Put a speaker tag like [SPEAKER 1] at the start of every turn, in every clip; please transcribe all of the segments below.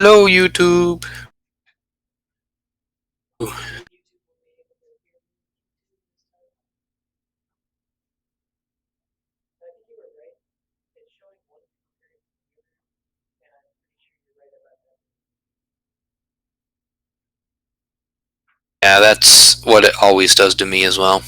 [SPEAKER 1] Hello, YouTube. Yeah, that's what it always does to me as well.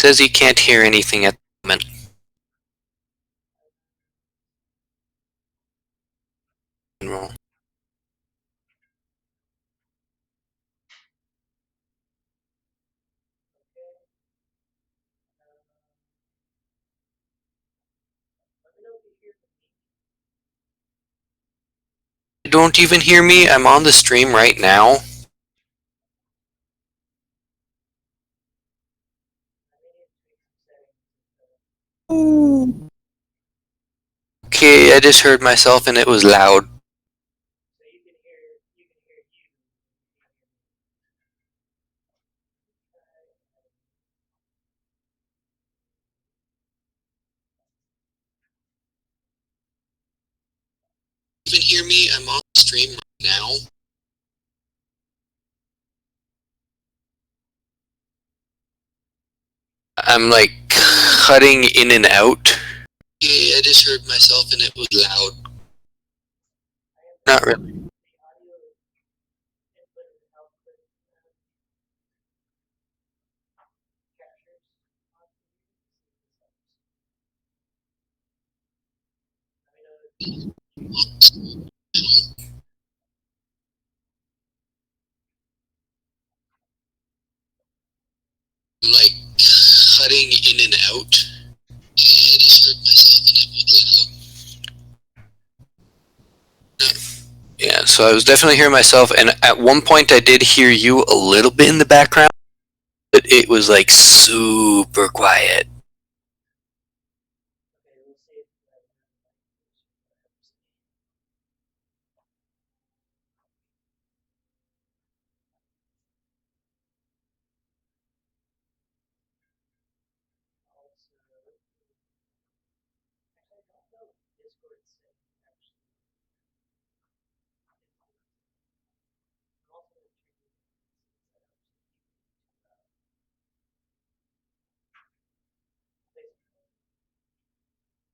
[SPEAKER 1] Says he can't hear anything at the moment. Don't even hear me. I'm on the stream right now. Okay, I just heard myself and it was loud. Even hear me? I'm on the stream right now. I'm like cutting in and out. Okay, I just heard myself and it was loud. Not really. I'm like cutting in and out. Okay, I just heard myself and it was loud. Yeah, so I was definitely hearing myself, and at one point I did hear you a little bit in the background, but it was like super quiet.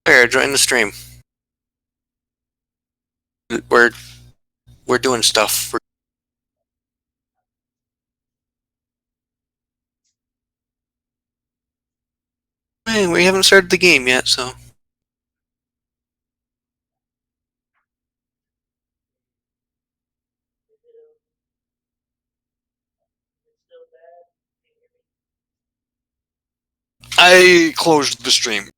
[SPEAKER 1] Here, join the stream. We're we're doing stuff. We haven't started the game yet, so I closed the stream.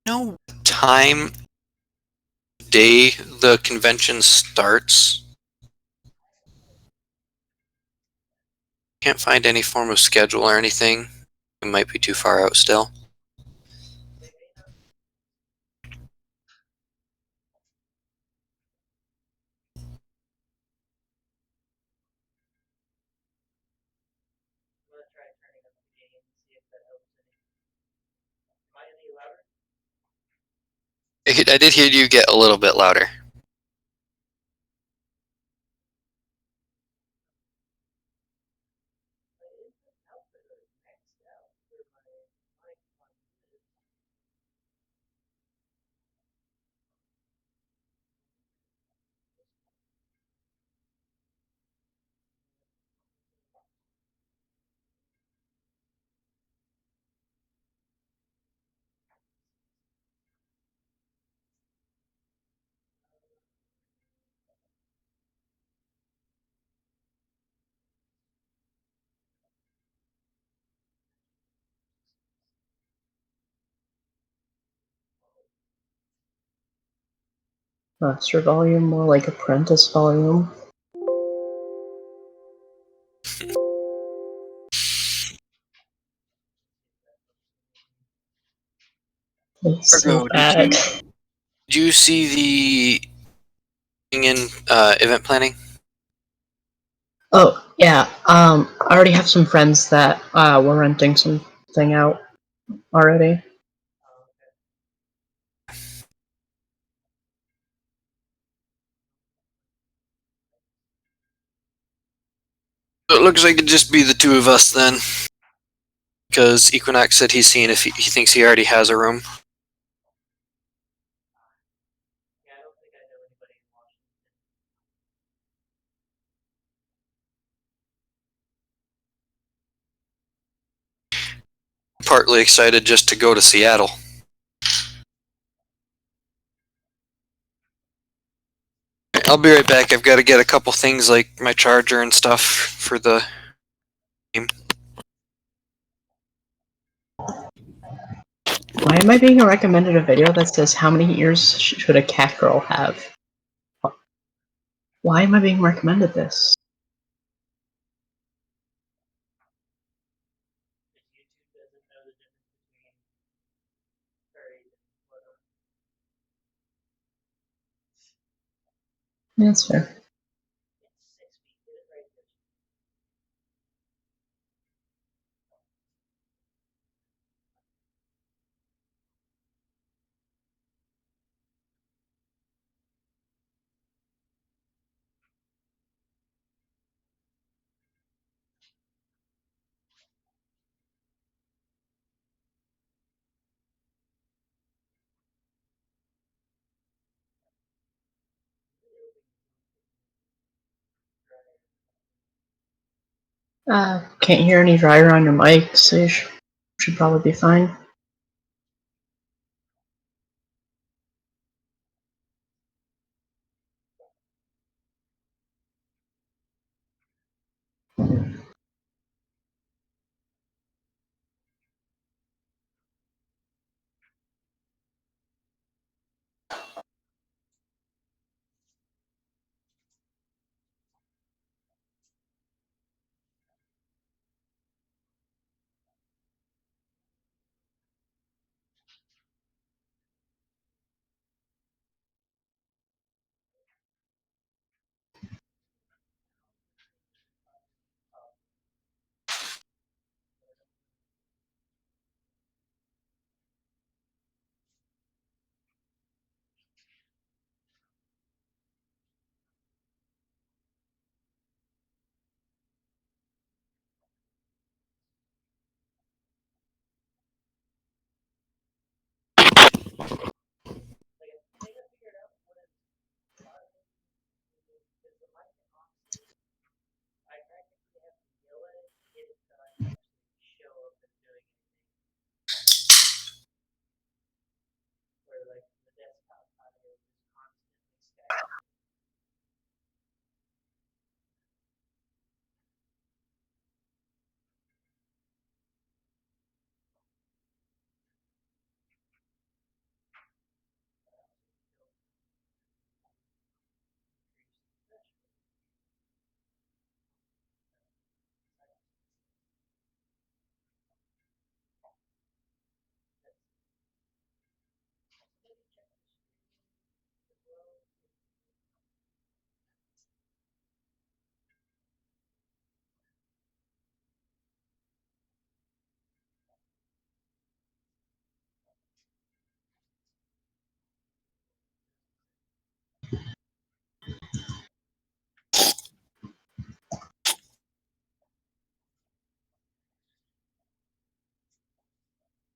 [SPEAKER 1] Know what time day the convention starts? Can't find any form of schedule or anything. It might be too far out still. I did hear you get a little bit louder.
[SPEAKER 2] Master volume, more like apprentice volume. It's so
[SPEAKER 1] Ergo,
[SPEAKER 2] bad.
[SPEAKER 1] did you see the thing in event planning?
[SPEAKER 2] Oh, yeah. I already have some friends that were renting something out already.
[SPEAKER 1] It looks like it'd just be the two of us then. Because Equinox said he's seeing if he thinks he already has a room. Partly excited just to go to Seattle. I'll be right back. I've got to get a couple things like my charger and stuff for the game.
[SPEAKER 2] Why am I being recommended a video that says how many ears should a cat girl have? Why am I being recommended this? That's fair. Can't hear any dryer on your mic, so you should probably be fine.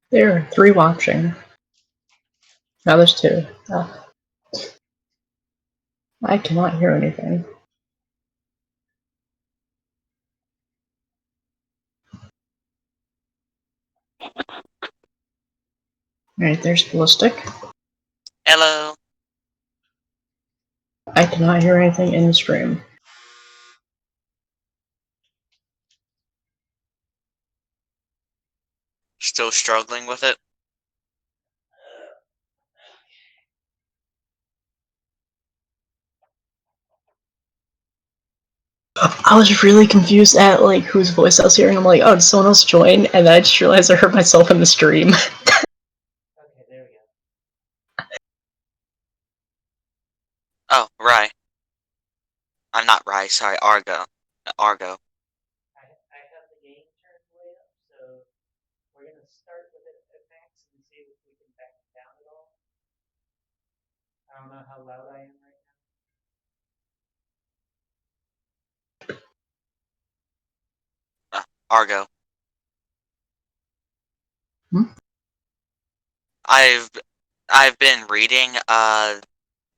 [SPEAKER 2] There are 3 watching. Now there's 2. Oh. I cannot hear anything. Alright, there's Ballistic.
[SPEAKER 3] Hello.
[SPEAKER 2] I cannot hear anything in the stream.
[SPEAKER 3] Still struggling with it?
[SPEAKER 2] I was really confused at like whose voice I was hearing. I'm like, oh, did someone else join? And then I just realized I heard myself in the stream.
[SPEAKER 4] Okay, there we go.
[SPEAKER 3] Oh, Rye. I'm not Rye, sorry, Argo. Argo.
[SPEAKER 4] I have the game turned way up, so we're gonna start with it at max and see if we can back it down at all. I don't know how loud I am right now.
[SPEAKER 3] Argo.
[SPEAKER 2] Hmm?
[SPEAKER 3] I've been reading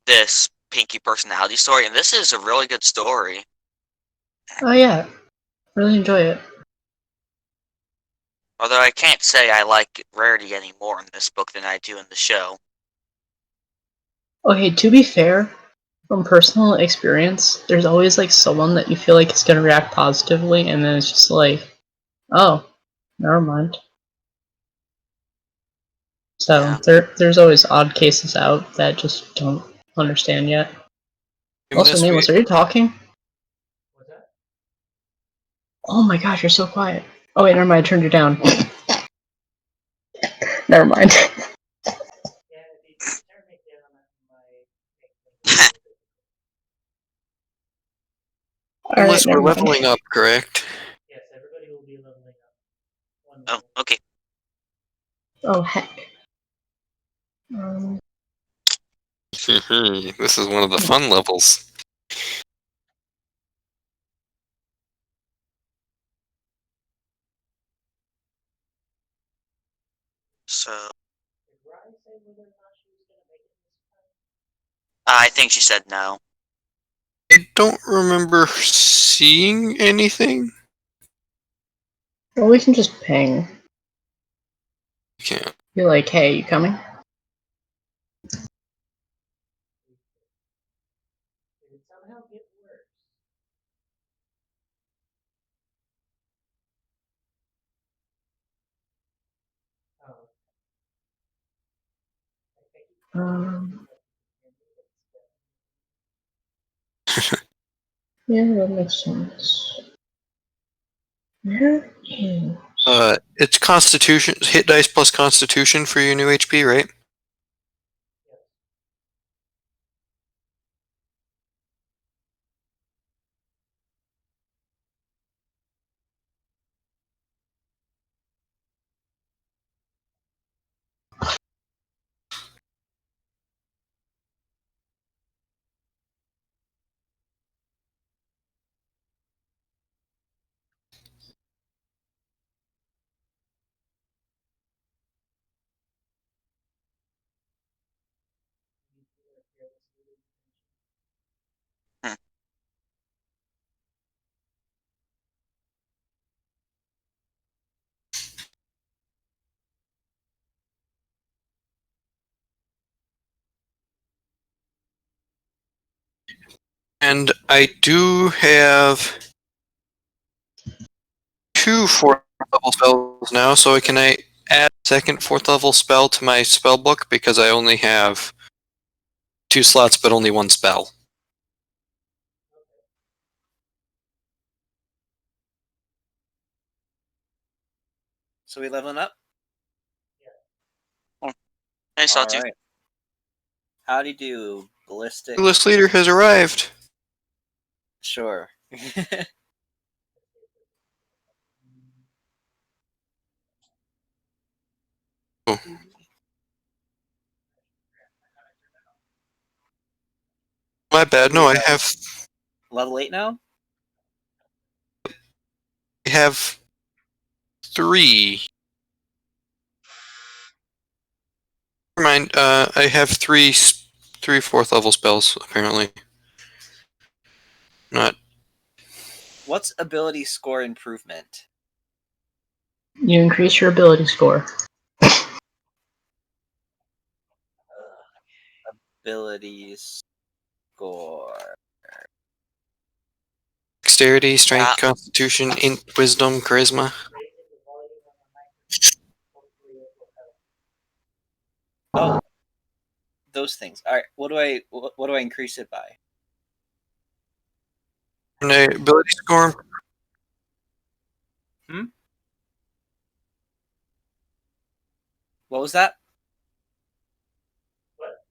[SPEAKER 3] this Pinky personality story, and this is a really good story.
[SPEAKER 2] Oh yeah, really enjoy it.
[SPEAKER 3] Although I can't say I like Rarity any more in this book than I do in the show.
[SPEAKER 2] Okay, to be fair, from personal experience, there's always like someone that you feel like is gonna react positively, and then it's just like, oh, never mind. So
[SPEAKER 3] Yeah.
[SPEAKER 2] there's always odd cases out that just don't understand yet. Also, Nameless, are you talking?
[SPEAKER 4] What's that?
[SPEAKER 2] Oh my gosh, you're so quiet. Oh wait, never mind, I turned you down. Never mind.
[SPEAKER 4] Yeah, if you turn me down, my
[SPEAKER 2] Alright,
[SPEAKER 1] Unless
[SPEAKER 2] never
[SPEAKER 1] we're
[SPEAKER 2] mind.
[SPEAKER 1] leveling up, correct?
[SPEAKER 4] yes, everybody will be leveling up. One
[SPEAKER 3] Oh,
[SPEAKER 4] level.
[SPEAKER 3] okay.
[SPEAKER 2] Oh heck.
[SPEAKER 1] This is one of the fun levels.
[SPEAKER 3] So,
[SPEAKER 4] Did Ryan say whether or not she was gonna make it this time?
[SPEAKER 3] I think she said no.
[SPEAKER 1] I don't remember seeing anything.
[SPEAKER 2] Well, we can just ping.
[SPEAKER 1] Can't.
[SPEAKER 2] Be like, hey, you coming?
[SPEAKER 4] Did it somehow get worse? Oh. I think
[SPEAKER 2] Um, yeah, that makes sense. Where is...
[SPEAKER 1] It's Constitution, hit dice plus Constitution for your new HP, right?
[SPEAKER 3] Hmm.
[SPEAKER 1] And I do have 2 4th level spells now, so can I add a second 4th level spell to my spell book because I only have 2 slots but only 1 spell.
[SPEAKER 5] So we leveling up?
[SPEAKER 3] Hey,
[SPEAKER 5] All
[SPEAKER 3] Sawtooth.
[SPEAKER 5] right. How do you do, Ballistic?
[SPEAKER 1] The list leader has arrived.
[SPEAKER 5] Sure.
[SPEAKER 1] Oh. My bad. No, I
[SPEAKER 5] Level 8 now?
[SPEAKER 1] have 3. Never mind. I have three 4th level spells apparently. Not.
[SPEAKER 5] What's ability score improvement?
[SPEAKER 2] You increase your ability score.
[SPEAKER 5] Ability score.
[SPEAKER 1] Dexterity, strength,
[SPEAKER 3] Yeah.
[SPEAKER 1] constitution, wisdom, charisma.
[SPEAKER 4] Raising the volume on the microphone. Hopefully it will help.
[SPEAKER 5] Oh, those things. All right. What do I increase it by?
[SPEAKER 1] And the ability score.
[SPEAKER 5] What was that?
[SPEAKER 4] What?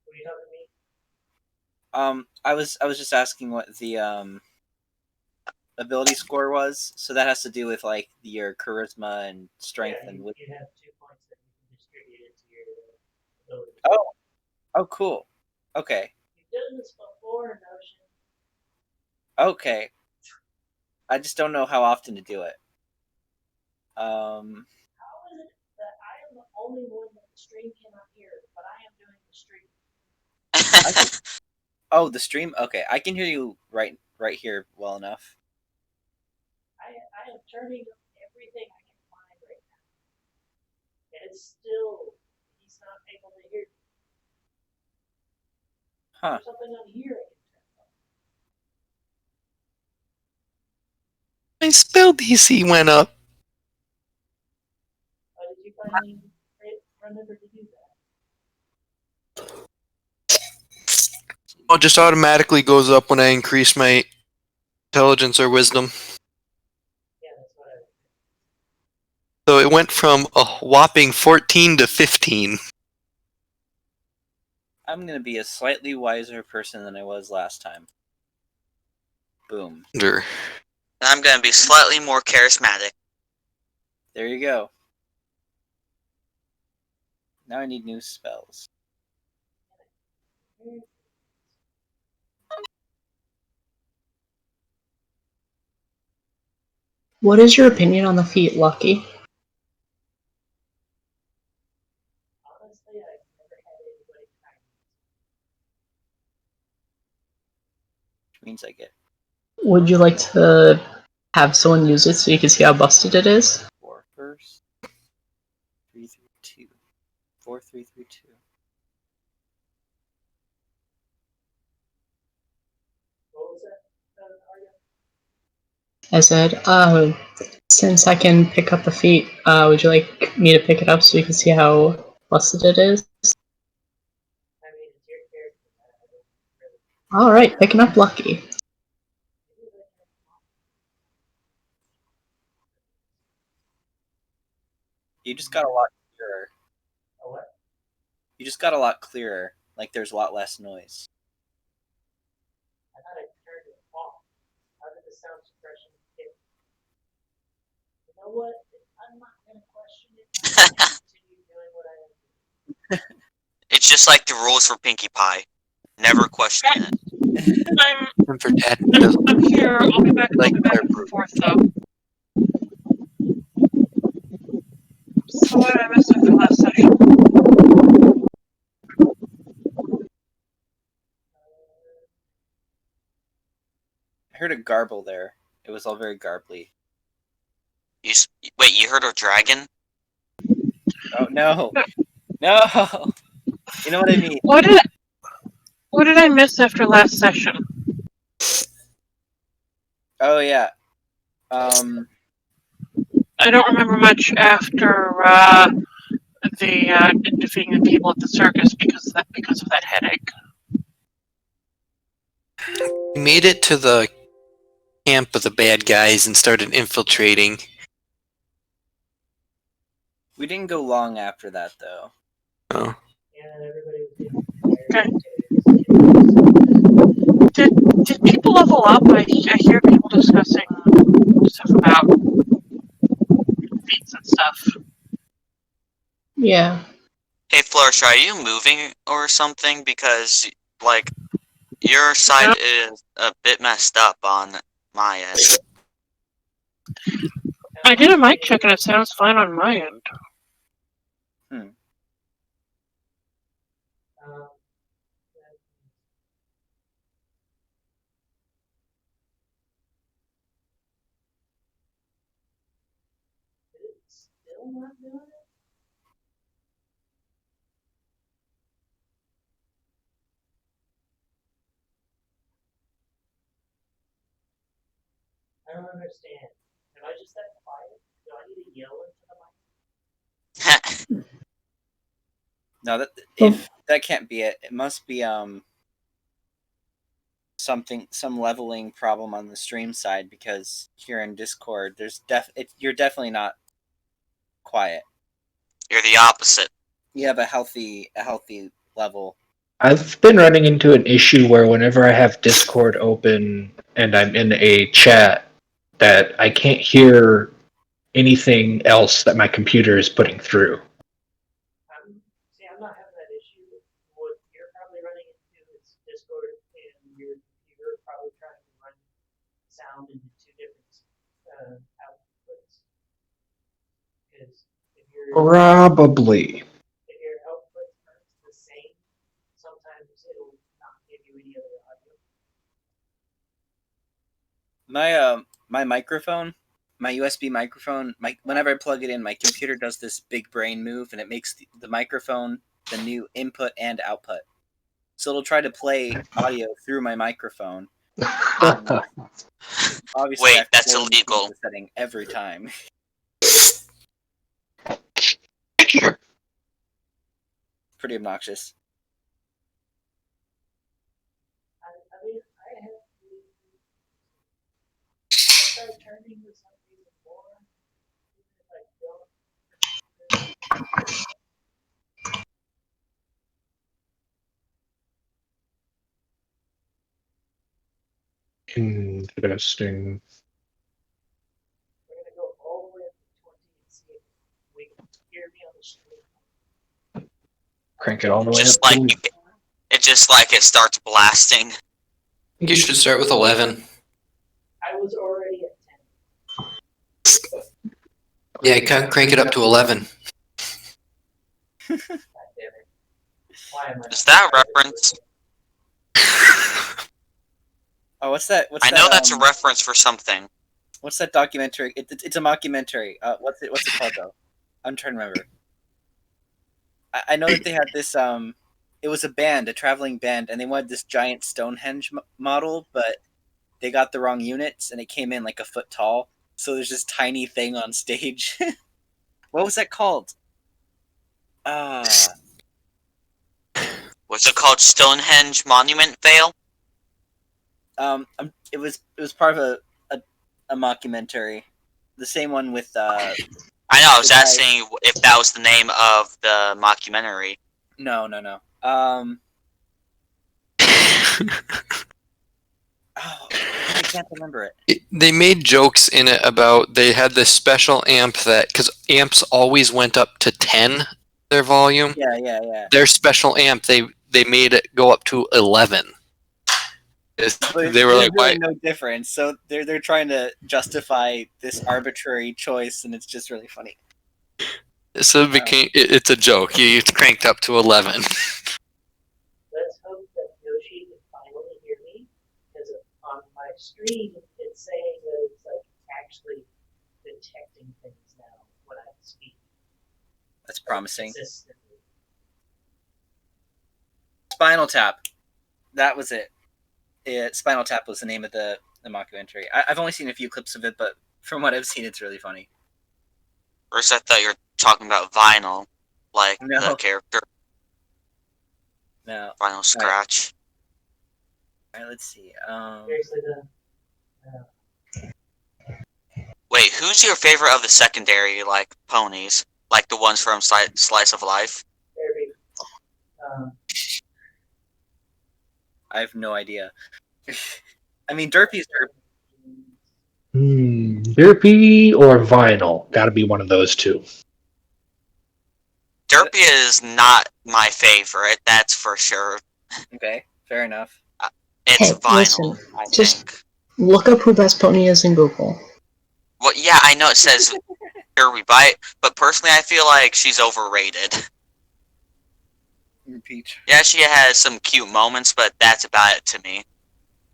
[SPEAKER 4] Were you talking to me?
[SPEAKER 5] I was just asking what the ability score was. So that has to do with like your charisma and strength
[SPEAKER 4] Yeah,
[SPEAKER 5] and
[SPEAKER 4] you have 2 points that you can distribute into your ability.
[SPEAKER 5] Oh, cool. Okay.
[SPEAKER 4] You've done this before, Notion.
[SPEAKER 5] Okay. I just don't know how often to do it.
[SPEAKER 4] How is it that I am the only one that the stream cannot hear, but I am doing the stream?
[SPEAKER 5] Oh, the stream. Okay, I can hear you right here well enough.
[SPEAKER 4] I am turning up everything I can find right now. And it's still, he's not able to hear me.
[SPEAKER 5] Huh.
[SPEAKER 4] There's something on here I can turn up.
[SPEAKER 1] My spell DC went up.
[SPEAKER 4] Did you finally remember to do that?
[SPEAKER 1] Oh, it just automatically goes up when I increase my intelligence or wisdom.
[SPEAKER 4] Yeah, that's what I.
[SPEAKER 1] So it went from a whopping 14 to 15.
[SPEAKER 5] I'm gonna be a slightly wiser person than I was last time. Boom.
[SPEAKER 3] I'm gonna be slightly more charismatic.
[SPEAKER 5] There you go. Now I need new spells.
[SPEAKER 2] What is your opinion on the feat Lucky?
[SPEAKER 4] Honestly, I've never had anybody try it.
[SPEAKER 5] Which means I get
[SPEAKER 2] Would you like to have someone use it so you can see how busted it is?
[SPEAKER 5] 4 first. 3 through 2. 4, 3 through 2.
[SPEAKER 4] What was that, Arya?
[SPEAKER 2] I said, since I can pick up the feat, would you like me to pick it up so you can see how busted it is?
[SPEAKER 4] I mean, it's your character. I don't really.
[SPEAKER 2] Alright, picking up Lucky.
[SPEAKER 5] You just got a lot clearer.
[SPEAKER 4] A what?
[SPEAKER 5] You just got a lot clearer. Like there's a lot less noise.
[SPEAKER 4] I thought I turned it off. How did the sound suppression hit? You know what? I'm not going to question it. I'm going to continue doing what I am doing.
[SPEAKER 3] It's just like the rules for Pinkie Pie. Never question it.
[SPEAKER 1] And for Dad, it doesn't
[SPEAKER 6] I'm here. I'll be back.
[SPEAKER 1] like
[SPEAKER 6] I'll be back and
[SPEAKER 1] fireproof.
[SPEAKER 6] forth though. So what did I miss after last session?
[SPEAKER 5] I heard a garble there. It was all very garbly.
[SPEAKER 3] Wait, you heard a dragon?
[SPEAKER 5] Oh no. No. You know what I mean?
[SPEAKER 6] What did I miss after last session?
[SPEAKER 5] Oh yeah.
[SPEAKER 6] I don't remember much after the defeating the people at the circus because of that headache.
[SPEAKER 1] We made it to the camp of the bad guys and started infiltrating.
[SPEAKER 5] We didn't go long after that though.
[SPEAKER 1] Oh.
[SPEAKER 4] And everybody was getting
[SPEAKER 6] Did people level up? I hear people discussing stuff about feats and stuff.
[SPEAKER 2] Yeah.
[SPEAKER 3] Hey, Flourish, are you moving or something? Because, like, your side is a bit messed up on my end.
[SPEAKER 6] I did a mic check and it sounds fine on my end.
[SPEAKER 4] still not doing it? I don't understand. Am I just that quiet? Do I need to yell into the mic?
[SPEAKER 5] No, if that can't be it. It must be some leveling problem on the stream side, because here in Discord there's you're definitely not quiet.
[SPEAKER 3] You're the opposite.
[SPEAKER 5] You have a healthy level.
[SPEAKER 7] I've been running into an issue where whenever I have Discord open and I'm in a chat, that I can't hear anything else that my computer is putting through.
[SPEAKER 4] I'm not having that issue. What you're probably running into is Discord and your computer probably trying to run sound into two different outputs. Because if
[SPEAKER 7] Probably.
[SPEAKER 4] if your output turns the same, sometimes it'll not give you any other audio.
[SPEAKER 5] My microphone, my USB microphone, whenever I plug it in, my computer does this big brain move, and it makes the microphone the new input and output. So it'll try to play audio through my microphone. Obviously,
[SPEAKER 3] Wait,
[SPEAKER 5] I have to
[SPEAKER 3] that's
[SPEAKER 5] go into
[SPEAKER 3] illegal.
[SPEAKER 5] the setting every time. Pretty obnoxious.
[SPEAKER 4] I mean, I have to start turning to something more, even if I don't.
[SPEAKER 7] Interesting.
[SPEAKER 4] We're gonna go all the way up to 20 and see if we can hear me on the stream.
[SPEAKER 7] Crank it all the way
[SPEAKER 3] Just
[SPEAKER 7] up.
[SPEAKER 3] like it starts blasting.
[SPEAKER 1] You should start with 11.
[SPEAKER 4] I was already at 10.
[SPEAKER 1] Yeah, crank it up to 11.
[SPEAKER 4] God damn it. Why am I?
[SPEAKER 3] Is that a reference?
[SPEAKER 5] Oh, what's that?
[SPEAKER 3] I know that's a reference for something.
[SPEAKER 5] What's that documentary? It's a mockumentary. What's it called though? I'm trying to remember. I know that they had this. It was a band, a traveling band, and they wanted this giant Stonehenge model, but they got the wrong units, and it came in like a foot tall. So there's this tiny thing on stage. What was that called?
[SPEAKER 3] Was it called Stonehenge Monument Vale?
[SPEAKER 5] It was part of a mockumentary, the same one with
[SPEAKER 3] I know. I was
[SPEAKER 5] the guy-
[SPEAKER 3] asking if that was the name of the mockumentary.
[SPEAKER 5] No. Oh, I can't remember it.
[SPEAKER 1] They made jokes in it about they had this special amp that, because amps always went up to 10, their volume.
[SPEAKER 5] Yeah.
[SPEAKER 1] Their special amp, they made it go up to 11.
[SPEAKER 5] But
[SPEAKER 1] They were
[SPEAKER 5] there's
[SPEAKER 1] like, why?
[SPEAKER 5] really no difference. So they're trying to justify this arbitrary choice, and it's just really funny.
[SPEAKER 1] So it's a joke. It's cranked up to 11.
[SPEAKER 4] Let's hope that Yoshi can finally hear me, because on my screen it's saying that it's like actually detecting things now when I speak.
[SPEAKER 5] That's promising.
[SPEAKER 4] Consistently.
[SPEAKER 5] Spinal Tap. That was it. Spinal Tap was the name of the mockumentary. I've only seen a few clips of it, but from what I've seen, it's really funny.
[SPEAKER 3] First, I thought you were talking about Vinyl, like
[SPEAKER 5] No.
[SPEAKER 3] the character
[SPEAKER 5] No.
[SPEAKER 3] Vinyl Scratch.
[SPEAKER 5] All right, let's see.
[SPEAKER 4] Seriously,
[SPEAKER 3] Wait, who's your favorite of the secondary, like, ponies? Like the ones from Slice of Life?
[SPEAKER 4] Derby.
[SPEAKER 5] I have no idea. I mean, Derpy's Derpy.
[SPEAKER 7] Derpy or Vinyl? Gotta be one of those two.
[SPEAKER 3] Derpy is not my favorite, that's for sure.
[SPEAKER 5] Okay, fair enough.
[SPEAKER 3] It's
[SPEAKER 2] Hey,
[SPEAKER 3] Vinyl,
[SPEAKER 2] listen,
[SPEAKER 3] I
[SPEAKER 2] just-
[SPEAKER 3] think.
[SPEAKER 2] Look up who Best Pony is in Google.
[SPEAKER 3] Well, yeah, I know it says Derby Bite, but personally I feel like she's overrated.
[SPEAKER 5] Peach.
[SPEAKER 3] Yeah, she has some cute moments, but that's about it to me.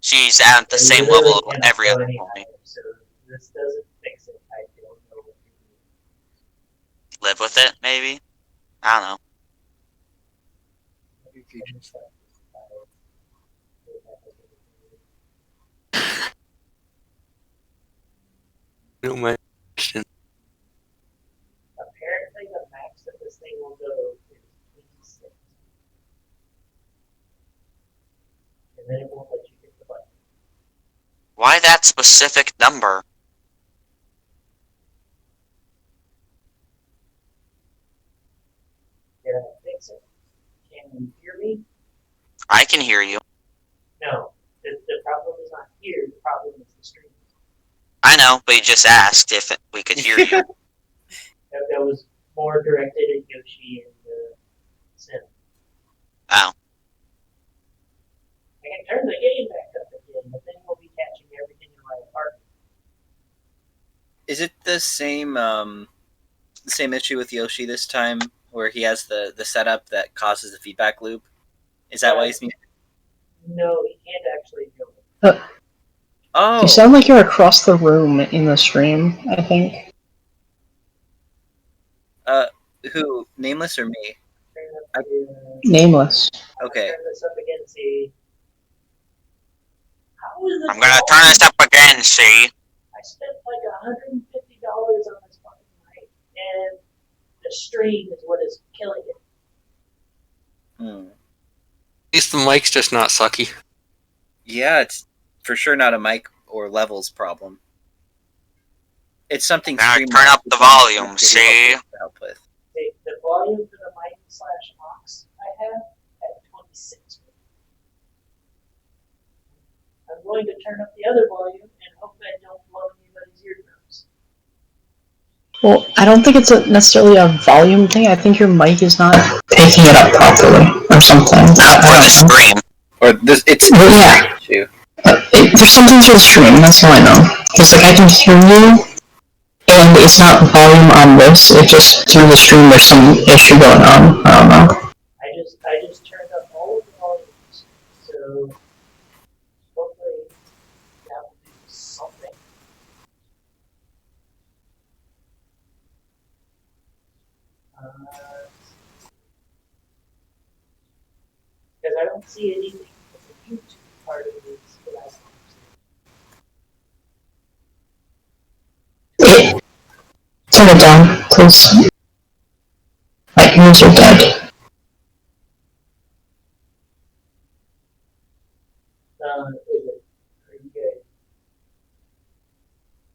[SPEAKER 3] She's at the
[SPEAKER 4] I
[SPEAKER 3] same
[SPEAKER 4] literally
[SPEAKER 3] level of
[SPEAKER 4] cannot
[SPEAKER 3] every
[SPEAKER 4] go
[SPEAKER 3] other
[SPEAKER 4] any
[SPEAKER 3] pony.
[SPEAKER 4] higher, so this doesn't fix it. I don't know what to do.
[SPEAKER 3] live with it, maybe? I don't know.
[SPEAKER 1] No, my question.
[SPEAKER 4] Apparently, the max that this thing will go is 26. And then it won't let you hit the button.
[SPEAKER 3] Why that specific number?
[SPEAKER 4] Did I fix it? Can you hear me?
[SPEAKER 3] I can hear you.
[SPEAKER 4] No. The problem is not here. The problem is the stream.
[SPEAKER 3] I know, but you just asked if we could hear you.
[SPEAKER 4] That was more directed at Yoshi and Sim.
[SPEAKER 3] Oh.
[SPEAKER 4] I can turn the game back up again, but then we'll be catching everything in my apartment.
[SPEAKER 5] Is it the same issue with Yoshi this time, where he has the setup that causes the feedback loop? Is that why he's muted?
[SPEAKER 4] No, he can't actually do it.
[SPEAKER 5] Oh,
[SPEAKER 2] You sound like you're across the room in the stream, I think.
[SPEAKER 5] who? Nameless or me?
[SPEAKER 4] Turn up the,
[SPEAKER 2] Nameless.
[SPEAKER 5] Okay.
[SPEAKER 4] Turn this up again and see. How is it?
[SPEAKER 3] I'm gonna turn this up again, see?
[SPEAKER 4] I spent like $150 on this fucking mic, and the stream is what is killing it.
[SPEAKER 5] Hmm.
[SPEAKER 1] At least the mic's just not sucky.
[SPEAKER 5] Yeah, it's for sure not a mic or levels problem. It's something.
[SPEAKER 3] Now
[SPEAKER 5] Stream
[SPEAKER 3] turn up the volume, see?
[SPEAKER 5] Help with.
[SPEAKER 4] The volume for the mic / aux I have at 26. I'm going to turn up the other volume and hope I don't blow anybody's eardrums.
[SPEAKER 2] Well, I don't think it's necessarily a volume thing. I think your mic is not picking it up properly or something.
[SPEAKER 3] Not for the stream.
[SPEAKER 5] Or this, it's
[SPEAKER 2] yeah.
[SPEAKER 5] issue.
[SPEAKER 2] There's something to the stream. That's all I know. Because like I can hear you, and it's not volume on this. It just through the stream. There's some issue going on. I don't know.
[SPEAKER 4] I just turned up all of the volumes, so hopefully that will do something. Because I don't see anything in the YouTube part of this that I don't see.
[SPEAKER 2] Turn it down, please. Like, means you're dead.
[SPEAKER 4] Are you guys,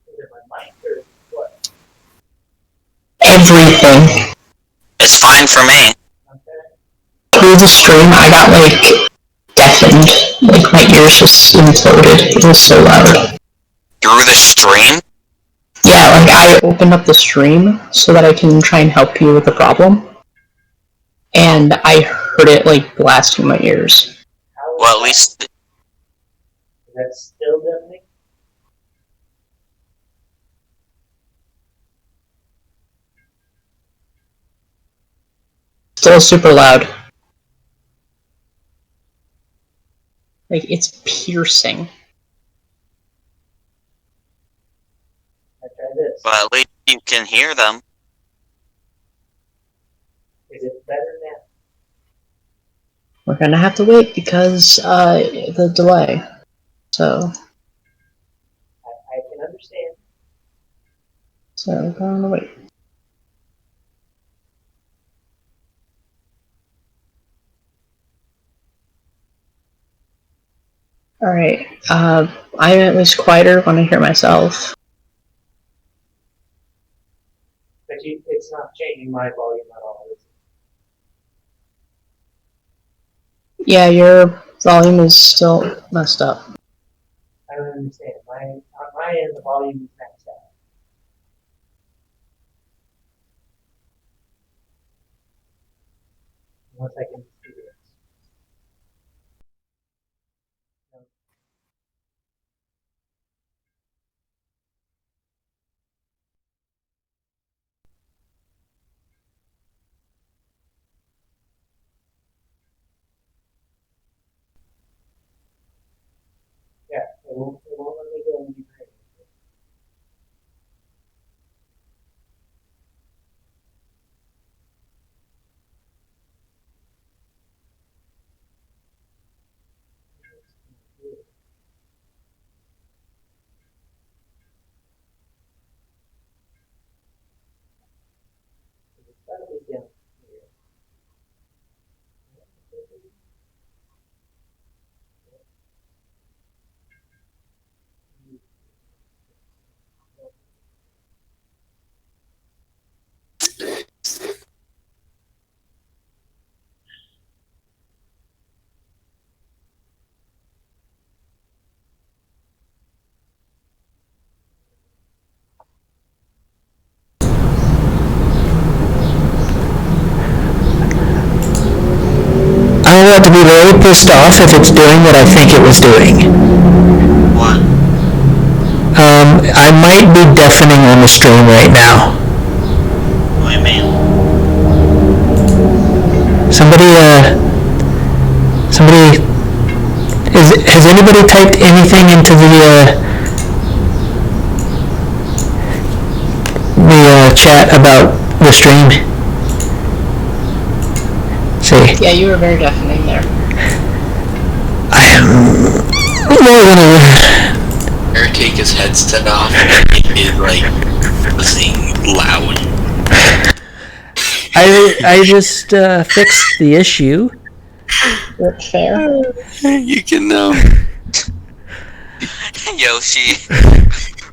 [SPEAKER 4] is it my mic or what?
[SPEAKER 2] Everything.
[SPEAKER 3] It's fine for me.
[SPEAKER 4] Okay.
[SPEAKER 2] Through the stream, I got, like, deafened. Like, my ears just imploded. It was so loud.
[SPEAKER 3] Through the stream?
[SPEAKER 2] Yeah, like, I opened up the stream so that I can try and help you with the problem. And I heard it, like, blast in my ears.
[SPEAKER 3] Well, at least...
[SPEAKER 4] Is that still deafening?
[SPEAKER 2] Still super loud. Like, it's piercing.
[SPEAKER 4] I try this.
[SPEAKER 3] Well, at least you can hear them.
[SPEAKER 4] Is it better now?
[SPEAKER 2] We're gonna have to wait because, the delay. So,
[SPEAKER 4] I can understand.
[SPEAKER 2] so we're gonna wait. Alright, I'm at least quieter when I hear myself.
[SPEAKER 4] But it's not changing my volume at all, is it?
[SPEAKER 2] Yeah, your volume is still messed up.
[SPEAKER 4] I don't understand. On my end, the volume is maxed out. Unless I can do this. Yeah, it won't let me go any higher.
[SPEAKER 2] about to be very pissed off if it's doing what I think it was doing.
[SPEAKER 3] What?
[SPEAKER 2] I might be deafening on the stream right now.
[SPEAKER 3] What do you mean?
[SPEAKER 2] Somebody, has anybody typed anything into the chat about the stream? See.
[SPEAKER 8] Yeah, you were very deafening there.
[SPEAKER 2] I am more than
[SPEAKER 1] Eric take his headset off and it is like buzzing loud.
[SPEAKER 2] I just fixed the issue.
[SPEAKER 8] That's fair.
[SPEAKER 1] You can
[SPEAKER 3] Yoshi.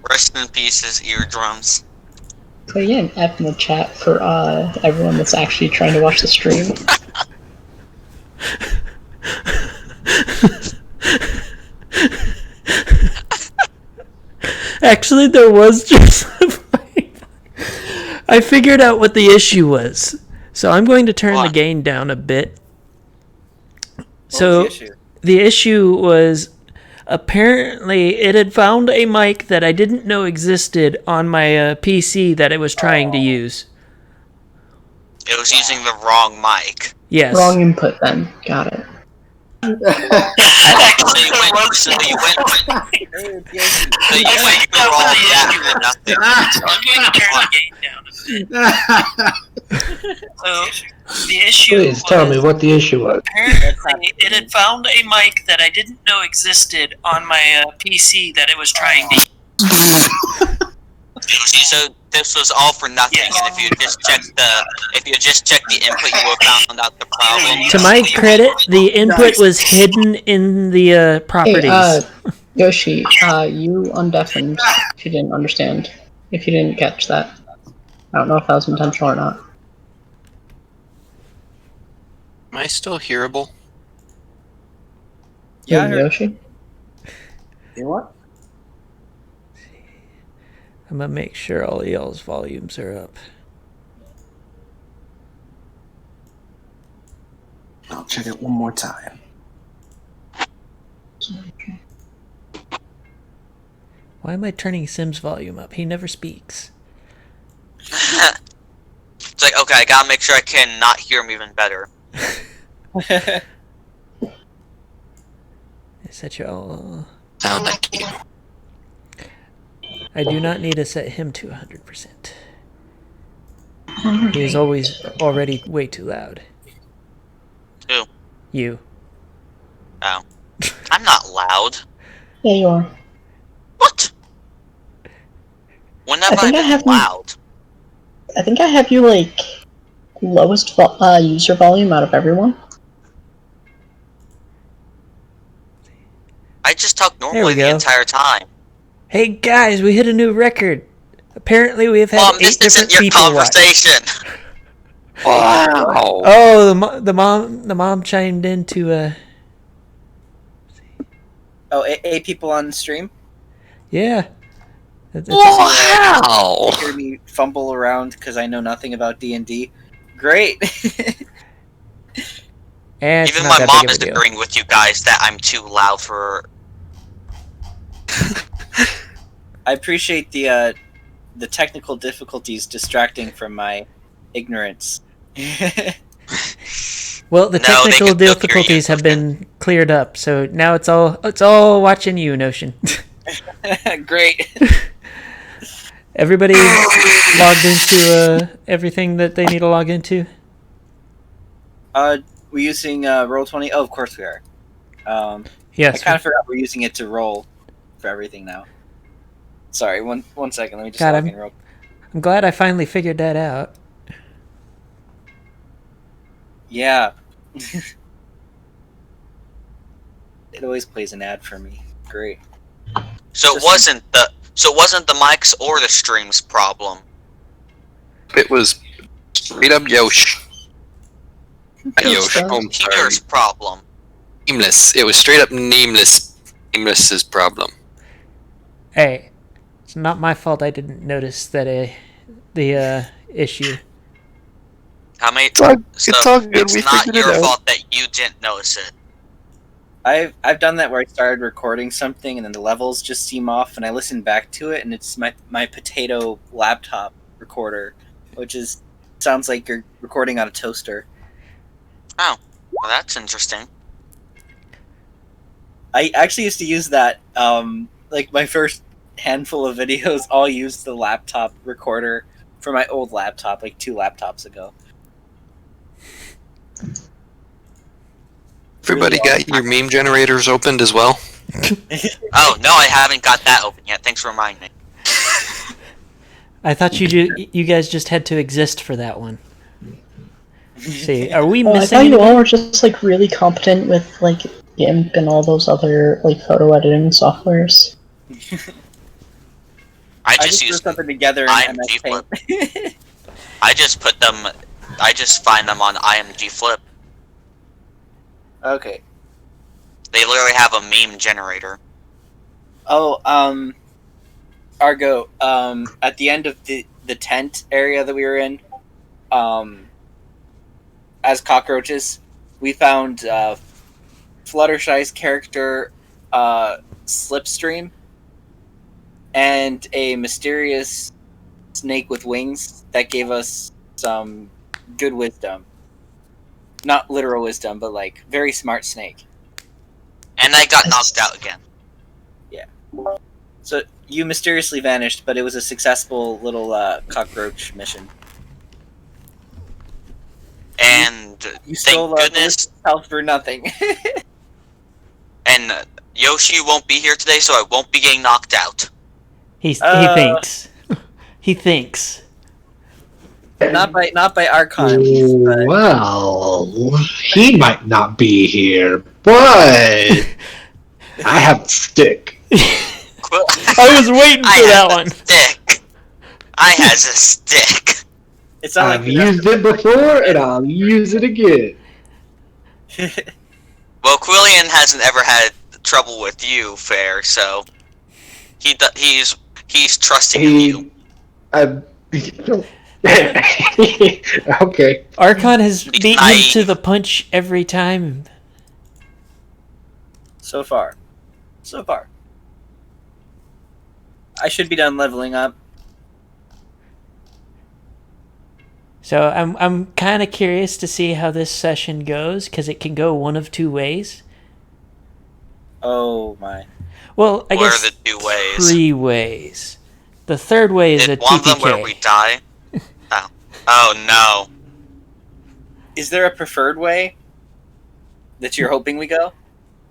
[SPEAKER 3] Rest in peace, his eardrums.
[SPEAKER 8] So yeah, an F in the chat for everyone that's actually trying to watch the stream.
[SPEAKER 2] Actually, there was just I figured out what the issue was. So I'm going to turn the gain down a bit. So the issue was apparently it had found a mic that I didn't know existed on my PC that it was trying to use.
[SPEAKER 3] It was using the wrong mic.
[SPEAKER 2] Yes.
[SPEAKER 8] Wrong input then. Got it.
[SPEAKER 3] So you went wrong down to nothing.
[SPEAKER 2] I'm going to turn the gain down a bit. So the issue
[SPEAKER 7] Please tell me what the issue was.
[SPEAKER 2] Apparently it had found a mic that I didn't know existed on my PC that it was trying to use.
[SPEAKER 3] So this was all for nothing, and if you just check the input, you would have found out the problem.
[SPEAKER 2] To my credit, the input was hidden in the properties.
[SPEAKER 8] Hey, Yoshi, you undeafened if you didn't understand. If you didn't catch that. I don't know if that was intentional or not.
[SPEAKER 1] Am I still hearable?
[SPEAKER 5] Yeah, I heard.
[SPEAKER 8] Yoshi?
[SPEAKER 5] You what?
[SPEAKER 2] I'm gonna make sure all y'all's volumes are up.
[SPEAKER 5] I'll check it one more time.
[SPEAKER 2] Why am I turning Sim's volume up? He never speaks.
[SPEAKER 3] It's like, okay, I gotta make sure I can not hear him even better.
[SPEAKER 2] Set your
[SPEAKER 1] Sound like you.
[SPEAKER 2] I do not need to set him to 100%. He is already way too loud.
[SPEAKER 3] Who?
[SPEAKER 2] You.
[SPEAKER 3] Oh. I'm not loud.
[SPEAKER 8] Yeah, you are.
[SPEAKER 3] What? When have I been loud?
[SPEAKER 8] I think I have you, like, lowest user volume out of everyone.
[SPEAKER 3] I just talk normally the entire time.
[SPEAKER 2] Hey guys, we hit a new record. Apparently we have had 8 different people
[SPEAKER 3] conversation.
[SPEAKER 1] Wow.
[SPEAKER 2] Oh, the mom chimed in to
[SPEAKER 5] Oh, 8 people on stream?
[SPEAKER 2] Yeah.
[SPEAKER 1] Wow.
[SPEAKER 5] You hear me fumble around because I know nothing about D&D. Great.
[SPEAKER 2] And
[SPEAKER 3] even my mom is agreeing with you guys that I'm too loud for.
[SPEAKER 5] I appreciate the technical difficulties distracting from my ignorance.
[SPEAKER 2] Well, the technical difficulties have been cleared up, so now it's all watching you, Notion.
[SPEAKER 5] Great.
[SPEAKER 2] Everybody logged into everything that they need to log into?
[SPEAKER 5] We're using Roll20. Oh, of course we are.
[SPEAKER 2] Yes.
[SPEAKER 5] I kind of forgot we're using it to roll for everything now. Sorry, one second. Let me just log in real quick.
[SPEAKER 2] I'm glad I finally figured that out.
[SPEAKER 5] Yeah. It always plays an ad for me. Great.
[SPEAKER 3] So it wasn't the mics or the stream's problem.
[SPEAKER 1] It was straight up Yosh.
[SPEAKER 3] Peter's problem.
[SPEAKER 1] Nameless. It was straight up Nameless. Nameless's problem.
[SPEAKER 2] Hey, it's not my fault I didn't notice that the issue.
[SPEAKER 3] How many?
[SPEAKER 1] It's all,
[SPEAKER 3] So
[SPEAKER 1] it's all good.
[SPEAKER 3] it's
[SPEAKER 1] We
[SPEAKER 3] not
[SPEAKER 1] figured it
[SPEAKER 3] your
[SPEAKER 1] out.
[SPEAKER 3] fault that you didn't notice it.
[SPEAKER 5] I've done that where I started recording something and then the levels just seem off, and I listen back to it, and it's my potato laptop recorder, which sounds like you're recording on a toaster.
[SPEAKER 3] Oh, well, that's interesting.
[SPEAKER 5] I actually used to use that. Like my first handful of videos all used the laptop recorder for my old laptop, like 2 laptops ago.
[SPEAKER 1] Everybody got your meme generators opened as well?
[SPEAKER 3] Oh no, I haven't got that open yet. Thanks for reminding me.
[SPEAKER 9] I thought you guys just had to exist for that one. See, are we
[SPEAKER 8] Oh, I
[SPEAKER 9] missing?
[SPEAKER 8] thought you all were just like really competent with like GIMP and all those other like photo editing softwares.
[SPEAKER 3] I
[SPEAKER 5] just
[SPEAKER 3] just
[SPEAKER 5] put
[SPEAKER 3] use
[SPEAKER 5] something together in
[SPEAKER 3] IMG
[SPEAKER 5] MS Paint.
[SPEAKER 3] Flip. I just put them. I just find them on IMG Flip.
[SPEAKER 5] Okay.
[SPEAKER 3] They literally have a meme generator.
[SPEAKER 5] Oh, Argo, at the end of the tent area that we were in, as cockroaches, we found Fluttershy's character, Slipstream, and a mysterious snake with wings that gave us some good wisdom. Not literal wisdom, but like very smart snake.
[SPEAKER 3] And I got knocked out again.
[SPEAKER 5] So you mysteriously vanished, but it was a successful little cockroach mission.
[SPEAKER 3] And
[SPEAKER 5] You stole
[SPEAKER 3] thank goodness.
[SPEAKER 5] health for nothing.
[SPEAKER 3] And Yoshi won't be here today, so I won't be getting knocked out.
[SPEAKER 9] He thinks. He thinks.
[SPEAKER 5] Not by Archon. But
[SPEAKER 7] Well, he might not be here, but I have a stick.
[SPEAKER 9] I was waiting for that one.
[SPEAKER 3] Stick. I has a stick.
[SPEAKER 5] it's not
[SPEAKER 7] I've
[SPEAKER 5] like
[SPEAKER 7] used it before, and I'll use it again.
[SPEAKER 3] Well, Quillian hasn't ever had trouble with you, Fair, so he's trusting in you.
[SPEAKER 7] Okay.
[SPEAKER 9] Archon has beaten him
[SPEAKER 3] naive.
[SPEAKER 9] to the punch every time.
[SPEAKER 5] So far. I should be done leveling up.
[SPEAKER 9] So I'm kind of curious to see how this session goes because it can go one of 2 ways.
[SPEAKER 5] Oh my.
[SPEAKER 9] Well, I
[SPEAKER 3] What
[SPEAKER 9] guess
[SPEAKER 3] are the 2 ways?
[SPEAKER 9] 3 ways. The third way is a
[SPEAKER 3] Is one of them
[SPEAKER 9] TPK.
[SPEAKER 3] where we die? Oh no.
[SPEAKER 5] Is there a preferred way that you're hoping we go?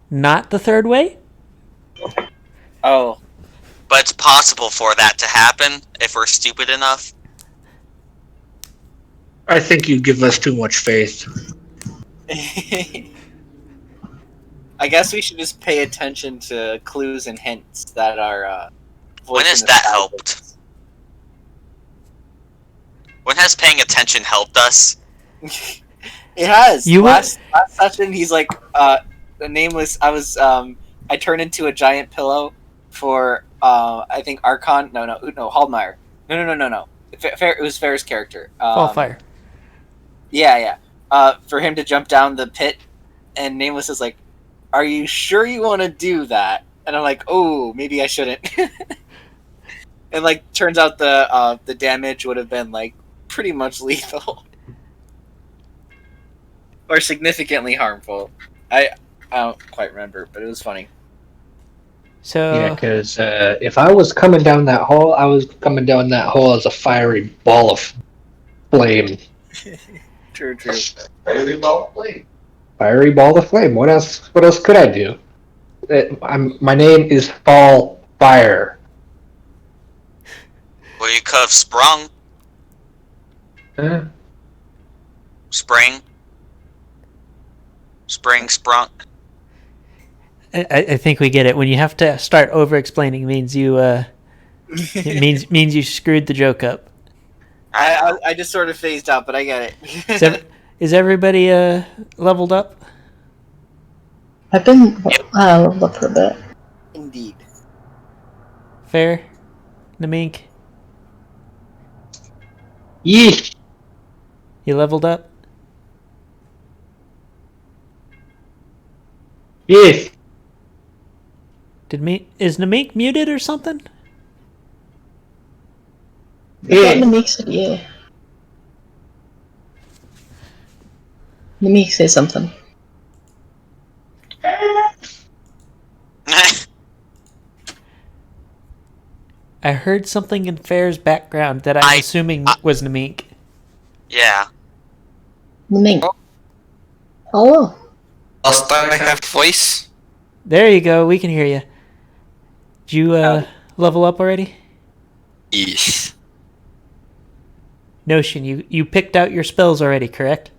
[SPEAKER 9] Not the third way?
[SPEAKER 5] Oh.
[SPEAKER 3] But it's possible for that to happen if we're stupid enough.
[SPEAKER 7] I think you give us too much faith.
[SPEAKER 5] I guess we should just pay attention to clues and hints that are
[SPEAKER 3] When has that helped? When has paying attention helped us?
[SPEAKER 5] It has.
[SPEAKER 9] You
[SPEAKER 5] last session he's like Nameless. I was I turned into a giant pillow for I think Archon. No, Haldmeyer. No. It was Fair's character.
[SPEAKER 9] Fallfire.
[SPEAKER 5] Yeah. For him to jump down the pit, and Nameless is like, "Are you sure you want to do that?" And I'm like, "Oh, maybe I shouldn't." And like, turns out the damage would have been like pretty much lethal, or significantly harmful. I don't quite remember, but it was funny.
[SPEAKER 9] So
[SPEAKER 7] Yeah, because if I was coming down that hole, I was coming down that hole as a fiery ball of flame.
[SPEAKER 5] True.
[SPEAKER 7] Fiery ball of flame. Fiery ball of flame. What else? What else could I do? My name is Fall Fire.
[SPEAKER 3] Well, you could have sprung.
[SPEAKER 7] Huh?
[SPEAKER 3] Spring, sprung.
[SPEAKER 9] I think we get it. When you have to start over-explaining, means you it means you screwed the joke up.
[SPEAKER 5] I just sort of phased out, but I get it.
[SPEAKER 9] Is everybody leveled up?
[SPEAKER 8] I've been leveled up for a bit.
[SPEAKER 5] Indeed.
[SPEAKER 9] Fair? Namink?
[SPEAKER 7] Yeesh.
[SPEAKER 9] You leveled up?
[SPEAKER 7] Yes.
[SPEAKER 9] Is Namik muted or something?
[SPEAKER 2] Yeah. Namik said yeah. Namik say something.
[SPEAKER 9] I heard something in Fair's background that I'm assuming was Namik.
[SPEAKER 3] Yeah.
[SPEAKER 2] Namik. Hello.
[SPEAKER 1] Last time I have voice.
[SPEAKER 9] There you go. We can hear you. Did you level up already?
[SPEAKER 1] Yes.
[SPEAKER 9] Notion, you picked out your spells already, correct?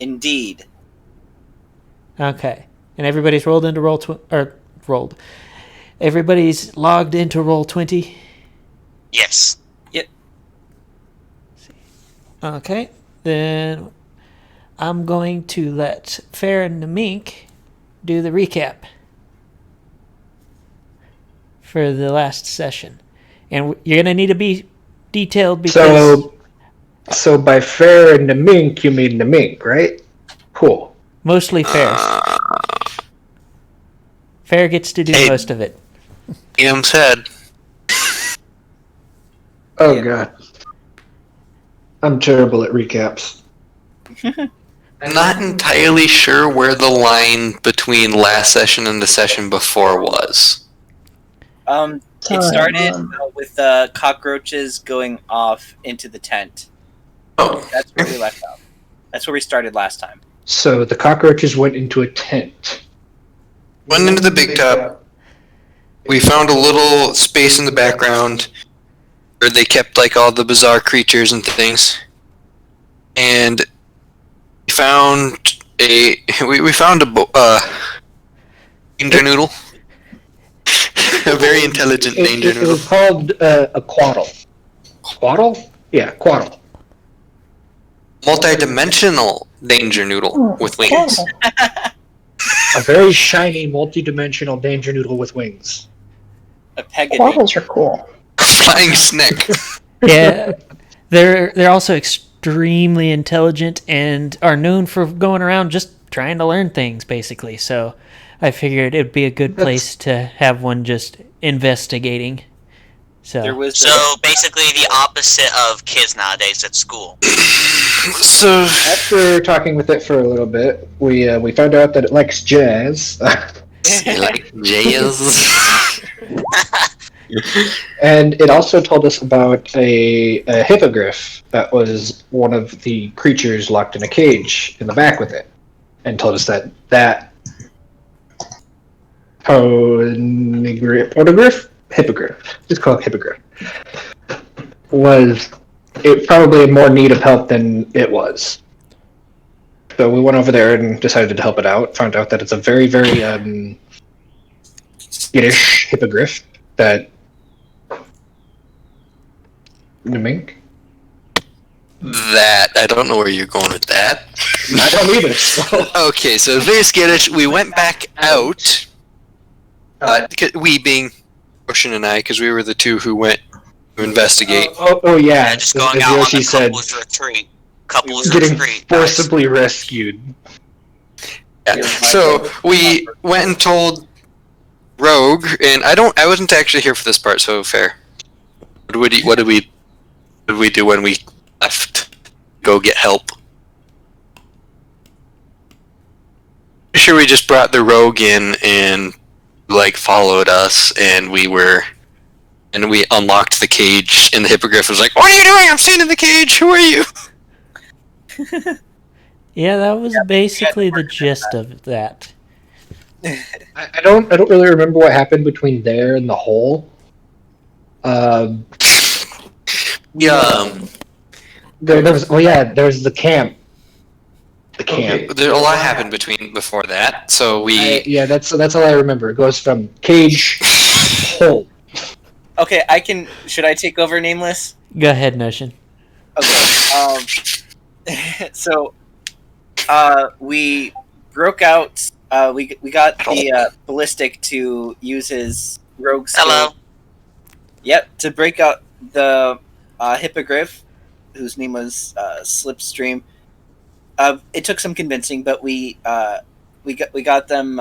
[SPEAKER 5] Indeed.
[SPEAKER 9] Okay. And everybody's rolled into rolled. Everybody's logged into Roll20?
[SPEAKER 3] Yes.
[SPEAKER 5] Yep.
[SPEAKER 9] Okay. Then I'm going to let Fair and Namik do the recap for the last session. And you're going to need to be detailed because...
[SPEAKER 7] So by Fair and Namink, you mean Namink, right? Cool.
[SPEAKER 9] Mostly Fair. Fair gets to do most of it.
[SPEAKER 1] DM said.
[SPEAKER 7] Oh, God. I'm terrible at recaps.
[SPEAKER 1] I'm not entirely sure where the line between last session and the session before was.
[SPEAKER 5] It started with the cockroaches going off into the tent.
[SPEAKER 1] Oh.
[SPEAKER 5] That's where we left off. That's where we started last time.
[SPEAKER 7] So the cockroaches went into a tent.
[SPEAKER 1] Went into the big tub. We found a little space in the background where they kept like all the bizarre creatures and things. And we found a danger noodle. A very intelligent danger
[SPEAKER 7] It
[SPEAKER 1] noodle.
[SPEAKER 7] was called a quaddle. Quaddle? Yeah, quaddle.
[SPEAKER 1] Multi-dimensional danger noodle with wings.
[SPEAKER 7] A very shiny, multi-dimensional danger noodle with wings.
[SPEAKER 5] A peggy.
[SPEAKER 2] Quaddles are cool.
[SPEAKER 1] Flying snake.
[SPEAKER 9] Yeah. They're also extremely intelligent and are known for going around just trying to learn things, basically. So I figured it'd be a good place to have one just investigating. So
[SPEAKER 3] basically the opposite of kids nowadays at school.
[SPEAKER 1] So
[SPEAKER 7] after talking with it for a little bit, we found out that it likes jazz.
[SPEAKER 1] You like jazz?
[SPEAKER 7] And it also told us about a hippogriff that was one of the creatures locked in a cage in the back with it, and told us that hippogriff, just call it hippogriff, was probably in more need of help than it was. So we went over there and decided to help it out. Found out that it's a very, very skittish hippogriff that... Mink?
[SPEAKER 1] That, I don't know where you're going with that.
[SPEAKER 7] I don't either. So.
[SPEAKER 1] Okay, so very skittish. We went back out. We being Ocean and I, because we were the two who went to investigate.
[SPEAKER 7] Yeah.
[SPEAKER 3] Just going
[SPEAKER 7] as
[SPEAKER 3] out
[SPEAKER 7] Yoshi
[SPEAKER 3] on the
[SPEAKER 7] said,
[SPEAKER 3] couples
[SPEAKER 7] getting
[SPEAKER 3] retreat.
[SPEAKER 7] forcibly rescued.
[SPEAKER 1] Yeah. So we went and told Rogue, and I wasn't actually here for this part, so fair. What did we do when we left? Go get help. Sure, we just brought the Rogue in and like followed us, and we unlocked the cage, and the hippogriff was like, "What are you doing? I'm staying in the cage. Who are you?"
[SPEAKER 9] Yeah, that was basically the gist of that.
[SPEAKER 7] I don't really remember what happened between there and the hole.
[SPEAKER 1] Yeah.
[SPEAKER 7] There was the camp. The camp.
[SPEAKER 1] There a lot happened before that, so we.
[SPEAKER 7] That's all I remember. It goes from cage hole.
[SPEAKER 5] Okay, should I take over Nameless?
[SPEAKER 9] Go ahead, Notion.
[SPEAKER 5] Okay. So, we broke out. We got the ballistic to use his rogue skill.
[SPEAKER 3] Hello.
[SPEAKER 5] Yep, to break out the hippogriff, whose name was Slipstream. It took some convincing, but we got them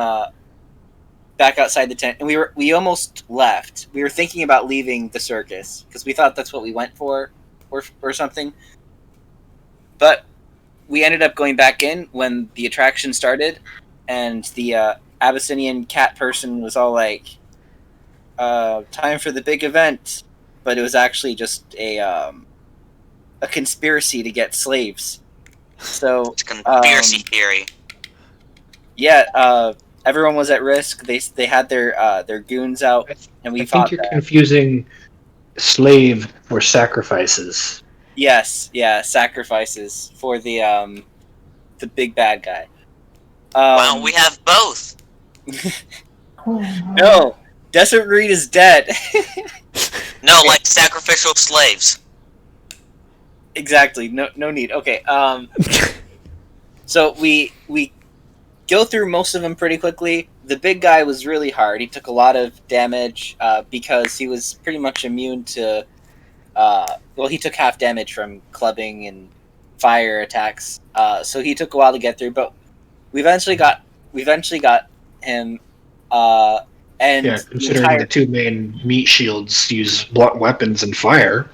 [SPEAKER 5] back outside the tent, and we almost left. We were thinking about leaving the circus because we thought that's what we went for, or something. But we ended up going back in when the attraction started, and the Abyssinian cat person was all like, "Time for the big event," but it was actually just a conspiracy to get slaves. So
[SPEAKER 3] It's conspiracy theory.
[SPEAKER 5] yeah, everyone was at risk. They had their goons out, and we
[SPEAKER 7] I
[SPEAKER 5] fought
[SPEAKER 7] think you're
[SPEAKER 5] that.
[SPEAKER 7] confusing slave for sacrifices.
[SPEAKER 5] Yes, yeah, sacrifices for the big bad guy.
[SPEAKER 3] Wow, we have both.
[SPEAKER 5] No, Desert Reed is dead.
[SPEAKER 3] No, like sacrificial slaves.
[SPEAKER 5] Exactly. No need. Okay. So we go through most of them pretty quickly. The big guy was really hard. He took a lot of damage because he was pretty much immune to. Well, he took half damage from clubbing and fire attacks. So he took a while to get through, but we eventually got him. And
[SPEAKER 7] Yeah, considering the two main meat shields use blunt weapons and fire.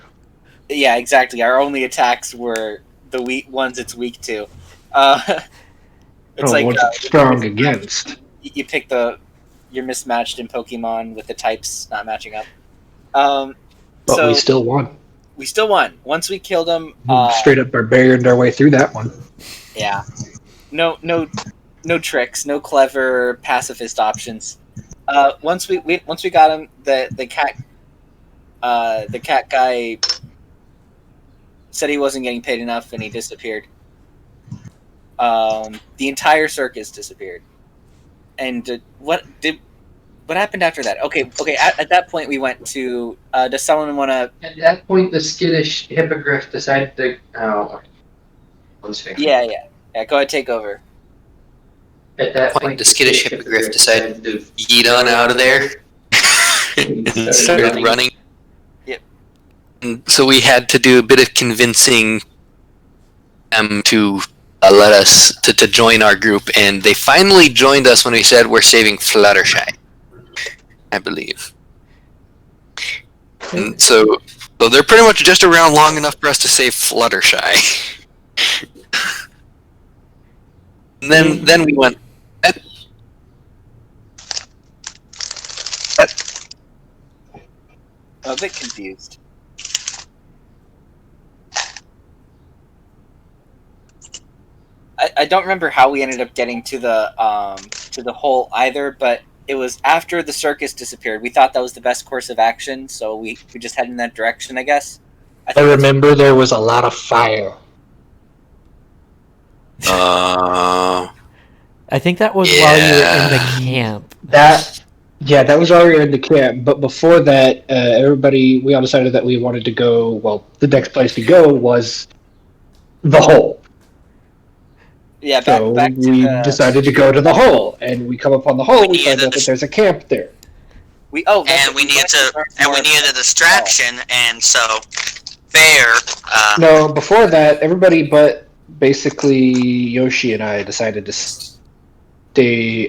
[SPEAKER 5] Yeah, exactly. Our only attacks were the weak ones it's weak to. It's
[SPEAKER 7] What's it strong against?
[SPEAKER 5] You pick you're mismatched in Pokemon with the types not matching up.
[SPEAKER 7] But
[SPEAKER 5] So
[SPEAKER 7] we still won.
[SPEAKER 5] we still won. Once we killed him,
[SPEAKER 7] Straight up barbarianed our way through that one.
[SPEAKER 5] yeah. No tricks, no clever pacifist options. Once we got him, the cat guy said he wasn't getting paid enough, and he disappeared. The entire circus disappeared. And what happened after that? Okay. At that point, we went to. Does someone want to?
[SPEAKER 7] At that point, the skittish hippogriff decided to. Oh, one second.
[SPEAKER 5] Yeah. Go ahead, take over.
[SPEAKER 7] At that
[SPEAKER 1] Point, the skittish hippogriff decided to yeet on out of there and started running.
[SPEAKER 5] Yep.
[SPEAKER 1] And so we had to do a bit of convincing them to let us to join our group, and they finally joined us when we said we're saving Fluttershy, I believe. And so they're pretty much just around long enough for us to save Fluttershy. And then we went.
[SPEAKER 5] I'm a bit confused. I don't remember how we ended up getting to the hole either, but it was after the circus disappeared. We thought that was the best course of action, so we just headed in that direction, I guess.
[SPEAKER 7] I remember there was a lot of fire.
[SPEAKER 9] I think that was while you were in the camp.
[SPEAKER 7] That was while we were in the camp. But before that, we all decided that we wanted to go. Well, the next place to go was the hole.
[SPEAKER 5] Yeah,
[SPEAKER 7] So
[SPEAKER 5] back to
[SPEAKER 7] we decided to go to the hole, and we come up on the hole. We find out that there's a camp there.
[SPEAKER 5] we
[SPEAKER 3] needed a distraction, and so fair.
[SPEAKER 7] No, before that, everybody but basically Yoshi and I decided to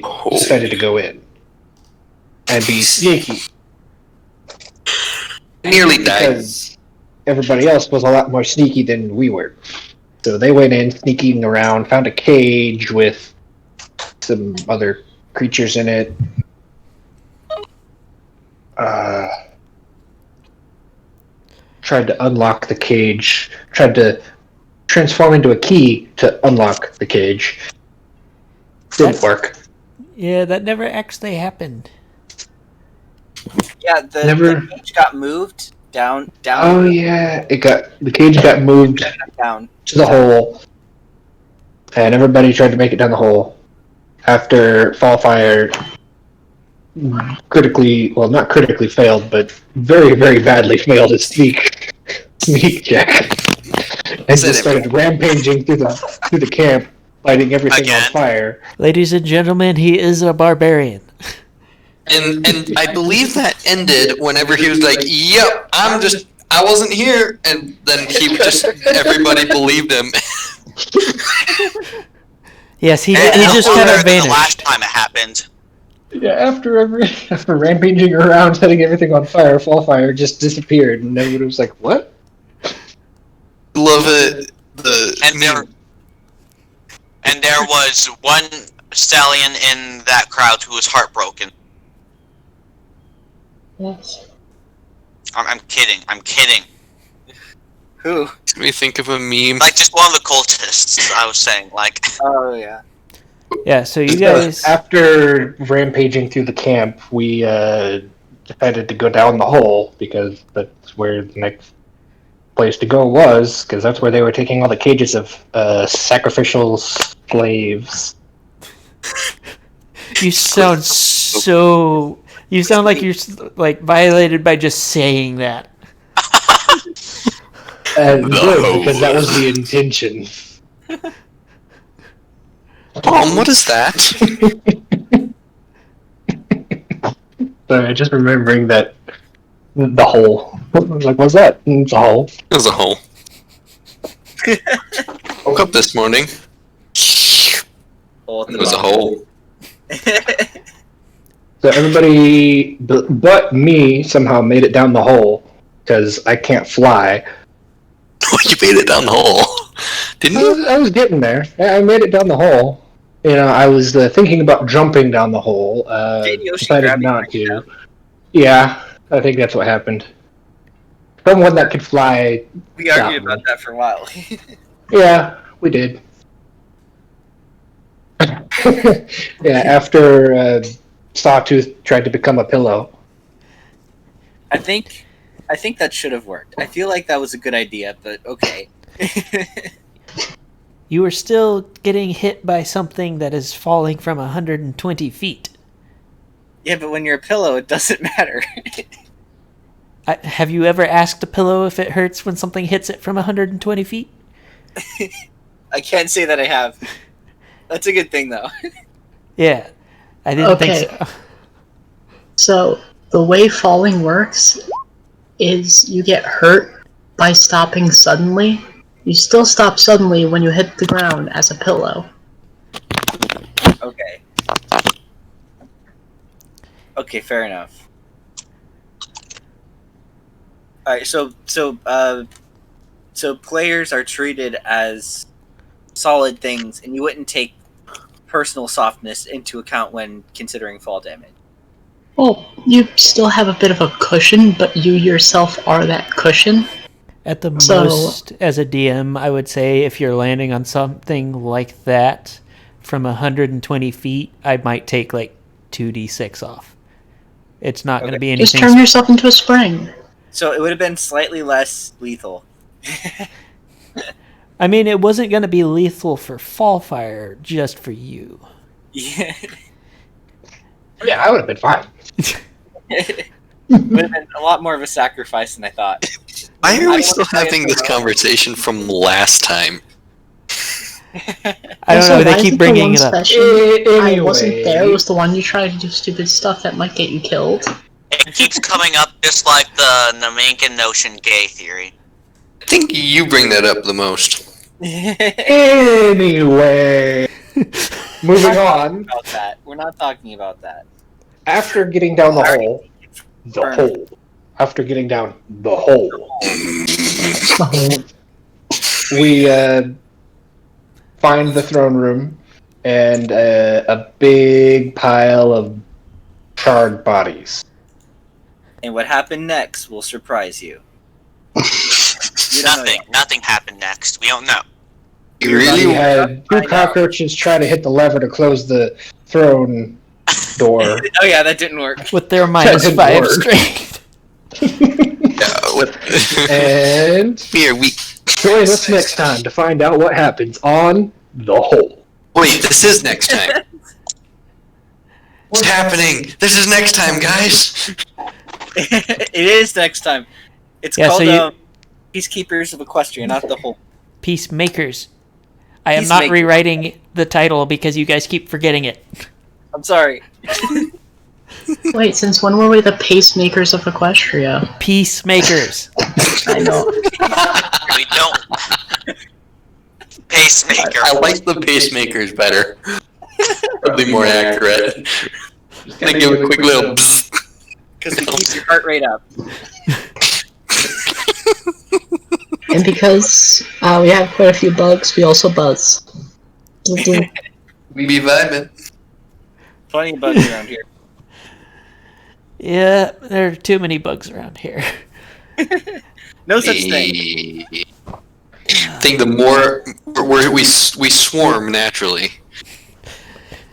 [SPEAKER 7] go in and be sneaky.
[SPEAKER 1] Nearly died.
[SPEAKER 7] Because everybody else was a lot more sneaky than we were. So they went in, sneaking around, found a cage with some other creatures in it. Tried to unlock the cage. Tried to transform into a key to unlock the cage. Didn't work.
[SPEAKER 9] Yeah, that never actually happened.
[SPEAKER 5] Yeah, the cage got moved down.
[SPEAKER 7] Oh yeah, the cage got moved
[SPEAKER 5] down
[SPEAKER 7] to the hole, and everybody tried to make it down the hole. After Fallfire not critically failed, but very, very badly failed his sneak check, and just started rampaging through the camp, lighting everything on fire.
[SPEAKER 9] Ladies and gentlemen, he is a barbarian.
[SPEAKER 1] And I believe that ended whenever he was like, "Yep, I'm I wasn't here, and then everybody believed him.
[SPEAKER 9] Yes, he
[SPEAKER 3] And
[SPEAKER 9] just
[SPEAKER 3] no
[SPEAKER 9] kind
[SPEAKER 3] longer
[SPEAKER 9] of
[SPEAKER 3] than the last
[SPEAKER 9] vanished.
[SPEAKER 3] time it happened.
[SPEAKER 7] Yeah, after rampaging around, setting everything on fire, Fallfire just disappeared, and everybody was like, "What?"
[SPEAKER 1] Love it.
[SPEAKER 3] And there was one stallion in that crowd who was heartbroken.
[SPEAKER 8] Yes.
[SPEAKER 3] I'm kidding. I'm kidding.
[SPEAKER 5] Who?
[SPEAKER 1] Let me think of a meme.
[SPEAKER 3] Like just one of the cultists. I was saying, like.
[SPEAKER 5] Oh yeah.
[SPEAKER 9] Yeah, so you guys.
[SPEAKER 7] After rampaging through the camp, we decided to go down the hole because that's where the next place to go was, because that's where they were taking all the cages of sacrificial slaves.
[SPEAKER 9] You sound so. You sound like you're like violated by just saying that.
[SPEAKER 7] Good, because that was the intention.
[SPEAKER 1] Tom, what is that?
[SPEAKER 7] Sorry, just remembering that the hole. Like, what's that? It's a hole.
[SPEAKER 1] It was a hole. Woke up this morning. It was a hole.
[SPEAKER 7] So everybody but me somehow made it down the hole because I can't fly.
[SPEAKER 1] You made it down the hole, didn't you?
[SPEAKER 7] I was getting there. I made it down the hole. You know, I was thinking about jumping down the hole. Decided not to. Yeah, I think that's what happened. Someone that could fly.
[SPEAKER 5] We argued about that for a while.
[SPEAKER 7] Yeah, we did. Yeah, after Sawtooth tried to become a pillow.
[SPEAKER 5] I think that should have worked. I feel like that was a good idea, but okay.
[SPEAKER 9] You were still getting hit by something that is falling from 120 feet.
[SPEAKER 5] Yeah, but when you're a pillow, it doesn't matter.
[SPEAKER 9] Have you ever asked a pillow if it hurts when something hits it from 120 feet?
[SPEAKER 5] I can't say that I have. That's a good thing, though.
[SPEAKER 9] Yeah, I didn't think so.
[SPEAKER 8] So, the way falling works is you get hurt by stopping suddenly. You still stop suddenly when you hit the ground as a pillow.
[SPEAKER 5] Okay. Okay, fair enough. Alright, so players are treated as solid things, and you wouldn't take personal softness into account when considering fall damage.
[SPEAKER 8] Well, you still have a bit of a cushion, but you yourself are that cushion.
[SPEAKER 9] At the most, as a DM, I would say if you're landing on something like that from 120 feet, I might take like 2d6 off. It's not going to be anything.
[SPEAKER 8] Just turn yourself into a spring.
[SPEAKER 5] So it would have been slightly less lethal.
[SPEAKER 9] I mean, it wasn't going to be lethal for Fallfire, just for you.
[SPEAKER 5] Yeah.
[SPEAKER 7] Yeah, I would have been fine.
[SPEAKER 5] It would have been a lot more of a sacrifice than I thought.
[SPEAKER 1] Why are we still having this conversation from last time?
[SPEAKER 9] I don't know, they keep bringing it up.
[SPEAKER 8] I wasn't there, it was the one you tried to do stupid stuff that might get you killed.
[SPEAKER 3] It keeps coming up just like the Namankan notion gay theory.
[SPEAKER 1] I think you bring that up the most.
[SPEAKER 7] Anyway, moving on.
[SPEAKER 5] About that. We're not talking about that.
[SPEAKER 7] After getting down the hole, After getting down the hole, we find the throne room and a big pile of charred bodies.
[SPEAKER 5] And what happened next will surprise you.
[SPEAKER 3] Nothing happened next. We don't know.
[SPEAKER 1] You really
[SPEAKER 7] We had two cockroaches trying to hit the lever to close the throne door.
[SPEAKER 5] Oh yeah, that didn't work.
[SPEAKER 9] With their -5 strength.
[SPEAKER 7] And
[SPEAKER 1] here we
[SPEAKER 7] join us next time to find out what happens on the hole.
[SPEAKER 1] Wait, this is next time. What's happening? This is next time, guys.
[SPEAKER 5] It is next time. It's called Peacekeepers of Equestria, not the whole.
[SPEAKER 9] Peacemakers. I am not rewriting the title because you guys keep forgetting it.
[SPEAKER 5] I'm sorry.
[SPEAKER 8] Wait, since when were we the pacemakers of Equestria?
[SPEAKER 9] Peacemakers.
[SPEAKER 8] I know.
[SPEAKER 3] We don't. Pacemaker.
[SPEAKER 1] I like the pacemakers better. Probably more accurate. Just gonna give a quick little bzz.
[SPEAKER 5] Because we keep your heart rate up.
[SPEAKER 8] And because we have quite a few bugs, we also buzz.
[SPEAKER 1] We be vibing.
[SPEAKER 5] Plenty of bugs around here.
[SPEAKER 9] Yeah, there are too many bugs around here.
[SPEAKER 5] No such thing.
[SPEAKER 1] I think the more we swarm naturally.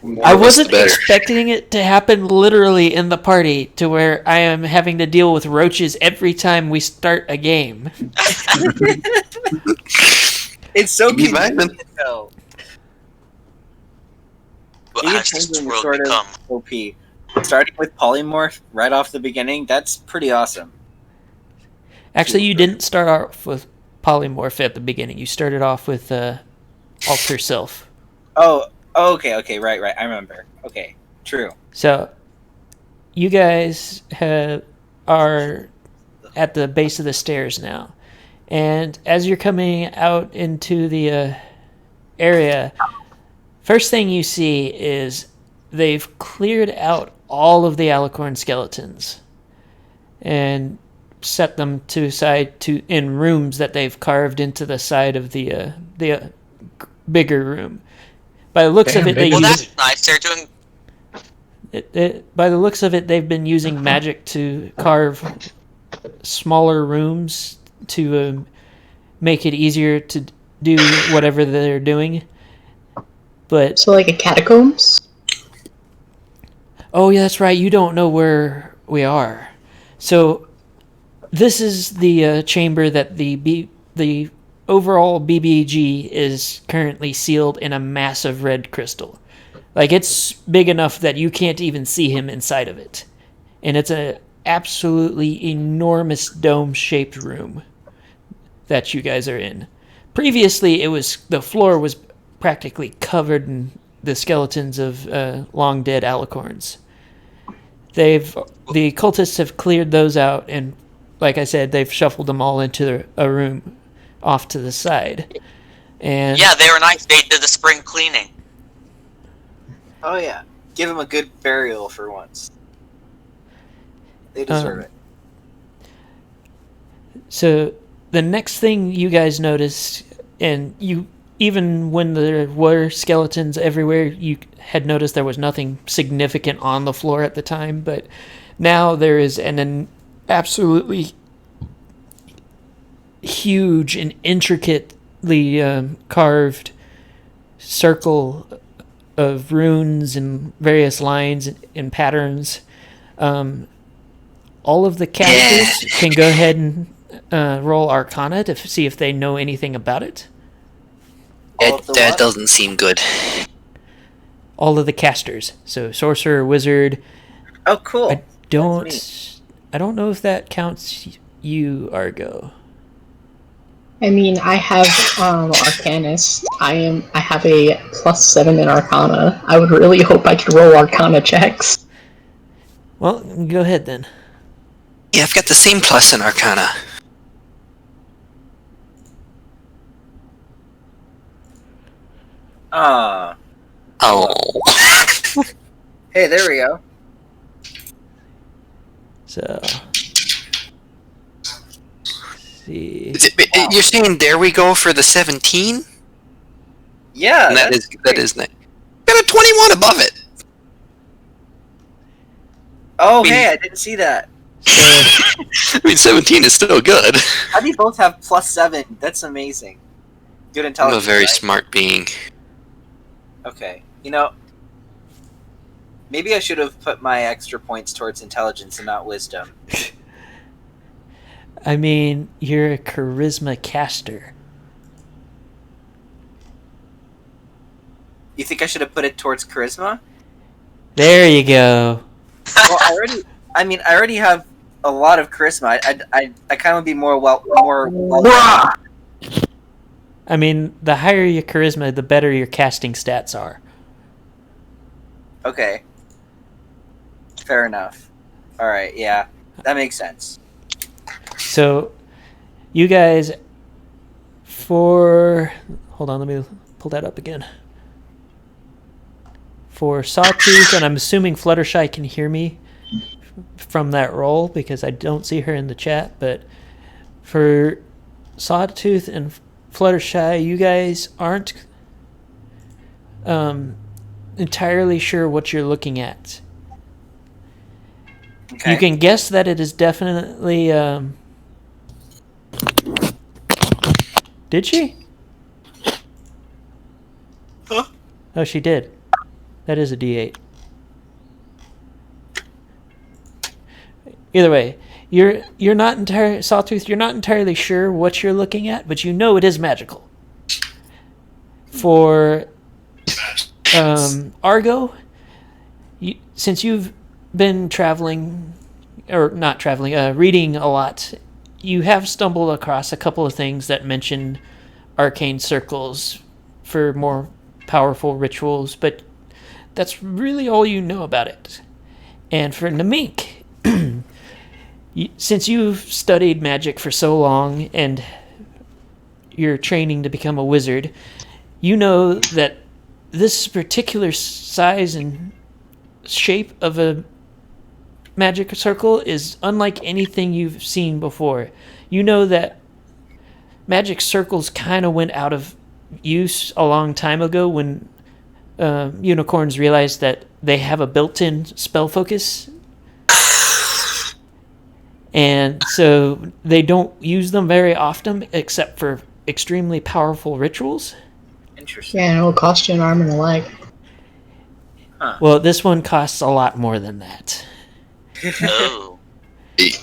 [SPEAKER 1] The more
[SPEAKER 9] I
[SPEAKER 1] of us, the
[SPEAKER 9] wasn't
[SPEAKER 1] better.
[SPEAKER 9] expecting it to happen literally in the party to where I am having to deal with roaches every time we start a game.
[SPEAKER 5] It's so
[SPEAKER 1] Be
[SPEAKER 5] convenient,
[SPEAKER 1] vibing.
[SPEAKER 5] though.
[SPEAKER 3] What
[SPEAKER 5] Even
[SPEAKER 3] has this
[SPEAKER 5] changing
[SPEAKER 3] world
[SPEAKER 5] sort of
[SPEAKER 3] become?
[SPEAKER 5] OP. Starting with polymorph right off the beginning, that's pretty awesome.
[SPEAKER 9] Actually, you didn't start off with polymorph at the beginning. You started off with alter self.
[SPEAKER 5] Oh, okay, right, I remember. Okay, true.
[SPEAKER 9] So, you guys are at the base of the stairs now. And as you're coming out into the area, first thing you see is they've cleared out all of the Alicorn skeletons and set them to side in rooms that they've carved into the side of the bigger room. By the looks of it, they
[SPEAKER 3] Well,
[SPEAKER 9] use
[SPEAKER 3] that's nice. They're doing.
[SPEAKER 9] by the looks of it, they've been using magic to carve smaller rooms to make it easier to do whatever they're doing. But
[SPEAKER 8] So like a catacombs?
[SPEAKER 9] oh yeah, that's right. You don't know where we are. So this is the chamber that the overall BBG is currently sealed in a massive red crystal. Like, it's big enough that you can't even see him inside of it. And it's a absolutely enormous dome-shaped room that you guys are in. Previously, the floor was practically covered in the skeletons of long dead alicorns. The cultists have cleared those out, and like I said, they've shuffled them all into a room off to the side. And
[SPEAKER 3] Yeah, they were nice. They did the spring cleaning.
[SPEAKER 5] Oh yeah, give him a good burial for once. They deserve it.
[SPEAKER 9] So the next thing you guys noticed, and even when there were skeletons everywhere, you had noticed there was nothing significant on the floor at the time, but now there is an absolutely huge and intricately carved circle of runes and various lines and patterns. All of the casters can go ahead and roll Arcana to see if they know anything about it.
[SPEAKER 1] That doesn't seem good.
[SPEAKER 9] All of the casters, so sorcerer, wizard.
[SPEAKER 5] Oh, cool.
[SPEAKER 9] I don't know if that counts you, Argo.
[SPEAKER 8] I mean, I have Arcanist. I have a +7 in Arcana. I would really hope I could roll Arcana checks.
[SPEAKER 9] Well, go ahead then.
[SPEAKER 1] Yeah, I've got the same plus in Arcana.
[SPEAKER 5] Ah.
[SPEAKER 1] Oh.
[SPEAKER 5] Hey, there we go.
[SPEAKER 9] So, see.
[SPEAKER 1] You're saying there we go for the 17?
[SPEAKER 5] Yeah,
[SPEAKER 1] And that
[SPEAKER 5] that's
[SPEAKER 1] is nice. Got a 21 above it.
[SPEAKER 5] Oh, hey, I didn't see that.
[SPEAKER 1] I mean, 17 is still good.
[SPEAKER 5] How do you both have +7? That's amazing. Good
[SPEAKER 1] I'm
[SPEAKER 5] intelligence.
[SPEAKER 1] a very
[SPEAKER 5] right?
[SPEAKER 1] smart being.
[SPEAKER 5] Okay. You know, maybe I should have put my extra points towards intelligence and not wisdom.
[SPEAKER 9] I mean, you're a charisma caster.
[SPEAKER 5] You think I should have put it towards charisma?
[SPEAKER 9] There you go.
[SPEAKER 5] Well, I already have a lot of charisma. I kind of would be more well.
[SPEAKER 9] I mean, the higher your charisma, the better your casting stats are.
[SPEAKER 5] Okay. Fair enough. All right, yeah, that makes sense.
[SPEAKER 9] So, you guys, hold on, let me pull that up again. For Sawtooth, and I'm assuming Fluttershy can hear me from that roll because I don't see her in the chat, but for Sawtooth and Fluttershy, you guys aren't entirely sure what you're looking at.
[SPEAKER 5] Okay.
[SPEAKER 9] You can guess that it is definitely. Did she?
[SPEAKER 5] Huh?
[SPEAKER 9] Oh, she did. That is a D8. Either way, you're not entirely Sawtooth. You're not entirely sure what you're looking at, but you know it is magical. For Argo, since you've been traveling, or not traveling, reading a lot, you have stumbled across a couple of things that mention arcane circles for more powerful rituals, but that's really all you know about it. And for Namink, since you've studied magic for so long and you're training to become a wizard, you know that this particular size and shape of a magic circle is unlike anything you've seen before. You know that magic circles kind of went out of use a long time ago when unicorns realized that they have a built-in spell focus, and so they don't use them very often except for extremely powerful rituals.
[SPEAKER 5] Interesting.
[SPEAKER 8] Yeah, it'll cost you an arm and a leg.
[SPEAKER 9] Well, this one costs a lot more than that.
[SPEAKER 3] Oh.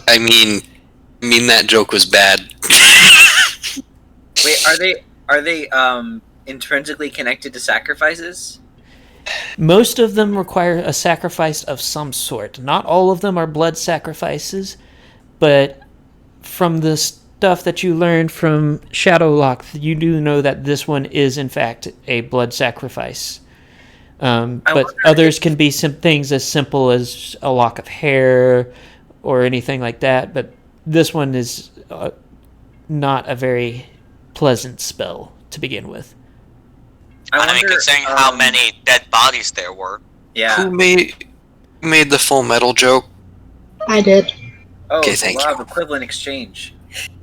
[SPEAKER 1] I mean that joke was bad.
[SPEAKER 5] Wait, are they intrinsically connected to sacrifices?
[SPEAKER 9] Most of them require a sacrifice of some sort. Not all of them are blood sacrifices, but from the stuff that you learned from Shadowlock, you do know that this one is in fact a blood sacrifice. But others can be some things as simple as a lock of hair or anything like that, but this one is not a very pleasant spell to begin with.
[SPEAKER 3] I mean, considering how many dead bodies there were.
[SPEAKER 5] Yeah.
[SPEAKER 1] Who made the full metal joke?
[SPEAKER 8] I did.
[SPEAKER 5] Oh,
[SPEAKER 1] Okay,
[SPEAKER 5] so
[SPEAKER 1] thank
[SPEAKER 5] we'll
[SPEAKER 1] you.
[SPEAKER 5] have equivalent exchange.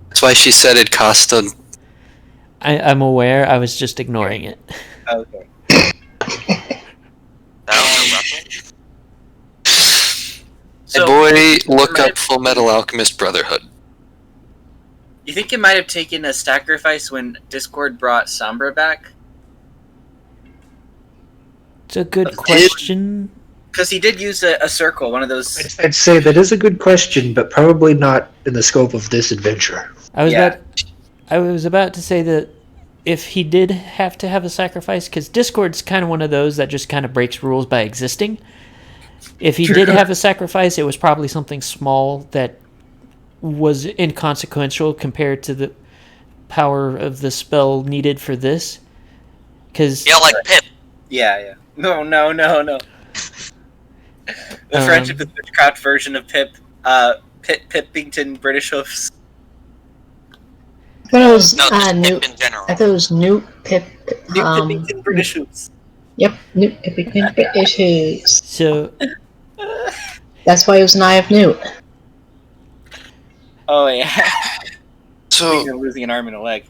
[SPEAKER 1] That's why she said it cost a...
[SPEAKER 9] I'm aware, I was just ignoring it.
[SPEAKER 5] Okay.
[SPEAKER 3] That was a reference.
[SPEAKER 1] Hey boy, look up Full Metal Alchemist Brotherhood.
[SPEAKER 5] You think it might have taken a sacrifice when Discord brought Sombra back?
[SPEAKER 9] It's a good question.
[SPEAKER 5] Because he did use a circle, one of those.
[SPEAKER 7] I'd say that is a good question, but probably not in the scope of this adventure.
[SPEAKER 9] I was about to say that if he did have to have a sacrifice, because Discord's kind of one of those that just kind of breaks rules by existing. If he did have a sacrifice, it was probably something small that was inconsequential compared to the power of the spell needed for this. Because
[SPEAKER 3] Yeah, like Pip.
[SPEAKER 5] Yeah. No. The friendship is witchcraft version of Pip. Pippington British Hoofs.
[SPEAKER 8] I thought it was
[SPEAKER 3] No, just
[SPEAKER 8] Newt.
[SPEAKER 3] Pip in general.
[SPEAKER 8] I thought it was Newt Pip.
[SPEAKER 5] New Pippington British Hoofs.
[SPEAKER 8] Yep, Newt Pippington British Hoofs.
[SPEAKER 9] so
[SPEAKER 8] That's why it was an Eye of Newt.
[SPEAKER 5] Oh yeah.
[SPEAKER 1] So,
[SPEAKER 5] You're losing an arm and a leg.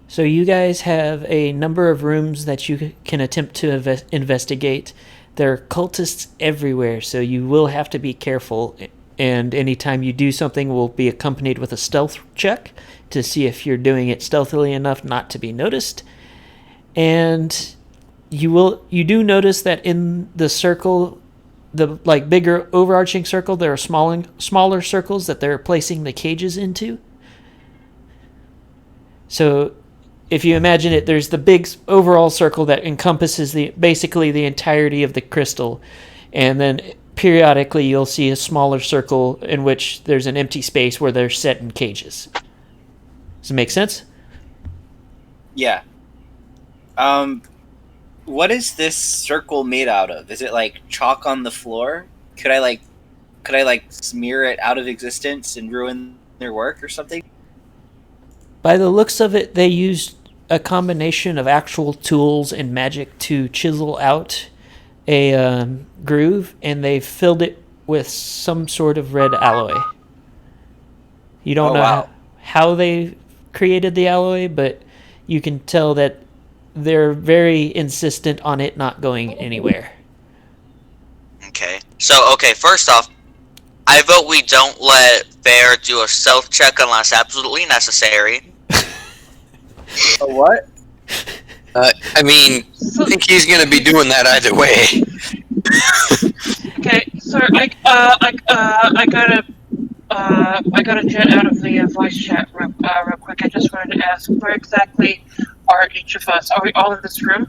[SPEAKER 9] So you guys have a number of rooms that you can attempt to investigate. There are cultists everywhere, so you will have to be careful. And anytime you do something, will be accompanied with a stealth check to see if you're doing it stealthily enough not to be noticed. And you do notice that in the circle, the bigger overarching circle, there are smaller circles that they're placing the cages into. So if you imagine it, there's the big overall circle that encompasses basically the entirety of the crystal, and then periodically you'll see a smaller circle in which there's an empty space where they're set in cages. Does it make sense?
[SPEAKER 5] Yeah. What is this circle made out of? Is it like chalk on the floor? Could I smear it out of existence and ruin their work or something?
[SPEAKER 9] By the looks of it, they used a combination of actual tools and magic to chisel out a groove, and they filled it with some sort of red alloy. You don't know
[SPEAKER 5] wow.
[SPEAKER 9] how they created the alloy, but you can tell that they're very insistent on it not going anywhere.
[SPEAKER 3] Okay. So, first off, I vote we don't let Fair do a stealth check unless absolutely necessary.
[SPEAKER 5] A what?
[SPEAKER 1] I mean, I think he's gonna be doing that either way.
[SPEAKER 6] Okay, sir, I got a jet out of the voice chat real quick. I just wanted to ask, where exactly are each of us? Are we all in this room?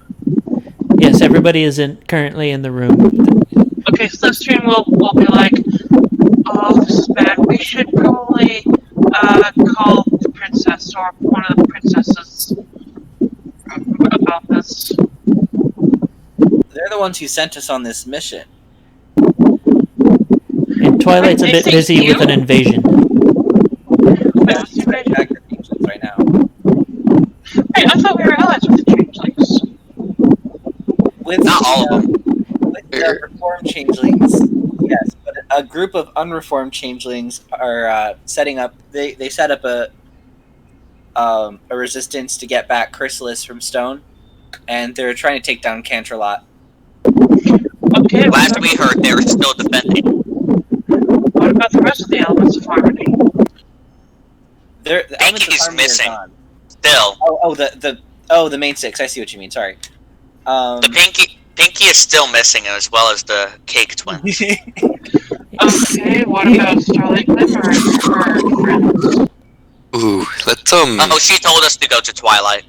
[SPEAKER 9] Yes, everybody is currently in the room.
[SPEAKER 6] Okay, so the stream will be like, oh, this is bad. We should probably call the princess or one of the princesses about this.
[SPEAKER 5] They're the ones who sent us on this mission.
[SPEAKER 9] And Twilight's a bit busy with an invasion.
[SPEAKER 5] She's right back her angels right now.
[SPEAKER 6] Hey, I thought we were allies with the changelings.
[SPEAKER 5] With
[SPEAKER 3] Not all of them.
[SPEAKER 5] With the reformed changelings, yes, but a group of unreformed changelings are setting up. They set up a resistance to get back Chrysalis from Stone, and they're trying to take down Canterlot.
[SPEAKER 6] Okay.
[SPEAKER 3] Last we heard, they were still defending.
[SPEAKER 6] What about the rest of the elements of harmony?
[SPEAKER 5] The elements of
[SPEAKER 3] Pinky's
[SPEAKER 5] harmony are
[SPEAKER 3] missing.
[SPEAKER 5] gone.
[SPEAKER 3] Still.
[SPEAKER 5] The main six. I see what you mean. Sorry.
[SPEAKER 3] The Pinky is still missing, as well as the Cake Twins.
[SPEAKER 6] Okay, what about Starlight Glimmer and her friends?
[SPEAKER 1] Ooh, let's
[SPEAKER 3] Oh, she told us to go to Twilight.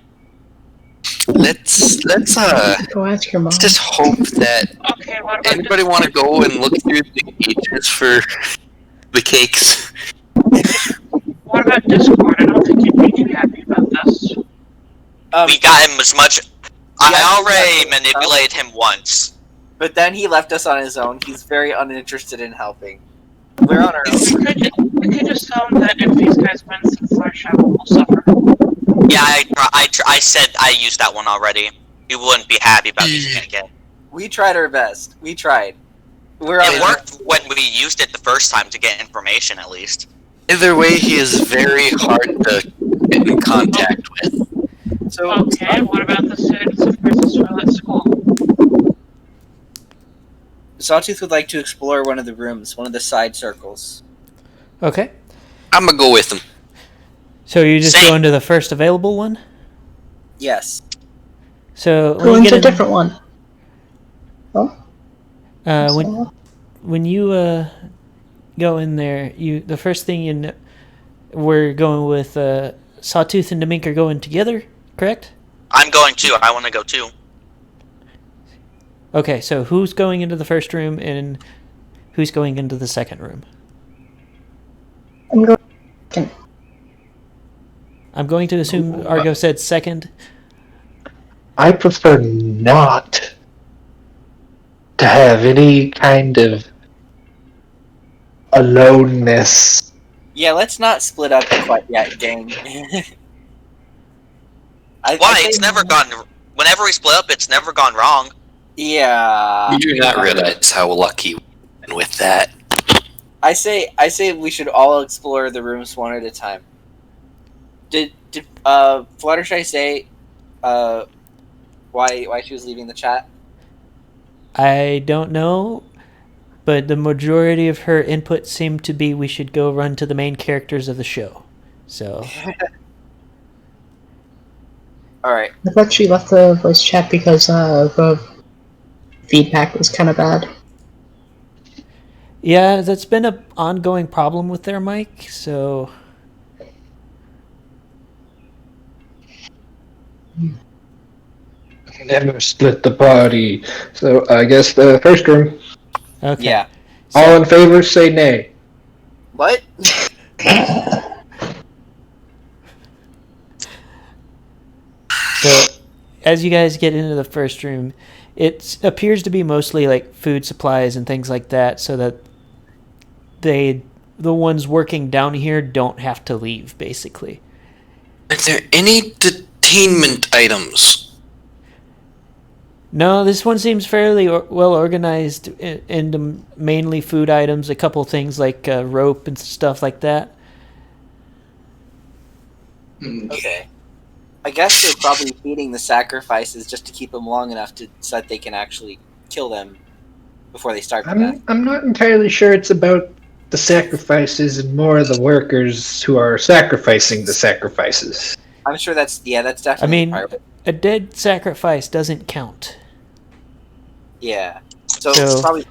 [SPEAKER 1] let's
[SPEAKER 8] Go ask your mom.
[SPEAKER 1] let's just hope that
[SPEAKER 6] Okay, what about
[SPEAKER 1] anybody want to go and look through the cages for the cakes.
[SPEAKER 6] What about Discord? I don't think you'd be too happy about this.
[SPEAKER 3] We got him as much. I
[SPEAKER 5] Yeah,
[SPEAKER 3] already manipulated him once.
[SPEAKER 5] But then he left us on his own. He's very uninterested in helping. We're on our own.
[SPEAKER 6] We could just tell them that if these guys win, then Fluttershy will suffer.
[SPEAKER 3] Yeah, I said I used that one already. You wouldn't be happy about using it again.
[SPEAKER 5] We tried our best. We tried.
[SPEAKER 3] It worked when we used it the first time to get information, at least.
[SPEAKER 1] Either way, he is very hard to get in contact with.
[SPEAKER 5] So
[SPEAKER 6] Okay, what about the students of Princess Toilet School?
[SPEAKER 5] Sawtooth would like to explore one of the rooms, one of the side circles.
[SPEAKER 9] Okay.
[SPEAKER 1] I'm gonna go with him.
[SPEAKER 9] So you just
[SPEAKER 3] Same.
[SPEAKER 9] go into the first available one?
[SPEAKER 5] Yes.
[SPEAKER 9] So
[SPEAKER 8] Go into a different one. Oh.
[SPEAKER 9] when you go in there, the first thing we're going with Sawtooth and Demink are going together, correct?
[SPEAKER 3] I'm going too. I want to go too.
[SPEAKER 9] Okay, so who's going into the first room and who's going into the second room?
[SPEAKER 8] I'm going.
[SPEAKER 9] I'm going to assume Argo said second.
[SPEAKER 7] I prefer not to have any kind of aloneness.
[SPEAKER 5] Yeah, let's not split up quite yet, gang.
[SPEAKER 3] Why? It's never gone. Whenever we split up, it's never gone wrong.
[SPEAKER 5] Yeah.
[SPEAKER 1] You do not realize how lucky we've been with that.
[SPEAKER 5] I say we should all explore the rooms one at a time. Did Fluttershy say why she was leaving the chat?
[SPEAKER 9] I don't know, but the majority of her input seemed to be we should go run to the main characters of the show. So
[SPEAKER 5] All right.
[SPEAKER 8] I thought she left the voice chat because the feedback was kind of bad.
[SPEAKER 9] yeah, that's been an ongoing problem with their mic, so
[SPEAKER 7] Never split the party. So I guess the first room.
[SPEAKER 9] okay.
[SPEAKER 5] Yeah.
[SPEAKER 7] All in favor, say nay.
[SPEAKER 5] What?
[SPEAKER 9] So as you guys get into the first room, it appears to be mostly like food supplies and things like that, so that the ones working down here don't have to leave, basically.
[SPEAKER 1] Are there any detainment items?
[SPEAKER 9] No, this one seems fairly well organized into mainly food items, a couple things like rope and stuff like that.
[SPEAKER 5] Okay. I guess they're probably feeding the sacrifices just to keep them long enough so that they can actually kill them before they start to death.
[SPEAKER 7] I'm not entirely sure it's about the sacrifices and more the workers who are sacrificing the sacrifices.
[SPEAKER 5] I'm sure that's definitely.
[SPEAKER 9] I mean, a dead sacrifice doesn't count.
[SPEAKER 5] Yeah. So it's probably.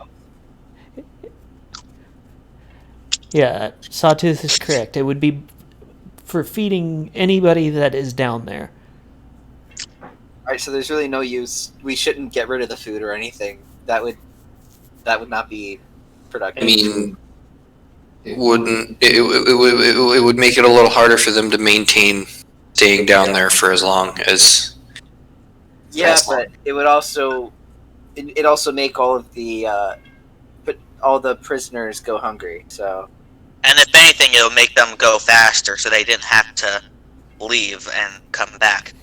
[SPEAKER 9] Yeah, Sawtooth is correct. It would be for feeding anybody that is down there.
[SPEAKER 5] Alright, so there's really no use. We shouldn't get rid of the food or anything. That would not be productive.
[SPEAKER 1] I mean, it would make it a little harder for them to maintain staying down there for as long as.
[SPEAKER 5] Yeah, but it would also make all of the prisoners go hungry. So.
[SPEAKER 3] And if anything, it'll make them go faster, so they didn't have to leave and come back.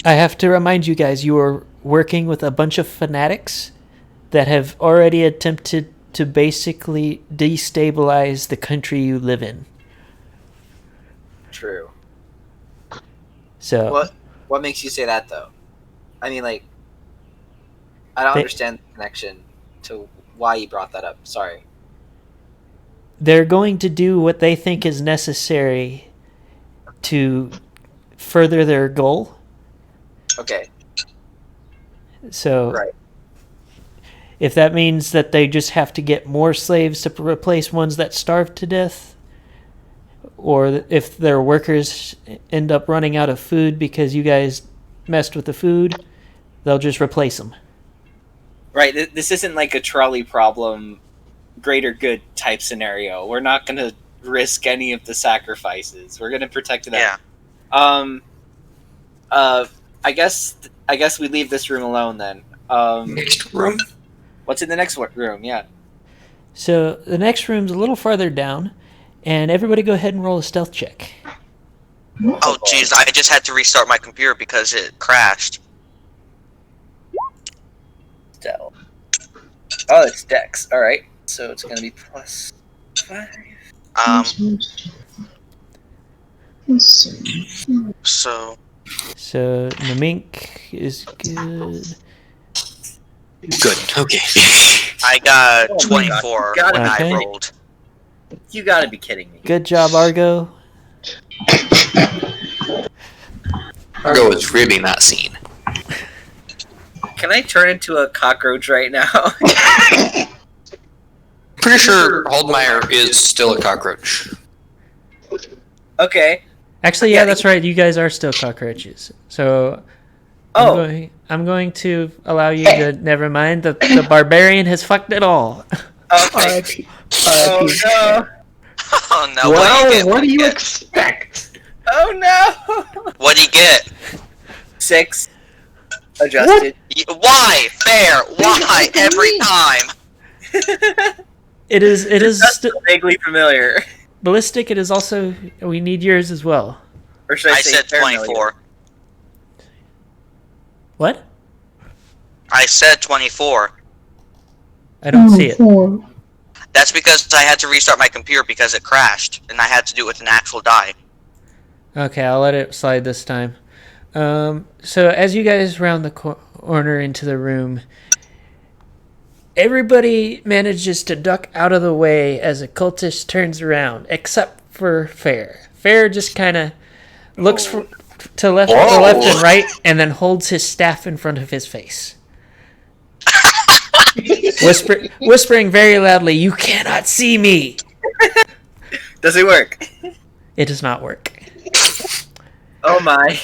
[SPEAKER 9] I have to remind you guys, you are working with a bunch of fanatics that have already attempted to basically destabilize the country you live in.
[SPEAKER 5] True.
[SPEAKER 9] So.
[SPEAKER 5] What makes you say that, though? I mean, like, I don't understand the connection to why you brought that up. Sorry.
[SPEAKER 9] They're going to do what they think is necessary to further their goal.
[SPEAKER 5] Okay.
[SPEAKER 9] So,
[SPEAKER 5] right.
[SPEAKER 9] If that means that they just have to get more slaves to replace ones that starve to death, or if their workers end up running out of food because you guys messed with the food, they'll just replace them.
[SPEAKER 5] Right. This isn't like a trolley problem, greater good type scenario. We're not going to risk any of the sacrifices. We're going to protect them.
[SPEAKER 3] Yeah.
[SPEAKER 5] I guess we leave this room alone then.
[SPEAKER 1] Next room?
[SPEAKER 5] What's in the next room? Yeah.
[SPEAKER 9] So the next room's a little farther down, and everybody go ahead and roll a stealth check.
[SPEAKER 3] Oh, jeez, I just had to restart my computer because it crashed.
[SPEAKER 5] Stealth. Oh, it's Dex. All right. So it's going to be +5.
[SPEAKER 9] So Namink is good.
[SPEAKER 1] Good. Okay.
[SPEAKER 3] I got 24 when
[SPEAKER 9] Okay.
[SPEAKER 3] I rolled.
[SPEAKER 5] You got to be kidding me.
[SPEAKER 9] Good job, Argo.
[SPEAKER 1] Argo is really not seen.
[SPEAKER 5] Can I turn into a cockroach right now?
[SPEAKER 1] Pretty sure Holdmeyer is still a cockroach.
[SPEAKER 5] Okay.
[SPEAKER 9] Actually, yeah, that's right. You guys are still cockroaches. So I'm going to allow you to. Never mind. The barbarian has fucked it all.
[SPEAKER 5] Okay. Oh no!
[SPEAKER 3] Oh no!
[SPEAKER 7] Well, what do you expect?
[SPEAKER 5] Oh no!
[SPEAKER 3] What do you get?
[SPEAKER 5] 6. Adjusted.
[SPEAKER 3] Why? Fair? Why? Every time?
[SPEAKER 9] It is
[SPEAKER 5] Vaguely familiar.
[SPEAKER 9] ballistic. It is also. We need yours as well.
[SPEAKER 5] Or should I say
[SPEAKER 3] said
[SPEAKER 5] familiar?
[SPEAKER 3] 24.
[SPEAKER 9] What?
[SPEAKER 3] I said 24.
[SPEAKER 9] I don't see it.
[SPEAKER 3] That's because I had to restart my computer because it crashed, and I had to do it with an actual die.
[SPEAKER 9] Okay, I'll let it slide this time. So as you guys round the corner into the room, everybody manages to duck out of the way as a cultist turns around, except for Fair. Fair just kind of looks to left and right, and then holds his staff in front of his face. Whispering very loudly, "You cannot see me!"
[SPEAKER 5] Does it work?
[SPEAKER 9] It does not work.
[SPEAKER 5] Oh my.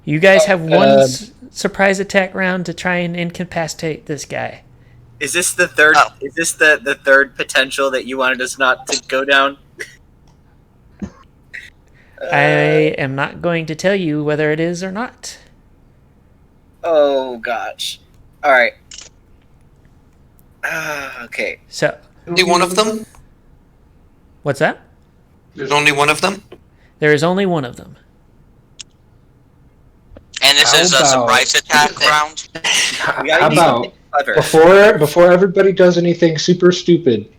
[SPEAKER 9] You guys have one surprise attack round to try and incapacitate this guy.
[SPEAKER 5] Is this the third? Oh. Is this the third potential that you wanted us not to go down?
[SPEAKER 9] I am not going to tell you whether it is or not.
[SPEAKER 5] Oh gosh. All right. Okay.
[SPEAKER 9] So,
[SPEAKER 1] Only one of them?
[SPEAKER 9] what's that?
[SPEAKER 1] There's only one of them?
[SPEAKER 9] There is only one of them.
[SPEAKER 3] And this
[SPEAKER 7] How
[SPEAKER 3] is a
[SPEAKER 7] about-
[SPEAKER 3] surprise attack round.
[SPEAKER 5] We gotta
[SPEAKER 7] How
[SPEAKER 5] do
[SPEAKER 7] about
[SPEAKER 5] something clever.
[SPEAKER 7] before everybody does anything super stupid,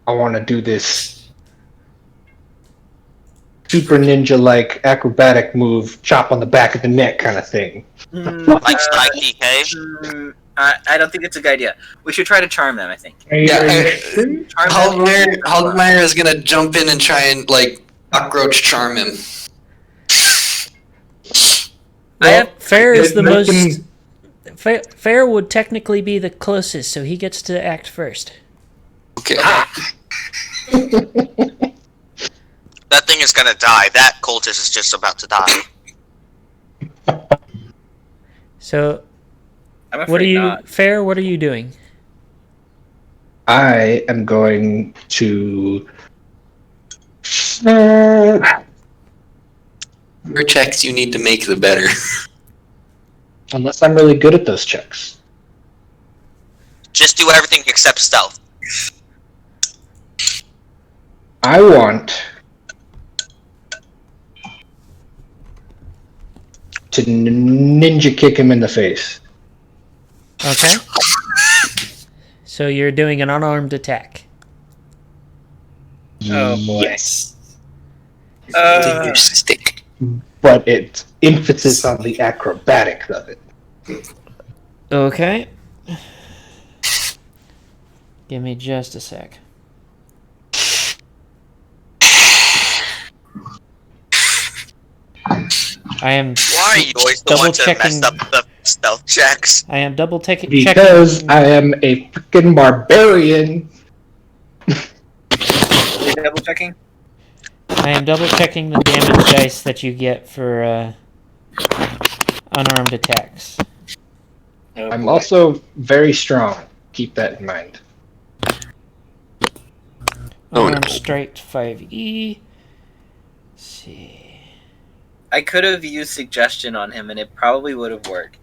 [SPEAKER 7] I want to do this super ninja like acrobatic move, chop on the back of the neck kind of thing.
[SPEAKER 3] Like Strike DK.
[SPEAKER 5] I don't think it's a good idea. We should try to charm them, I think.
[SPEAKER 1] Yeah,
[SPEAKER 5] Charm them.
[SPEAKER 1] Haldmeyer is gonna jump in and try and, like, cockroach charm him.
[SPEAKER 9] Fair is the
[SPEAKER 7] Let
[SPEAKER 9] most.
[SPEAKER 7] them-
[SPEAKER 9] Fair would technically be the closest, so he gets to act first.
[SPEAKER 1] Okay.
[SPEAKER 3] That thing is gonna die. That cultist is just about to die.
[SPEAKER 9] So,
[SPEAKER 5] I'm
[SPEAKER 9] what are
[SPEAKER 5] afraid
[SPEAKER 9] you,
[SPEAKER 5] not.
[SPEAKER 9] Fair? What are you doing?
[SPEAKER 7] I am going to.
[SPEAKER 1] The more checks you need to make, the better.
[SPEAKER 7] Unless I'm really good at those checks.
[SPEAKER 3] Just do everything except stealth.
[SPEAKER 7] I want to ninja kick him in the face.
[SPEAKER 9] Okay. So you're doing an unarmed attack.
[SPEAKER 5] Oh boy.
[SPEAKER 7] Yes.
[SPEAKER 1] Holding your stick.
[SPEAKER 7] But it's emphasis on the acrobatics of it.
[SPEAKER 9] Okay. Give me just a sec. I am
[SPEAKER 3] Why are you always the one to mess
[SPEAKER 9] double-checking-
[SPEAKER 3] up the stealth checks?
[SPEAKER 9] I am double checking.
[SPEAKER 7] Because I am a freaking barbarian.
[SPEAKER 5] Are we double checking?
[SPEAKER 9] I am double checking the damage dice that you get for unarmed attacks.
[SPEAKER 5] Oh,
[SPEAKER 7] I'm
[SPEAKER 5] boy.
[SPEAKER 7] also very strong. Keep that in mind.
[SPEAKER 1] Oh,
[SPEAKER 9] Unarmed
[SPEAKER 1] no.
[SPEAKER 9] strike 5e. Let's see.
[SPEAKER 5] I could have used suggestion on him, and it probably would have worked.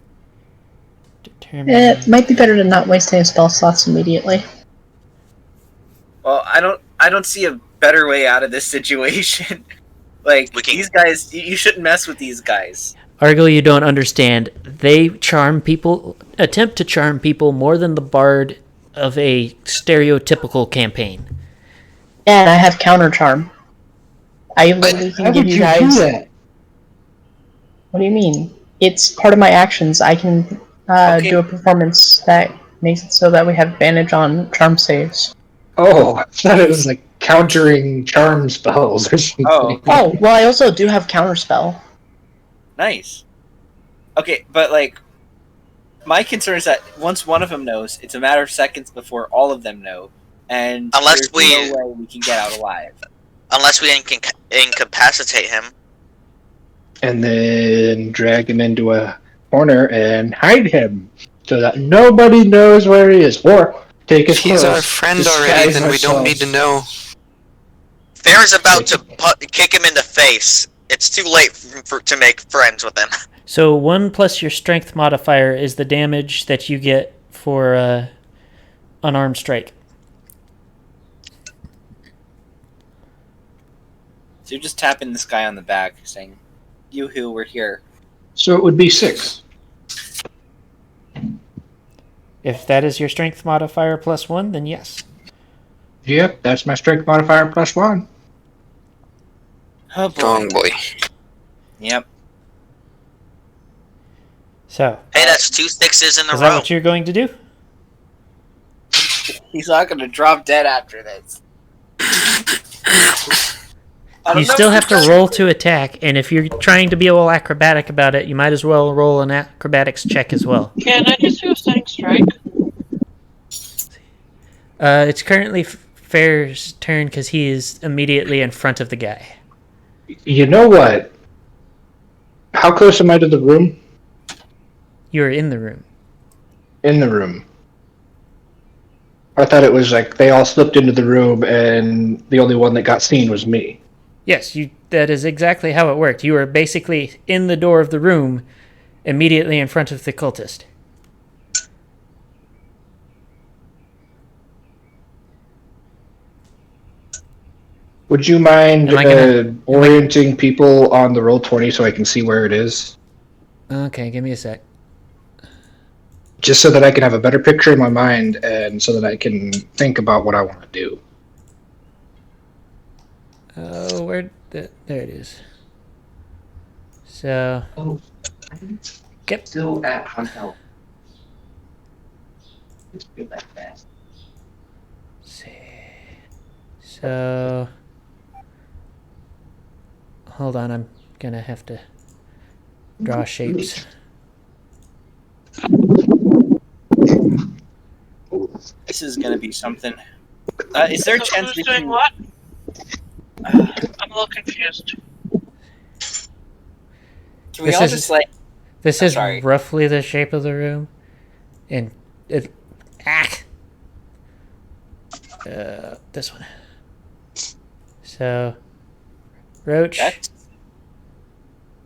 [SPEAKER 9] Determine.
[SPEAKER 8] It might be better to not waste any spell slots immediately.
[SPEAKER 5] Well, I don't see a better way out of this situation. Like
[SPEAKER 3] We can-
[SPEAKER 5] these guys, you shouldn't mess with these guys.
[SPEAKER 9] Argo, you don't understand. They charm people, attempt to charm people more than the bard of a stereotypical campaign.
[SPEAKER 8] And I have counter charm. I literally can give you guys. What do you mean? It's part of my actions. I can
[SPEAKER 5] Okay.
[SPEAKER 8] do a performance that makes it so that we have advantage on charm saves.
[SPEAKER 7] Oh, I thought it was like countering charm spells or something.
[SPEAKER 5] Oh.
[SPEAKER 8] Oh, well, I also do have counter spell.
[SPEAKER 5] Nice. Okay, but like, my concern is that once one of them knows, it's a matter of seconds before all of them know, and
[SPEAKER 3] Unless
[SPEAKER 5] there's no way we can get out alive.
[SPEAKER 3] Unless we incapacitate him.
[SPEAKER 7] And then drag him into a corner and hide him so that nobody knows where he is. Or take his
[SPEAKER 1] If he's
[SPEAKER 7] clothes,
[SPEAKER 1] our friend
[SPEAKER 7] disguise
[SPEAKER 1] already, then we don't need to
[SPEAKER 7] ourselves.
[SPEAKER 1] know.
[SPEAKER 3] Fair is about to kick him in the face. It's too late to make friends with him.
[SPEAKER 9] So 1 plus your strength modifier is the damage that you get for unarmed strike.
[SPEAKER 5] So you're just tapping this guy on the back, saying, "Yoo-hoo, we're here."
[SPEAKER 7] So it would be 6.
[SPEAKER 9] If that is your strength modifier plus 1, then yes.
[SPEAKER 7] Yep, that's my strength modifier plus 1.
[SPEAKER 5] Oh boy.
[SPEAKER 1] Strong boy.
[SPEAKER 5] Yep.
[SPEAKER 9] So,
[SPEAKER 3] Hey, that's 2 6s in a
[SPEAKER 9] is that
[SPEAKER 3] row.
[SPEAKER 9] what you're going to do?
[SPEAKER 5] He's not gonna drop dead after this. I don't
[SPEAKER 9] You
[SPEAKER 5] know
[SPEAKER 9] still
[SPEAKER 5] if
[SPEAKER 9] have to
[SPEAKER 5] he's-
[SPEAKER 9] roll to attack, and if you're trying to be all acrobatic about it, you might as well roll an acrobatics check as well.
[SPEAKER 6] Can I just do a stunning strike?
[SPEAKER 9] It's currently Fair's turn because he is immediately in front of the guy.
[SPEAKER 7] You know what? How close am I to the room?
[SPEAKER 9] You're in the room.
[SPEAKER 7] In the room. I thought it was like they all slipped into the room and the only one that got seen was me.
[SPEAKER 9] Yes, that is exactly how it worked. You were basically in the door of the room, immediately in front of the cultist.
[SPEAKER 7] Would you mind
[SPEAKER 9] Am I gonna-
[SPEAKER 7] orienting people on the Roll20 so I can see where it is?
[SPEAKER 9] Okay, give me a sec.
[SPEAKER 7] Just so that I can have a better picture in my mind and so that I can think about what I want to do.
[SPEAKER 9] Oh, there it is. So, Yep.
[SPEAKER 7] Still at Hunt Out. Let's do that fast.
[SPEAKER 9] see. So, hold on, I'm gonna have to draw shapes.
[SPEAKER 5] This is gonna be something. Is there a
[SPEAKER 6] So
[SPEAKER 5] chance
[SPEAKER 6] who's
[SPEAKER 5] we
[SPEAKER 6] doing
[SPEAKER 5] can?
[SPEAKER 6] what? I'm a little confused.
[SPEAKER 5] Can we
[SPEAKER 9] This
[SPEAKER 5] all
[SPEAKER 9] is-
[SPEAKER 5] just like?
[SPEAKER 9] This
[SPEAKER 5] I'm
[SPEAKER 9] is
[SPEAKER 5] sorry.
[SPEAKER 9] roughly the shape of the room, and this one. So, roach,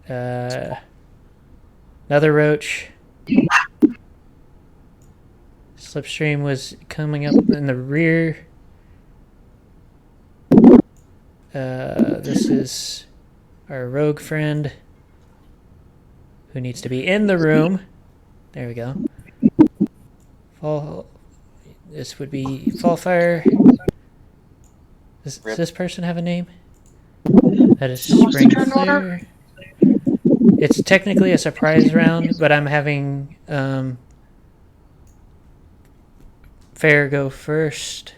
[SPEAKER 9] another roach. Slipstream was coming up in the rear. This is our rogue friend who needs to be in the room. There we go. Fall. This would be Fallfire. Does this person have a name? That is
[SPEAKER 6] So what's the
[SPEAKER 9] Spring
[SPEAKER 6] turn order?
[SPEAKER 9] Clear. It's technically a surprise round, but I'm having Fair go first.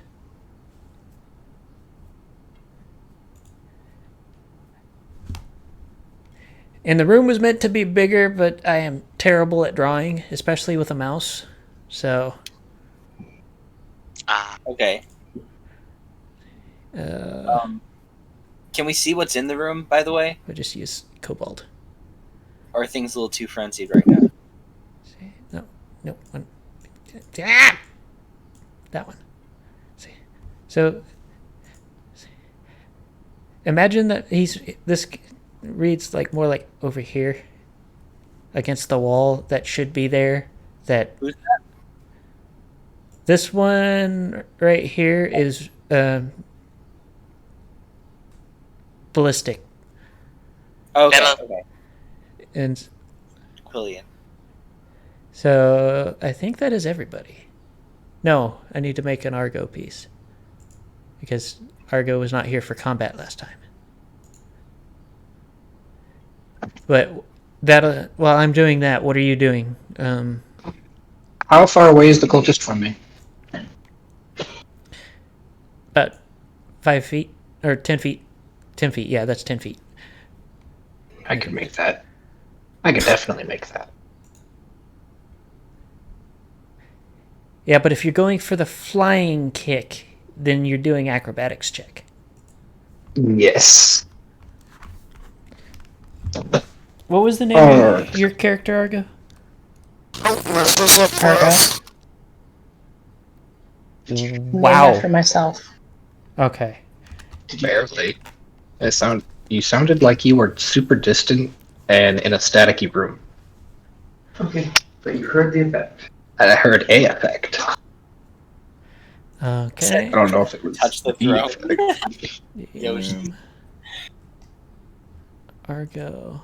[SPEAKER 9] And the room was meant to be bigger, but I am terrible at drawing, especially with a mouse. So,
[SPEAKER 5] Okay. Can we see what's in the room, by the way?
[SPEAKER 9] I just use Cobalt.
[SPEAKER 5] Or are things a little too frenzied right now?
[SPEAKER 9] No, one. Ah! That one. See. So, imagine that this reads like more like over here against the wall that should be there.
[SPEAKER 5] Who's that?
[SPEAKER 9] This one right here is ballistic,
[SPEAKER 5] Okay.
[SPEAKER 3] Hello.
[SPEAKER 5] Okay.
[SPEAKER 9] and
[SPEAKER 5] Quillian.
[SPEAKER 9] so I think that is everybody. No, I need to make an Argo piece because Argo was not here for combat last time. But that while I'm doing that, what are you doing?
[SPEAKER 7] How far away is the cultist from me?
[SPEAKER 9] About 5 feet or 10 feet. 10 feet. Yeah, that's 10 feet.
[SPEAKER 7] I can make that. I can definitely make that.
[SPEAKER 9] Yeah, but if you're going for the flying kick, then you're doing acrobatics check.
[SPEAKER 7] Yes.
[SPEAKER 9] What was the name of your character, Argo?
[SPEAKER 8] Argo.
[SPEAKER 9] Wow.
[SPEAKER 8] Named after myself.
[SPEAKER 9] Okay.
[SPEAKER 7] Barely. You sounded like you were super distant and in a staticky room. Okay, but you heard the effect. I heard a effect.
[SPEAKER 9] Okay.
[SPEAKER 7] I don't know if it was
[SPEAKER 5] Touch the
[SPEAKER 7] the
[SPEAKER 5] throat.
[SPEAKER 7] effect.
[SPEAKER 5] Yoshi.
[SPEAKER 9] Argo.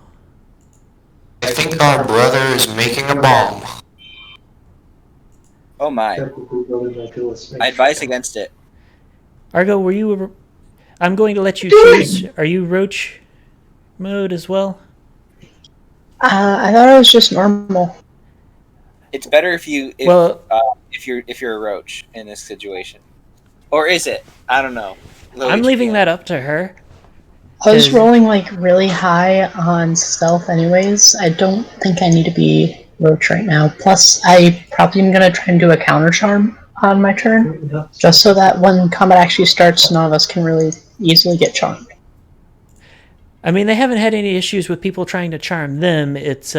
[SPEAKER 1] I think our brother is making a bomb.
[SPEAKER 5] Oh my. I advise against it.
[SPEAKER 9] Argo, were you? I'm going to let you choose. Are you roach mode as well?
[SPEAKER 8] I thought it was just normal.
[SPEAKER 5] It's better if
[SPEAKER 9] Well-
[SPEAKER 5] you're a roach in this situation. Or is it? I don't know.
[SPEAKER 9] I'm leaving that up to her.
[SPEAKER 8] I was
[SPEAKER 9] Is-
[SPEAKER 8] rolling like really high on stealth anyways. I don't think I need to be roach right now. Plus, I probably am gonna try and do a counter charm on my turn, just so that when combat actually starts, none of us can really easily get charmed.
[SPEAKER 9] I mean, they haven't had any issues with people trying to charm them. It's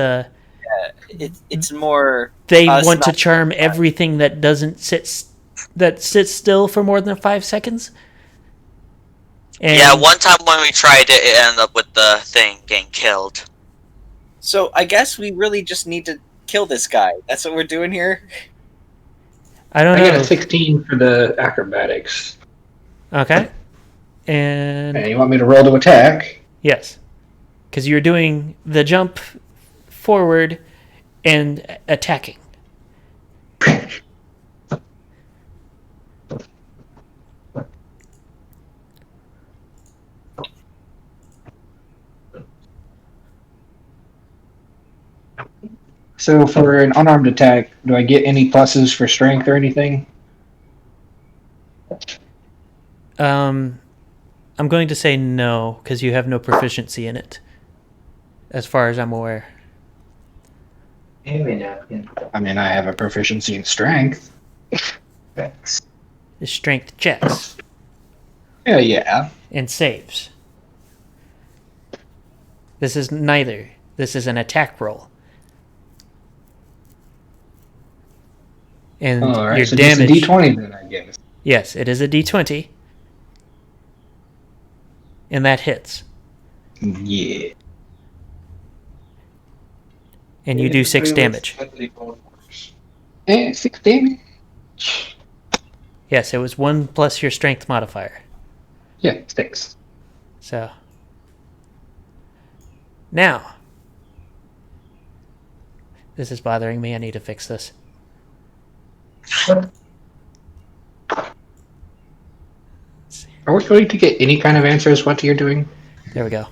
[SPEAKER 5] It's more.
[SPEAKER 9] they
[SPEAKER 5] us
[SPEAKER 9] want to
[SPEAKER 5] not-
[SPEAKER 9] charm everything that doesn't sits still for more than 5 seconds. And
[SPEAKER 3] Yeah, one time when we tried it, it ended up with the thing getting killed.
[SPEAKER 5] So I guess we really just need to kill this guy. That's what we're doing here.
[SPEAKER 9] I don't
[SPEAKER 7] I
[SPEAKER 9] know.
[SPEAKER 7] got a 16 for the acrobatics.
[SPEAKER 9] Okay. And
[SPEAKER 7] And you want me to roll to attack?
[SPEAKER 9] yes, because you're doing the jump forward and attacking.
[SPEAKER 7] So for an unarmed attack, do I get any pluses for strength or anything?
[SPEAKER 9] I'm going to say no because you have no proficiency in it, as far as I'm aware.
[SPEAKER 7] I mean, I have a proficiency in strength.
[SPEAKER 9] It's strength checks
[SPEAKER 7] Yeah.
[SPEAKER 9] and saves. This is neither. This is an attack roll. And
[SPEAKER 7] All right,
[SPEAKER 9] your
[SPEAKER 7] so
[SPEAKER 9] damage.
[SPEAKER 7] just a D20 then, I guess.
[SPEAKER 9] Yes, it is a D20. And that hits.
[SPEAKER 7] Yeah.
[SPEAKER 9] And you do 6 damage.
[SPEAKER 7] And 6 damage?
[SPEAKER 9] Yes, it was 1 plus your strength modifier.
[SPEAKER 7] Yeah, 6.
[SPEAKER 9] So. Now. This is bothering me. I need to fix this.
[SPEAKER 7] Are we going to get any kind of answers what you're doing?
[SPEAKER 9] There we go.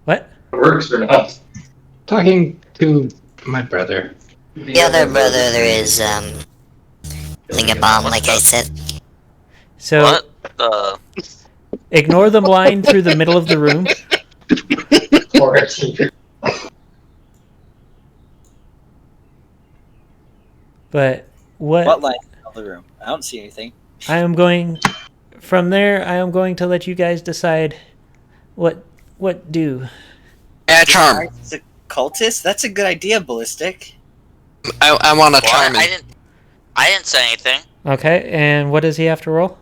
[SPEAKER 9] What?
[SPEAKER 7] Works or not? Talking to my brother.
[SPEAKER 10] The other brother there is, like a bomb, like I said.
[SPEAKER 9] So,
[SPEAKER 3] What the?
[SPEAKER 9] ignore the line through the middle of the room. But
[SPEAKER 5] What line in the room? I don't see anything.
[SPEAKER 9] I am going from there. I am going to let you guys decide what do.
[SPEAKER 1] Charm.
[SPEAKER 5] It's a cultist? That's a good idea, Ballistic.
[SPEAKER 1] I want to
[SPEAKER 3] What?
[SPEAKER 1] charm
[SPEAKER 3] I
[SPEAKER 1] him.
[SPEAKER 3] didn't say anything.
[SPEAKER 9] Okay, and what does he have to roll?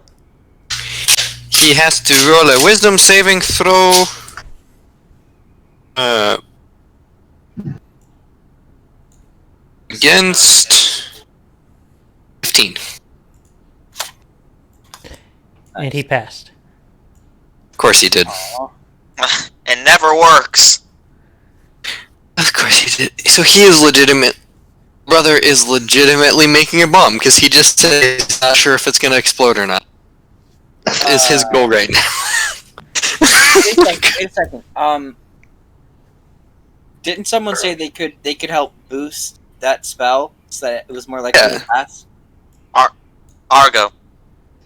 [SPEAKER 1] He has to roll a wisdom saving throw. Against 15.
[SPEAKER 9] And he passed.
[SPEAKER 1] Of course he did.
[SPEAKER 3] It never works.
[SPEAKER 1] Of course he did. So he is legitimate. Brother is legitimately making a bomb because he just said he's not sure if it's gonna explode or not. Is his goal right now?
[SPEAKER 5] Wait a second. Didn't someone say they could help boost that spell so that it was more likely to pass?
[SPEAKER 3] Argo.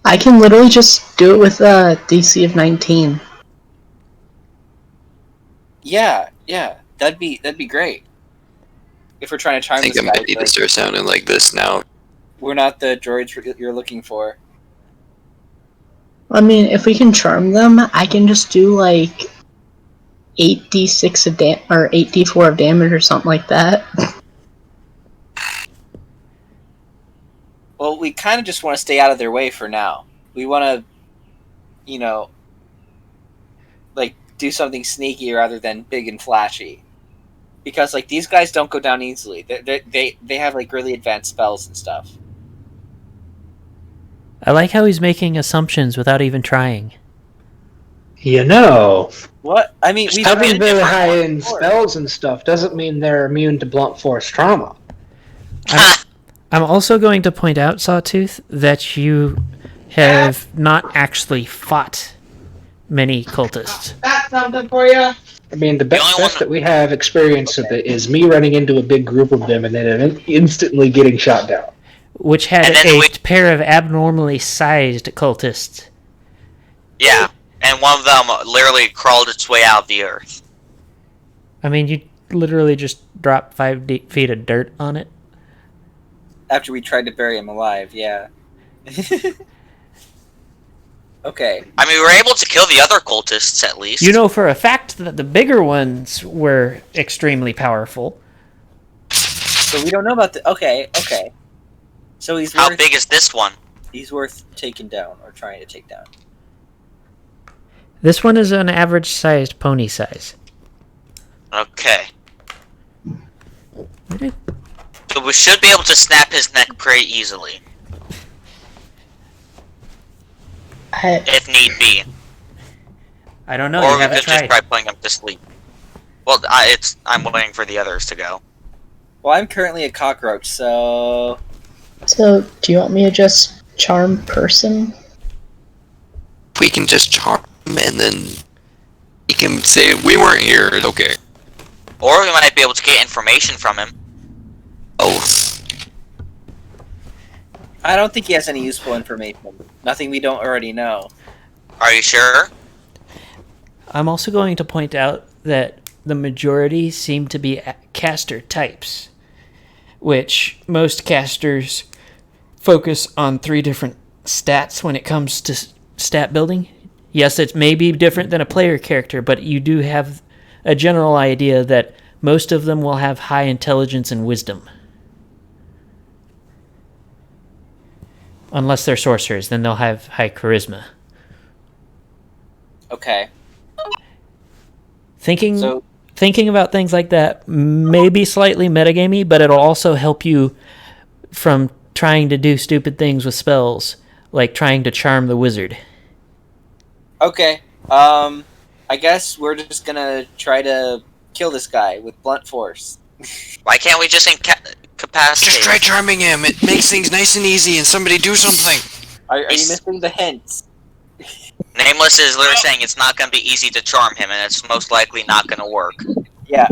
[SPEAKER 8] I can literally just do it with a DC of 19.
[SPEAKER 5] Yeah, that'd be great. If we're trying to charm
[SPEAKER 1] I think
[SPEAKER 5] this
[SPEAKER 1] I
[SPEAKER 5] guy,
[SPEAKER 1] might need to
[SPEAKER 5] but
[SPEAKER 1] start sounding like this now.
[SPEAKER 5] we're not the droids you're looking for.
[SPEAKER 8] I mean, if we can charm them, I can just do like 8d6 of or 8d4 of damage or something like that.
[SPEAKER 5] Well, we kind of just want to stay out of their way for now. We want to, like do something sneaky rather than big and flashy. Because like these guys don't go down easily. They have like really advanced spells and stuff.
[SPEAKER 9] I like how he's making assumptions without even trying.
[SPEAKER 7] You know,
[SPEAKER 5] What? I mean, we've
[SPEAKER 7] having
[SPEAKER 5] been
[SPEAKER 7] very
[SPEAKER 5] different
[SPEAKER 7] high-end
[SPEAKER 5] before.
[SPEAKER 7] spells and stuff doesn't mean they're immune to blunt force trauma.
[SPEAKER 9] I'm also going to point out, Sawtooth, that you have not actually fought many cultists.
[SPEAKER 11] Got something for you?
[SPEAKER 7] I mean, the
[SPEAKER 3] only
[SPEAKER 7] best
[SPEAKER 3] one-
[SPEAKER 7] that we have experience of it is me running into a big group of them and then instantly getting shot down.
[SPEAKER 9] Which had
[SPEAKER 3] And then
[SPEAKER 9] a
[SPEAKER 3] we-
[SPEAKER 9] pair of abnormally sized cultists.
[SPEAKER 3] Yeah, and one of them literally crawled its way out of the earth.
[SPEAKER 9] I mean, you literally just dropped 5 feet of dirt on it.
[SPEAKER 5] After we tried to bury him alive, yeah. Okay.
[SPEAKER 3] I mean, we were able to kill the other cultists at least.
[SPEAKER 9] You know for a fact that the bigger ones were extremely powerful.
[SPEAKER 5] So we don't know about the. Okay. So he's
[SPEAKER 3] How
[SPEAKER 5] worth.
[SPEAKER 3] big is this one?
[SPEAKER 5] He's worth taking down or trying to take down.
[SPEAKER 9] This one is an average sized pony size.
[SPEAKER 3] Okay. we should be able to snap his neck pretty easily, if need be.
[SPEAKER 9] I don't know.
[SPEAKER 3] Or
[SPEAKER 9] You
[SPEAKER 3] we
[SPEAKER 9] haven't
[SPEAKER 3] could just
[SPEAKER 9] tried.
[SPEAKER 3] try putting him to sleep. Well, I'm waiting for the others to go.
[SPEAKER 5] Well, I'm currently a cockroach, so
[SPEAKER 8] So, do you want me to just charm person?
[SPEAKER 1] We can just charm him and then he can say, we weren't here, it's okay.
[SPEAKER 3] Or we might be able to get information from him.
[SPEAKER 1] Oh,
[SPEAKER 5] I don't think he has any useful information. Nothing we don't already know.
[SPEAKER 3] Are you sure?
[SPEAKER 9] I'm also going to point out that the majority seem to be caster types, which most casters focus on 3 different stats when it comes to stat building. Yes, it may be different than a player character, but you do have a general idea that most of them will have high intelligence and wisdom. Unless they're sorcerers, then they'll have high charisma.
[SPEAKER 5] Okay.
[SPEAKER 9] Thinking about things like that may be slightly metagamey, but it'll also help you from trying to do stupid things with spells, like trying to charm the wizard.
[SPEAKER 5] Okay. I guess we're just gonna try to kill this guy with blunt force.
[SPEAKER 3] Why can't we just incapacitate?
[SPEAKER 1] just try charming him. It makes things nice and easy and somebody do something.
[SPEAKER 5] Are you missing the hints?
[SPEAKER 3] Nameless is literally saying it's not going to be easy to charm him, and it's most likely not going to work.
[SPEAKER 5] Yeah.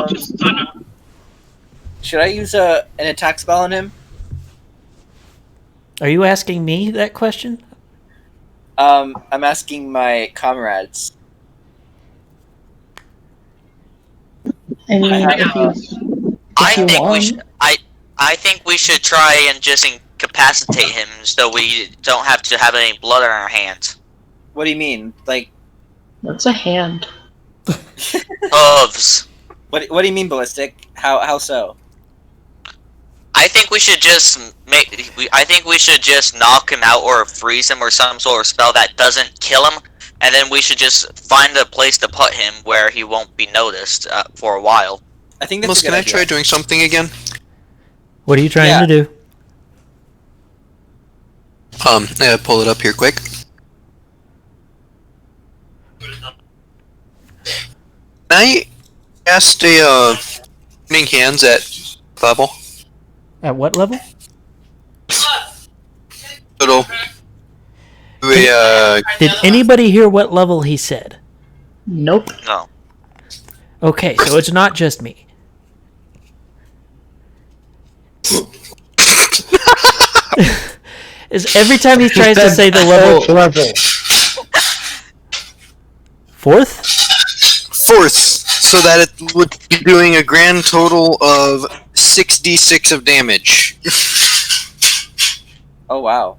[SPEAKER 6] Just stun him.
[SPEAKER 5] Should I use an attack spell on him?
[SPEAKER 9] Are you asking me that question?
[SPEAKER 5] I'm asking my comrades.
[SPEAKER 8] I mean,
[SPEAKER 3] I
[SPEAKER 8] you
[SPEAKER 3] think we
[SPEAKER 8] want.
[SPEAKER 3] should. I think we should try and just incapacitate him, so we don't have to have any blood on our hands.
[SPEAKER 5] What do you mean? Like,
[SPEAKER 8] What's a hand?
[SPEAKER 3] Hooves.
[SPEAKER 5] what do you mean, ballistic? How so?
[SPEAKER 3] I think we should just I think we should just knock him out or freeze him or some sort of spell that doesn't kill him, and then we should just find a place to put him where he won't be noticed for a while.
[SPEAKER 5] I think that's
[SPEAKER 1] Almost,
[SPEAKER 5] a good
[SPEAKER 1] can I
[SPEAKER 5] idea.
[SPEAKER 1] try doing something again?
[SPEAKER 9] What are you trying
[SPEAKER 5] Yeah.
[SPEAKER 9] to do?
[SPEAKER 1] Yeah, pull it up here quick. I cast a Burning Hands at level.
[SPEAKER 9] At what level?
[SPEAKER 1] Little.
[SPEAKER 9] Did anybody hear what level he said?
[SPEAKER 8] Nope.
[SPEAKER 3] No.
[SPEAKER 9] Okay, so it's not just me. Is every time he tries to say the level fourth?
[SPEAKER 1] Fourth, so that it would be doing a grand total of 6d6 of damage.
[SPEAKER 5] Oh wow.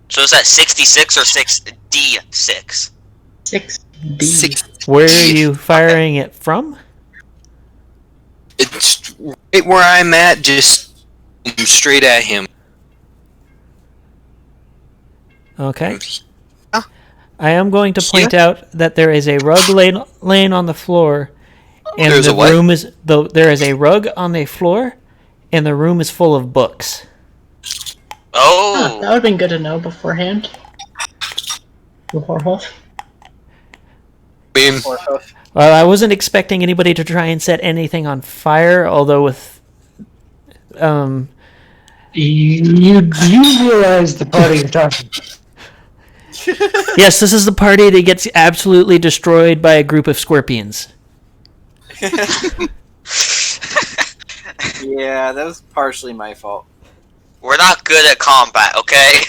[SPEAKER 3] So is that 66 or 6d6?
[SPEAKER 8] 6D.
[SPEAKER 1] 6.
[SPEAKER 9] Where are you firing it from?
[SPEAKER 1] It's right where I'm at, just straight at him.
[SPEAKER 9] Okay.
[SPEAKER 1] Yeah.
[SPEAKER 9] I am going to point out that there is a rug laying on the floor, and
[SPEAKER 1] There's
[SPEAKER 9] the
[SPEAKER 1] a what?
[SPEAKER 9] room is there is a rug on the floor, and the room is full of books.
[SPEAKER 3] Oh.
[SPEAKER 8] That would have been good to know beforehand. Beforehand.
[SPEAKER 1] I mean,
[SPEAKER 9] Well, I wasn't expecting anybody to try and set anything on fire, although with
[SPEAKER 7] You realize the party you're talking about.
[SPEAKER 9] yes, this is the party that gets absolutely destroyed by a group of scorpions.
[SPEAKER 5] Yeah, that was partially my fault.
[SPEAKER 3] We're not good at combat, okay?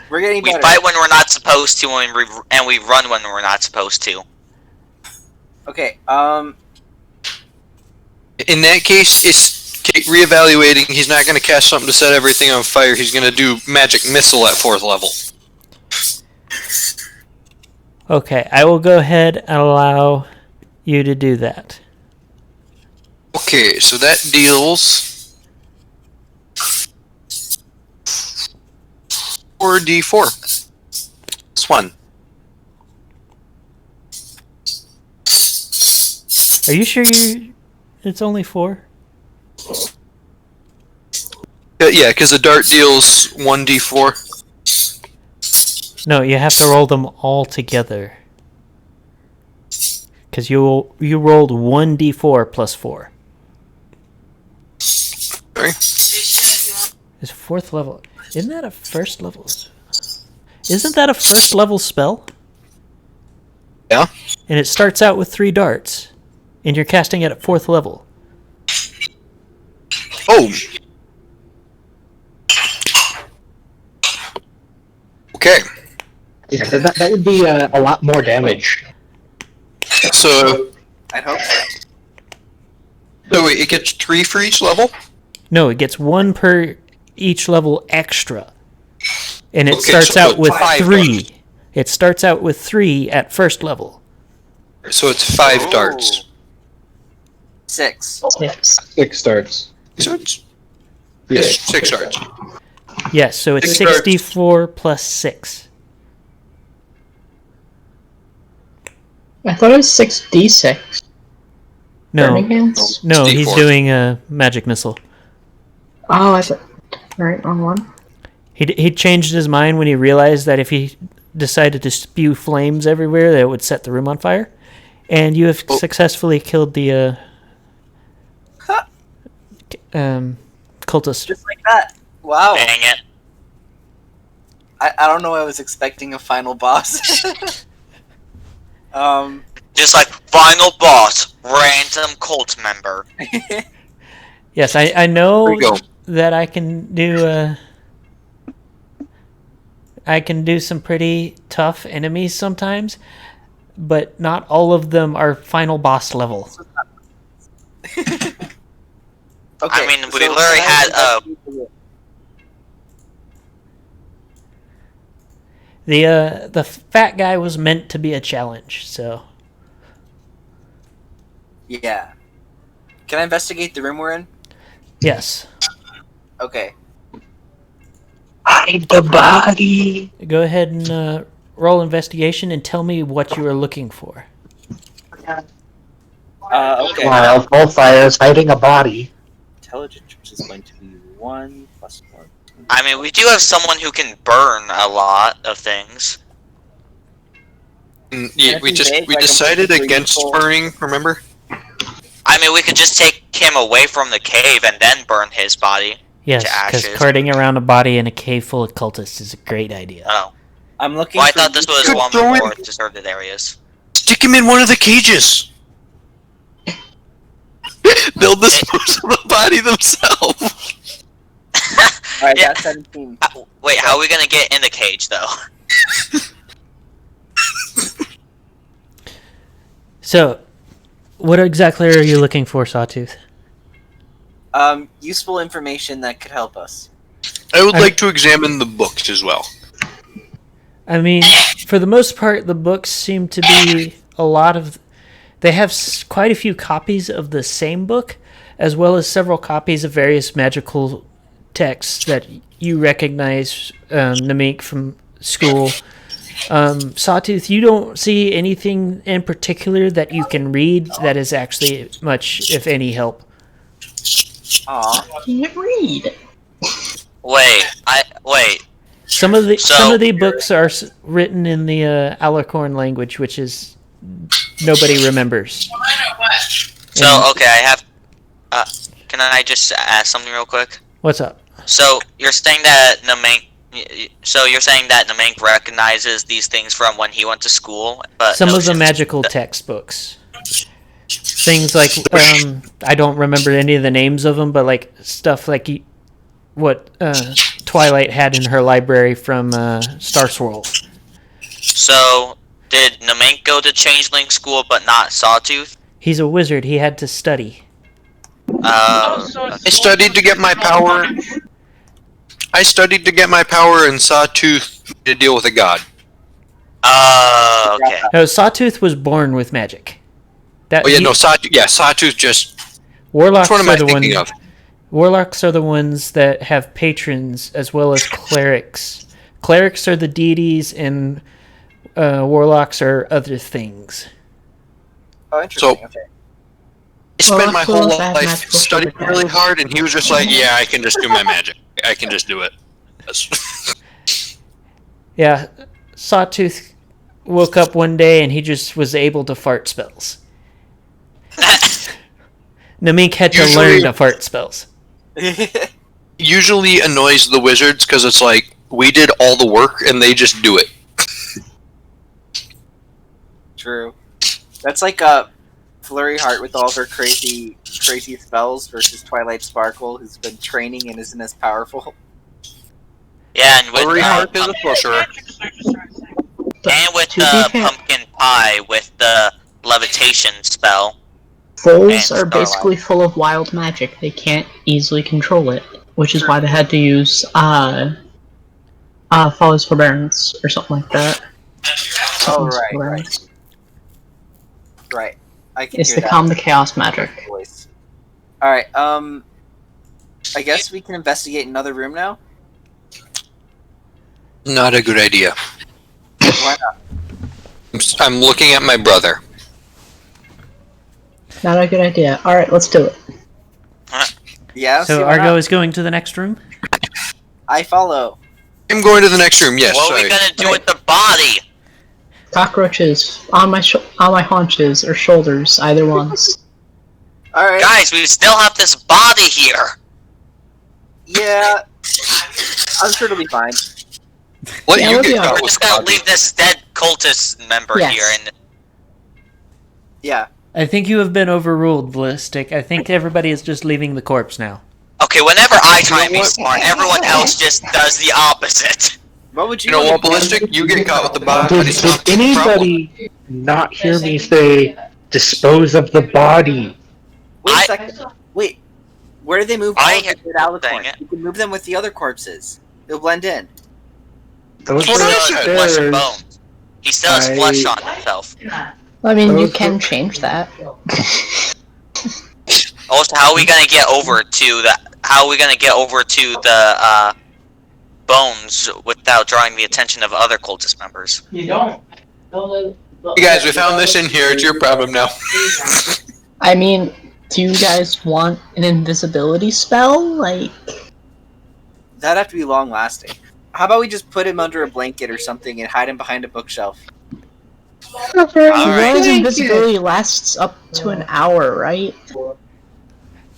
[SPEAKER 5] We're getting
[SPEAKER 3] We
[SPEAKER 5] better.
[SPEAKER 3] fight when we're not supposed to, and we run when we're not supposed to.
[SPEAKER 5] Okay,
[SPEAKER 1] in that case, it's reevaluating. He's not going to cast something to set everything on fire. He's going to do magic missile at 4th level.
[SPEAKER 9] Okay, I will go ahead and allow you to do that.
[SPEAKER 1] Okay, so that deals 4d4. It's 1.
[SPEAKER 9] Are you sure it's only 4?
[SPEAKER 1] Yeah, because the dart deals 1d4.
[SPEAKER 9] No, you have to roll them all together. Because you rolled 1d4 plus 4.
[SPEAKER 1] Sorry.
[SPEAKER 9] It's 4th level. Isn't that a first level? Isn't that a first level spell?
[SPEAKER 1] Yeah.
[SPEAKER 9] And it starts out with 3 darts. And you're casting it at 4th level.
[SPEAKER 1] Oh. Okay.
[SPEAKER 7] Yeah, that would be a lot more damage.
[SPEAKER 1] So
[SPEAKER 5] I'd hope so.
[SPEAKER 1] wait, it gets 3 for each level?
[SPEAKER 9] No, it gets 1 per each level extra. And it
[SPEAKER 1] Okay,
[SPEAKER 9] starts
[SPEAKER 1] so
[SPEAKER 9] out with
[SPEAKER 1] 5
[SPEAKER 9] 3.
[SPEAKER 1] darts.
[SPEAKER 9] It starts out with 3 at first level.
[SPEAKER 1] So it's 5 darts.
[SPEAKER 5] 6.
[SPEAKER 7] 6 starts.
[SPEAKER 1] So it's
[SPEAKER 7] Yeah.
[SPEAKER 1] 6 darts.
[SPEAKER 9] Yes, so it's
[SPEAKER 1] 6 darts.
[SPEAKER 9] 64 plus 6.
[SPEAKER 8] I thought it was 6d6.
[SPEAKER 9] No,
[SPEAKER 8] Burning hands?
[SPEAKER 9] no,
[SPEAKER 1] It's
[SPEAKER 9] he's
[SPEAKER 1] D4.
[SPEAKER 9] doing a magic missile.
[SPEAKER 8] Oh, I thought. Right, wrong one.
[SPEAKER 9] He changed his mind when he realized that if he decided to spew flames everywhere, that it would set the room on fire. And you have
[SPEAKER 1] Oh.
[SPEAKER 9] successfully killed the cultist.
[SPEAKER 5] Just like that. Wow.
[SPEAKER 3] Dang it.
[SPEAKER 5] I don't know. I was expecting a final boss.
[SPEAKER 3] Just like final boss, random cult member.
[SPEAKER 9] Yes, I know
[SPEAKER 1] There you go.
[SPEAKER 9] that I can do some pretty tough enemies sometimes, but not all of them are final boss level.
[SPEAKER 5] Okay,
[SPEAKER 3] I mean, we
[SPEAKER 5] so
[SPEAKER 3] literally
[SPEAKER 5] can I-
[SPEAKER 9] The fat guy was meant to be a challenge, so
[SPEAKER 5] Yeah. Can I investigate the room we're in?
[SPEAKER 9] yes.
[SPEAKER 5] Okay.
[SPEAKER 2] Hide the body.
[SPEAKER 9] Go ahead and roll investigation and tell me what you are looking for.
[SPEAKER 5] Okay.
[SPEAKER 7] While Bullfire is hiding a body.
[SPEAKER 5] Intelligence, which is going to be 1 plus 1.
[SPEAKER 3] I mean, we do have someone who can burn a lot of things.
[SPEAKER 1] Yeah, we decided against burning, remember?
[SPEAKER 3] I mean, we could just take him away from the cave and then burn his body
[SPEAKER 9] Yes,
[SPEAKER 3] to
[SPEAKER 9] because
[SPEAKER 3] ashes.
[SPEAKER 9] carting around a body in a cave full of cultists is a great idea.
[SPEAKER 3] Oh.
[SPEAKER 5] I'm looking
[SPEAKER 3] Well, I
[SPEAKER 5] for
[SPEAKER 3] thought this was
[SPEAKER 1] Could
[SPEAKER 3] one of
[SPEAKER 1] throw
[SPEAKER 3] the
[SPEAKER 1] in-
[SPEAKER 3] more deserted areas.
[SPEAKER 1] Stick him in one of the cages! They'll dispose of the body themselves!
[SPEAKER 5] Alright,
[SPEAKER 3] Yeah.
[SPEAKER 5] that's 17.
[SPEAKER 3] Wait, how are we gonna get in the cage, though?
[SPEAKER 9] So, what exactly are you looking for, Sawtooth?
[SPEAKER 5] Useful information that could help us.
[SPEAKER 1] I would like to examine the books as well.
[SPEAKER 9] I mean, for the most part, the books seem to be a lot of... They have quite a few copies of the same book, as well as several copies of various magical texts that you recognize, Nameek, from school. Sawtooth, you don't see anything in particular that you can read that is actually much, if any, help.
[SPEAKER 5] Aw.
[SPEAKER 8] Can't read.
[SPEAKER 3] Wait.
[SPEAKER 9] Some of the
[SPEAKER 3] So-
[SPEAKER 9] books are written in the Alicorn language, which is nobody remembers.
[SPEAKER 3] So, okay, I have... can I just ask something real quick?
[SPEAKER 9] What's up?
[SPEAKER 3] So, you're saying that Nameek... So, you're saying that Nameek recognizes these things from when he went to school, but...
[SPEAKER 9] Some of the
[SPEAKER 3] notions-
[SPEAKER 9] magical textbooks. Things like, I don't remember any of the names of them, but like stuff like what Twilight had in her library from Star Swirl.
[SPEAKER 3] So, did Nameek go to Changeling School but not Sawtooth?
[SPEAKER 9] He's a wizard. He had to study.
[SPEAKER 1] I studied to get my power. I studied to get my power and Sawtooth to deal with a god.
[SPEAKER 3] Okay.
[SPEAKER 9] No, Sawtooth was born with magic. That
[SPEAKER 1] Oh yeah, no, Sawtooth just...
[SPEAKER 9] Warlocks
[SPEAKER 1] Which one am I
[SPEAKER 9] are the
[SPEAKER 1] thinking
[SPEAKER 9] ones.
[SPEAKER 1] of?
[SPEAKER 9] Warlocks are the ones that have patrons as well as clerics. Clerics are the deities, and warlocks are other things.
[SPEAKER 5] Oh, interesting.
[SPEAKER 1] So-
[SPEAKER 5] Okay.
[SPEAKER 1] I
[SPEAKER 8] Well,
[SPEAKER 1] spent my
[SPEAKER 8] actually,
[SPEAKER 1] whole
[SPEAKER 8] bad
[SPEAKER 1] life
[SPEAKER 8] magical
[SPEAKER 1] studying
[SPEAKER 8] shield
[SPEAKER 1] really
[SPEAKER 8] attacks.
[SPEAKER 1] hard, and he was just like, "Yeah, I can just do my magic. I can just do it."
[SPEAKER 9] Yeah, Sawtooth woke up one day and he just was able to fart spells. Namink had to
[SPEAKER 1] Usually-
[SPEAKER 9] learn to fart spells.
[SPEAKER 1] Usually annoys the wizards because it's like we did all the work and they just do it.
[SPEAKER 5] True. That's like Flurry Heart with all of her crazy spells versus Twilight Sparkle, who's been training and isn't as powerful.
[SPEAKER 3] Yeah, and with
[SPEAKER 1] Flurry Heart is a sorcerer.
[SPEAKER 3] and with
[SPEAKER 8] To be
[SPEAKER 3] the
[SPEAKER 8] fair-
[SPEAKER 3] pumpkin pie with the levitation spell.
[SPEAKER 8] Foals
[SPEAKER 3] And
[SPEAKER 8] are
[SPEAKER 3] Starlight.
[SPEAKER 8] basically full of wild magic. They can't easily control it, which is why they had to use Folly's Forbearance or something like that.
[SPEAKER 5] Oh,
[SPEAKER 8] Something's
[SPEAKER 5] right.
[SPEAKER 8] Forbearance.
[SPEAKER 5] Right. I can
[SPEAKER 8] It's
[SPEAKER 5] hear
[SPEAKER 8] to
[SPEAKER 5] that
[SPEAKER 8] calm the chaos magic.
[SPEAKER 5] voice. Alright, I guess we can investigate another room now?
[SPEAKER 1] Not a good idea.
[SPEAKER 5] Why not?
[SPEAKER 1] I'm looking at my brother.
[SPEAKER 8] Not a good idea. Alright, let's do it.
[SPEAKER 5] Yeah, see
[SPEAKER 9] So
[SPEAKER 5] why
[SPEAKER 9] Argo
[SPEAKER 5] not?
[SPEAKER 9] is going to the next room?
[SPEAKER 5] I follow.
[SPEAKER 1] I'm going to the next room. Yes,
[SPEAKER 3] What are we
[SPEAKER 1] sorry.
[SPEAKER 3] gonna do with the body?
[SPEAKER 8] Cockroaches on my haunches or shoulders, either ones.
[SPEAKER 5] Alright.
[SPEAKER 3] Guys, we still have this body here.
[SPEAKER 5] Yeah. I'm sure it'll be fine.
[SPEAKER 1] Let
[SPEAKER 8] Yeah,
[SPEAKER 1] you
[SPEAKER 8] we'll be
[SPEAKER 1] get
[SPEAKER 8] alright.
[SPEAKER 1] caught
[SPEAKER 3] We're
[SPEAKER 1] with
[SPEAKER 3] just gonna
[SPEAKER 1] body.
[SPEAKER 3] leave this dead cultist member
[SPEAKER 8] Yes.
[SPEAKER 3] here and
[SPEAKER 5] Yeah.
[SPEAKER 9] I think you have been overruled, Ballistic. I think everybody is just leaving the corpse now.
[SPEAKER 3] okay, whenever I try and be
[SPEAKER 1] what?
[SPEAKER 3] smart, everyone else just does the opposite.
[SPEAKER 5] What would you
[SPEAKER 1] You know
[SPEAKER 5] do?
[SPEAKER 1] what, Ballistic? You get caught with the body.
[SPEAKER 7] Did
[SPEAKER 1] it's not a problem.
[SPEAKER 7] anybody not hear me say dispose of the body?
[SPEAKER 5] Wait a
[SPEAKER 3] I-
[SPEAKER 5] second. Wait. Where do they move
[SPEAKER 3] I
[SPEAKER 5] all of the
[SPEAKER 3] heard-
[SPEAKER 5] dead Alicorn?
[SPEAKER 3] dang it.
[SPEAKER 5] You can move them with the other corpses. They'll blend in.
[SPEAKER 7] Those
[SPEAKER 3] He
[SPEAKER 1] What
[SPEAKER 3] still
[SPEAKER 1] I
[SPEAKER 3] has
[SPEAKER 1] said.
[SPEAKER 3] flesh and
[SPEAKER 7] upstairs.
[SPEAKER 3] bones. He still has
[SPEAKER 7] I-
[SPEAKER 3] flesh on himself.
[SPEAKER 8] I mean, you
[SPEAKER 7] Those
[SPEAKER 8] can
[SPEAKER 7] were-
[SPEAKER 8] change that.
[SPEAKER 3] Also, how are we gonna get over to the? How are we gonna get over to the bones without drawing the attention of other cultist members?
[SPEAKER 8] You don't.
[SPEAKER 1] Hey guys, we found this in here. It's your problem now.
[SPEAKER 8] I mean, do you guys want an invisibility spell? Like,
[SPEAKER 5] That'd have to be long lasting. How about we just put him under a blanket or something and hide him behind a bookshelf?
[SPEAKER 3] Alright.
[SPEAKER 8] Ron's invisibility lasts up to an hour, right?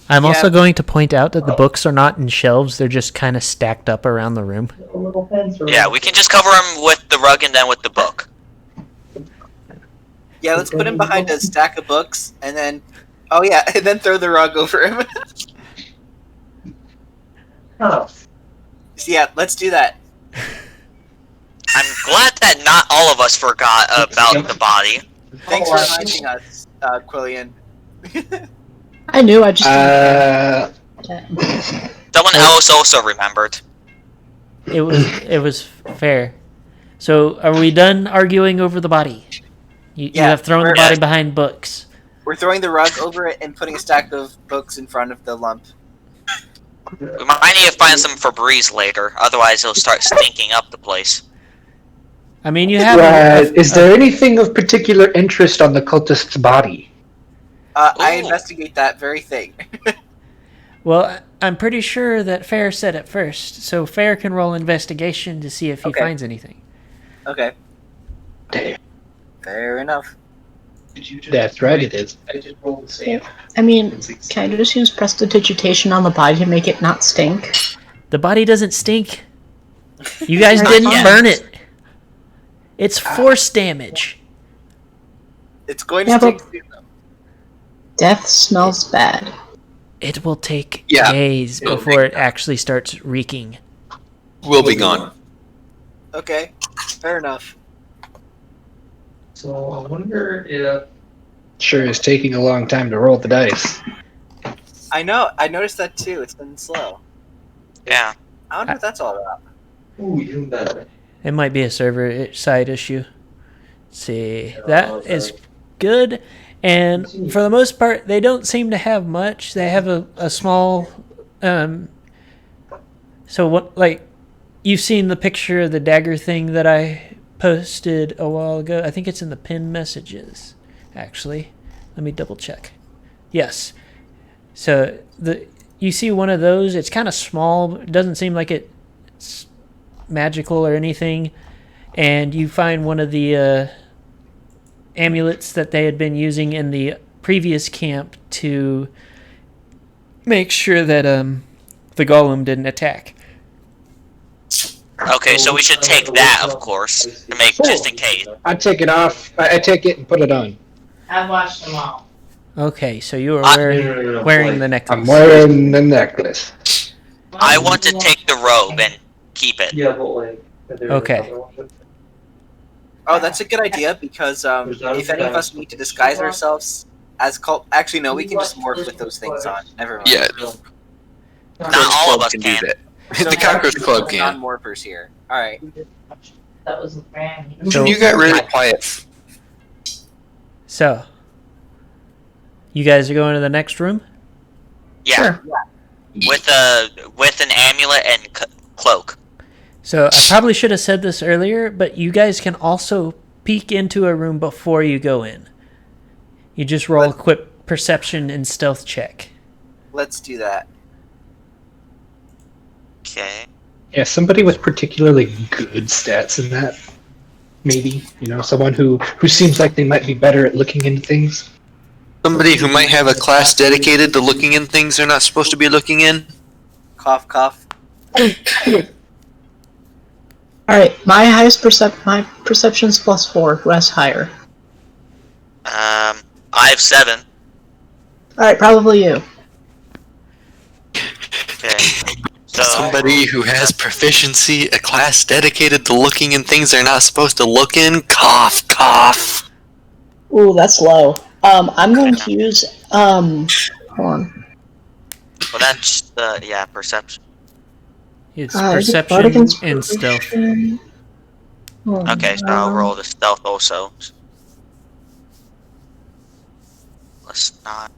[SPEAKER 9] I'm
[SPEAKER 5] Yeah.
[SPEAKER 9] also going to point out that the books are not in shelves, they're just kind of stacked up around the room.
[SPEAKER 3] Yeah, we can just cover him with the rug and then with the book.
[SPEAKER 5] Yeah, let's put him behind a stack of books and then oh yeah, and then throw the rug over him. So yeah, let's do that.
[SPEAKER 3] I'm glad that not all of us forgot about the body.
[SPEAKER 5] Thanks for reminding us, Quillian.
[SPEAKER 8] I knew, I just
[SPEAKER 3] Someone else also remembered.
[SPEAKER 9] It was fair. So, are we done arguing over the body? You
[SPEAKER 5] Yeah,
[SPEAKER 9] have thrown the
[SPEAKER 5] we're-
[SPEAKER 9] body behind books.
[SPEAKER 5] We're throwing the rug over it and putting a stack of books in front of the lump.
[SPEAKER 3] We might need to find some Febreze later, otherwise it'll start stinking up the place.
[SPEAKER 9] I mean, you have.
[SPEAKER 7] Is there anything of particular interest on the cultist's body?
[SPEAKER 5] I
[SPEAKER 3] Ooh.
[SPEAKER 5] investigate that very thing.
[SPEAKER 9] Well, I'm pretty sure that Fair said it first, so Fair can roll investigation to see if he
[SPEAKER 5] Okay.
[SPEAKER 9] finds anything.
[SPEAKER 5] Okay.
[SPEAKER 7] Damn.
[SPEAKER 5] Fair enough.
[SPEAKER 7] That's right, it is.
[SPEAKER 8] I mean, can I just use prestidigitation on the body to make it not stink?
[SPEAKER 9] The body doesn't stink. You guys
[SPEAKER 8] Not
[SPEAKER 9] didn't
[SPEAKER 8] yet.
[SPEAKER 9] burn it. It's force damage.
[SPEAKER 5] It's going to
[SPEAKER 8] Yeah,
[SPEAKER 5] stink
[SPEAKER 8] but-
[SPEAKER 5] soon, though.
[SPEAKER 8] Death smells bad.
[SPEAKER 9] It will take
[SPEAKER 1] Yeah.
[SPEAKER 9] days
[SPEAKER 1] It'll
[SPEAKER 9] before it actually starts reeking.
[SPEAKER 1] We'll be gone.
[SPEAKER 5] Okay. Fair enough.
[SPEAKER 7] So I wonder if... Sure is taking a long time to roll the dice.
[SPEAKER 5] I know. I noticed that too. It's been slow.
[SPEAKER 3] Yeah.
[SPEAKER 5] I wonder what that's all about.
[SPEAKER 7] Ooh, even better.
[SPEAKER 9] It might be a server side issue. Let's see, that is good. And for the most part, they don't seem to have much. They have a small. So what, like, you've seen the picture of the dagger thing that I posted a while ago. I think it's in the pinned messages. Actually, let me double check. Yes. So you see one of those. It's kind of small. It doesn't seem like it's magical or anything. And you find one of the amulets that they had been using in the previous camp to make sure that the golem didn't attack.
[SPEAKER 3] Okay, so we should take that, of course, to make just in case.
[SPEAKER 7] I take it off. I take it and put it on.
[SPEAKER 4] I've watched them all.
[SPEAKER 9] Okay, so you are wearing the necklace.
[SPEAKER 7] I'm wearing the necklace.
[SPEAKER 3] I want to take the robe and keep it.
[SPEAKER 9] Okay.
[SPEAKER 5] Oh, that's a good idea because if any of us need to disguise ourselves as cult, actually no, we can just morph with those things on. Never mind.
[SPEAKER 1] Yeah.
[SPEAKER 3] Not all of us
[SPEAKER 1] do
[SPEAKER 3] can.
[SPEAKER 1] that.
[SPEAKER 5] So
[SPEAKER 1] The Cockroach Club can.
[SPEAKER 5] non-morphers here. All right.
[SPEAKER 4] That was brand.
[SPEAKER 9] So-
[SPEAKER 1] You got really quiet.
[SPEAKER 9] So, you guys are going to the next room?
[SPEAKER 3] Yeah.
[SPEAKER 2] Sure.
[SPEAKER 3] With an amulet and cloak.
[SPEAKER 9] So, I probably should have said this earlier, but you guys can also peek into a room before you go in. You just roll a quick perception and stealth check.
[SPEAKER 5] Let's do that.
[SPEAKER 3] Okay.
[SPEAKER 7] Yeah, somebody with particularly good stats in that. Maybe, someone who seems like they might be better at looking into things.
[SPEAKER 1] Somebody who might have a class dedicated to looking in things they're not supposed to be looking in.
[SPEAKER 5] Cough, cough.
[SPEAKER 8] Alright, my perception's +4. Who has higher?
[SPEAKER 3] I have 7.
[SPEAKER 8] Alright, probably you.
[SPEAKER 3] Okay. So
[SPEAKER 1] Somebody who has proficiency, a class dedicated to looking in things they're not supposed to look in. Cough, cough.
[SPEAKER 8] Ooh, that's low. I'm going to use, hold on.
[SPEAKER 3] well, that's perception.
[SPEAKER 9] It's
[SPEAKER 8] Is it
[SPEAKER 9] perception
[SPEAKER 8] Bardic
[SPEAKER 9] and stealth.
[SPEAKER 8] Inspiration?
[SPEAKER 3] Okay, so I'll roll the stealth also. Let's not.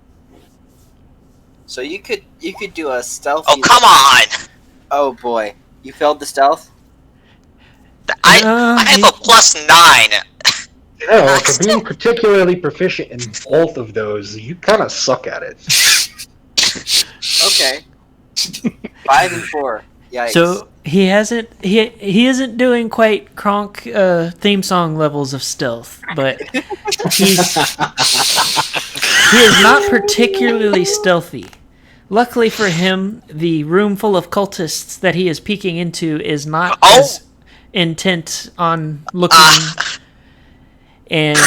[SPEAKER 5] So you could do a stealth.
[SPEAKER 3] Oh, come on!
[SPEAKER 5] Oh boy, you failed the stealth.
[SPEAKER 3] I have a +9.
[SPEAKER 7] No, for being particularly proficient in both of those, you kind of suck at it.
[SPEAKER 5] Okay. 5 and 4. Yikes.
[SPEAKER 9] So he isn't doing quite Kronk theme song levels of stealth, but he is not particularly stealthy. Luckily for him, the room full of cultists that he is peeking into is not as intent on looking. And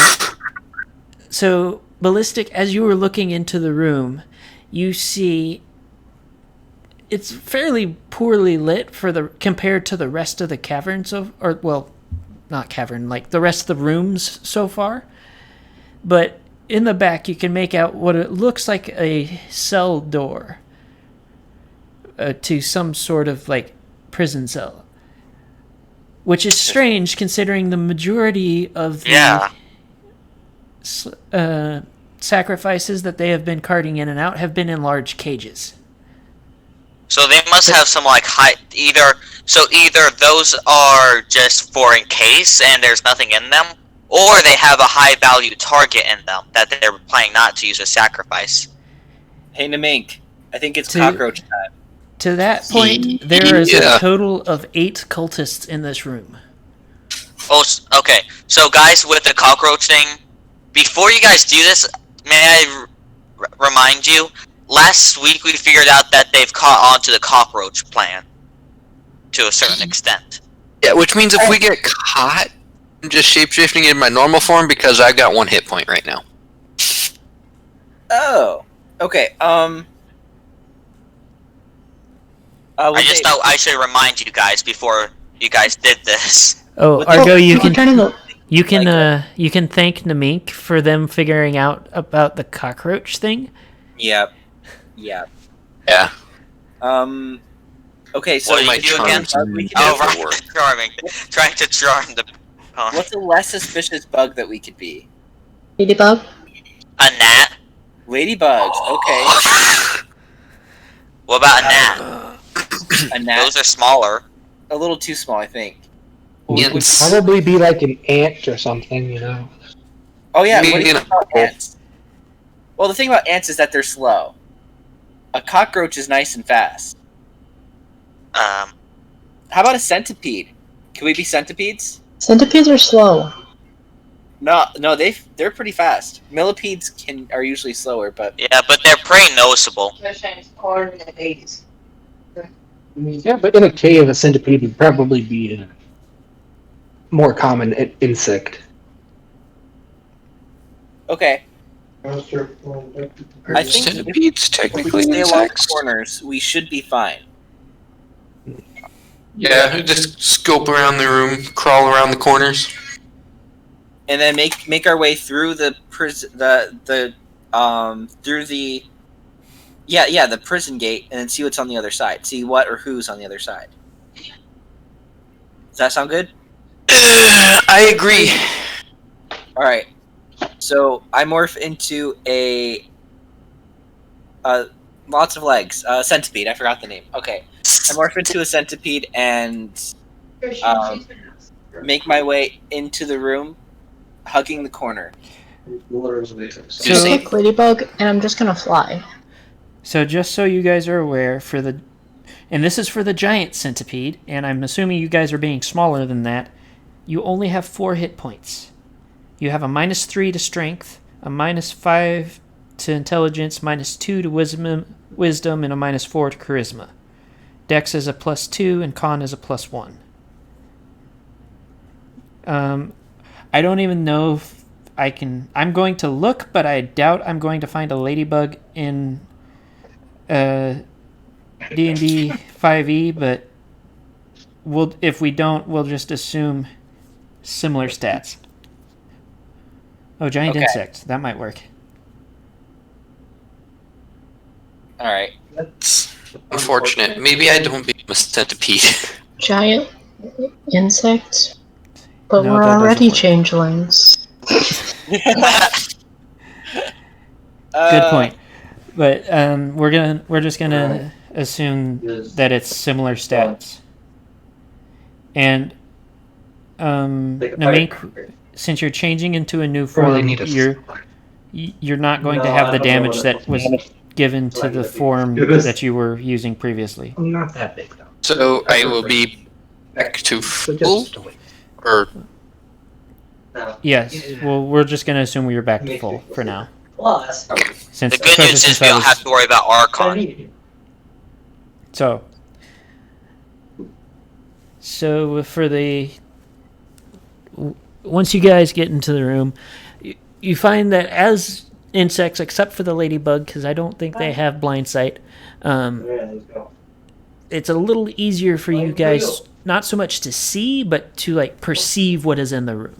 [SPEAKER 9] so, Ballistic, as you were looking into the room, you see it's fairly poorly lit compared to the rest of the caverns not cavern, like the rest of the rooms so far. But in the back, you can make out what it looks like a cell door to some sort of like prison cell. Which is strange, considering the majority of the sacrifices that they have been carting in and out have been in large cages.
[SPEAKER 3] So they must have some either those are just for in case and there's nothing in them, or they have a high value target in them that they're planning not to use as sacrifice.
[SPEAKER 5] Hey, Namink, I think it's cockroach time.
[SPEAKER 9] To that point, there is a total of 8 cultists in this room.
[SPEAKER 3] Oh, okay. So, guys, with the cockroach thing, before you guys do this, may I remind you, last week we figured out that they've caught on to the cockroach plan, to a certain extent.
[SPEAKER 1] Yeah, which means if we get caught, I'm just shapeshifting in my normal form because I've got 1 hit point right now.
[SPEAKER 5] Oh, okay.
[SPEAKER 3] I just thought I should remind you guys before you guys did this.
[SPEAKER 9] Oh, Argo, you can thank
[SPEAKER 5] Like
[SPEAKER 9] Namink for them figuring out about the cockroach thing.
[SPEAKER 5] Yep.
[SPEAKER 1] Yeah.
[SPEAKER 5] Okay, so
[SPEAKER 3] What do you do again? Charming. Trying to charm the opponent.
[SPEAKER 5] What's a less suspicious bug that we could be?
[SPEAKER 8] Ladybug?
[SPEAKER 3] A gnat?
[SPEAKER 5] Ladybugs, okay.
[SPEAKER 3] What about a gnat?
[SPEAKER 5] A gnat?
[SPEAKER 3] Those are smaller.
[SPEAKER 5] A little too small, I think.
[SPEAKER 7] Would probably be like an ant or something,
[SPEAKER 5] Oh yeah,
[SPEAKER 1] Maybe
[SPEAKER 5] what do you
[SPEAKER 1] an
[SPEAKER 5] think about ants? Well, the thing about ants is that they're slow. A cockroach is nice and fast. How about a centipede? Can we be centipedes?
[SPEAKER 8] Centipedes are slow.
[SPEAKER 5] No, they're pretty fast. Millipedes are usually slower, but
[SPEAKER 3] Yeah, but they're pretty noticeable.
[SPEAKER 7] Yeah, but in a cave, a centipede would probably be a more common insect.
[SPEAKER 5] okay. I think
[SPEAKER 1] Centipedes
[SPEAKER 5] if we
[SPEAKER 1] technically
[SPEAKER 5] stay along the
[SPEAKER 1] insects.
[SPEAKER 5] corners, we should be fine.
[SPEAKER 1] Yeah, just scope around the room, crawl around the corners.
[SPEAKER 5] And then make our way through the prison, the prison gate, and then see what's on the other side. See what or who's on the other side. Does that sound good?
[SPEAKER 1] I agree.
[SPEAKER 5] All right. So I morph into a lots of legs. Centipede. I forgot the name. Okay. I morph into a centipede and make my way into the room, hugging the corner.
[SPEAKER 8] So click ladybug, and I'm just gonna fly.
[SPEAKER 9] So just so you guys are aware, and this is for the giant centipede, and I'm assuming you guys are being smaller than that, you only have 4 hit points. You have a -3 to strength, a -5 to intelligence, -2 to wisdom, and a -4 to charisma. Dex is a +2, and con is a +1. I don't even know if I can... I'm going to look, but I doubt I'm going to find a ladybug in D&D 5e, but if we don't, we'll just assume similar stats. Oh, giant insect. That might work.
[SPEAKER 5] All right.
[SPEAKER 1] That's unfortunate. Maybe I don't become a centipede.
[SPEAKER 8] Giant insect? But
[SPEAKER 9] No,
[SPEAKER 8] we're
[SPEAKER 9] that doesn't
[SPEAKER 8] already
[SPEAKER 9] work.
[SPEAKER 8] changelings.
[SPEAKER 9] Good point. But we're just gonna assume that it's similar stats. And Namek, since you're changing into a new form, you're not going to have the damage that was given to the form that you were using previously.
[SPEAKER 7] I'm not that big though.
[SPEAKER 1] So I will be back to full, or
[SPEAKER 9] Yes. Well, we're just gonna assume you're back to full for now. Since
[SPEAKER 3] The good news is we don't have to worry about Archon.
[SPEAKER 9] So for once you guys get into the room, you find that as insects, except for the ladybug, because I don't think they have blind sight, it's a little easier for you guys not so much to see, but to like perceive what is in the room.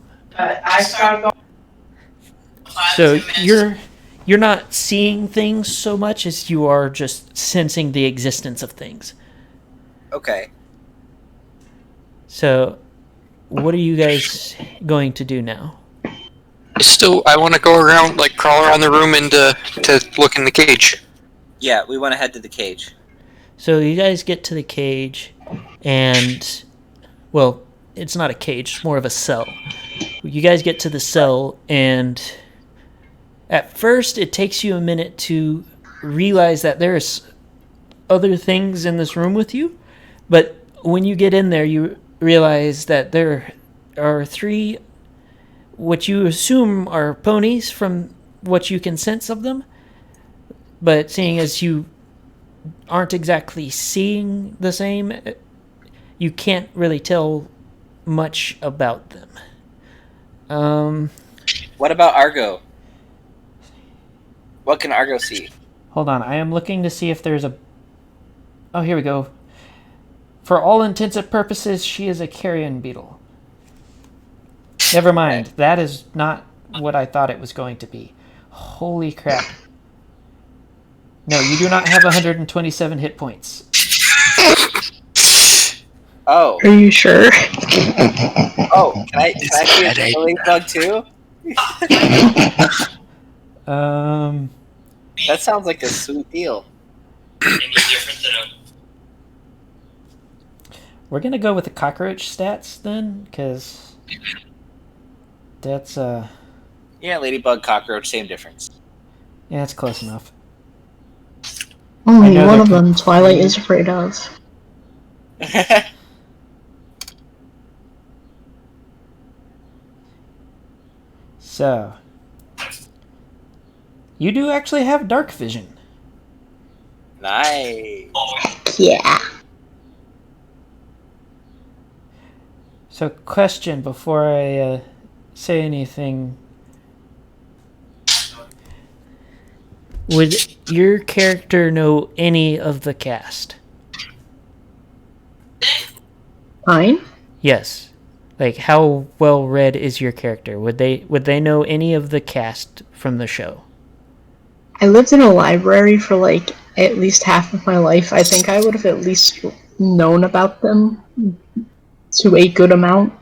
[SPEAKER 9] So you're not seeing things so much as you are just sensing the existence of things.
[SPEAKER 5] Okay.
[SPEAKER 9] So, what are you guys going to do now?
[SPEAKER 1] I want to go around, like crawl around the room and to look in the cage.
[SPEAKER 5] Yeah, we want to head to the cage.
[SPEAKER 9] So you guys get to the cage, and well, it's not a cage; it's more of a cell. You guys get to the cell, and at first, it takes you a minute to realize that there's other things in this room with you. But when you get in there, you realize that there are 3, what you assume are ponies from what you can sense of them. But seeing as you aren't exactly seeing the same, you can't really tell much about them.
[SPEAKER 5] What about Argo? What can Argo see?
[SPEAKER 9] Hold on, I am looking to see if there's a... Oh, here we go. For all intents and purposes, she is a carrion beetle. Never mind, that is not what I thought it was going to be. Holy crap. No, you do not have 127 hit points.
[SPEAKER 5] Oh.
[SPEAKER 2] Are you sure?
[SPEAKER 5] Oh, can I create a ladybug too? That sounds like a sweet deal.
[SPEAKER 9] We're gonna go with the cockroach stats then, because that's
[SPEAKER 5] Yeah, ladybug, cockroach, same difference.
[SPEAKER 9] Yeah, it's close enough.
[SPEAKER 8] Only
[SPEAKER 9] know
[SPEAKER 8] one
[SPEAKER 9] they're
[SPEAKER 8] of them Twilight is afraid of.
[SPEAKER 9] So, you do actually have dark vision.
[SPEAKER 5] Nice.
[SPEAKER 8] Yeah.
[SPEAKER 9] So, question before I say anything. Would your character know any of the cast?
[SPEAKER 8] Fine.
[SPEAKER 9] Yes. Like, how well read is your character? Would they know any of the cast from the show?
[SPEAKER 8] I lived in a library for like at least half of my life. I think I would have at least known about them to a good amount.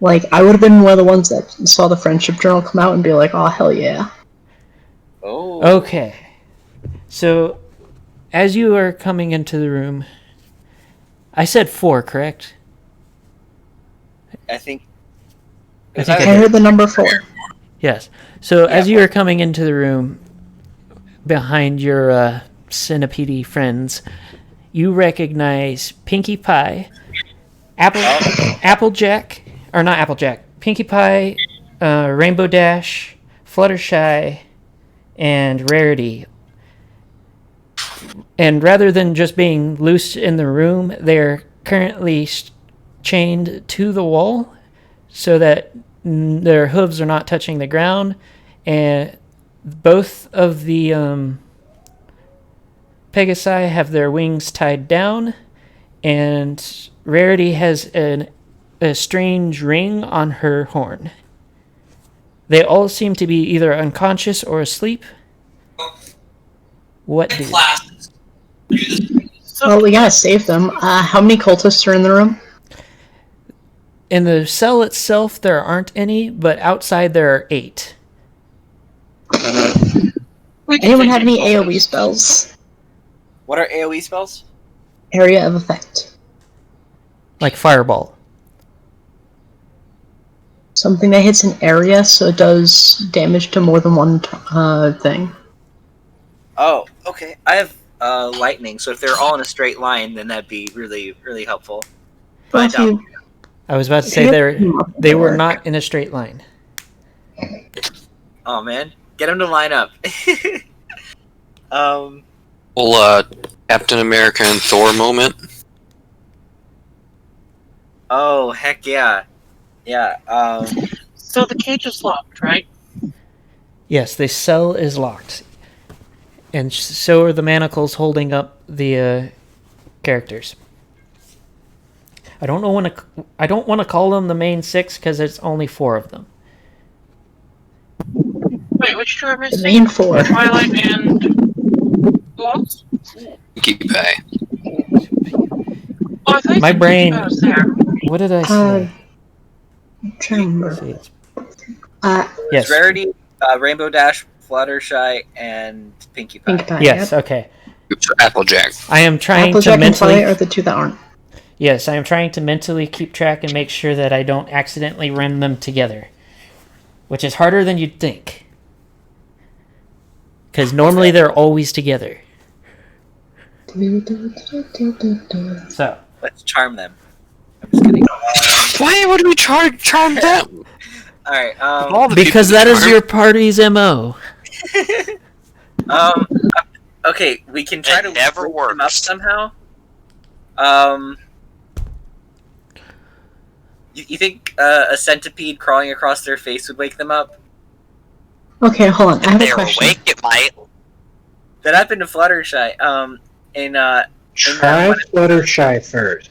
[SPEAKER 8] Like, I would have been one of the ones that saw the Friendship Journal come out and be like, oh, hell yeah.
[SPEAKER 5] Oh.
[SPEAKER 9] Okay. So, as you are coming into the room, I said 4, correct?
[SPEAKER 5] I think.
[SPEAKER 9] I think
[SPEAKER 8] I heard the number 4.
[SPEAKER 9] Yes. So, as you are coming into the room, behind your centipede friends, you recognize Pinkie Pie, Applejack, or not Applejack, Pinkie Pie, Rainbow Dash, Fluttershy, and Rarity. And rather than just being loose in the room, they're currently chained to the wall so that their hooves are not touching the ground. And both of the Pegasi have their wings tied down, and Rarity has a strange ring on her horn. They all seem to be either unconscious or asleep. What do?
[SPEAKER 8] Well, we gotta save them. How many cultists are in the room?
[SPEAKER 9] In the cell itself, there aren't any, but outside there are 8.
[SPEAKER 8] Anyone have any AoE spells?
[SPEAKER 5] What are AoE spells?
[SPEAKER 8] Area of effect.
[SPEAKER 9] Like Fireball.
[SPEAKER 8] Something that hits an area, so it does damage to more than one thing.
[SPEAKER 5] Oh, okay. I have lightning, so if they're all in a straight line, then that'd be really, really helpful.
[SPEAKER 8] Well,
[SPEAKER 5] But
[SPEAKER 8] if you,
[SPEAKER 9] I was about to say they were not in a straight line.
[SPEAKER 5] oh man, get them to line up.
[SPEAKER 1] Well, Captain America and Thor moment.
[SPEAKER 5] Oh heck yeah, yeah.
[SPEAKER 6] So the cage is locked, right?
[SPEAKER 9] Yes, the cell is locked. And so are the manacles holding up the characters. I don't want to call them the main 6 because it's only 4 of them.
[SPEAKER 6] Wait, which two are
[SPEAKER 8] the
[SPEAKER 6] missing?
[SPEAKER 8] main 4.
[SPEAKER 6] Twilight and who else?
[SPEAKER 1] Pinkie Pie.
[SPEAKER 6] Oh, I thought
[SPEAKER 9] My
[SPEAKER 6] you said
[SPEAKER 9] brain-
[SPEAKER 6] Pinkie Pie was there.
[SPEAKER 9] What did I say?
[SPEAKER 8] I'm trying to remember.
[SPEAKER 9] See, it's-
[SPEAKER 5] It's
[SPEAKER 9] yes.
[SPEAKER 5] Rarity, Rainbow Dash, Fluttershy, and Pinkie Pie.
[SPEAKER 8] Pink Pie.
[SPEAKER 9] Yes,
[SPEAKER 8] Yep.
[SPEAKER 9] okay.
[SPEAKER 1] Oops, Applejack.
[SPEAKER 9] I am trying
[SPEAKER 8] Applejack
[SPEAKER 9] to
[SPEAKER 8] and Twilight
[SPEAKER 9] mentally...
[SPEAKER 8] are the 2 that aren't.
[SPEAKER 9] Yes, I am trying to mentally keep track and make sure that I don't accidentally run them together. Which is harder than you'd think. Because normally they're always together. So,
[SPEAKER 5] Let's charm them. I'm just kidding.
[SPEAKER 1] Why would we charm them?
[SPEAKER 5] All right.
[SPEAKER 1] All the
[SPEAKER 9] because
[SPEAKER 1] people
[SPEAKER 9] that is
[SPEAKER 1] charm.
[SPEAKER 9] your party's MO.
[SPEAKER 5] Okay, we can try
[SPEAKER 3] It
[SPEAKER 5] to
[SPEAKER 3] never
[SPEAKER 5] wake them up
[SPEAKER 3] works.
[SPEAKER 5] somehow. You think a centipede crawling across their face would wake them up?
[SPEAKER 8] Okay, hold on. I
[SPEAKER 3] If
[SPEAKER 8] have a
[SPEAKER 3] they're
[SPEAKER 8] question.
[SPEAKER 3] awake, it might.
[SPEAKER 5] That happened to Fluttershy.
[SPEAKER 7] Try Fluttershy first.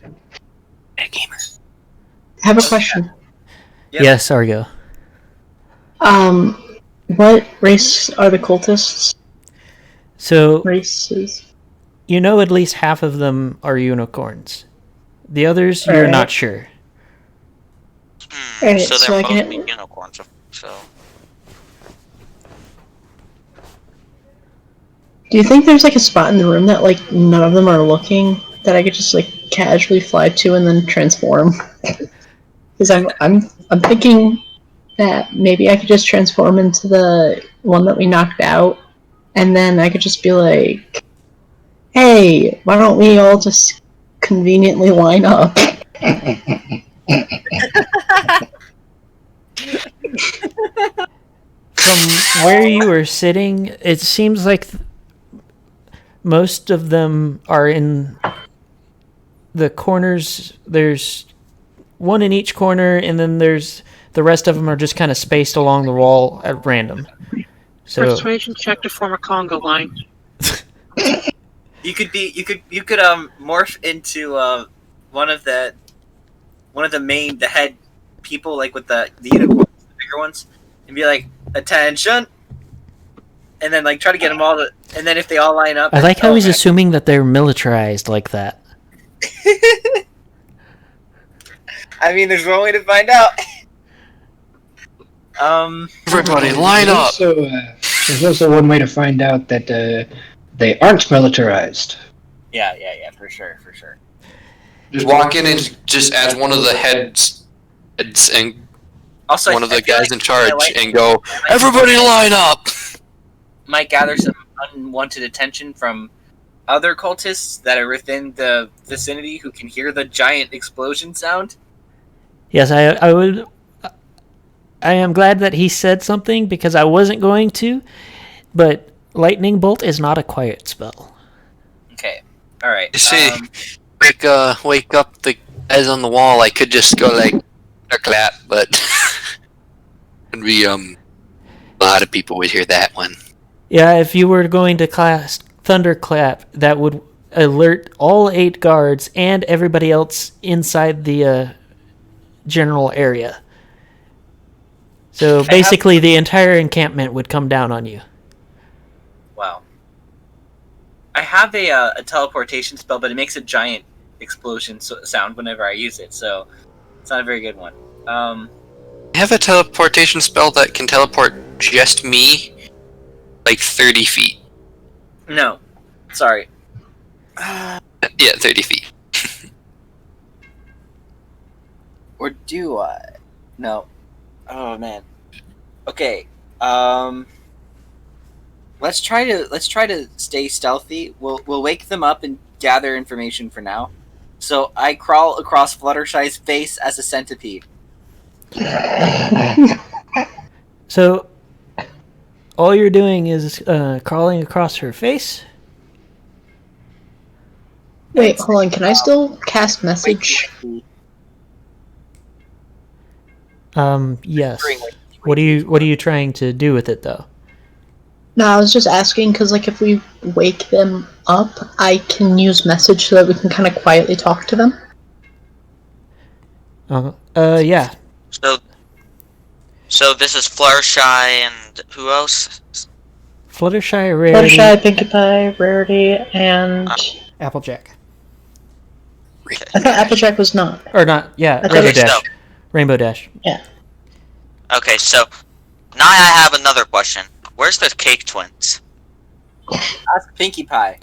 [SPEAKER 1] Hey, gamer.
[SPEAKER 8] I have a question.
[SPEAKER 5] Yep.
[SPEAKER 9] Yes, Argo.
[SPEAKER 8] What race are the cultists?
[SPEAKER 9] So,
[SPEAKER 8] Races?
[SPEAKER 9] you know at least half of them are unicorns. The others, you're
[SPEAKER 8] Alright.
[SPEAKER 9] not sure.
[SPEAKER 8] Alright,
[SPEAKER 3] So
[SPEAKER 8] so
[SPEAKER 3] they're
[SPEAKER 8] I
[SPEAKER 3] supposed to
[SPEAKER 8] can-
[SPEAKER 3] be unicorns. So
[SPEAKER 8] Do you think there's like a spot in the room that like none of them are looking that I could just like casually fly to and then transform? Because I'm thinking that maybe I could just transform into the one that we knocked out
[SPEAKER 2] and then I could just be like, hey, why don't we all just conveniently line up?
[SPEAKER 9] From where you were sitting, it seems like most of them are in the corners. There's one in each corner, and then there's the rest of them are just kind of spaced along the wall at random. So
[SPEAKER 6] Persuasion check to form a conga line.
[SPEAKER 5] You could morph into one of the head people, like with the unicorns, the bigger ones, and be like, attention, and then like try to get them all to, and then if they all line up,
[SPEAKER 9] I like how he's assuming that they're militarized like that.
[SPEAKER 5] I mean, there's one way to find out.
[SPEAKER 1] Everybody, line up!
[SPEAKER 7] There's also one way to find out that they aren't militarized.
[SPEAKER 5] Yeah, for sure.
[SPEAKER 1] Just walk in and just as one of the heads and
[SPEAKER 5] Also,
[SPEAKER 1] one of the guys
[SPEAKER 5] like
[SPEAKER 1] in charge
[SPEAKER 5] like-
[SPEAKER 1] and go, everybody line up!
[SPEAKER 5] might gather some unwanted attention from other cultists that are within the vicinity who can hear the giant explosion sound.
[SPEAKER 9] Yes, I would. I am glad that he said something because I wasn't going to, but lightning bolt is not a quiet spell.
[SPEAKER 5] Okay, all right.
[SPEAKER 1] You see, wake up the guys on the wall. I could just go like a clap, but it'd be a lot of people would hear that one.
[SPEAKER 9] Yeah, if you were going to cast thunderclap, that would alert all 8 guards and everybody else inside the general area. So basically, the entire encampment would come down on you.
[SPEAKER 5] Wow. I have a teleportation spell, but it makes a giant explosion sound whenever I use it, so it's not a very good one.
[SPEAKER 1] I have a teleportation spell that can teleport just me, like 30 feet.
[SPEAKER 5] No, sorry.
[SPEAKER 1] Yeah, 30 feet.
[SPEAKER 5] Or do I? No. Oh man. Okay. Let's try to stay stealthy. We'll wake them up and gather information for now. So I crawl across Fluttershy's face as a centipede.
[SPEAKER 9] So all you're doing is crawling across her face.
[SPEAKER 2] Wait, hold on. Can I still cast message?
[SPEAKER 9] Yes. What are you trying to do with it though?
[SPEAKER 2] No, I was just asking because, like, if we wake them up, I can use message so that we can kind of quietly talk to them.
[SPEAKER 9] Yeah.
[SPEAKER 3] So this is Fluttershy and who else?
[SPEAKER 9] Fluttershy, Rarity,
[SPEAKER 2] Fluttershy, Pinkie Pie, Rarity, and
[SPEAKER 9] Applejack.
[SPEAKER 2] I thought Applejack was not.
[SPEAKER 9] Or not? Yeah,
[SPEAKER 2] I thought
[SPEAKER 9] Rainbow
[SPEAKER 2] it was-
[SPEAKER 9] Dash. Rainbow Dash.
[SPEAKER 2] Yeah.
[SPEAKER 3] Okay, so now I have another question. Where's the Cake Twins?
[SPEAKER 5] Ask Pinkie Pie.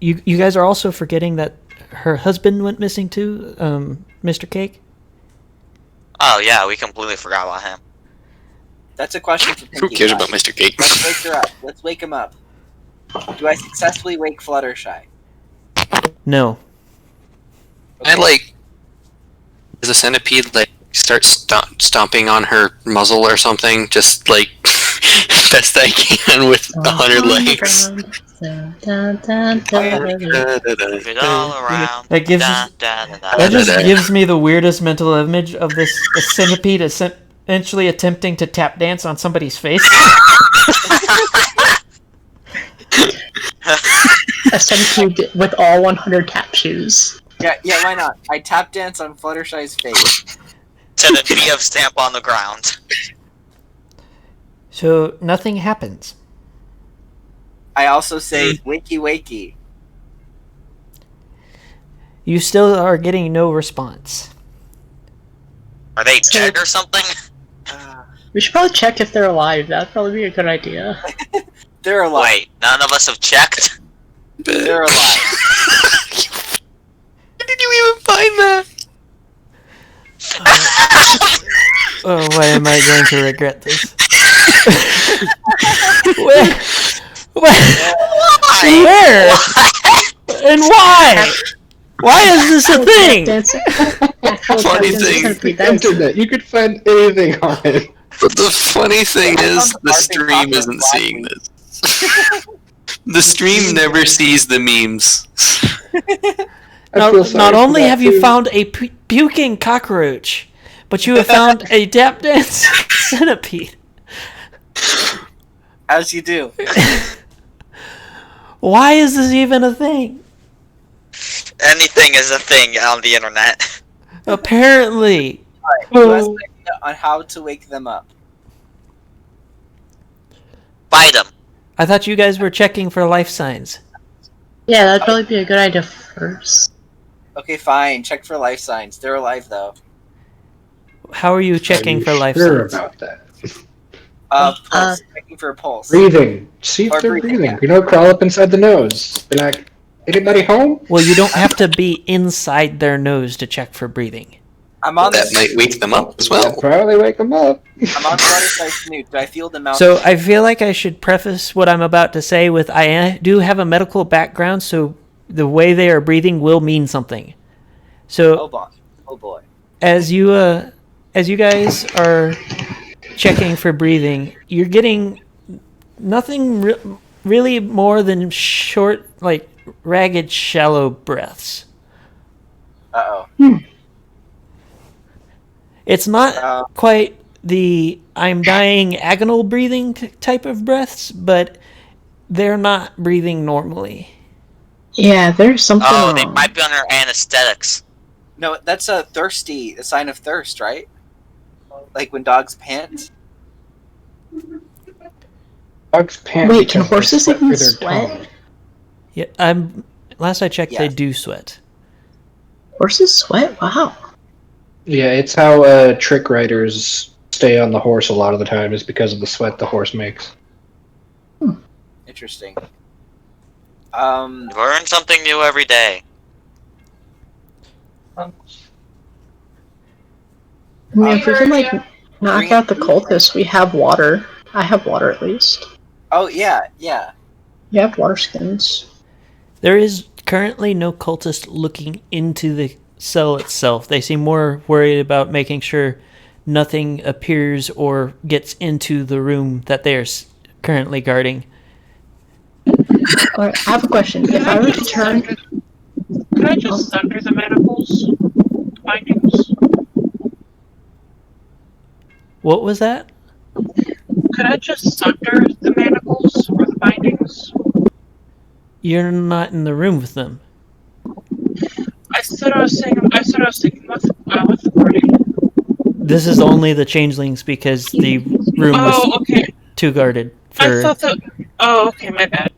[SPEAKER 9] You guys are also forgetting that her husband went missing too, Mr. Cake.
[SPEAKER 3] Oh yeah, we completely forgot about him.
[SPEAKER 5] That's a question for Pinkie
[SPEAKER 1] Who cares
[SPEAKER 5] Pie.
[SPEAKER 1] about Mr. Cake?
[SPEAKER 5] Let's wake her up. Let's wake him up. Do I successfully wake Fluttershy?
[SPEAKER 9] No.
[SPEAKER 1] I like. Does a centipede like start stomping on her muzzle or something? Just like best I can with 100 legs.
[SPEAKER 3] Move it all around.
[SPEAKER 9] That gives that just gives me the weirdest mental image of this centipede essentially attempting to tap dance on somebody's face.
[SPEAKER 2] A centipede with all 100 tap shoes.
[SPEAKER 5] Yeah, why not? I tap dance on Fluttershy's face.
[SPEAKER 3] To the BF stamp on the ground.
[SPEAKER 9] So nothing happens.
[SPEAKER 5] I also say, wakey wakey.
[SPEAKER 9] You still are getting no response.
[SPEAKER 3] Are they dead or something?
[SPEAKER 2] We should probably check if they're alive. That'd probably be a good idea.
[SPEAKER 5] They're alive.
[SPEAKER 3] Wait, none of us have checked?
[SPEAKER 5] They're alive.
[SPEAKER 1] How did you even find that?
[SPEAKER 9] Oh, why am I going to regret this? Where? And why? Why is this a thing?
[SPEAKER 8] Dancing. Actual
[SPEAKER 1] Funny
[SPEAKER 8] tap dancing
[SPEAKER 1] thing.
[SPEAKER 8] centipede dancing.
[SPEAKER 7] Internet, you could find anything on it.
[SPEAKER 1] But the funny thing
[SPEAKER 5] I
[SPEAKER 1] is,
[SPEAKER 5] found
[SPEAKER 1] the
[SPEAKER 5] the
[SPEAKER 1] stream
[SPEAKER 5] Arctic
[SPEAKER 1] isn't
[SPEAKER 5] Cockroach
[SPEAKER 1] seeing
[SPEAKER 5] last
[SPEAKER 1] this. The stream never sees the memes.
[SPEAKER 9] Not only have you found a puking cockroach, but you have found a tap dance centipede.
[SPEAKER 5] As you do.
[SPEAKER 9] Why is this even a thing?
[SPEAKER 3] Anything is a thing on the internet.
[SPEAKER 9] Apparently.
[SPEAKER 5] Last idea on how to wake them up.
[SPEAKER 3] Bite them.
[SPEAKER 9] I thought you guys were checking for life signs.
[SPEAKER 8] Yeah, that'd probably be a good idea first.
[SPEAKER 5] Okay, fine. Check for life signs. They're alive though.
[SPEAKER 9] How are you checking for life
[SPEAKER 7] Sure
[SPEAKER 9] signs?
[SPEAKER 7] about that.
[SPEAKER 5] Pulse. Checking for a pulse.
[SPEAKER 7] Breathing. See if
[SPEAKER 5] Or
[SPEAKER 7] they're
[SPEAKER 5] breathing,
[SPEAKER 7] breathing.
[SPEAKER 5] yeah.
[SPEAKER 7] Crawl up inside the nose. Be like, anybody home?
[SPEAKER 9] Well, you don't have to be inside their nose to check for breathing.
[SPEAKER 5] I'm on
[SPEAKER 1] That
[SPEAKER 5] the
[SPEAKER 1] might wake them up as well.
[SPEAKER 7] That'd probably wake them up.
[SPEAKER 5] I'm on the water side canoe. Do I feel them out?
[SPEAKER 9] So I feel like I should preface what I'm about to say with I do have a medical background, so the way they are breathing will mean something. So
[SPEAKER 5] Oh boy.
[SPEAKER 9] as you guys are checking for breathing, you're getting nothing really more than short, like ragged, shallow breaths.
[SPEAKER 5] Uh-oh.
[SPEAKER 9] It's not quite the I'm dying agonal breathing type of breaths, but they're not breathing normally.
[SPEAKER 8] Yeah, there's something
[SPEAKER 3] Oh,
[SPEAKER 8] wrong.
[SPEAKER 3] they might be under anesthetics.
[SPEAKER 5] No, that's a sign of thirst, right? Like when dogs pant.
[SPEAKER 7] Dogs pant.
[SPEAKER 8] Wait, can
[SPEAKER 7] because they
[SPEAKER 8] horses
[SPEAKER 7] sweat
[SPEAKER 8] even
[SPEAKER 7] through their
[SPEAKER 8] sweat?
[SPEAKER 7] tongue.
[SPEAKER 9] Yeah, last I checked, they
[SPEAKER 5] Yes.
[SPEAKER 9] do sweat.
[SPEAKER 8] Horses sweat? Wow.
[SPEAKER 7] Yeah, it's how trick riders stay on the horse a lot of the time is because of the sweat the horse makes.
[SPEAKER 5] Interesting.
[SPEAKER 3] Learn something new every day.
[SPEAKER 8] I mean, if we can, like, knock
[SPEAKER 5] Bring
[SPEAKER 8] out the cultists, we have water. I have water, at least.
[SPEAKER 5] Oh yeah.
[SPEAKER 8] You have water skins.
[SPEAKER 9] There is currently no cultist looking into the cell itself. They seem more worried about making sure nothing appears or gets into the room that they are currently guarding.
[SPEAKER 8] Alright, I have a question. If I were to turn...
[SPEAKER 6] Could I just sunder the manacles? Bindings?
[SPEAKER 9] What was that?
[SPEAKER 6] Could I just sunder the manacles or the bindings?
[SPEAKER 9] You're not in the room with them.
[SPEAKER 6] I said I was thinking with the party.
[SPEAKER 9] This is only the changelings because the room
[SPEAKER 6] Oh,
[SPEAKER 9] was
[SPEAKER 6] okay.
[SPEAKER 9] too guarded.
[SPEAKER 6] I thought that. Oh, okay, my bad.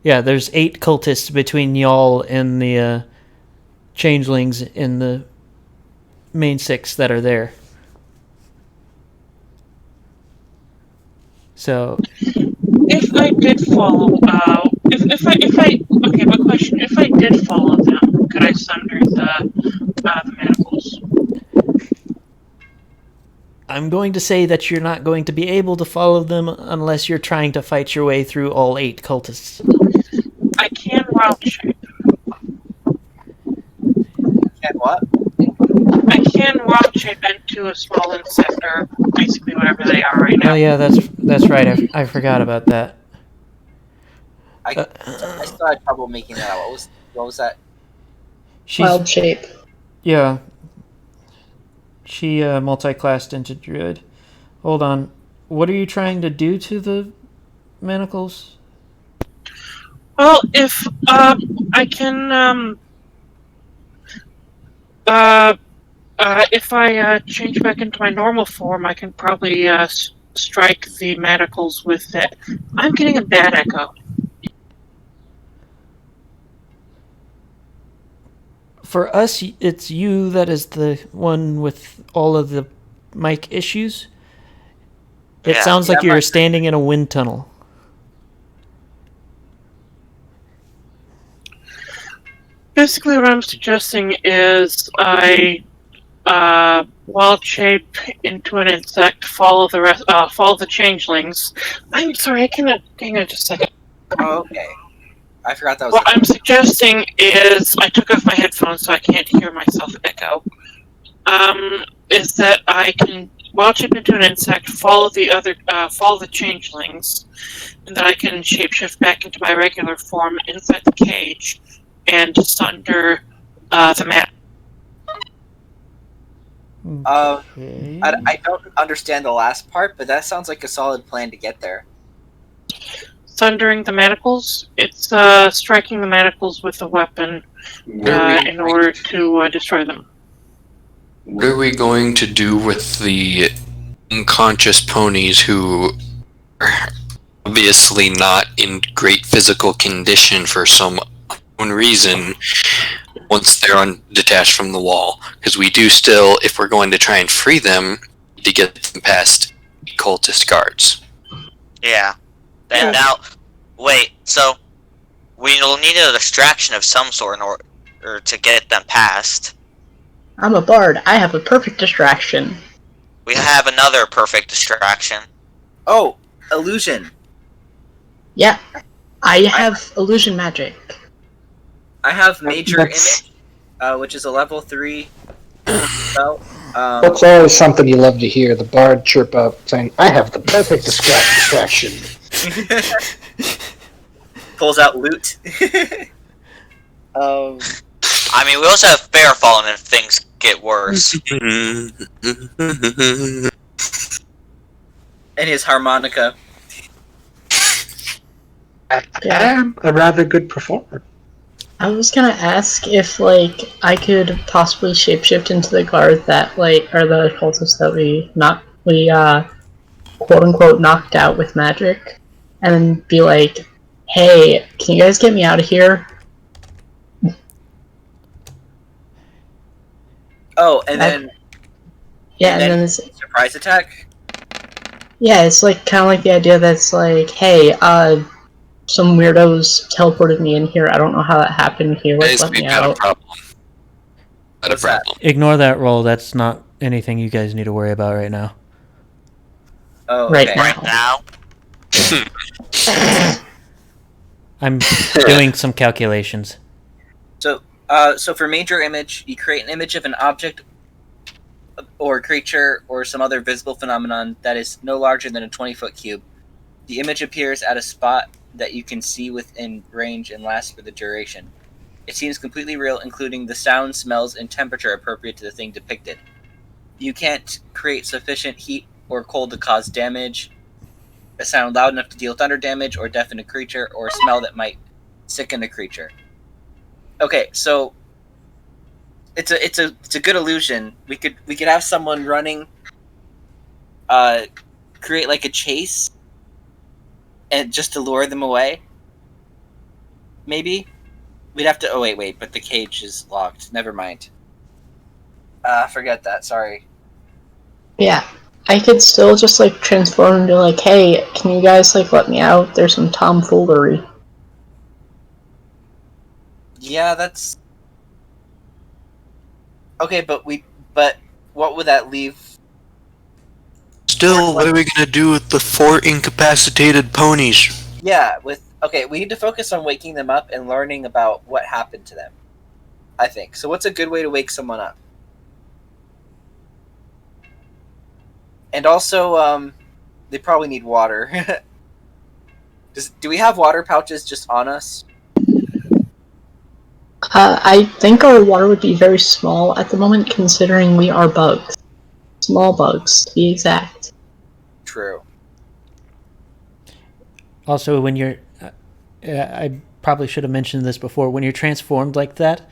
[SPEAKER 9] Yeah, there's 8 cultists between y'all and the changelings in the main 6 that are there. So,
[SPEAKER 6] If I did follow, okay, my question, if I did follow them, could I sunder the manacles?
[SPEAKER 9] I'm going to say that you're not going to be able to follow them unless you're trying to fight your way through all 8 cultists.
[SPEAKER 6] I can wild shape.
[SPEAKER 5] Can what?
[SPEAKER 6] I can wild shape into a small insect or basically whatever they are right now.
[SPEAKER 9] Oh yeah, that's right. I forgot about that.
[SPEAKER 5] I still had trouble making that out. What was that?
[SPEAKER 8] Wild shape.
[SPEAKER 9] Yeah. She multi-classed into druid. Hold on. What are you trying to do to the manacles?
[SPEAKER 6] Well, if I can if I change back into my normal form, I can probably strike the manacles with it. I'm getting a bad echo.
[SPEAKER 9] For us, it's you that is the one with all of the mic issues. It
[SPEAKER 3] Yeah,
[SPEAKER 9] sounds like
[SPEAKER 5] yeah,
[SPEAKER 9] you're standing in a wind tunnel.
[SPEAKER 6] Basically, what I'm suggesting is I wild shape into an insect, follow the changelings. I'm sorry, I cannot. Hang on just a second.
[SPEAKER 5] Oh, okay. I forgot that was.
[SPEAKER 6] What I'm suggesting is, I took off my headphones so I can't hear myself echo. Is that I can watch it into an insect, follow the changelings, and then I can shapeshift back into my regular form inside the cage and sunder the map.
[SPEAKER 9] Okay.
[SPEAKER 5] I don't understand the last part, but that sounds like a solid plan to get there.
[SPEAKER 6] Sundering the manacles, it's striking the manacles with a weapon in order to destroy them.
[SPEAKER 1] What are we going to do with the unconscious ponies who are obviously not in great physical condition for some unknown reason once they're detached from the wall? Because we do still, if we're going to try and free them, need to get them past cultist guards.
[SPEAKER 3] Yeah. And now, wait, so we will need a distraction of some sort in order to get them past.
[SPEAKER 8] I'm a bard. I have a perfect distraction.
[SPEAKER 3] We have another perfect distraction.
[SPEAKER 5] Oh, illusion.
[SPEAKER 8] Yeah, I have illusion magic.
[SPEAKER 5] I have major
[SPEAKER 7] That's-
[SPEAKER 5] image, which is a level 3 spell.
[SPEAKER 7] That's always something you love to hear. The bard chirp up saying, I have the perfect distraction.
[SPEAKER 5] Pulls out loot.
[SPEAKER 3] I mean, we also have Fair Fallen if things get worse.
[SPEAKER 5] And his harmonica.
[SPEAKER 7] I am a rather good performer.
[SPEAKER 8] I was gonna ask if, like, I could possibly shapeshift into the guard that, like, are the cultists that we quote-unquote knocked out with magic, and then be like, hey, can you guys get me out of here?
[SPEAKER 5] Oh, and then
[SPEAKER 8] Yeah, and then it's,
[SPEAKER 5] surprise attack.
[SPEAKER 8] yeah, it's like kind of like the idea that's like, hey, some weirdos teleported me in here. I don't know how that happened here. Like,
[SPEAKER 1] Guys,
[SPEAKER 8] let
[SPEAKER 1] we've
[SPEAKER 8] me
[SPEAKER 1] got a
[SPEAKER 8] out.
[SPEAKER 1] problem. Got a
[SPEAKER 5] What's that?
[SPEAKER 1] problem.
[SPEAKER 9] Ignore that roll. That's not anything you guys need to worry about right now.
[SPEAKER 5] Oh,
[SPEAKER 8] Right
[SPEAKER 5] okay.
[SPEAKER 8] now.
[SPEAKER 3] Right now,
[SPEAKER 9] I'm doing some calculations.
[SPEAKER 5] So for major image, you create an image of an object or creature or some other visible phenomenon that is no larger than a 20-foot cube. The image appears at a spot that you can see within range and lasts for the duration. It seems completely real, including the sound, smells, and temperature appropriate to the thing depicted. You can't create sufficient heat or cold to cause damage, a sound loud enough to deal thunder damage, or deafen a creature, or a smell that might sicken a creature. Okay, so it's a good illusion. We could have someone running, create like a chase, and just to lure them away. Maybe we'd have to. Oh wait, but the cage is locked. Never mind. Forget that. Sorry.
[SPEAKER 8] Yeah, I could still just like transform and be like, hey, can you guys like let me out? There's some tomfoolery.
[SPEAKER 5] Yeah, that's okay. But what would that leave?
[SPEAKER 1] Still, what are we going to do with the 4 incapacitated ponies?
[SPEAKER 5] Yeah, we need to focus on waking them up and learning about what happened to them. I think. So what's a good way to wake someone up? And also, they probably need water. Do we have water pouches just on us?
[SPEAKER 8] I think our water would be very small at the moment, considering we are bugs. Small bugs, to be exact.
[SPEAKER 5] True.
[SPEAKER 9] Also, when you're... I probably should have mentioned this before. When you're transformed like that,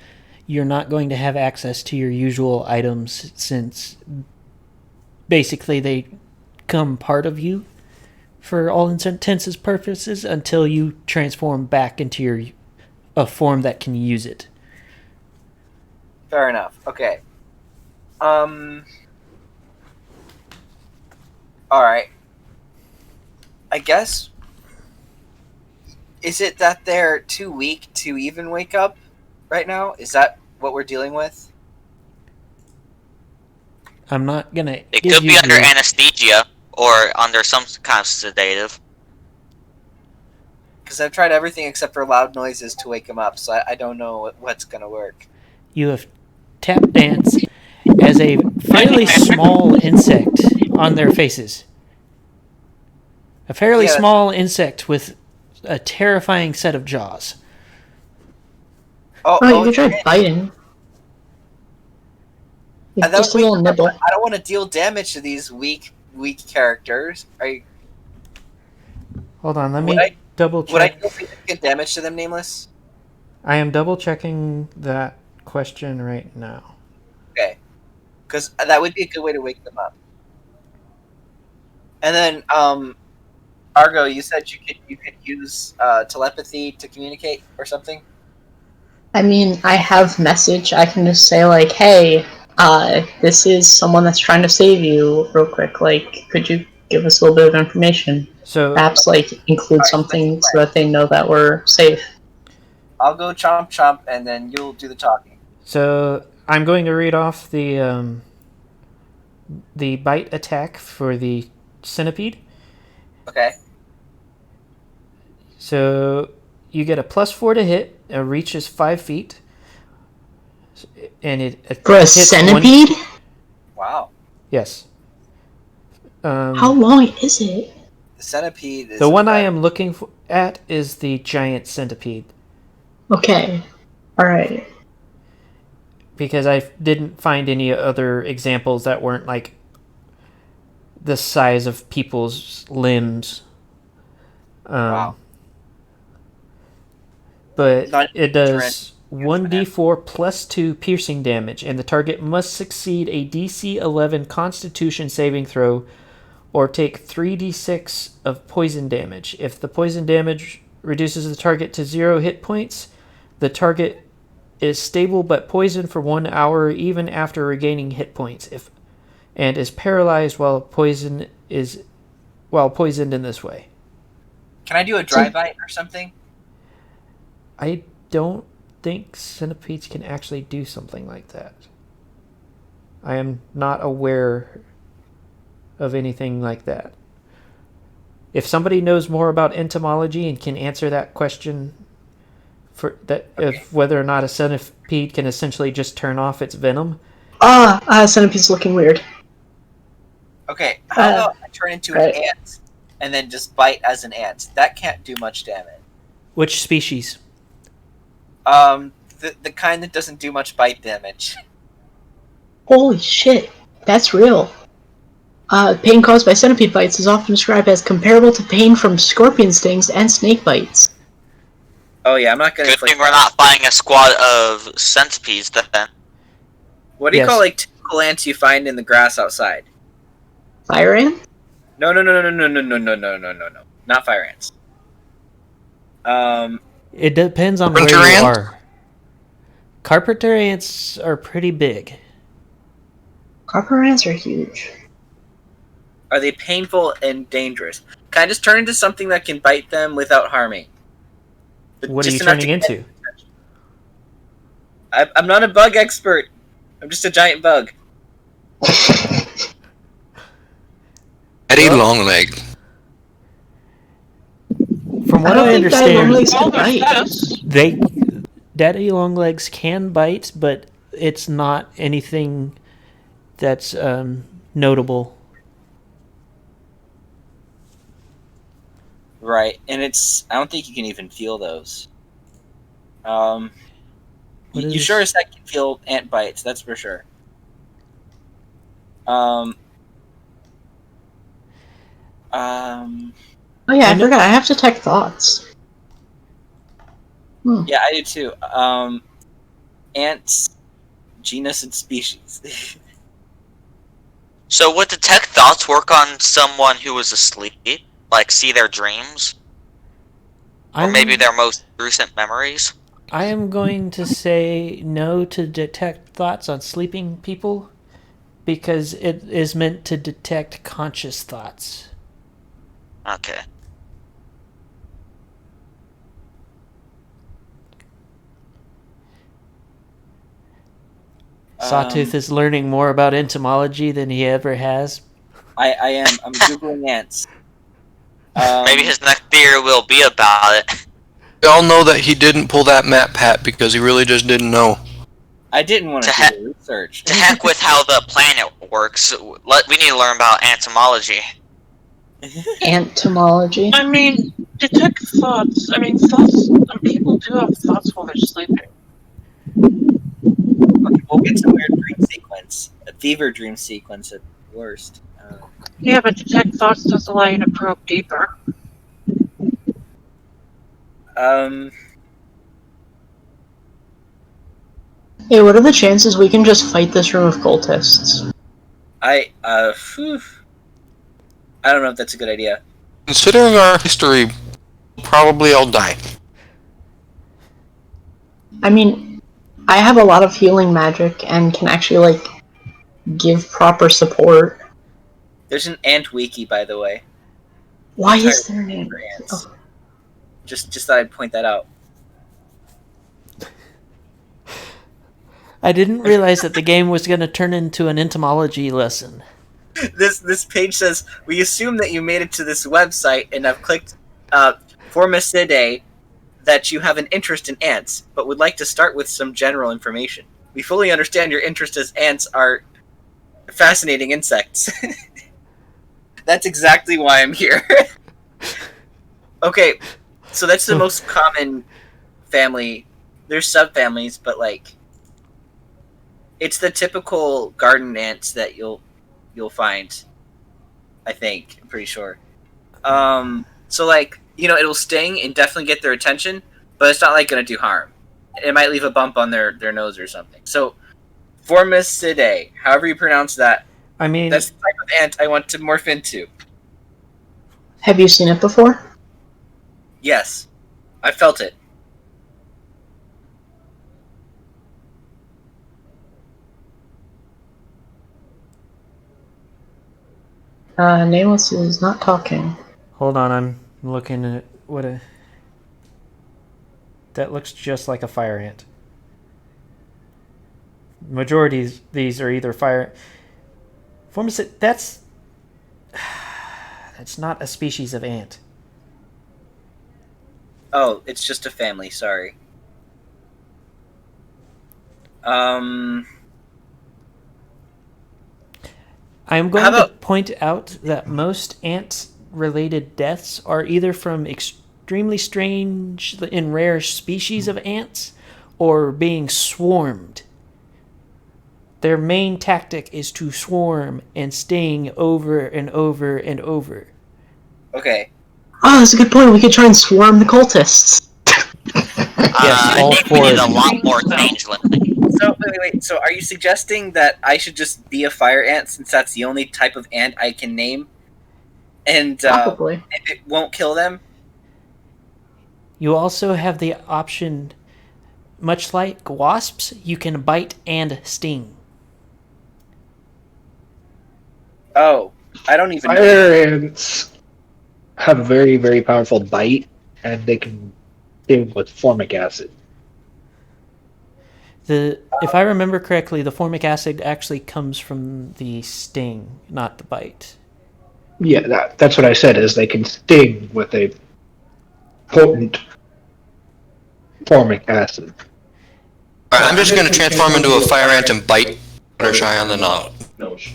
[SPEAKER 9] you're not going to have access to your usual items since basically they become part of you for all intents and purposes until you transform back into a form that can use it.
[SPEAKER 5] Fair enough. Okay. Alright. I guess. Is it that they're too weak to even wake up right now? Is that what we're dealing with?
[SPEAKER 9] I'm not gonna.
[SPEAKER 3] it could be under anesthesia or under some kind of sedative.
[SPEAKER 5] Because I've tried everything except for loud noises to wake them up, so I don't know what's gonna work.
[SPEAKER 9] You have tap dance as a fairly small insect on their faces. A fairly
[SPEAKER 5] Yeah.
[SPEAKER 9] small insect with a terrifying set of jaws.
[SPEAKER 8] Oh, you could try biting.
[SPEAKER 5] That
[SPEAKER 8] Just a
[SPEAKER 5] would
[SPEAKER 8] little
[SPEAKER 5] make-
[SPEAKER 8] nibble.
[SPEAKER 5] I don't want to deal damage to these weak characters.
[SPEAKER 9] Hold on, let
[SPEAKER 5] Would
[SPEAKER 9] me
[SPEAKER 5] I-
[SPEAKER 9] double
[SPEAKER 5] Would I
[SPEAKER 9] check.
[SPEAKER 5] deal significant damage to them, Nameless?
[SPEAKER 9] I am double checking that question right now.
[SPEAKER 5] Okay. Because that would be a good way to wake them up. And then, Argo, you said you could use telepathy to communicate or something?
[SPEAKER 8] I mean, I have message. I can just say like, "Hey, this is someone that's trying to save you, real quick. Like, could you give us a little bit of information?
[SPEAKER 9] So
[SPEAKER 8] Perhaps like include something so that they know that we're safe."
[SPEAKER 5] I'll go chomp chomp, and then you'll do the talking.
[SPEAKER 9] So I'm going to read off the bite attack for the centipede.
[SPEAKER 5] Okay.
[SPEAKER 9] So you get a +4 to hit. It reaches 5 feet, and it
[SPEAKER 8] For a
[SPEAKER 9] hits
[SPEAKER 8] centipede?
[SPEAKER 5] Wow.
[SPEAKER 9] Yes.
[SPEAKER 8] How long is it?
[SPEAKER 5] The centipede is
[SPEAKER 9] The one I am looking at is the giant centipede,
[SPEAKER 8] Okay. Alright.
[SPEAKER 9] because I didn't find any other examples that weren't like the size of people's limbs.
[SPEAKER 5] Wow.
[SPEAKER 9] But
[SPEAKER 5] Not
[SPEAKER 9] it does 1d4 plus 2 piercing damage, and the target must succeed a DC 11 Constitution saving throw or take 3d6 of poison damage. If the poison damage reduces the target to 0 hit points, the target is stable but poisoned for 1 hour even after regaining hit points, and is paralyzed while poisoned in this way.
[SPEAKER 5] Can I do a dry bite or something?
[SPEAKER 9] I don't think centipedes can actually do something like that. I am not aware of anything like that. If somebody knows more about entomology and can answer that question of whether or not a centipede can essentially just turn off its venom.
[SPEAKER 8] Centipede's looking weird.
[SPEAKER 5] Okay, how about I turn into an ant and then just bite as an ant? That can't do much damage.
[SPEAKER 9] Which species?
[SPEAKER 5] The kind that doesn't do much bite damage.
[SPEAKER 8] Holy shit, that's real. Pain caused by centipede bites is often described as comparable to pain from scorpion stings and snake bites.
[SPEAKER 5] Oh yeah, I'm not gonna.
[SPEAKER 3] Good thing we're not fighting a squad of centipedes then.
[SPEAKER 5] What do you call like typical ants you find in the grass outside?
[SPEAKER 8] Fire ant?
[SPEAKER 5] No, not fire ants.
[SPEAKER 9] It depends on where you are. Carpenter ants are pretty big.
[SPEAKER 8] Carpenter ants are huge.
[SPEAKER 5] Are they painful and dangerous? Can I just turn into something that can bite them without harming?
[SPEAKER 9] What are you turning into?
[SPEAKER 5] I'm not a bug expert. I'm just a giant bug.
[SPEAKER 1] Daddy long leg.
[SPEAKER 9] From what I understand,
[SPEAKER 6] They
[SPEAKER 9] daddy longlegs can bite, but it's not anything that's notable.
[SPEAKER 5] Right, and I don't think you can even feel those. You sure as heck can feel ant bites, that's for sure.
[SPEAKER 8] Oh yeah, I forgot. I have to detect thoughts.
[SPEAKER 5] Yeah, I do too. Ants, genus and species.
[SPEAKER 3] So would detect thoughts work on someone who was asleep? Like see their dreams? Or maybe their most recent memories?
[SPEAKER 9] I am going to say no to detect thoughts on sleeping people because it is meant to detect conscious thoughts.
[SPEAKER 3] Okay.
[SPEAKER 9] Sawtooth is learning more about entomology than he ever has.
[SPEAKER 5] I am. I'm Googling ants.
[SPEAKER 3] Maybe his next theory will be about it.
[SPEAKER 1] We all know that he didn't pull that map, Pat, because he really just didn't know.
[SPEAKER 5] I didn't want to
[SPEAKER 3] To
[SPEAKER 5] do
[SPEAKER 3] he-
[SPEAKER 5] the research.
[SPEAKER 3] To heck with how the planet works. We need to learn about entomology.
[SPEAKER 8] Entomology.
[SPEAKER 6] I mean, detect thoughts. I mean, people do have thoughts while they're sleeping.
[SPEAKER 5] We'll get some weird dream sequence. A fever dream sequence at worst.
[SPEAKER 6] Yeah, but detect thoughts does allow you to probe deeper.
[SPEAKER 8] Hey, what are the chances we can just fight this room of cultists?
[SPEAKER 5] I don't know if that's a good idea.
[SPEAKER 1] Considering our history, we'll probably all die.
[SPEAKER 8] I mean, I have a lot of healing magic and can actually, like, give proper support.
[SPEAKER 5] There's an ant wiki, by the way.
[SPEAKER 8] Why
[SPEAKER 5] Entire
[SPEAKER 8] is there an ant?
[SPEAKER 5] for ants.
[SPEAKER 8] Oh.
[SPEAKER 5] Just thought I'd point that out.
[SPEAKER 9] I didn't realize that the game was going to turn into an entomology lesson.
[SPEAKER 5] This page says, we assume that you made it to this website and have clicked Formicidae that you have an interest in ants, but would like to start with some general information. We fully understand your interest as ants are fascinating insects. That's exactly why I'm here. Okay, so that's the most common family. There's subfamilies, but like it's the typical garden ants that you'll find. I think. I'm pretty sure. So like, you know, it'll sting and definitely get their attention, but it's not like gonna do harm. It might leave a bump on their nose or something. So Formicidae, however you pronounce that,
[SPEAKER 9] I mean,
[SPEAKER 5] that's the type of ant I want to morph into.
[SPEAKER 8] Have you seen it before?
[SPEAKER 5] Yes. I felt it.
[SPEAKER 8] Nameless is not talking.
[SPEAKER 9] hold on, I'm looking at what a... That looks just like a fire ant. Majority of these are either fire... Formicid... That's not a species of ant.
[SPEAKER 5] Oh, it's just a family, sorry.
[SPEAKER 9] I'm going to point out that most ant-related deaths are either from extremely strange and rare species of ants or being swarmed. Their main tactic is to swarm and sting over and over and over.
[SPEAKER 5] Okay.
[SPEAKER 8] Oh, that's a good point. We could try and swarm the cultists.
[SPEAKER 9] Yes, all
[SPEAKER 3] I think we
[SPEAKER 9] four
[SPEAKER 3] need
[SPEAKER 9] of
[SPEAKER 3] a
[SPEAKER 9] them.
[SPEAKER 3] lot more changeling.
[SPEAKER 5] So wait. So are you suggesting that I should just be a fire ant since that's the only type of ant I can name, and
[SPEAKER 8] Probably.
[SPEAKER 5] it won't kill them?
[SPEAKER 9] You also have the option, much like wasps, you can bite and sting.
[SPEAKER 5] Oh, I don't even know.
[SPEAKER 7] Fire ants have a very, very powerful bite, and they can sting with formic acid.
[SPEAKER 9] If I remember correctly, the formic acid actually comes from the sting, not the bite.
[SPEAKER 7] Yeah, that's what I said, is they can sting with a potent formic acid.
[SPEAKER 1] Alright, I'm just gonna transform into a fire ant and bite Fluttershy on the nose.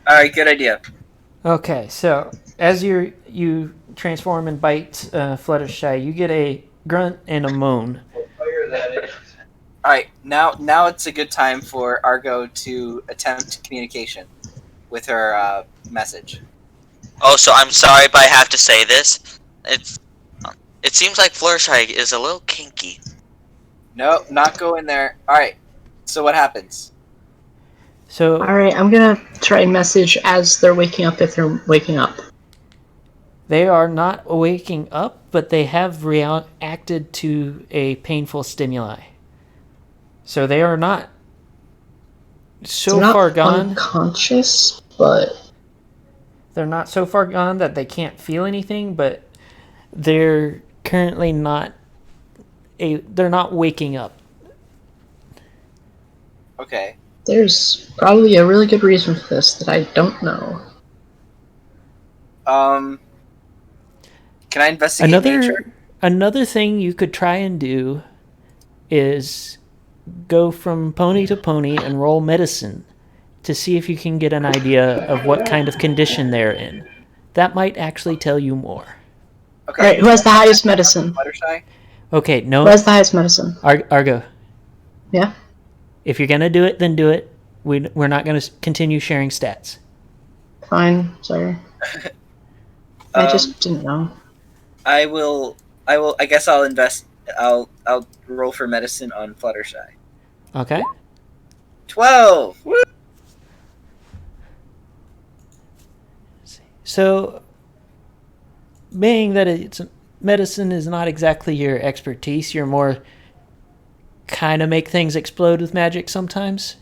[SPEAKER 5] Alright, good idea.
[SPEAKER 9] Okay, so as you transform and bite Fluttershy, you get a grunt and a moan.
[SPEAKER 5] Alright, now it's a good time for Argo to attempt communication with her message.
[SPEAKER 3] Oh, so I'm sorry, but I have to say this. It seems like Fluttershy is a little kinky.
[SPEAKER 5] No, not go in there. Alright, so what happens?
[SPEAKER 9] So
[SPEAKER 8] Alright, I'm gonna try and message as they're waking up if they're waking up.
[SPEAKER 9] they are not waking up, but they have reacted to a painful stimuli. So they are not so
[SPEAKER 8] They're not
[SPEAKER 9] far gone.
[SPEAKER 8] unconscious, but
[SPEAKER 9] They're not so far gone that they can't feel anything, but they're currently not they're not waking up.
[SPEAKER 5] Okay.
[SPEAKER 8] there's probably a really good reason for this that I don't know.
[SPEAKER 5] Can I investigate nature?
[SPEAKER 9] Another thing you could try and do is go from pony to pony and roll medicine to see if you can get an idea of what kind of condition they're in. That might actually tell you more.
[SPEAKER 5] Okay.
[SPEAKER 8] Alright, who has the highest medicine?
[SPEAKER 5] Fluttershy?
[SPEAKER 9] Okay, no.
[SPEAKER 8] Who has the highest medicine?
[SPEAKER 9] Argo.
[SPEAKER 8] Yeah?
[SPEAKER 9] If you're gonna do it, then do it. We're not gonna continue sharing stats.
[SPEAKER 8] Fine, sorry. I just didn't know.
[SPEAKER 5] I will. I guess I'll invest. I'll roll for medicine on Fluttershy.
[SPEAKER 9] Okay.
[SPEAKER 5] 12. Woo!
[SPEAKER 9] So, being that medicine is not exactly your expertise, you're more kind of make things explode with magic sometimes.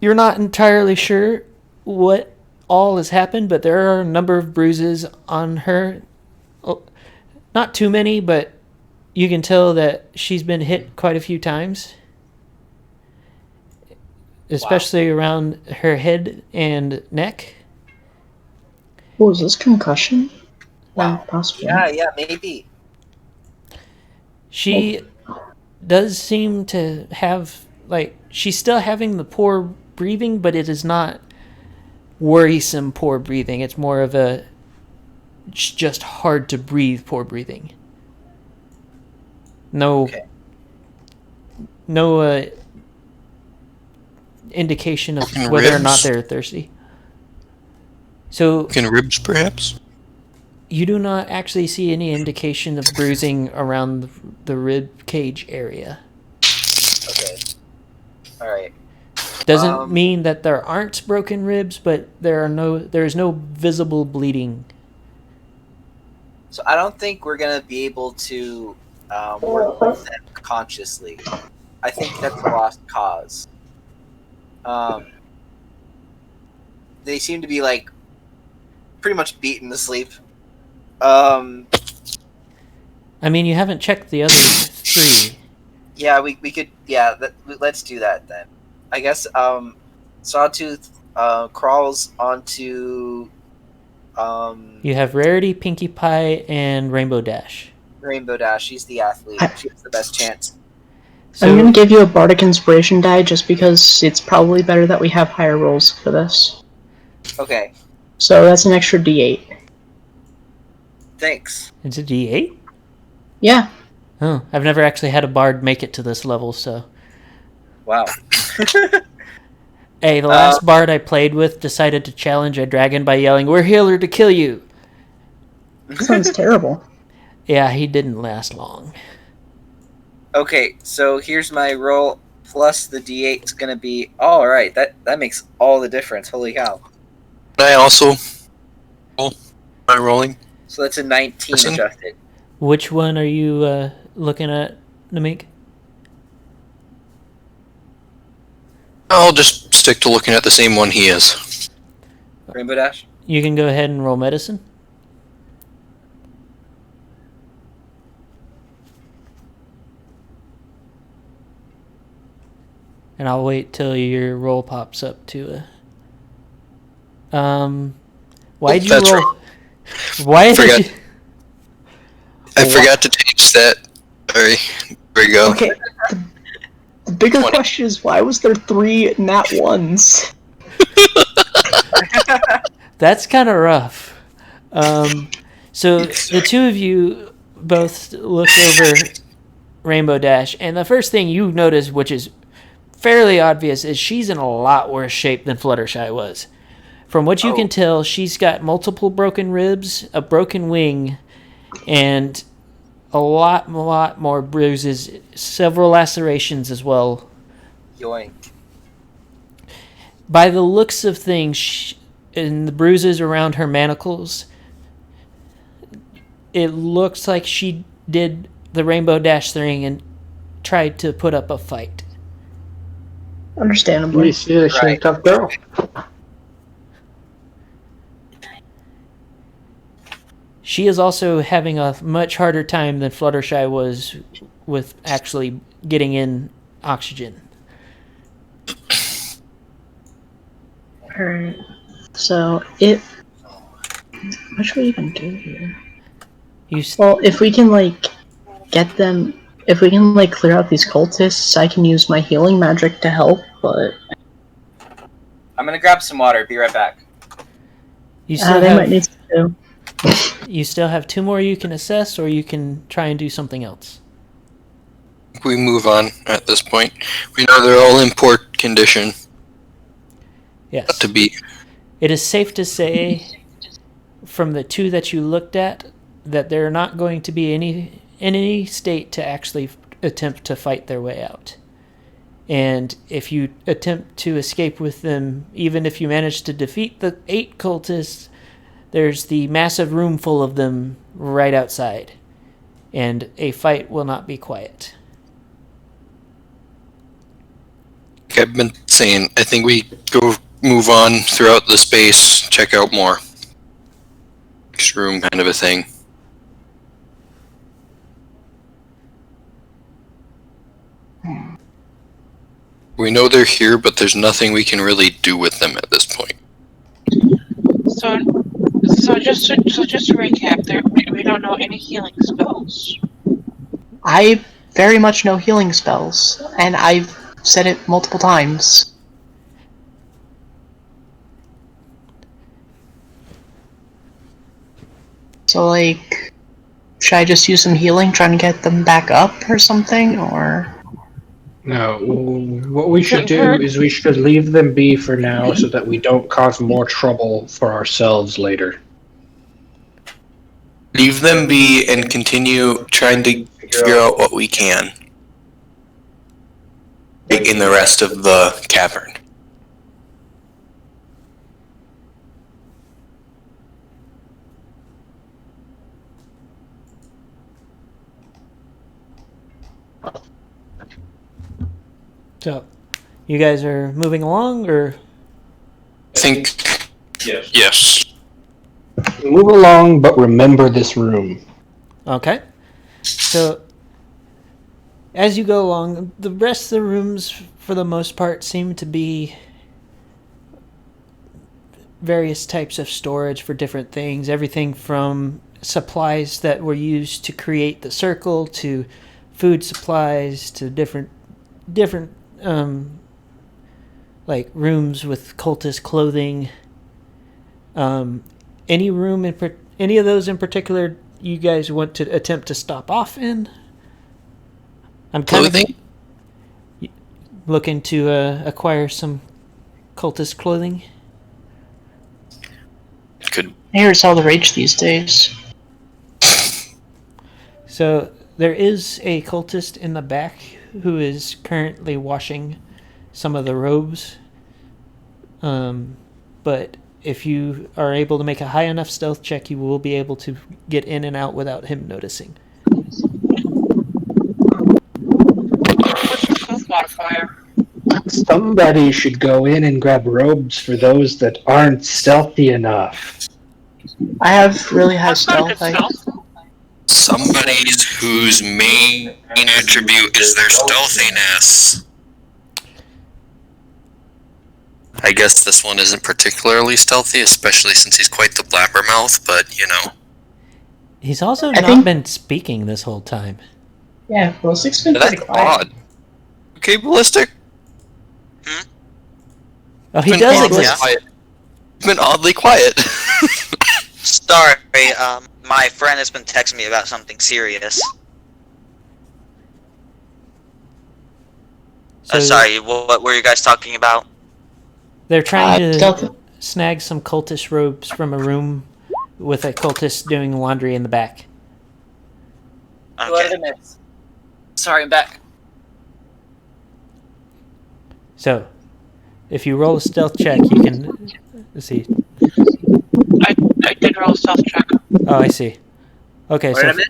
[SPEAKER 9] You're not entirely sure what all has happened, but there are a number of bruises on her. Not too many, but you can tell that she's been hit quite a few times. Especially around her head and neck.
[SPEAKER 8] Oh, is this concussion?
[SPEAKER 5] Wow.
[SPEAKER 8] Possibly.
[SPEAKER 5] Yeah, maybe.
[SPEAKER 9] She does seem to have, she's still having the poor breathing, but it is not worrisome poor breathing. It's more of a just hard to breathe poor breathing. No indication of whether or not they're thirsty. So
[SPEAKER 1] ribs, perhaps?
[SPEAKER 9] You do not actually see any indication of bruising around the rib cage area.
[SPEAKER 5] Okay. All right.
[SPEAKER 9] Doesn't mean that there aren't broken ribs, but there is no visible bleeding.
[SPEAKER 5] So I don't think we're gonna be able to work with them consciously. I think that's a lost cause. They seem to be pretty much beaten to sleep.
[SPEAKER 9] I mean, you haven't checked the other 3.
[SPEAKER 5] Yeah, we could. Yeah, let's do that then. I guess Sawtooth crawls onto.
[SPEAKER 9] You have Rarity, Pinkie Pie, and Rainbow Dash.
[SPEAKER 5] Rainbow Dash. She's the athlete. She has the best chance.
[SPEAKER 8] So, I'm gonna give you a Bardic Inspiration die just because it's probably better that we have higher rolls for this.
[SPEAKER 5] Okay.
[SPEAKER 8] So that's an extra D8.
[SPEAKER 5] Thanks.
[SPEAKER 9] It's a D8?
[SPEAKER 8] Yeah.
[SPEAKER 9] Oh, I've never actually had a bard make it to this level, so.
[SPEAKER 5] Wow.
[SPEAKER 9] Hey, the last bard I played with decided to challenge a dragon by yelling, "We're here to kill you!"
[SPEAKER 8] Sounds terrible.
[SPEAKER 9] Yeah, he didn't last long.
[SPEAKER 5] Okay, so here's my roll plus the D8 is gonna be alright. That makes all the difference. Holy cow.
[SPEAKER 1] I also roll my rolling.
[SPEAKER 5] So that's a 19 adjusted.
[SPEAKER 9] Which one are you looking at, Namik?
[SPEAKER 1] I'll just stick to looking at the same one he is.
[SPEAKER 5] Rainbow Dash?
[SPEAKER 9] You can go ahead and roll medicine. And I'll wait till your roll pops up to a... Why'd you roll...
[SPEAKER 1] Right.
[SPEAKER 9] Why did you...
[SPEAKER 1] I forgot to change that. Sorry. There we go.
[SPEAKER 8] Okay. The bigger question is, why was there 3 nat 1s?
[SPEAKER 9] That's kind of rough. So the two of you both look over Rainbow Dash, and the first thing you notice, which is fairly obvious, is she's in a lot worse shape than Fluttershy was. From what you can tell, she's got multiple broken ribs, a broken wing, and a lot more bruises, several lacerations as well.
[SPEAKER 5] Yoink.
[SPEAKER 9] By the looks of things, and the bruises around her manacles, it looks like she did the Rainbow Dash thing and tried to put up a fight.
[SPEAKER 8] Understandably.
[SPEAKER 7] She's a tough girl.
[SPEAKER 9] She is also having a much harder time than Fluttershy was with actually getting in oxygen.
[SPEAKER 8] Alright. So, it What should we even do here?
[SPEAKER 9] You
[SPEAKER 8] Well, if we can like get them, if we can like clear out these cultists, I can use my healing magic to help. But
[SPEAKER 5] I'm gonna grab some water. Be right back.
[SPEAKER 9] you still
[SPEAKER 8] they
[SPEAKER 9] have
[SPEAKER 8] might need to.
[SPEAKER 9] you still have 2 more you can assess, or you can try and do something else.
[SPEAKER 1] We move on at this point. We know they're all in poor condition.
[SPEAKER 9] Yes.
[SPEAKER 1] To be.
[SPEAKER 9] It is safe to say, from the 2 that you looked at, that they're not going to be in any state to actually attempt to fight their way out. And if you attempt to escape with them, even if you manage to defeat the 8 cultists, there's the massive room full of them right outside. And a fight will not be quiet.
[SPEAKER 1] Like I've been saying, I think we go move on throughout the space, check out more. Next room kind of a thing. We know they're here, but there's nothing we can really do with them at this point.
[SPEAKER 6] So just to recap, we don't know any healing spells.
[SPEAKER 8] I very much know healing spells, and I've said it multiple times. So, like, should I just use some healing, trying to get them back up or something, or?
[SPEAKER 7] No, what we should do is we should leave them be for now so that we don't cause more trouble for ourselves later.
[SPEAKER 1] Leave them be and continue trying to figure out what we can in the rest of the cavern.
[SPEAKER 9] So, you guys are moving along, or?
[SPEAKER 1] I think yes.
[SPEAKER 7] Move along, but remember this room.
[SPEAKER 9] Okay. So, as you go along, the rest of the rooms, for the most part, seem to be various types of storage for different things. Everything from supplies that were used to create the circle, to food supplies, to different like rooms with cultist clothing. Any of those in particular you guys want to attempt to stop off in? I'm kind
[SPEAKER 1] Clothing?
[SPEAKER 9] of looking to acquire some cultist clothing.
[SPEAKER 1] Could
[SPEAKER 8] Here's all the rage these days.
[SPEAKER 9] So there is a cultist in the back who is currently washing some of the robes. But if you are able to make a high enough stealth check, you will be able to get in and out without him noticing.
[SPEAKER 6] What's the stealth modifier?
[SPEAKER 7] Somebody should go in and grab robes for those that aren't stealthy enough.
[SPEAKER 8] I have really high
[SPEAKER 6] I've got good
[SPEAKER 8] stealth.
[SPEAKER 6] stealth.
[SPEAKER 1] somebody whose main attribute is their stealthiness. I guess this one isn't particularly stealthy, especially since he's quite the blabbermouth, but, you know.
[SPEAKER 9] He's also
[SPEAKER 8] I
[SPEAKER 9] not
[SPEAKER 8] think-
[SPEAKER 9] been speaking this whole time.
[SPEAKER 8] Yeah, Ballistic's been
[SPEAKER 1] That's
[SPEAKER 8] pretty quiet.
[SPEAKER 1] odd. Okay, Ballistic?
[SPEAKER 9] Oh, he
[SPEAKER 1] Been
[SPEAKER 9] does
[SPEAKER 1] oddly
[SPEAKER 9] exist.
[SPEAKER 1] quiet. He's been oddly quiet.
[SPEAKER 3] Sorry, my friend has been texting me about something serious.
[SPEAKER 9] So
[SPEAKER 3] Sorry, what were you guys talking about?
[SPEAKER 9] They're trying to
[SPEAKER 8] stealth-
[SPEAKER 9] snag some cultist robes from a room with a cultist doing laundry in the back.
[SPEAKER 3] Okay.
[SPEAKER 5] Sorry, I'm back.
[SPEAKER 9] So, if you roll a stealth check, you can... Let's see.
[SPEAKER 6] I did roll a stealth check.
[SPEAKER 9] Oh, I see. Okay,
[SPEAKER 5] Where
[SPEAKER 9] so
[SPEAKER 5] did I miss?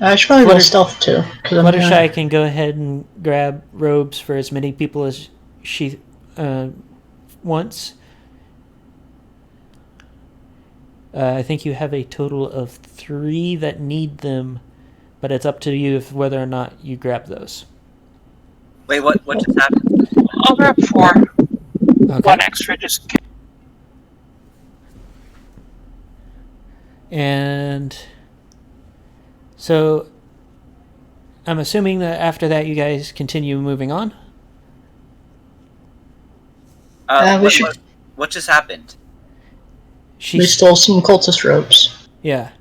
[SPEAKER 8] I should probably roll
[SPEAKER 9] Flutter-
[SPEAKER 8] stealth too.
[SPEAKER 9] Fluttershy can go ahead and grab robes for as many people as she wants. I think you have a total of 3 that need them, but it's up to you if whether or not you grab those.
[SPEAKER 5] Wait, what just happened?
[SPEAKER 6] I'll grab 4.
[SPEAKER 9] Okay.
[SPEAKER 6] One extra just.
[SPEAKER 9] And so I'm assuming that after that you guys continue moving on.
[SPEAKER 5] What just happened?
[SPEAKER 8] We stole some cultist robes.
[SPEAKER 9] Yeah.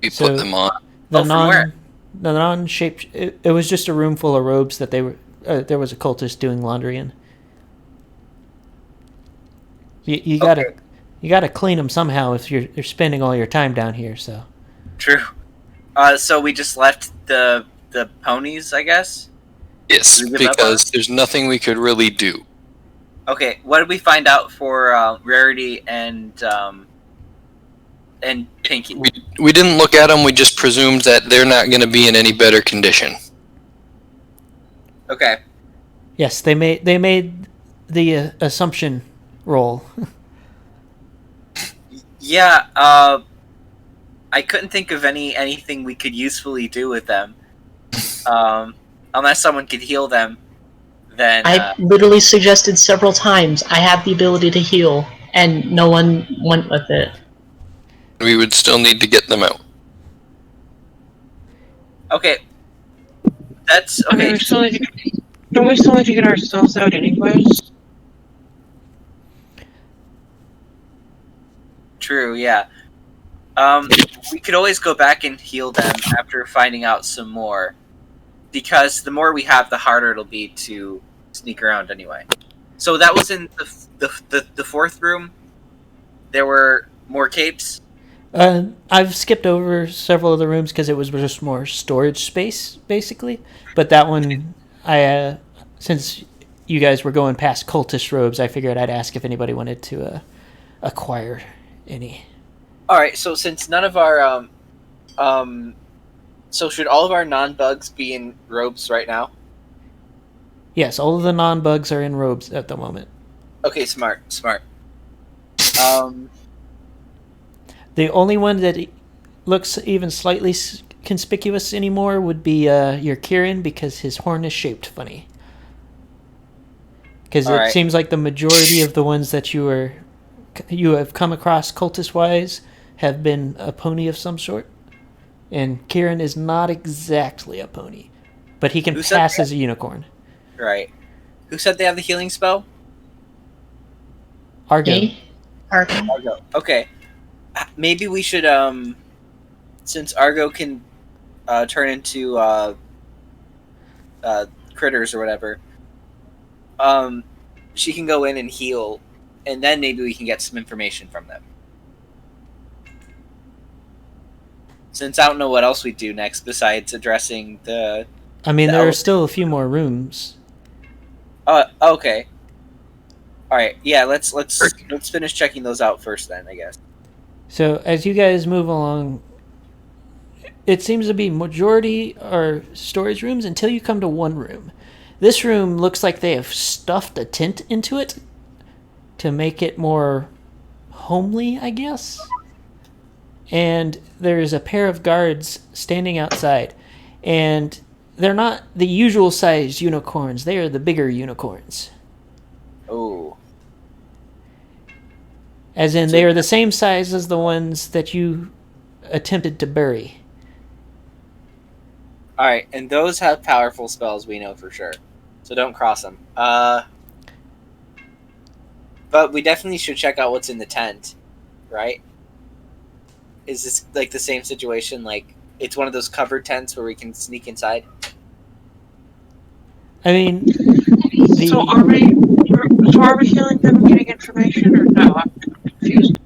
[SPEAKER 1] We
[SPEAKER 9] So-
[SPEAKER 1] put them on.
[SPEAKER 9] The
[SPEAKER 5] from where?
[SPEAKER 9] The non-shaped. It was just a room full of robes that they were. There was a cultist doing laundry in. You gotta
[SPEAKER 5] Okay.
[SPEAKER 9] you gotta clean them somehow if you're spending all your time down here. So
[SPEAKER 5] True. So we just left the ponies, I guess.
[SPEAKER 1] Yes,
[SPEAKER 5] Did we give up on
[SPEAKER 1] because there's nothing we could really do.
[SPEAKER 5] Okay, what did we find out for Rarity and Pinky?
[SPEAKER 1] We didn't look at them. We just presumed that they're not going to be in any better condition.
[SPEAKER 5] Okay.
[SPEAKER 9] yes, they made the assumption roll.
[SPEAKER 5] Yeah. I couldn't think of anything we could usefully do with them. Unless someone could heal them, then
[SPEAKER 8] I literally suggested several times, I have the ability to heal, and no one went with it.
[SPEAKER 1] We would still need to get them out.
[SPEAKER 5] okay. That's
[SPEAKER 6] I mean,
[SPEAKER 5] okay.
[SPEAKER 6] we still need to, don't we still need to get ourselves out anyways?
[SPEAKER 5] True. Yeah. We could always go back and heal them after finding out some more, because the more we have, the harder it'll be to sneak around anyway. So that was in the fourth room. There were more capes.
[SPEAKER 9] I've skipped over several of the rooms because it was just more storage space, basically. But that one, since you guys were going past cultist robes, I figured I'd ask if anybody wanted to acquire any.
[SPEAKER 5] All right. So since none of our so should all of our non-bugs be in robes right now?
[SPEAKER 9] Yes, all of the non-bugs are in robes at the moment.
[SPEAKER 5] Okay. Smart.
[SPEAKER 9] The only one that looks even slightly conspicuous anymore would be your Kieran, because his horn is shaped funny. Because it
[SPEAKER 5] Alright.
[SPEAKER 9] seems like the majority of the ones that you have come across cultist-wise have been a pony of some sort. And Kieran is not exactly a pony, but he can
[SPEAKER 5] Who said
[SPEAKER 9] pass
[SPEAKER 5] that?
[SPEAKER 9] as a unicorn.
[SPEAKER 5] Right. Who said they have the healing spell?
[SPEAKER 9] Argo.
[SPEAKER 8] Me? Argo?
[SPEAKER 5] Argo. Okay. Maybe we should since Argo can turn into critters or whatever. She can go in and heal, and then maybe we can get some information from them. Since I don't know what else we do next besides addressing the.
[SPEAKER 9] I mean,
[SPEAKER 5] The
[SPEAKER 9] there are
[SPEAKER 5] elephant.
[SPEAKER 9] still a few more rooms.
[SPEAKER 5] Okay. All right. Yeah. Let's finish checking those out first, then. I guess.
[SPEAKER 9] So as you guys move along, it seems to be majority are storage rooms until you come to one room. This room looks like they have stuffed a tent into it to make it more homely, I guess. And there's a pair of guards standing outside, and they're not the usual size unicorns. They are the bigger unicorns.
[SPEAKER 5] Oh.
[SPEAKER 9] As in, they are the same size as the ones that you attempted to bury.
[SPEAKER 5] All right, and those have powerful spells. We know for sure, so don't cross them. But we definitely should check out what's in the tent, right? Is this like the same situation? Like it's one of those covered tents where we can sneak inside?
[SPEAKER 9] I mean,
[SPEAKER 6] So are we healing them and getting information, or no? I'm confused.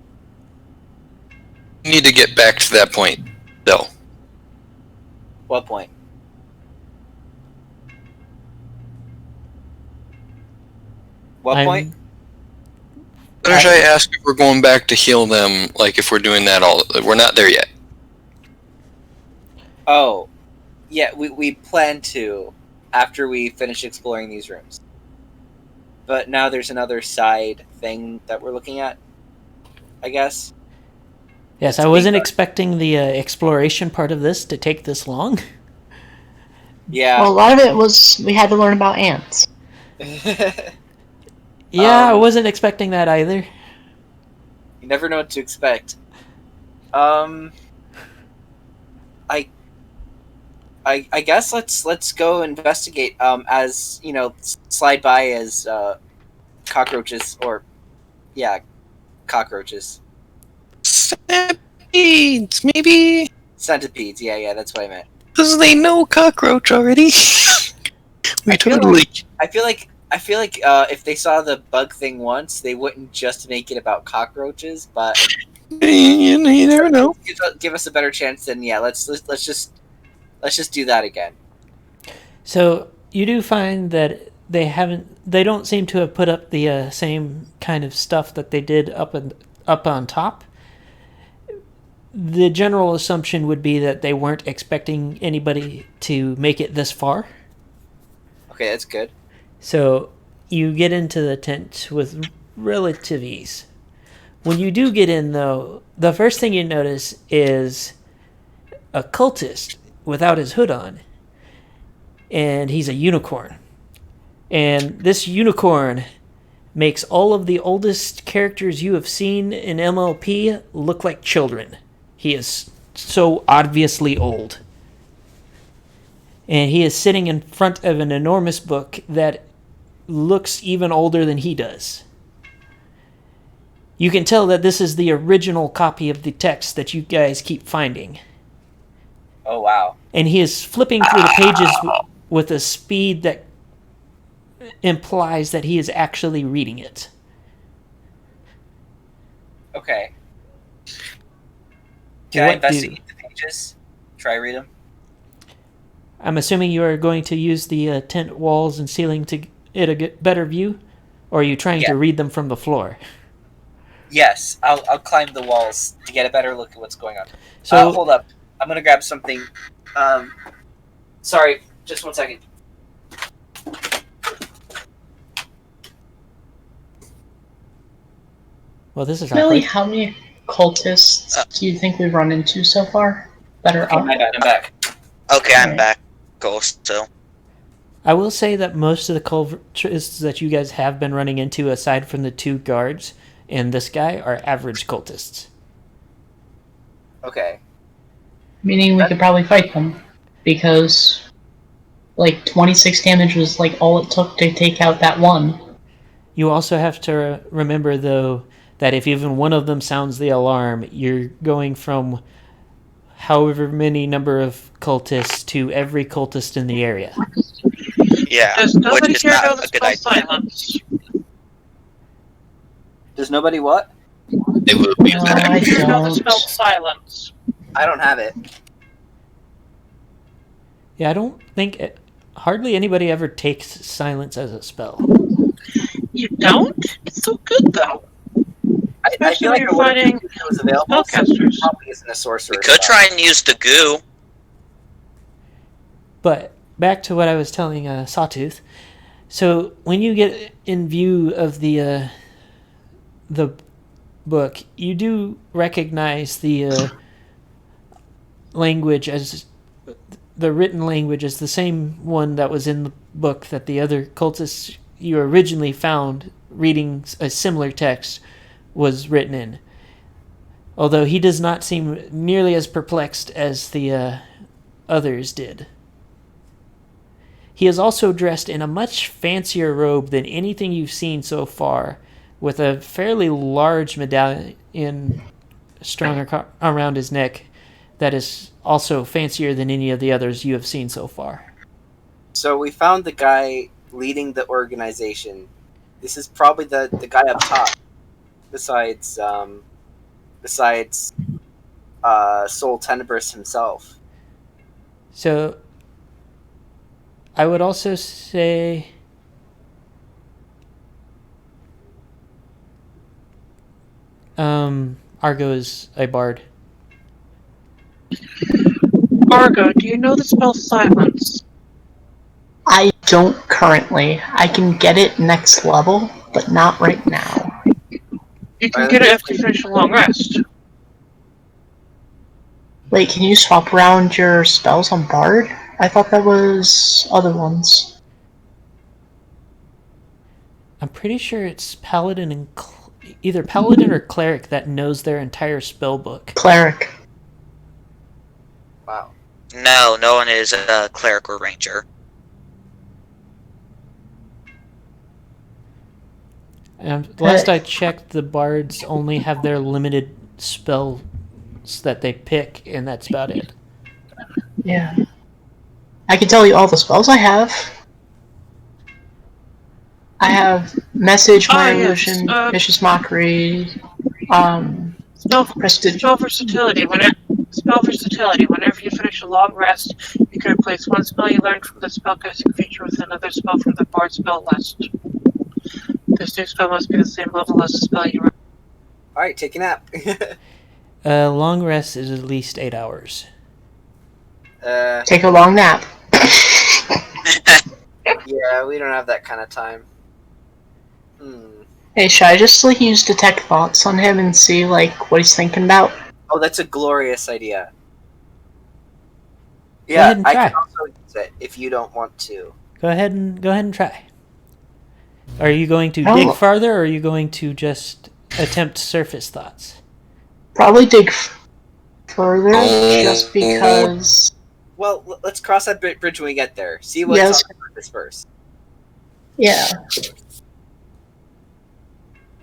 [SPEAKER 1] We need to get back to that point, though.
[SPEAKER 5] What point? What point?
[SPEAKER 1] Or should I ask if we're going back to heal them, like if we're doing that all... We're not there yet.
[SPEAKER 5] Oh, yeah. We plan to after we finish exploring these rooms. But now there's another side thing that we're looking at, I guess.
[SPEAKER 9] yes, I wasn't expecting the exploration part of this to take this long.
[SPEAKER 5] Yeah.
[SPEAKER 8] Well, a lot of it was we had to learn about ants.
[SPEAKER 9] Yeah, I wasn't expecting that either.
[SPEAKER 5] You never know what to expect. I guess let's go investigate. As you know, slide by as cockroaches or cockroaches,
[SPEAKER 1] Centipedes, maybe?
[SPEAKER 5] centipedes. Yeah, that's what I meant.
[SPEAKER 1] Because they know cockroach already. We
[SPEAKER 5] I feel
[SPEAKER 1] totally.
[SPEAKER 5] I feel like if they saw the bug thing once, they wouldn't just make it about cockroaches. But
[SPEAKER 1] You never know.
[SPEAKER 5] give us a better chance. Then let's just do that again.
[SPEAKER 9] So you do find that they don't seem to have put up the same kind of stuff that they did up on top. The general assumption would be that they weren't expecting anybody to make it this far.
[SPEAKER 5] Okay, that's good.
[SPEAKER 9] So you get into the tent with relative ease. When you do get in, though, the first thing you notice is a cultist without his hood on. And he's a unicorn. And this unicorn makes all of the oldest characters you have seen in MLP look like children. He is so obviously old. And he is sitting in front of an enormous book that looks even older than he does. You can tell that this is the original copy of the text that you guys keep finding.
[SPEAKER 5] Oh, wow.
[SPEAKER 9] And he is flipping through the pages with a speed that implies that he is actually reading it.
[SPEAKER 5] Okay. Can I investigate the pages? Try read them?
[SPEAKER 9] I'm assuming you are going to use the tent walls and ceiling to get a better view? Or are you trying to read them from the floor?
[SPEAKER 5] Yes, I'll climb the walls to get a better look at what's going on.
[SPEAKER 9] So
[SPEAKER 5] hold up. I'm going to grab something. Sorry, just 1 second.
[SPEAKER 9] Well, this is
[SPEAKER 8] Really,
[SPEAKER 9] awkward.
[SPEAKER 8] how many cultists do you think we've run into so far that are up?
[SPEAKER 5] I'm back.
[SPEAKER 3] Okay, I'm
[SPEAKER 8] Alright.
[SPEAKER 3] back. Ghost, so.
[SPEAKER 9] I will say that most of the cultists that you guys have been running into, aside from the two guards and this guy, are average cultists.
[SPEAKER 5] Okay.
[SPEAKER 8] Meaning we could probably fight them. Because, 26 damage was, all it took to take out that one.
[SPEAKER 9] You also have to remember, though, that if even one of them sounds the alarm, you're going from however many number of cultists to every cultist in the area.
[SPEAKER 3] Yeah,
[SPEAKER 6] Does
[SPEAKER 3] which
[SPEAKER 6] nobody
[SPEAKER 3] is
[SPEAKER 6] here know
[SPEAKER 3] not
[SPEAKER 6] the
[SPEAKER 3] a good
[SPEAKER 6] spell
[SPEAKER 3] idea.
[SPEAKER 6] silence?
[SPEAKER 5] Does nobody what?
[SPEAKER 1] They will be
[SPEAKER 8] No,
[SPEAKER 1] back.
[SPEAKER 8] I
[SPEAKER 6] Do you know the
[SPEAKER 8] don't.
[SPEAKER 6] spell silence?
[SPEAKER 5] I don't have it.
[SPEAKER 9] Yeah, I don't think hardly anybody ever takes silence as a spell.
[SPEAKER 6] You don't? It's so good though.
[SPEAKER 5] I
[SPEAKER 6] Especially
[SPEAKER 5] feel
[SPEAKER 6] when
[SPEAKER 5] like
[SPEAKER 6] you're fighting
[SPEAKER 5] it was available, so it
[SPEAKER 6] spellcasters.
[SPEAKER 5] probably isn't a sorcerer.
[SPEAKER 3] We could try and use the goo.
[SPEAKER 9] But back to what I was telling Sawtooth. So when you get in view of the book, you do recognize the language as the written language as the same one that was in the book that the other cultists you originally found reading a similar text was written in. Although he does not seem nearly as perplexed as the others did. He is also dressed in a much fancier robe than anything you've seen so far, with a fairly large medallion strung around his neck that is also fancier than any of the others you have seen so far.
[SPEAKER 5] So we found the guy leading the organization. This is probably the guy up top. Besides Soul Tenebris himself.
[SPEAKER 9] So I would also say Argo is a bard.
[SPEAKER 6] Argo, do you know the spell silence?
[SPEAKER 8] I don't currently. I can get it next level, but not right now.
[SPEAKER 6] You can get it after you finish a long rest.
[SPEAKER 8] Wait, can you swap around your spells on Bard? I thought that was other ones.
[SPEAKER 9] I'm pretty sure it's Paladin and either paladin or cleric that knows their entire spell book.
[SPEAKER 8] Cleric.
[SPEAKER 5] Wow.
[SPEAKER 3] No, no one is a cleric or ranger.
[SPEAKER 9] Last I checked, the bards only have their limited spells that they pick, and that's about it.
[SPEAKER 8] Yeah. I can tell you all the spells I have. I have Message, Minor Illusion, Vicious Mockery,
[SPEAKER 6] Spell
[SPEAKER 8] Prestige.
[SPEAKER 6] versatility. Whenever you finish a long rest, you can replace one spell you learned from the spellcasting feature with another spell from the bard spell list. This new spell must be the same level as the spell you read.
[SPEAKER 5] Alright, take a nap.
[SPEAKER 9] Long rest is at least 8 hours.
[SPEAKER 8] Take a long nap.
[SPEAKER 5] Yeah, we don't have that kind of time.
[SPEAKER 8] Hey, should I just like use detect thoughts on him and see like what he's thinking about?
[SPEAKER 5] Oh, that's a glorious idea.
[SPEAKER 9] Go
[SPEAKER 5] Yeah,
[SPEAKER 9] ahead and
[SPEAKER 5] I
[SPEAKER 9] try.
[SPEAKER 5] can also use it if you don't want to.
[SPEAKER 9] Go ahead and try. Are you going to
[SPEAKER 8] Oh.
[SPEAKER 9] dig farther, or are you going to just attempt surface thoughts?
[SPEAKER 8] Probably dig further, just because.
[SPEAKER 5] Well, let's cross that bridge when we get there. See what's
[SPEAKER 8] Yes.
[SPEAKER 5] on the surface first.
[SPEAKER 8] Yeah.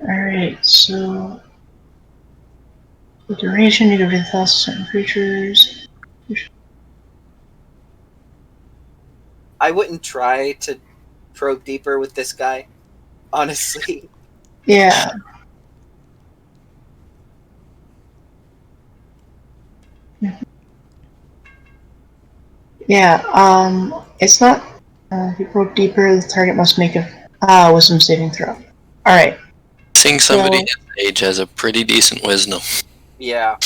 [SPEAKER 8] Alright, so. The duration, you can read thoughts of certain creatures.
[SPEAKER 5] I wouldn't try to probe deeper with this guy, honestly.
[SPEAKER 8] Yeah. Yeah, it's not. If you probe deeper, the target must make a wisdom saving throw. Alright.
[SPEAKER 1] Seeing somebody his age has a pretty decent wisdom.
[SPEAKER 5] Yeah,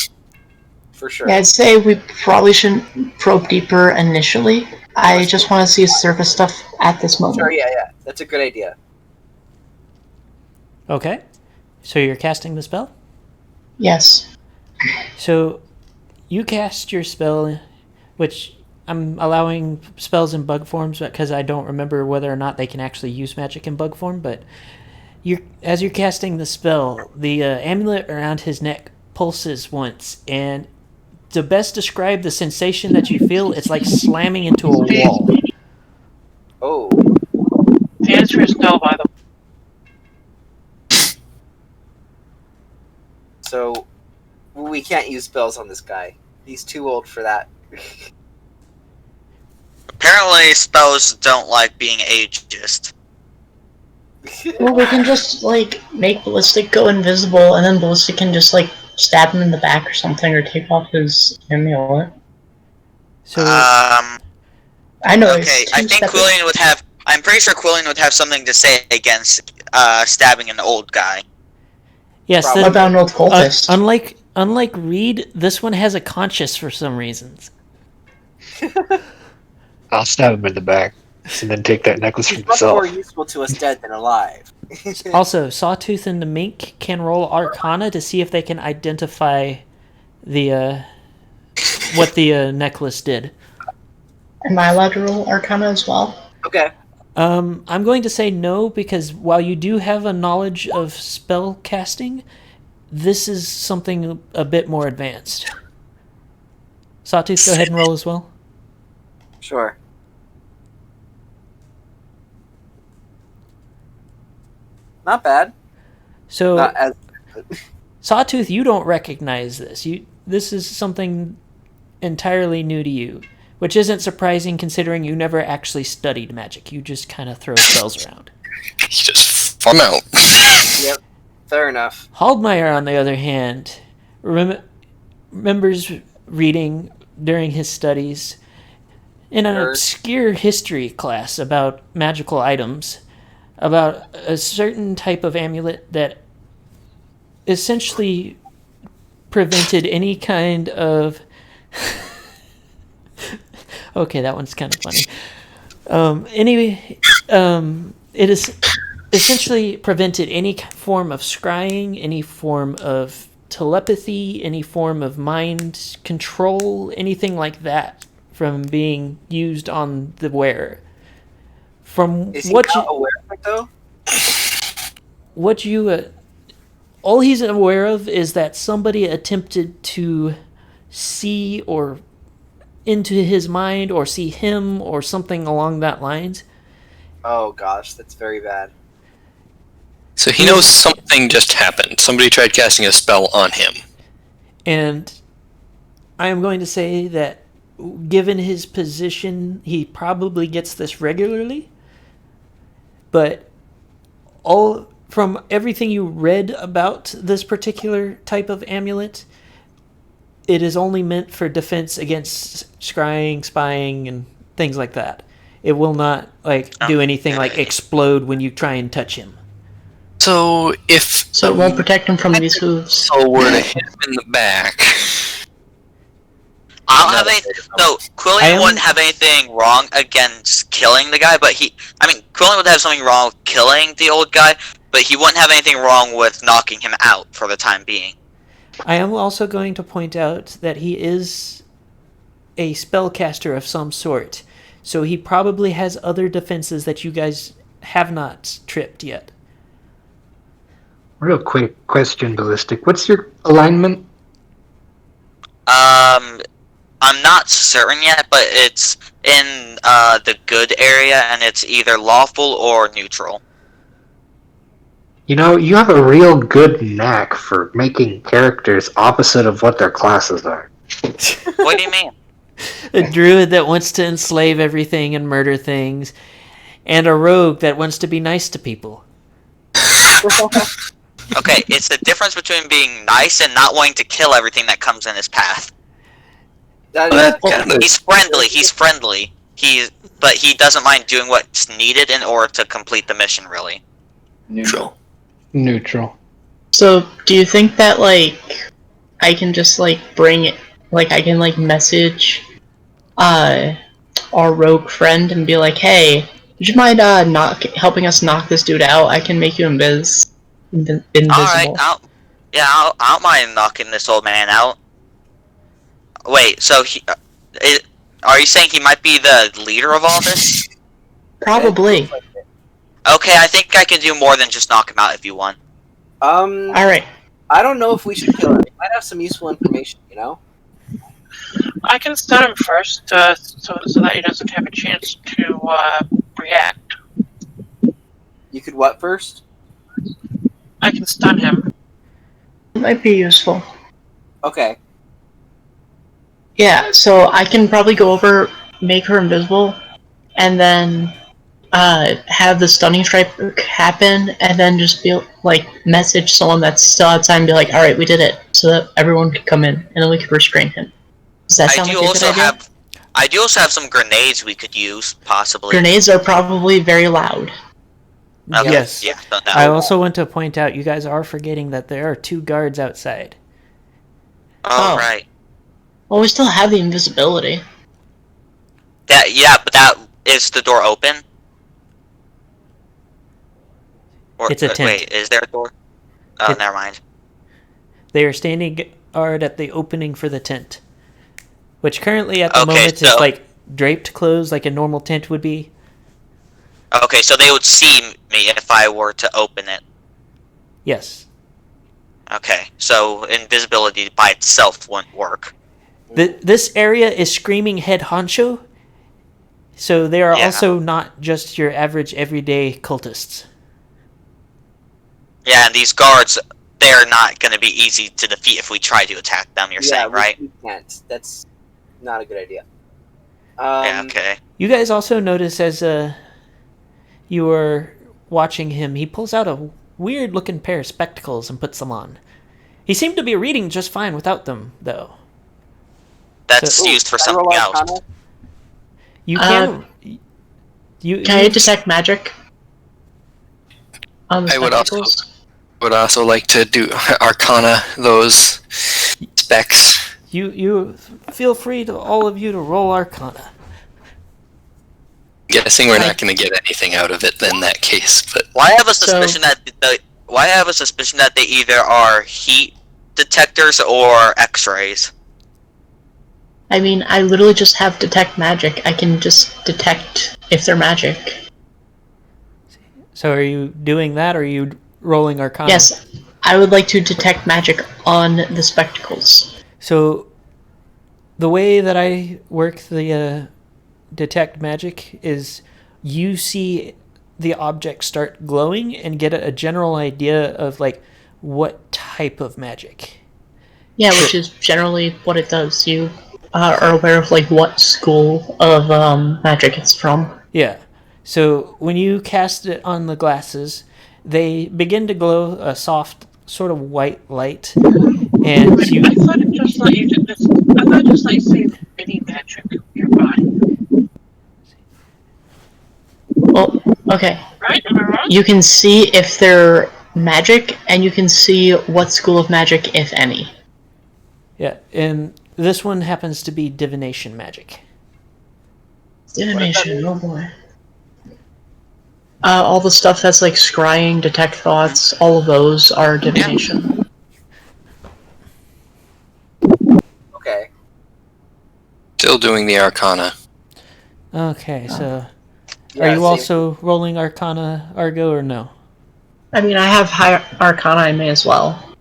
[SPEAKER 5] for sure.
[SPEAKER 8] Yeah, I'd say we probably shouldn't probe deeper initially. I just want to see surface stuff at this moment.
[SPEAKER 5] Sure, yeah. That's a good idea.
[SPEAKER 9] Okay. So you're casting the spell?
[SPEAKER 8] Yes.
[SPEAKER 9] So you cast your spell, which I'm allowing spells in bug forms because I don't remember whether or not they can actually use magic in bug form, but as you're casting the spell, the amulet around his neck pulses once, and to best describe the sensation that you feel, it's like slamming into a wall.
[SPEAKER 5] Oh.
[SPEAKER 6] The answer is no, by the way.
[SPEAKER 5] So, we can't use spells on this guy. He's too old for that.
[SPEAKER 3] Apparently, spells don't like being ageist.
[SPEAKER 8] Well, we can just, like, make Ballistic go invisible, and then Ballistic can just, like, stab him in the back or something, or take off his amulet.
[SPEAKER 9] So
[SPEAKER 8] I know.
[SPEAKER 3] Okay, I think Quillian would have. I'm pretty sure Quillian would have something to say against stabbing an old guy.
[SPEAKER 9] yes,
[SPEAKER 8] What about an old cultist?
[SPEAKER 9] unlike Reed, this one has a conscience for some reasons.
[SPEAKER 7] I'll stab him in the back and then take that necklace
[SPEAKER 5] He's
[SPEAKER 7] from
[SPEAKER 5] much more
[SPEAKER 7] himself.
[SPEAKER 5] useful to us dead than alive.
[SPEAKER 9] Also, Sawtooth and the Mink can roll Arcana to see if they can identify the what the necklace did.
[SPEAKER 8] Am I allowed to roll Arcana as well?
[SPEAKER 5] Okay.
[SPEAKER 9] I'm going to say no, because while you do have a knowledge of spell casting, this is something a bit more advanced. Sawtooth, go ahead and roll as well.
[SPEAKER 5] Sure. Not bad.
[SPEAKER 9] So,
[SPEAKER 5] Not as
[SPEAKER 9] Sawtooth, you don't recognize this. This is something entirely new to you, which isn't surprising considering you never actually studied magic. You just kind of throw spells around.
[SPEAKER 1] You just fun out.
[SPEAKER 5] Yep. Fair enough.
[SPEAKER 9] Haldmeyer, on the other hand, remembers reading during his studies in an obscure history class about magical items, about a certain type of amulet that essentially prevented any kind of... Okay, that one's kind of funny. It is essentially prevented any form of scrying, any form of telepathy, any form of mind control, anything like that from being used on the wearer. From
[SPEAKER 5] Is he
[SPEAKER 9] what
[SPEAKER 5] not aware of it though?
[SPEAKER 9] what you all he's aware of is that somebody attempted to see or into his mind or see him or something along that lines.
[SPEAKER 5] Oh gosh, that's very bad.
[SPEAKER 1] So he knows something just happened. Somebody tried casting a spell on him.
[SPEAKER 9] And I am going to say that given his position, he probably gets this regularly. But all from everything you read about this particular type of amulet, it is only meant for defense against scrying, spying, and things like that. It will not do anything like explode when you try and touch him.
[SPEAKER 1] So if
[SPEAKER 8] So it won't protect him from these hooves.
[SPEAKER 1] so were to hit him in the back.
[SPEAKER 3] I don't have anything. So Quillian wouldn't have anything wrong against killing the guy, but Quillian would have something wrong with killing the old guy, but he wouldn't have anything wrong with knocking him out for the time being.
[SPEAKER 9] I am also going to point out that he is a spellcaster of some sort, so he probably has other defenses that you guys have not tripped yet.
[SPEAKER 7] Real quick question, Ballistic. What's your alignment?
[SPEAKER 3] I'm not certain yet, but it's in the good area, and it's either lawful or neutral.
[SPEAKER 7] You know, you have a real good knack for making characters opposite of what their classes are.
[SPEAKER 3] What do you mean?
[SPEAKER 9] A druid that wants to enslave everything and murder things, and a rogue that wants to be nice to people.
[SPEAKER 3] Okay, it's the difference between being nice and not wanting to kill everything that comes in his path. He's friendly. But he doesn't mind doing what's needed in order to complete the mission, really.
[SPEAKER 7] Neutral.
[SPEAKER 8] So, do you think that, I can just, bring it, I can, message, our rogue friend and be like, hey, would you mind, helping us knock this dude out? I can make you invisible.
[SPEAKER 3] Alright, I don't mind knocking this old man out. Wait, so are you saying he might be the leader of all this?
[SPEAKER 8] Probably.
[SPEAKER 3] Okay, I think I can do more than just knock him out if you want.
[SPEAKER 8] Alright.
[SPEAKER 5] I don't know if we should kill him. He might have some useful information, you know?
[SPEAKER 6] I can stun him first, so that he doesn't have a chance to react.
[SPEAKER 5] You could what first?
[SPEAKER 6] I can stun him.
[SPEAKER 8] It might be useful.
[SPEAKER 5] Okay.
[SPEAKER 8] Yeah, so I can probably go over, make her invisible, and then have the stunning strike happen, and then just be message someone that's still outside and be like, "All right, we did it," so that everyone could come in, and then we could restrain him. Does that sound like a good idea?
[SPEAKER 3] I do also have some grenades we could use, possibly.
[SPEAKER 8] Grenades are probably very loud.
[SPEAKER 3] Okay,
[SPEAKER 9] Yes.
[SPEAKER 3] Yeah,
[SPEAKER 9] I also want to point out you guys are forgetting that there are 2 guards outside.
[SPEAKER 3] Oh,
[SPEAKER 8] Oh.
[SPEAKER 3] right.
[SPEAKER 8] Well, we still have the invisibility.
[SPEAKER 3] But that is the door open? Or,
[SPEAKER 9] It's a tent.
[SPEAKER 3] Wait, is there a door? Oh, never mind.
[SPEAKER 9] They are standing guard at the opening for the tent, which currently at the
[SPEAKER 3] Okay,
[SPEAKER 9] moment
[SPEAKER 3] so-
[SPEAKER 9] is draped closed like a normal tent would be.
[SPEAKER 3] Okay, so they would see me if I were to open it.
[SPEAKER 9] Yes.
[SPEAKER 3] Okay, so invisibility by itself wouldn't work.
[SPEAKER 9] This area is screaming head honcho, so they are also not just your average everyday cultists.
[SPEAKER 3] Yeah, and these guards, they're not going to be easy to defeat if we try to attack them, you're saying, right?
[SPEAKER 5] We can't. That's not a good idea.
[SPEAKER 3] Yeah, okay.
[SPEAKER 9] You guys also notice as you are watching him, he pulls out a weird-looking pair of spectacles and puts them on. He seemed to be reading just fine without them, though.
[SPEAKER 3] That's used for
[SPEAKER 5] Can I roll
[SPEAKER 3] something else.
[SPEAKER 5] Arcana?
[SPEAKER 9] You can.
[SPEAKER 8] Can I detect magic? On the
[SPEAKER 1] I would
[SPEAKER 8] spectacles?
[SPEAKER 1] also like to do Arcana those specs.
[SPEAKER 9] You feel free to all of you to roll Arcana.
[SPEAKER 1] Guessing we're not going to get anything out of it in that case, but
[SPEAKER 3] Why have a suspicion that they either are heat detectors or X-rays?
[SPEAKER 8] I mean, I literally just have detect magic. I can just detect if they're magic.
[SPEAKER 9] So are you doing that, or are you rolling Arcana?
[SPEAKER 8] Yes, I would like to detect magic on the spectacles.
[SPEAKER 9] So, the way that I work the detect magic is you see the object start glowing and get a general idea of like what type of magic.
[SPEAKER 8] Yeah, which is generally what it does. You are aware of like what school of magic it's from.
[SPEAKER 9] Yeah. So when you cast it on the glasses, they begin to glow a soft, sort of white light, and
[SPEAKER 6] Wait,
[SPEAKER 9] you.
[SPEAKER 6] I thought it just let you do this. I thought it just let you say any magic nearby.
[SPEAKER 8] Well, okay.
[SPEAKER 6] Right? Am I wrong?
[SPEAKER 8] You can see if they're magic, and you can see what school of magic, if any.
[SPEAKER 9] Yeah, and this one happens to be divination magic.
[SPEAKER 8] Divination, oh boy. All the stuff that's like scrying, detect thoughts, all of those are divination.
[SPEAKER 5] Okay.
[SPEAKER 1] Still doing the Arcana.
[SPEAKER 9] Okay, so
[SPEAKER 5] Yeah,
[SPEAKER 9] are you
[SPEAKER 5] same.
[SPEAKER 9] also rolling Arcana, Argo, or no?
[SPEAKER 8] I mean, I have high Arcana, I may as well.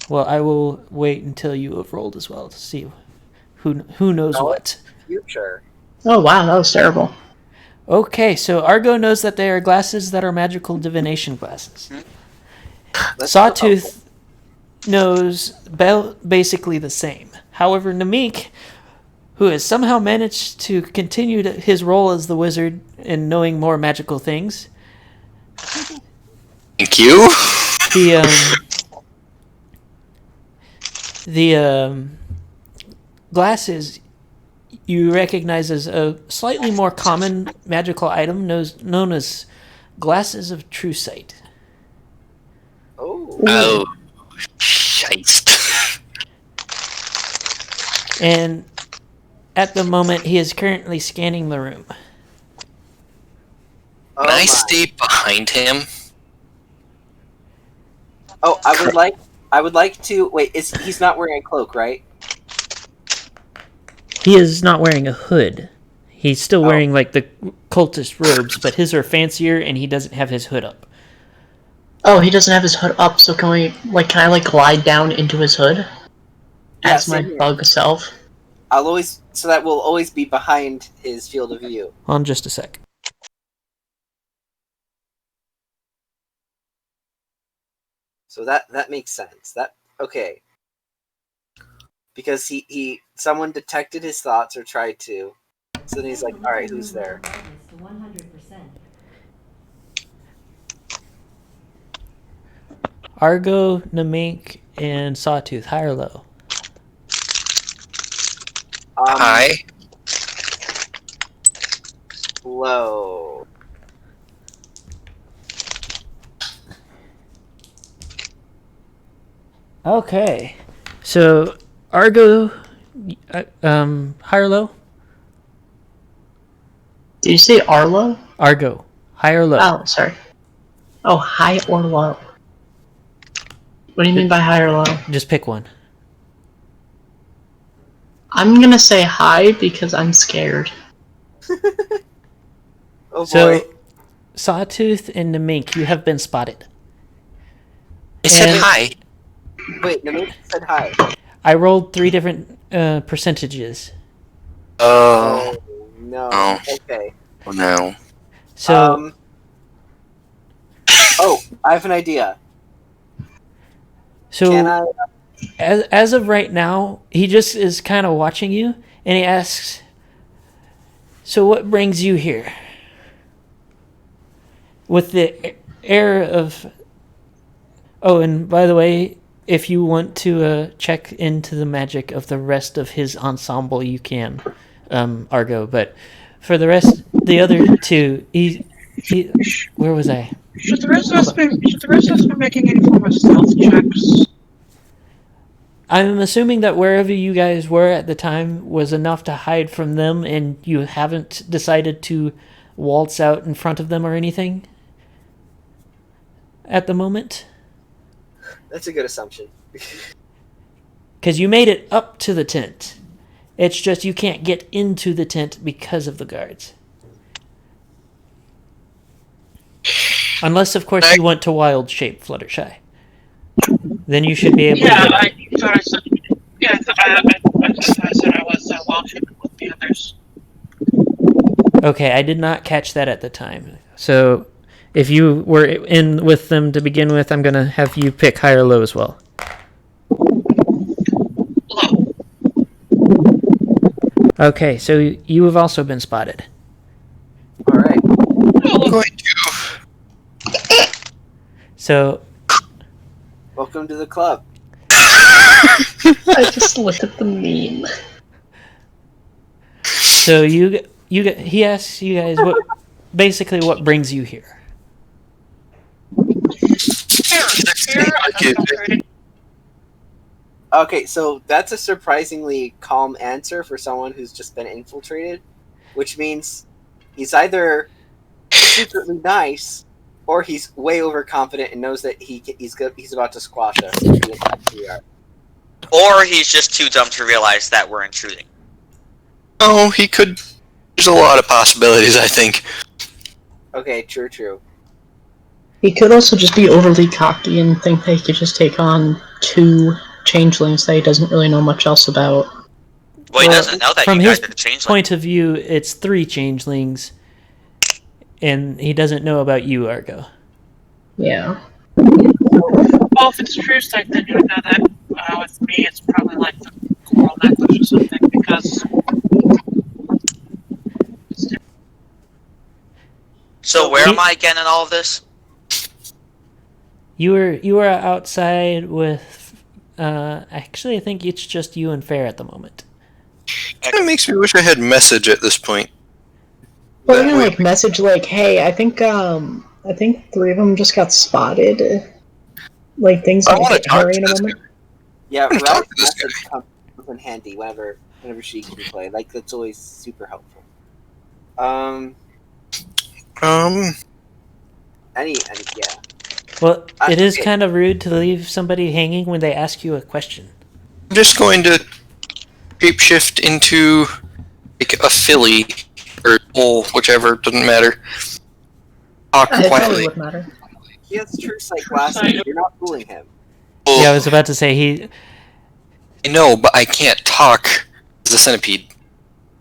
[SPEAKER 9] Well, I will wait until you have rolled as well to see who knows
[SPEAKER 5] No.
[SPEAKER 9] what.
[SPEAKER 5] Future.
[SPEAKER 8] Oh wow, that was terrible.
[SPEAKER 9] Okay, so Argo knows that they are glasses that are magical divination glasses.
[SPEAKER 5] Let's
[SPEAKER 9] Sawtooth knows basically the same. However, Namik, who has somehow managed to continue his role as the wizard in knowing more magical things,
[SPEAKER 1] Thank you.
[SPEAKER 9] the glasses you recognize as a slightly more common magical item known as glasses of true sight.
[SPEAKER 1] Oh, shiest.
[SPEAKER 9] And at the moment, he is currently scanning the room.
[SPEAKER 1] Can I stay behind him?
[SPEAKER 5] Oh, I would like to wait. He's not wearing a cloak, right?
[SPEAKER 9] He is not wearing a hood. He's still wearing like the cultist robes, but his are fancier, and he doesn't have his hood up.
[SPEAKER 8] Oh, he doesn't have his hood up, so can I like glide down into his hood? As my bug self?
[SPEAKER 5] So that will always be behind his field of view.
[SPEAKER 9] Hold on just a sec.
[SPEAKER 5] So that makes sense. Okay. Because someone detected his thoughts or tried to. So then he's like, all right, who's there?
[SPEAKER 9] Argo, Namik, and Sawtooth, high or low?
[SPEAKER 1] Hi.
[SPEAKER 5] Low.
[SPEAKER 9] Okay. So, Argo, high or low?
[SPEAKER 8] Did you say Arlo?
[SPEAKER 9] Argo, high or low?
[SPEAKER 8] Oh, sorry. Oh, high or low? What do you mean by high or low?
[SPEAKER 9] Just pick one.
[SPEAKER 8] I'm gonna say high because I'm scared.
[SPEAKER 5] Oh boy.
[SPEAKER 9] So, Sawtooth and Namik, you have been spotted.
[SPEAKER 1] I said hi.
[SPEAKER 5] Wait, Namik said hi.
[SPEAKER 9] I rolled 3 different
[SPEAKER 1] Oh.
[SPEAKER 9] percentages.
[SPEAKER 5] No.
[SPEAKER 1] Oh.
[SPEAKER 5] Okay.
[SPEAKER 1] Oh no.
[SPEAKER 9] So,
[SPEAKER 5] I have an idea.
[SPEAKER 9] so
[SPEAKER 5] Can I?
[SPEAKER 9] as of right now, he just is kind of watching you, and he asks, "So what brings you here?" With the air of, oh, and by the way, if you want to check into the magic of the rest of his ensemble, you can, Argo. But for the rest, the other two, he where was I?
[SPEAKER 6] Should the rest of us be making any form of stealth checks?
[SPEAKER 9] I'm assuming that wherever you guys were at the time was enough to hide from them, and you haven't decided to waltz out in front of them or anything at the moment.
[SPEAKER 5] That's a good assumption.
[SPEAKER 9] Because you made it up to the tent. It's just you can't get into the tent because of the guards. Unless, of course, you want to wild shape Fluttershy. Then you should be able
[SPEAKER 6] Yeah,
[SPEAKER 9] to.
[SPEAKER 6] I thought I said. Yeah, I thought I said I was wild shaping with the others.
[SPEAKER 9] Okay, I did not catch that at the time. So, if you were in with them to begin with, I'm gonna have you pick high or low as well.
[SPEAKER 6] Low.
[SPEAKER 9] Okay, so you have also been spotted.
[SPEAKER 5] All right.
[SPEAKER 1] I'm going to.
[SPEAKER 9] So,
[SPEAKER 5] Welcome to the club.
[SPEAKER 8] I just looked at the meme.
[SPEAKER 9] so he asks you guys what brings you here.
[SPEAKER 6] Here, I'm frustrated.
[SPEAKER 5] Okay, so that's a surprisingly calm answer for someone who's just been infiltrated, which means he's either secretly nice or he's way overconfident and knows that he's about to squash us.
[SPEAKER 3] Or he's just too dumb to realize that we're intruding.
[SPEAKER 1] Oh, he could. There's a lot of possibilities, I think.
[SPEAKER 5] Okay, true.
[SPEAKER 8] He could also just be overly cocky and think that he could just take on 2 changelings that he doesn't really know much else about.
[SPEAKER 3] Well, he doesn't know that
[SPEAKER 9] From
[SPEAKER 3] you
[SPEAKER 9] his
[SPEAKER 3] guys are the changeling.
[SPEAKER 9] point of view, it's 3 changelings, and he doesn't know about you, Argo.
[SPEAKER 8] Yeah.
[SPEAKER 6] Well, if it's true sight, then you would know that with me, it's probably like the coral necklace or something, because.
[SPEAKER 3] So where am I again in all of this?
[SPEAKER 9] You were outside with. Actually, I think it's just you and Fair at the moment.
[SPEAKER 1] It makes me wish I had message at this point.
[SPEAKER 8] Well, you know, like message like, hey, I think 3 of them just got spotted. Like things
[SPEAKER 1] I
[SPEAKER 8] might
[SPEAKER 1] want to
[SPEAKER 8] get
[SPEAKER 1] talk
[SPEAKER 8] hairy
[SPEAKER 1] to
[SPEAKER 8] in a
[SPEAKER 1] this
[SPEAKER 8] moment.
[SPEAKER 1] guy.
[SPEAKER 5] Yeah,
[SPEAKER 1] I'm gonna talk
[SPEAKER 5] Ralph's
[SPEAKER 1] to this
[SPEAKER 5] message comes in handy whenever she can play. Like, that's always super helpful. Yeah.
[SPEAKER 9] Well, it is
[SPEAKER 5] Okay.
[SPEAKER 9] kind of rude to leave somebody hanging when they ask you a question.
[SPEAKER 1] I'm just going to shapeshift into like a filly or bull, whichever, doesn't matter. Talk
[SPEAKER 8] It probably
[SPEAKER 1] quietly.
[SPEAKER 8] would matter.
[SPEAKER 5] He has true sight glasses. You're not fooling him.
[SPEAKER 9] Yeah, I was about to say
[SPEAKER 1] I know, but I can't talk as a centipede.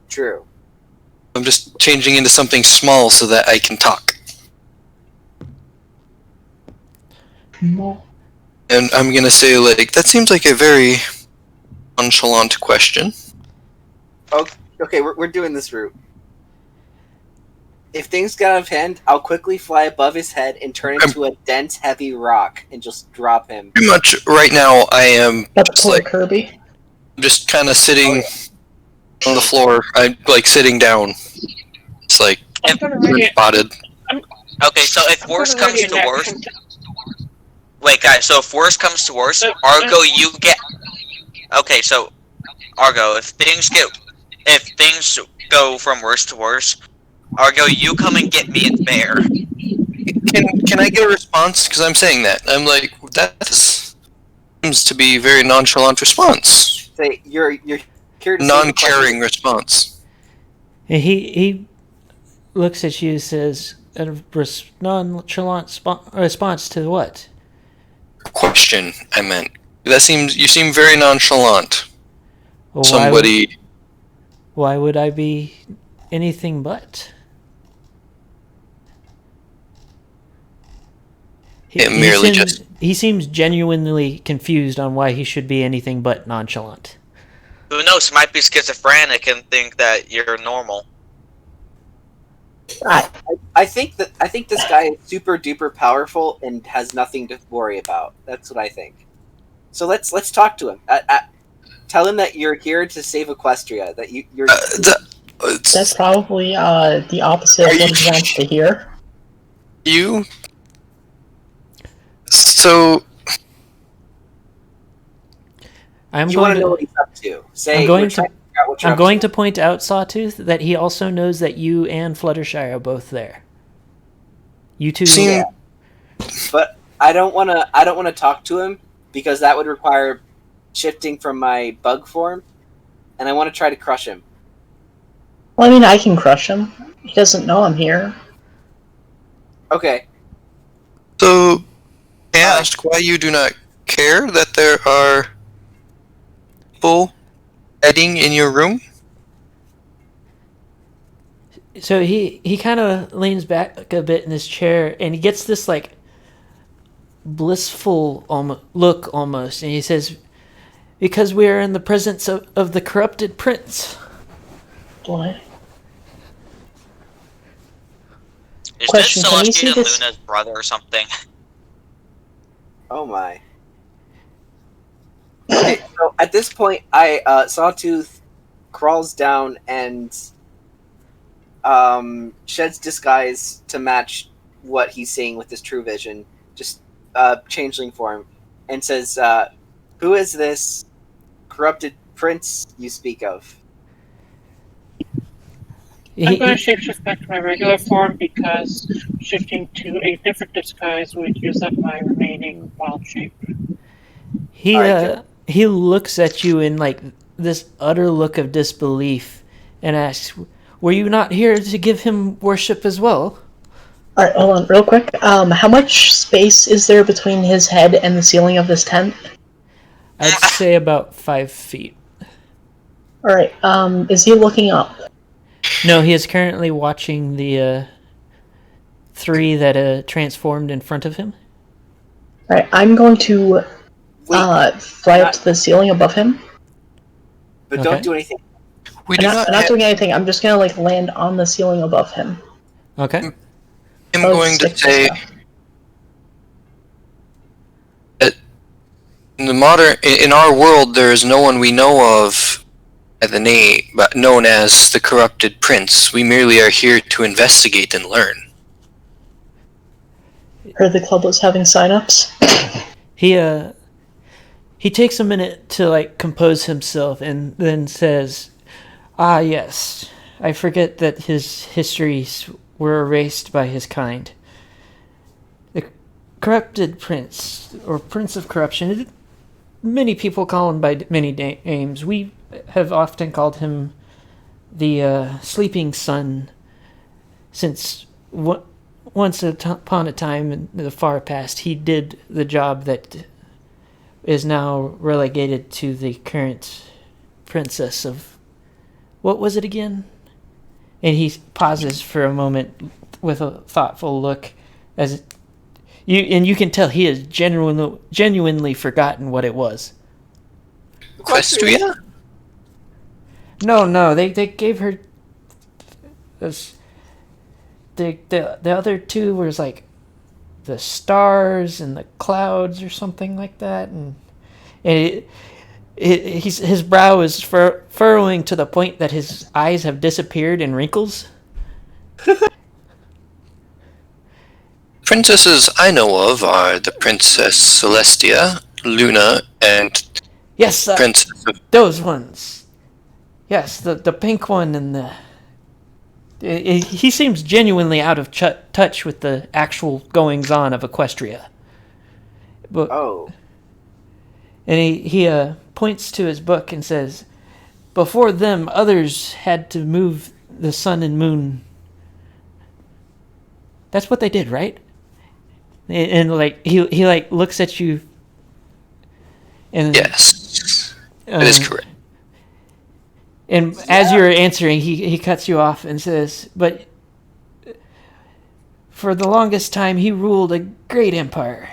[SPEAKER 5] True.
[SPEAKER 1] I'm just changing into something small so that I can talk.
[SPEAKER 8] No.
[SPEAKER 1] And I'm gonna say, like, that seems like a very nonchalant question.
[SPEAKER 5] Okay, we're doing this route. If things get out of hand, I'll quickly fly above his head and turn into a dense, heavy rock and just drop him.
[SPEAKER 1] Pretty much right now, I am
[SPEAKER 8] That's
[SPEAKER 1] just
[SPEAKER 8] poor
[SPEAKER 1] like
[SPEAKER 8] Kirby.
[SPEAKER 1] just kind of sitting on the floor. I'm like sitting down. It's like
[SPEAKER 6] I'm gonna read it.
[SPEAKER 1] spotted.
[SPEAKER 3] Okay, so if worse comes to worse... Wait, guys, so if worse comes to worse, Argo, you get... Okay, so, Argo, if things go from worse to worse, Argo, you come and get me and Bear.
[SPEAKER 1] Can I get a response? Because I'm saying that. I'm like, that seems to be a very nonchalant response.
[SPEAKER 5] Say you're here to
[SPEAKER 1] Non-caring response.
[SPEAKER 9] he looks at you and says, a nonchalant response to what?
[SPEAKER 1] Question, I meant. You seem very nonchalant.
[SPEAKER 9] Well,
[SPEAKER 1] Somebody...
[SPEAKER 9] Why would I be anything but? He seems genuinely confused on why he should be anything but nonchalant.
[SPEAKER 3] Who knows, might be schizophrenic and think that you're normal.
[SPEAKER 5] I think this guy is super duper powerful and has nothing to worry about. That's what I think. So let's talk to him. Tell him that you're here to save Equestria. That you're.
[SPEAKER 8] That's probably the opposite of what he wants to hear.
[SPEAKER 1] You? So...
[SPEAKER 5] You want to know what he's up to. Say,
[SPEAKER 9] I'm going to point out, Sawtooth, that he also knows that you and Fluttershy are both there. You two.
[SPEAKER 5] Yeah. But I don't want to talk to him because that would require shifting from my bug form, and I want to try to crush him.
[SPEAKER 8] Well, I mean, I can crush him. He doesn't know I'm here.
[SPEAKER 5] Okay.
[SPEAKER 1] So, may I ask why you do not care that there are people hiding in your room?
[SPEAKER 9] So he kind of leans back a bit in his chair, and he gets this like blissful look almost, and he says, "Because we are in the presence of the corrupted prince."
[SPEAKER 8] What?
[SPEAKER 3] Is
[SPEAKER 8] Question,
[SPEAKER 3] this
[SPEAKER 8] can you see
[SPEAKER 3] Celestia
[SPEAKER 8] this-
[SPEAKER 3] Luna's brother or something?
[SPEAKER 5] Oh my. Okay, so at this point, Sawtooth crawls down and sheds disguise to match what he's seeing with his true vision, just changeling form, and says, "Who is this corrupted prince you speak of?"
[SPEAKER 6] I'm going to shapeshift back to my regular form because shifting to a different disguise would use up my remaining wild shape.
[SPEAKER 9] He looks at you in like this utter look of disbelief and asks, "Were you not here to give him worship as well?"
[SPEAKER 8] Alright, hold on, real quick. How much space is there between his head and the ceiling of this tent?
[SPEAKER 9] I'd say about 5 feet.
[SPEAKER 8] Alright, is he looking up?
[SPEAKER 9] No, he is currently watching the 3 that transformed in front of him.
[SPEAKER 8] Alright, I'm going to
[SPEAKER 5] Wait,
[SPEAKER 8] fly up to the ceiling above him.
[SPEAKER 5] but
[SPEAKER 9] Okay.
[SPEAKER 5] don't do anything.
[SPEAKER 1] We
[SPEAKER 8] I'm
[SPEAKER 1] do
[SPEAKER 8] not,
[SPEAKER 1] not have
[SPEAKER 8] doing anything, I'm just gonna like land on the ceiling above him.
[SPEAKER 9] Okay.
[SPEAKER 1] I'm
[SPEAKER 8] Oh,
[SPEAKER 1] going to
[SPEAKER 8] stick
[SPEAKER 1] say
[SPEAKER 8] stuff.
[SPEAKER 1] that in our world, there is no one we know of by the name, known as the corrupted prince. We merely are here to investigate and learn.
[SPEAKER 8] Heard the club was having sign-ups.
[SPEAKER 9] He takes a minute to like compose himself and then says, "Ah, yes. I forget that his histories were erased by his kind. The corrupted prince, or prince of corruption, many people call him by many names. We have often called him the sleeping sun, since once upon a time in the far past, he did the job that is now relegated to the current princess of... What was it again?" And he pauses for a moment with a thoughtful look, as you can tell he has genuinely forgotten what it was.
[SPEAKER 1] Equestria?
[SPEAKER 9] No, they gave her this. The other 2 was like the stars and the clouds or something like that, and his brow is furrowing to the point that his eyes have disappeared in wrinkles.
[SPEAKER 1] Princesses I know of are the Princess Celestia, Luna, and
[SPEAKER 9] Yes,
[SPEAKER 1] Princess of...
[SPEAKER 9] those ones. Yes, the pink one and the... He seems genuinely out of touch with the actual goings-on of Equestria. But,
[SPEAKER 5] Oh.
[SPEAKER 9] and he points to his book and says, "Before them, others had to move the sun and moon." That's what they did, right? And like he like looks at you. And
[SPEAKER 1] Yes, that is correct.
[SPEAKER 9] And as you're answering, he cuts you off and says, "But for the longest time, he ruled a great empire,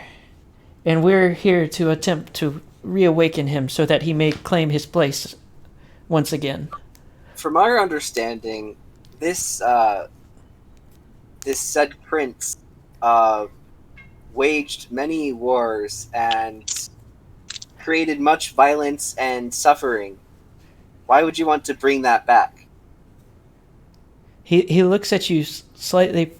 [SPEAKER 9] and we're here to attempt to reawaken him so that he may claim his place once again."
[SPEAKER 5] From our understanding, this said prince waged many wars and created much violence and suffering. Why would you want to bring that back?
[SPEAKER 9] He looks at you slightly,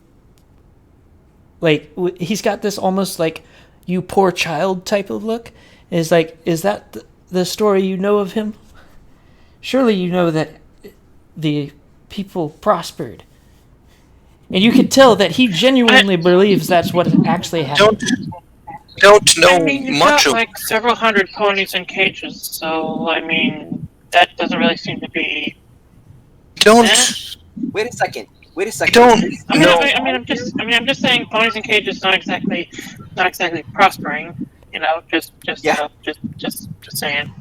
[SPEAKER 9] like he's got this almost like "you poor child" type of look. Is like, is that the story you know of him? Surely you know that the people prospered. And you can tell that he genuinely believes that's what actually happened.
[SPEAKER 1] Don't know
[SPEAKER 6] I mean, you've
[SPEAKER 1] much
[SPEAKER 6] got
[SPEAKER 1] of...
[SPEAKER 6] like several hundred ponies in cages, so I mean, that doesn't really seem to be...
[SPEAKER 1] Don't...
[SPEAKER 6] Eh?
[SPEAKER 5] Wait a second. Wait a second.
[SPEAKER 1] don't
[SPEAKER 6] I mean,
[SPEAKER 1] know.
[SPEAKER 6] I'm just saying, ponies in cages not exactly prospering. You know,
[SPEAKER 5] Yeah.
[SPEAKER 6] just saying.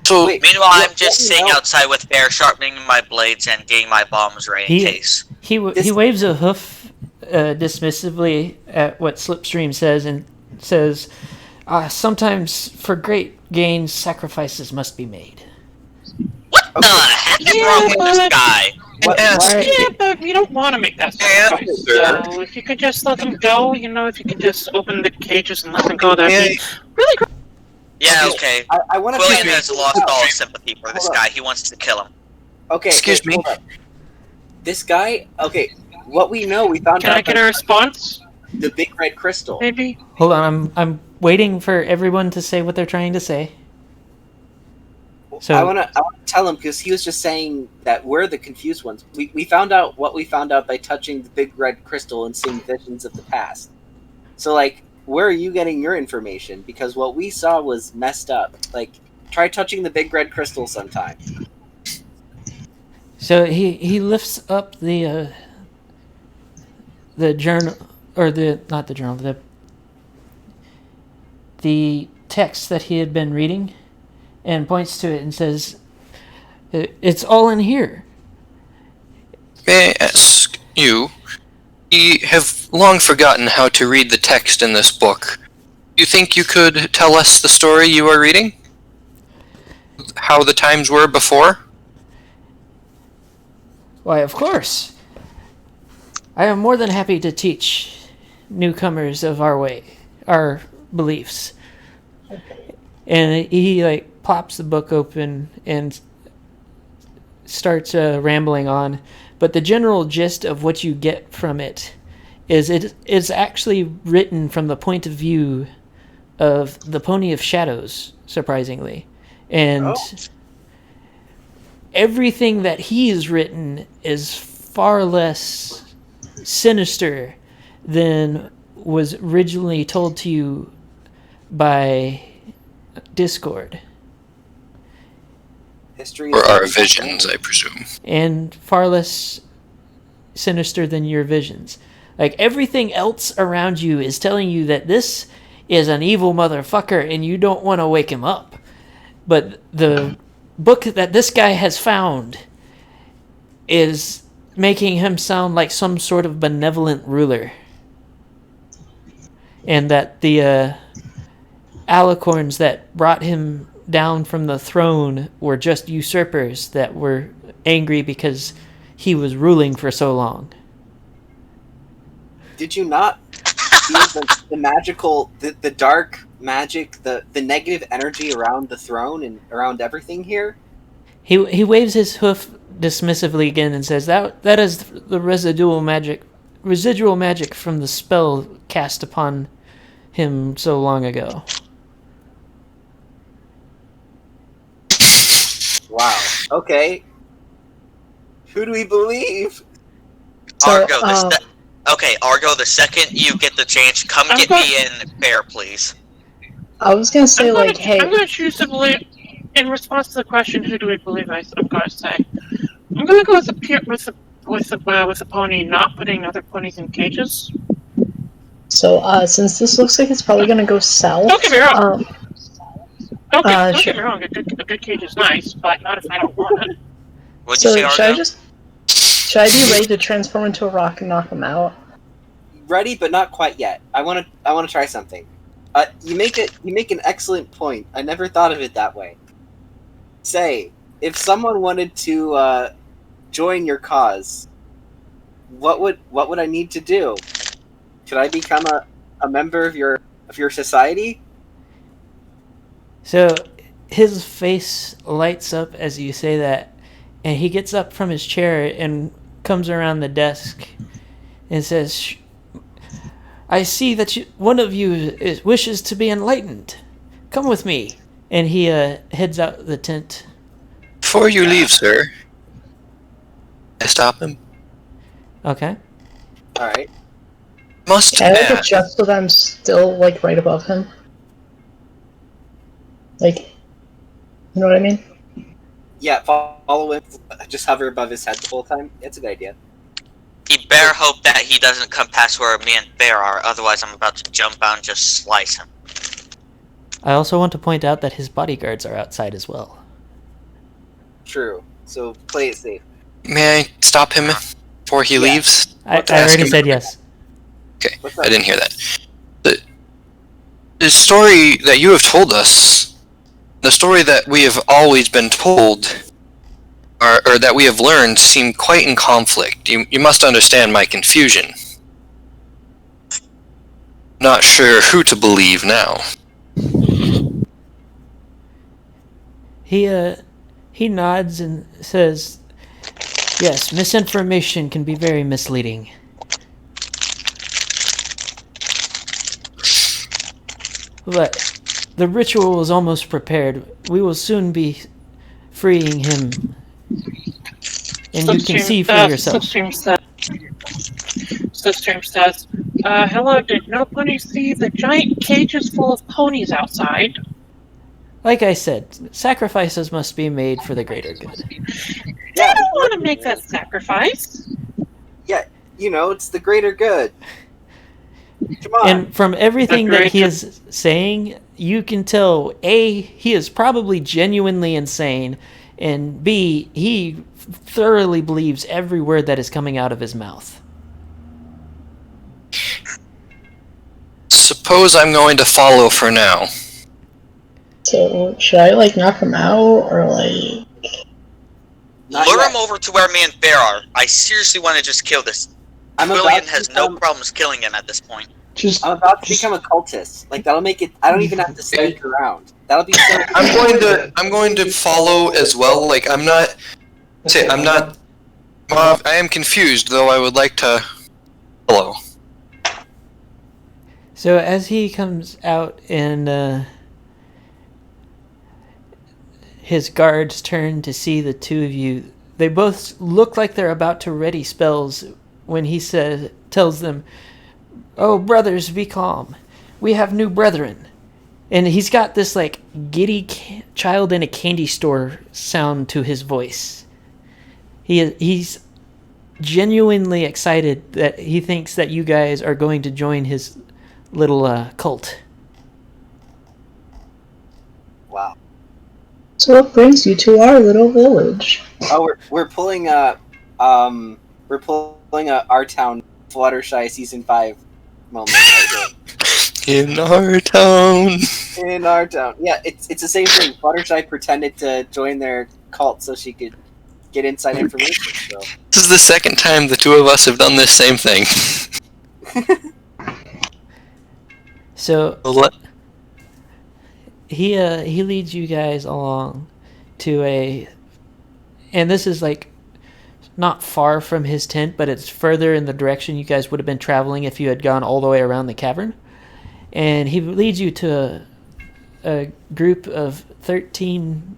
[SPEAKER 1] So
[SPEAKER 5] Wait.
[SPEAKER 3] Meanwhile, I'm
[SPEAKER 5] what
[SPEAKER 3] just
[SPEAKER 5] we
[SPEAKER 3] sitting
[SPEAKER 5] know-
[SPEAKER 3] outside with Bear sharpening my blades and getting my bombs ready in
[SPEAKER 9] He
[SPEAKER 3] case.
[SPEAKER 9] he
[SPEAKER 5] This-
[SPEAKER 9] waves a hoof dismissively at what Slipstream says and says, "Sometimes for great gains, sacrifices must be made."
[SPEAKER 3] What the heck is wrong with this guy?
[SPEAKER 5] What,
[SPEAKER 1] Yes.
[SPEAKER 5] what-
[SPEAKER 6] Yeah, but we don't want to make that sacrifice.
[SPEAKER 1] sir.
[SPEAKER 6] So if you could just let them go, you know, if you could just open the cages and let them go, that'd
[SPEAKER 1] Yeah.
[SPEAKER 6] be really great.
[SPEAKER 3] Yeah, okay.
[SPEAKER 5] I want to.
[SPEAKER 3] Quillian has lost all sympathy for this
[SPEAKER 5] Hold up.
[SPEAKER 3] guy. He wants to kill him.
[SPEAKER 5] Okay.
[SPEAKER 1] Excuse
[SPEAKER 5] wait,
[SPEAKER 1] me?
[SPEAKER 5] hold up. This guy. Okay. What we know, we found
[SPEAKER 6] Can
[SPEAKER 5] out
[SPEAKER 6] I get
[SPEAKER 5] that
[SPEAKER 6] a response?
[SPEAKER 5] the big red crystal.
[SPEAKER 6] Maybe.
[SPEAKER 9] Hold on, I'm waiting for everyone to say what they're trying to say. So
[SPEAKER 5] I wanna tell him because he was just saying that we're the confused ones. We found out what we found out by touching the big red crystal and seeing visions of the past. So like, where are you getting your information? Because what we saw was messed up. Like, try touching the big red crystal sometime.
[SPEAKER 9] So he lifts up the journal, or not the journal, the text that he had been reading, and points to it and says, "It's all in here."
[SPEAKER 1] May I ask you? We have long forgotten how to read the text in this book. Do you think you could tell us the story you are reading? How the times were before?
[SPEAKER 9] Why, of course. I am more than happy to teach newcomers of our beliefs. And he like plops the book open and starts rambling on. But the general gist of what you get from it is actually written from the point of view of the Pony of Shadows, surprisingly. And everything that he's written is far less sinister than was originally told to you by Discord.
[SPEAKER 5] History
[SPEAKER 1] Or
[SPEAKER 5] is
[SPEAKER 1] our visions, I presume.
[SPEAKER 9] And far less sinister than your visions. Like, everything else around you is telling you that this is an evil motherfucker and you don't want to wake him up. But the book that this guy has found is making him sound like some sort of benevolent ruler. And that the Alicorns that brought him down from the throne were just usurpers that were angry because he was ruling for so long.
[SPEAKER 5] Did you not feel the magical, the dark magic, the negative energy around the throne and around everything here?
[SPEAKER 9] He waves his hoof dismissively again and says that is the residual magic from the spell cast upon him so long ago.
[SPEAKER 5] Wow. Okay. Who do we believe?
[SPEAKER 8] So,
[SPEAKER 3] Argo, Argo, the second you get the chance, come get me in Bear, please.
[SPEAKER 8] I was gonna say, like, hey,
[SPEAKER 6] I'm gonna choose to believe. In response to the question, who do we believe? I'm gonna say, I'm gonna go with the pony not putting other ponies in cages.
[SPEAKER 8] so since this looks like it's probably gonna go south,
[SPEAKER 6] Don't get me wrong. Don't
[SPEAKER 8] sure.
[SPEAKER 6] get me wrong. A good cage is nice, but not if I don't want it.
[SPEAKER 3] What'd you
[SPEAKER 8] So
[SPEAKER 3] say, Argo?
[SPEAKER 8] should I be ready to transform into a rock and knock him out?
[SPEAKER 5] Ready, but not quite yet. I want to try something. You make an excellent point. I never thought of it that way. Say, if someone wanted to join your cause, what would I need to do? Should I become a member of your society?
[SPEAKER 9] So his face lights up as you say that, and he gets up from his chair and comes around the desk and says, "I see that one of you wishes to be enlightened. Come with me." And he heads out the tent.
[SPEAKER 1] Before you leave, sir, I stop him.
[SPEAKER 9] Okay.
[SPEAKER 5] All right.
[SPEAKER 1] Must
[SPEAKER 8] Can I like
[SPEAKER 1] ask.
[SPEAKER 8] adjust so that I'm still like right above him? Like, you know what I mean?
[SPEAKER 5] Yeah, follow him. Just hover above his head the whole time. It's a good idea.
[SPEAKER 3] He better hope that he doesn't come past where me and Bear are, otherwise I'm about to jump out and just slice him.
[SPEAKER 9] I also want to point out that his bodyguards are outside as well.
[SPEAKER 5] True. So play it safe.
[SPEAKER 1] May I stop him before he leaves?
[SPEAKER 9] I
[SPEAKER 1] To ask
[SPEAKER 9] already
[SPEAKER 1] him-
[SPEAKER 9] said yes.
[SPEAKER 1] Okay,
[SPEAKER 5] What's
[SPEAKER 1] I
[SPEAKER 5] up?
[SPEAKER 1] didn't hear that. The story that you have told us, the story that we have always been told, or that we have learned, seem quite in conflict. You must understand my confusion. Not sure who to believe now.
[SPEAKER 9] He nods and says, "Yes, misinformation can be very misleading. But the ritual is almost prepared. We will soon be freeing him. And you can see for yourself."
[SPEAKER 6] Slipstream says, hello, did nobody see the giant cages full of ponies outside?
[SPEAKER 9] Like I said, sacrifices must be made for the greater good.
[SPEAKER 6] I don't want to make that sacrifice.
[SPEAKER 5] You know, it's the greater good. Come on.
[SPEAKER 9] And from everything that he is saying, you can tell, A, he is probably genuinely insane, and B, he thoroughly believes every word that is coming out of his mouth.
[SPEAKER 1] Suppose I'm going to follow for now.
[SPEAKER 8] So, should I, like, knock him out, or, like...
[SPEAKER 5] Not
[SPEAKER 3] Lure
[SPEAKER 5] yet.
[SPEAKER 3] him over to where me and Bear are. I seriously want to just kill this.
[SPEAKER 5] I'm
[SPEAKER 3] Quillian
[SPEAKER 5] about to
[SPEAKER 3] has no
[SPEAKER 5] become-
[SPEAKER 3] problems killing him at this point.
[SPEAKER 7] Just
[SPEAKER 5] I'm about to become a cultist. Like, that'll make it... I don't even have to sneak around. That'll be so...
[SPEAKER 1] I'm going to follow as well. Like I'm not. I am confused, though. I would like to follow.
[SPEAKER 9] So as he comes out and his guards turn to see the two of you, they both look like they're about to ready spells when he tells them, "Oh, brothers, be calm. We have new brethren." And he's got this, like, giddy child in a candy store sound to his voice. He's genuinely excited that he thinks that you guys are going to join his little cult.
[SPEAKER 5] Wow.
[SPEAKER 8] So what brings you to our little village?
[SPEAKER 5] Oh, we're pulling a Our Town Fluttershy Season 5 moment right here.
[SPEAKER 1] In our town.
[SPEAKER 5] In our town. Yeah, it's the same thing. Fluttershy pretended to join their cult so she could get inside information. So
[SPEAKER 1] This is the second time the two of us have done this same thing.
[SPEAKER 9] So
[SPEAKER 1] Let-
[SPEAKER 9] he leads you guys along to and this is like not far from his tent, but it's further in the direction you guys would have been traveling if you had gone all the way around the cavern. And he leads you to a group of 13.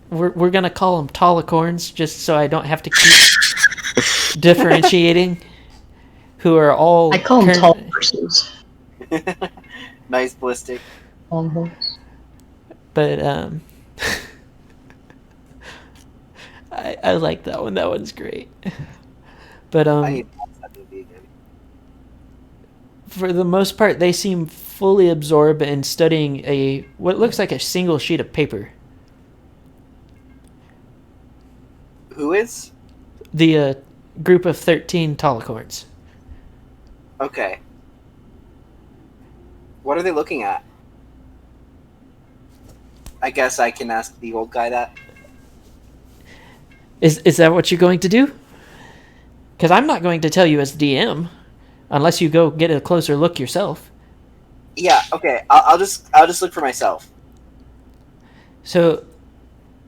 [SPEAKER 9] We're gonna call them Alicorns, just so I don't have to keep differentiating. Who are all
[SPEAKER 8] I call them tall horses.
[SPEAKER 5] nice ballistic.
[SPEAKER 8] Long horse.
[SPEAKER 9] But I like that one. That one's great. But
[SPEAKER 5] I need to watch that movie again.
[SPEAKER 9] for the most part, they seem fully absorbed in studying what looks like a single sheet of paper.
[SPEAKER 5] Who is?
[SPEAKER 9] The group of 13 Alicorns.
[SPEAKER 5] Okay. What are they looking at? I guess I can ask the old guy that.
[SPEAKER 9] Is that what you're going to do? Because I'm not going to tell you as DM, unless you go get a closer look yourself.
[SPEAKER 5] Yeah. Okay. I'll just look for myself.
[SPEAKER 9] So,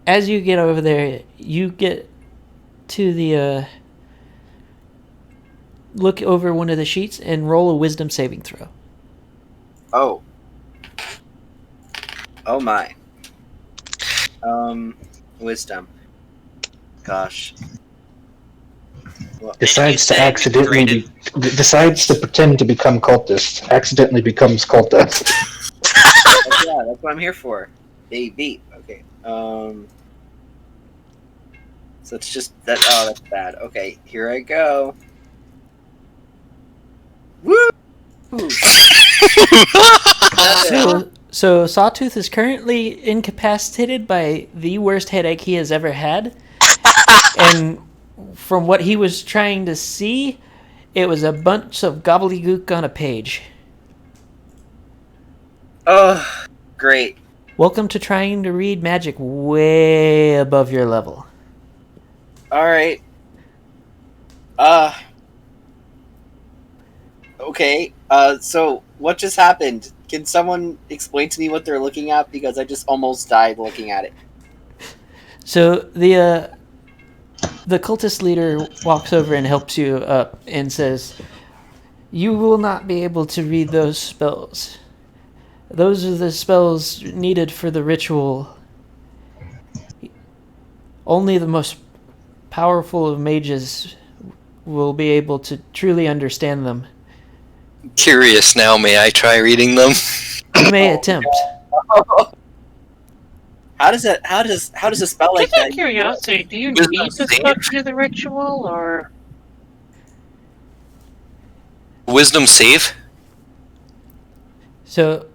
[SPEAKER 9] as you get over there, you get to the look over one of the sheets and roll a wisdom saving throw.
[SPEAKER 5] Oh. Oh my. Wisdom. Gosh. Well,
[SPEAKER 7] decides to
[SPEAKER 3] say
[SPEAKER 7] accidentally decides to pretend to become cultist. Accidentally becomes cultist.
[SPEAKER 5] yeah, that's what I'm here for. Baby. Okay. So it's just that. Oh, that's bad. Okay, here I go. Woo!
[SPEAKER 9] So Sawtooth is currently incapacitated by the worst headache he has ever had. And from what he was trying to see, it was a bunch of gobbledygook on a page.
[SPEAKER 5] Oh, great.
[SPEAKER 9] Welcome to trying to read magic way above your level.
[SPEAKER 5] All right. Okay. So what just happened? Can someone explain to me what they're looking at? Because I just almost died looking at it.
[SPEAKER 9] So the cultist leader walks over and helps you up and says, "You will not be able to read those spells. Those are the spells needed for the ritual. Only the most powerful of mages will be able to truly understand them.
[SPEAKER 1] Curious now, may I try reading them?
[SPEAKER 9] You may attempt."
[SPEAKER 5] How does a spell like
[SPEAKER 6] Just out
[SPEAKER 5] that?
[SPEAKER 6] of curiosity, do you
[SPEAKER 1] Wisdom
[SPEAKER 6] need this
[SPEAKER 1] save?
[SPEAKER 6] book to do the ritual, or
[SPEAKER 1] Wisdom save?
[SPEAKER 9] So,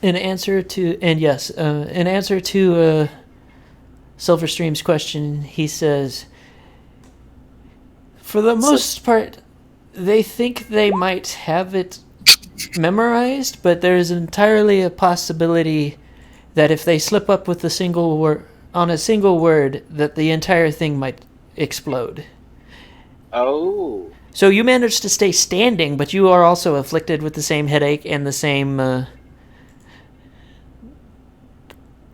[SPEAKER 9] in answer to Silverstream's question, he says, for the most part, they think they might have it memorized, but there's entirely a possibility that if they slip up with a single word, that the entire thing might explode.
[SPEAKER 5] Oh.
[SPEAKER 9] So you managed to stay standing, but you are also afflicted with the same headache and the same,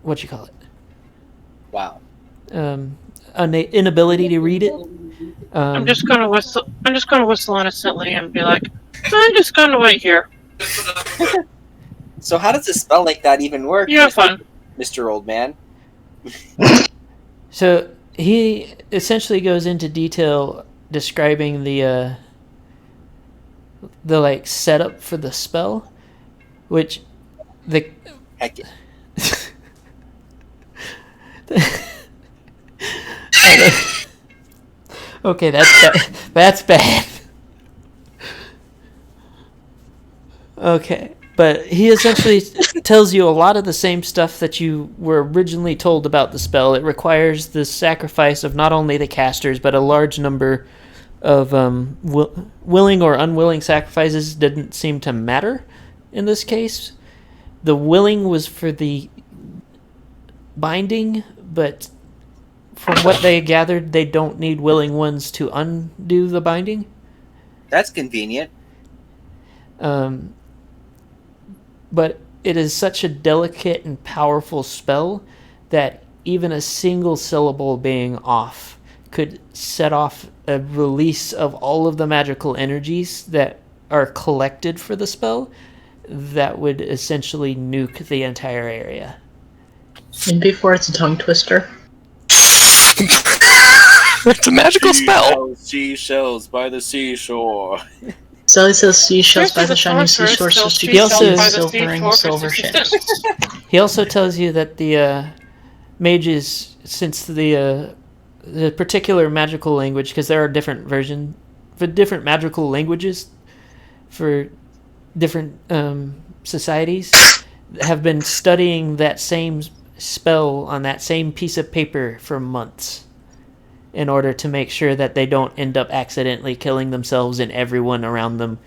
[SPEAKER 9] what you call it?
[SPEAKER 5] Wow.
[SPEAKER 9] Inability to read it.
[SPEAKER 6] I'm just gonna whistle. I'm just gonna whistle innocently and be like, I'm just gonna wait here.
[SPEAKER 5] So how does a spell like that even work?
[SPEAKER 6] You have fun.
[SPEAKER 5] Mr. Old Man.
[SPEAKER 9] So he essentially goes into detail describing the like setup for the spell, which the
[SPEAKER 5] Heck yeah.
[SPEAKER 9] Okay, that's bad. Okay, but he essentially tells you a lot of the same stuff that you were originally told about the spell. It requires the sacrifice of not only the casters, but a large number of willing or unwilling sacrifices. Didn't seem to matter in this case. The willing was for the binding, but from what they gathered, they don't need willing ones to undo the binding.
[SPEAKER 5] That's convenient.
[SPEAKER 9] But it is such a delicate and powerful spell that even a single syllable being off could set off a release of all of the magical energies that are collected for the spell that would essentially nuke the entire area.
[SPEAKER 8] And before it's a tongue twister.
[SPEAKER 1] It's a magical spell.
[SPEAKER 5] Seashells by the seashore.
[SPEAKER 8] Sally says seashells by the shining seashore, so she can see
[SPEAKER 9] by the
[SPEAKER 8] silvering silver ship.
[SPEAKER 9] He also tells you that the mages, since the particular magical language, because there are different versions for different magical languages for different societies, have been studying that same spell on that same piece of paper for months in order to make sure that they don't end up accidentally killing themselves and everyone around them.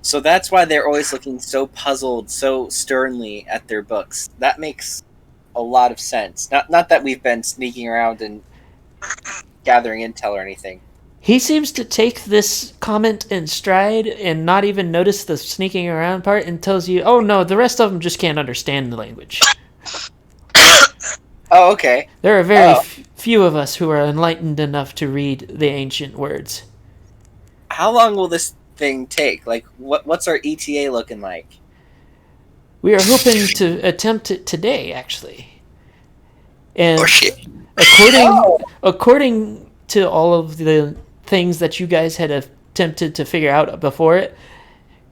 [SPEAKER 5] So that's why they're always looking so puzzled, so sternly at their books. That makes a lot of sense. Not that we've been sneaking around and gathering intel or anything.
[SPEAKER 9] He seems to take this comment in stride and not even notice the sneaking around part, and tells you, oh no, the rest of them just can't understand the language.
[SPEAKER 5] Oh, okay.
[SPEAKER 9] There are very few of us who are enlightened enough to read the ancient words.
[SPEAKER 5] How long will this thing take? Like, what's our ETA looking like?
[SPEAKER 9] We are hoping to attempt it today, actually. And
[SPEAKER 1] Oh shit.
[SPEAKER 9] according to all of the things that you guys had attempted to figure out before it,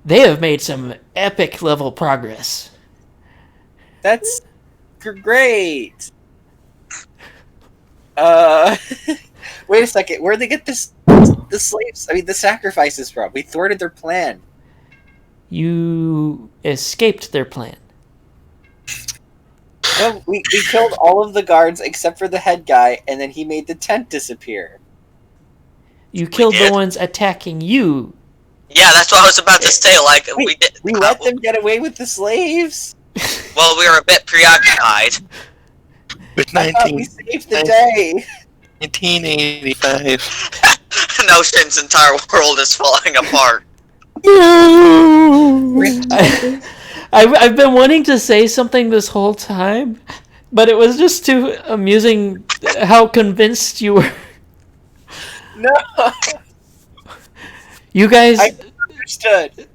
[SPEAKER 9] they have made some epic level progress.
[SPEAKER 5] That's great. Wait a second. Where'd they get the slaves? I mean, the sacrifices from? We thwarted their plan.
[SPEAKER 9] You escaped their plan.
[SPEAKER 5] No, we killed all of the guards except for the head guy, and then he made the tent disappear.
[SPEAKER 9] You killed the
[SPEAKER 3] did?
[SPEAKER 9] ones attacking you.
[SPEAKER 3] Yeah, that's what I was about to say. Like we
[SPEAKER 5] Wait,
[SPEAKER 3] did.
[SPEAKER 5] We let them get away with the slaves.
[SPEAKER 3] Well, we were a bit preoccupied.
[SPEAKER 1] With
[SPEAKER 5] I thought we saved the day.
[SPEAKER 1] 1985.
[SPEAKER 3] Notion's entire world is falling apart.
[SPEAKER 9] I've been wanting to say something this whole time, but it was just too amusing how convinced you were.
[SPEAKER 5] No,
[SPEAKER 9] You guys,
[SPEAKER 5] I understood.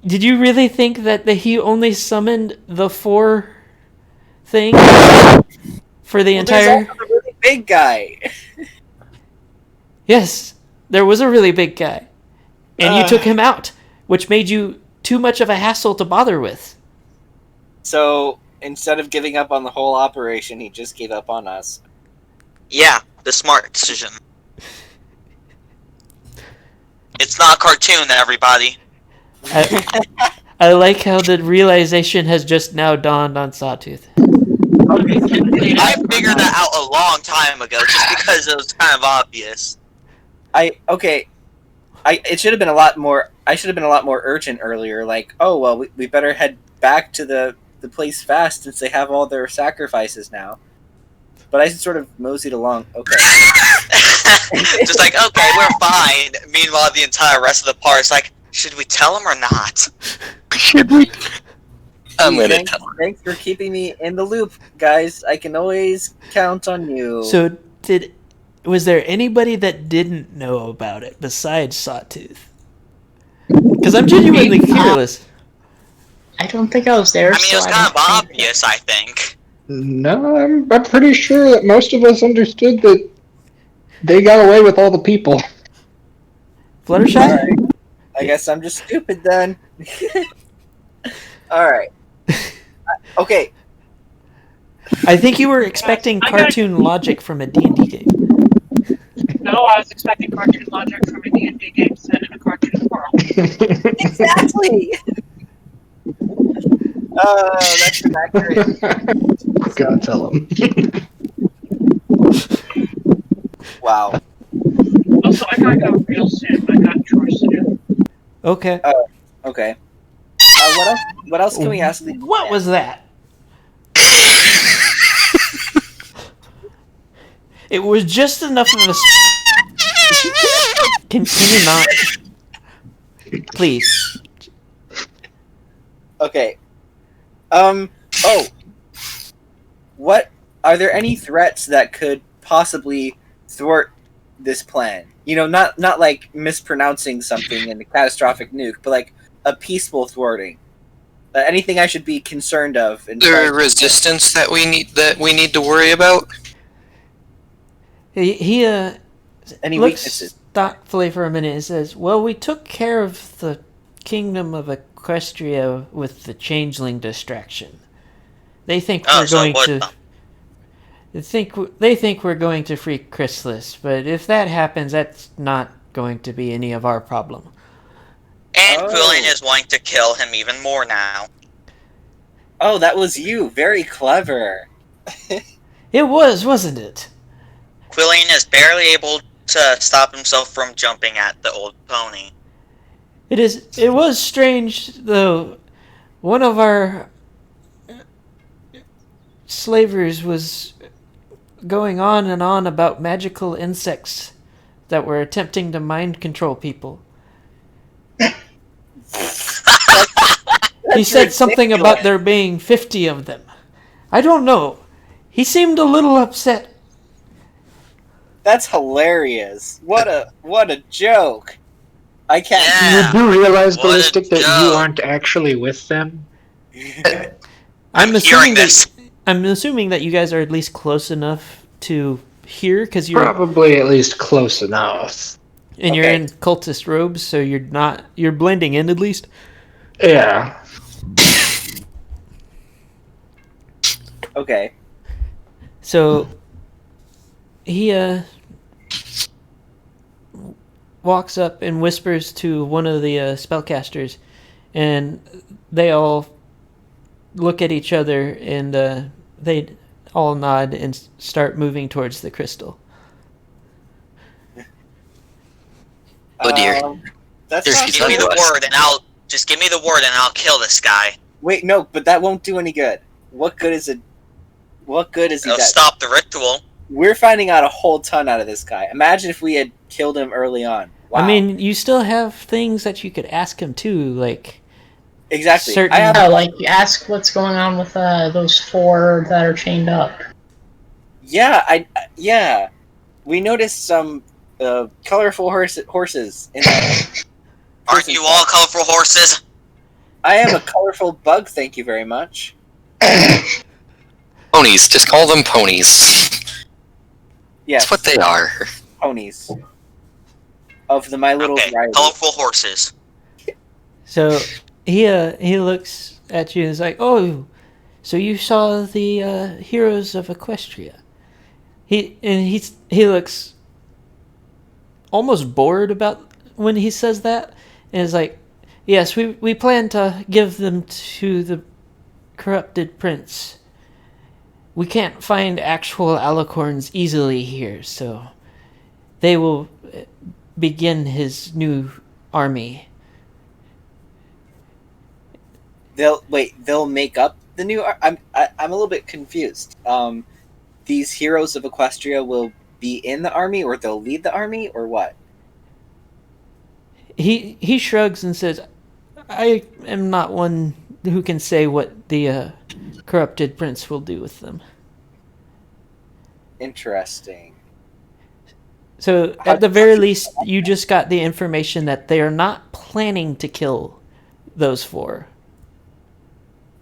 [SPEAKER 9] did you really think that he only summoned the 4 things for the
[SPEAKER 5] Well,
[SPEAKER 9] entire...
[SPEAKER 5] there's also a really big guy.
[SPEAKER 9] Yes, there was a really big guy. And you took him out, which made you too much of a hassle to bother with.
[SPEAKER 5] So instead of giving up on the whole operation, he just gave up on us.
[SPEAKER 3] Yeah, the smart decision. It's not a cartoon, everybody.
[SPEAKER 9] I like how the realization has just now dawned on Sawtooth.
[SPEAKER 3] I figured that out a long time ago, just because it was kind of obvious.
[SPEAKER 5] It should have been a lot more. I should have been a lot more urgent earlier. Like, oh well, we better head back to the place fast since they have all their sacrifices now. But I sort of moseyed along. Okay.
[SPEAKER 3] Just like, okay, we're fine. Meanwhile, the entire rest of the party's like, should we tell him or not?
[SPEAKER 1] Should we? I'm gonna tell him.
[SPEAKER 5] Thanks for keeping me in the loop, guys. I can always count on you.
[SPEAKER 9] So, was there anybody that didn't know about it besides Sawtooth? Because I'm genuinely curious.
[SPEAKER 8] I don't think I was there.
[SPEAKER 3] I mean, it was
[SPEAKER 8] so
[SPEAKER 3] kind of
[SPEAKER 8] don't think-
[SPEAKER 3] obvious, I think.
[SPEAKER 7] No, I'm pretty sure that most of us understood that they got away with all the people.
[SPEAKER 9] Fluttershy?
[SPEAKER 5] Alright. I guess I'm just stupid then. Alright. Okay.
[SPEAKER 9] I think you were expecting cartoon logic from a D&D game.
[SPEAKER 6] No, I was expecting cartoon logic from a D&D game set in a cartoon world.
[SPEAKER 5] Exactly! That's inaccurate.
[SPEAKER 7] God tell him.
[SPEAKER 5] Wow.
[SPEAKER 6] Also, I gotta go real soon. I got chores to do.
[SPEAKER 9] Okay.
[SPEAKER 5] Okay. What else can we ask these?
[SPEAKER 9] What was that? It was just enough of a... Can you not? Please.
[SPEAKER 5] Okay. What are there any threats that could possibly thwart this plan? You know, not like mispronouncing something in a catastrophic nuke, but like a peaceful thwarting. Anything I should be concerned of? In
[SPEAKER 1] There resistance that we need to worry about?
[SPEAKER 9] He
[SPEAKER 5] Any
[SPEAKER 9] looks
[SPEAKER 5] weaknesses?
[SPEAKER 9] thoughtfully for a minute and says, well, we took care of the kingdom of Equestria with the changeling distraction. They think we're going to... They think we're going to free Chrysalis, but if that happens, that's not going to be any of our problem.
[SPEAKER 3] And Quillian is wanting to kill him even more now.
[SPEAKER 5] Oh, that was you. Very clever.
[SPEAKER 9] It was, wasn't it?
[SPEAKER 3] Quillian is barely able to stop himself from jumping at the old pony.
[SPEAKER 9] It was strange, though. One of our slavers was going on and on about magical insects that were attempting to mind control people. He said something about there being 50 of them. I don't know. He seemed a little upset.
[SPEAKER 5] That's hilarious. What a joke. I can't.
[SPEAKER 3] Yeah.
[SPEAKER 7] You do realize,
[SPEAKER 3] What a
[SPEAKER 7] Ballistic, that you
[SPEAKER 3] joke.
[SPEAKER 7] aren't actually with them?
[SPEAKER 9] I'm
[SPEAKER 3] hearing this.
[SPEAKER 9] I'm assuming that you guys are at least close enough to hear, because you're
[SPEAKER 7] Probably at least close enough.
[SPEAKER 9] and you're
[SPEAKER 5] Okay.
[SPEAKER 9] in cultist robes, so you're blending in at least.
[SPEAKER 7] Yeah.
[SPEAKER 5] Okay.
[SPEAKER 9] So he walks up and whispers to one of the spellcasters, and they all look at each other, and they all nod and start moving towards the crystal.
[SPEAKER 1] Oh dear.
[SPEAKER 5] That's
[SPEAKER 1] There's
[SPEAKER 5] not
[SPEAKER 3] Give me
[SPEAKER 1] Tell
[SPEAKER 3] the
[SPEAKER 1] us.
[SPEAKER 3] word, and I'll kill this guy.
[SPEAKER 5] Wait, no, but that won't do any good. What good is it? What good is he
[SPEAKER 3] It'll
[SPEAKER 5] dead?
[SPEAKER 3] stop the ritual.
[SPEAKER 5] We're finding out a whole ton out of this guy. Imagine if we had killed him early on. Wow.
[SPEAKER 9] I mean, you still have things that you could ask him too, like
[SPEAKER 5] exactly.
[SPEAKER 9] certain-
[SPEAKER 5] I have
[SPEAKER 8] Yeah, like ask what's going on with those 4 that are chained up.
[SPEAKER 5] Yeah. We noticed some colorful horses in that.
[SPEAKER 3] Aren't you all colorful horses?
[SPEAKER 5] I am a colorful bug, thank you very much.
[SPEAKER 1] Ponies. Just call them ponies.
[SPEAKER 5] Yes,
[SPEAKER 1] That's what they are.
[SPEAKER 5] ponies. Of the My Little
[SPEAKER 3] Okay,
[SPEAKER 5] variety.
[SPEAKER 3] colorful horses.
[SPEAKER 9] So he looks at you and is like, "Oh, so you saw the heroes of Equestria?" He looks almost bored about when he says that, and is like, "Yes, we plan to give them to the corrupted prince. We can't find actual Alicorns easily here, so they will begin his new army."
[SPEAKER 5] They'll make up the new. I'm a little bit confused. These heroes of Equestria will be in the army, or they'll lead the army, or what?
[SPEAKER 9] He shrugs and says, "I am not one who can say what the corrupted prince will do with them."
[SPEAKER 5] Interesting.
[SPEAKER 9] So at the very least, you just got the information that they are not planning to kill those 4.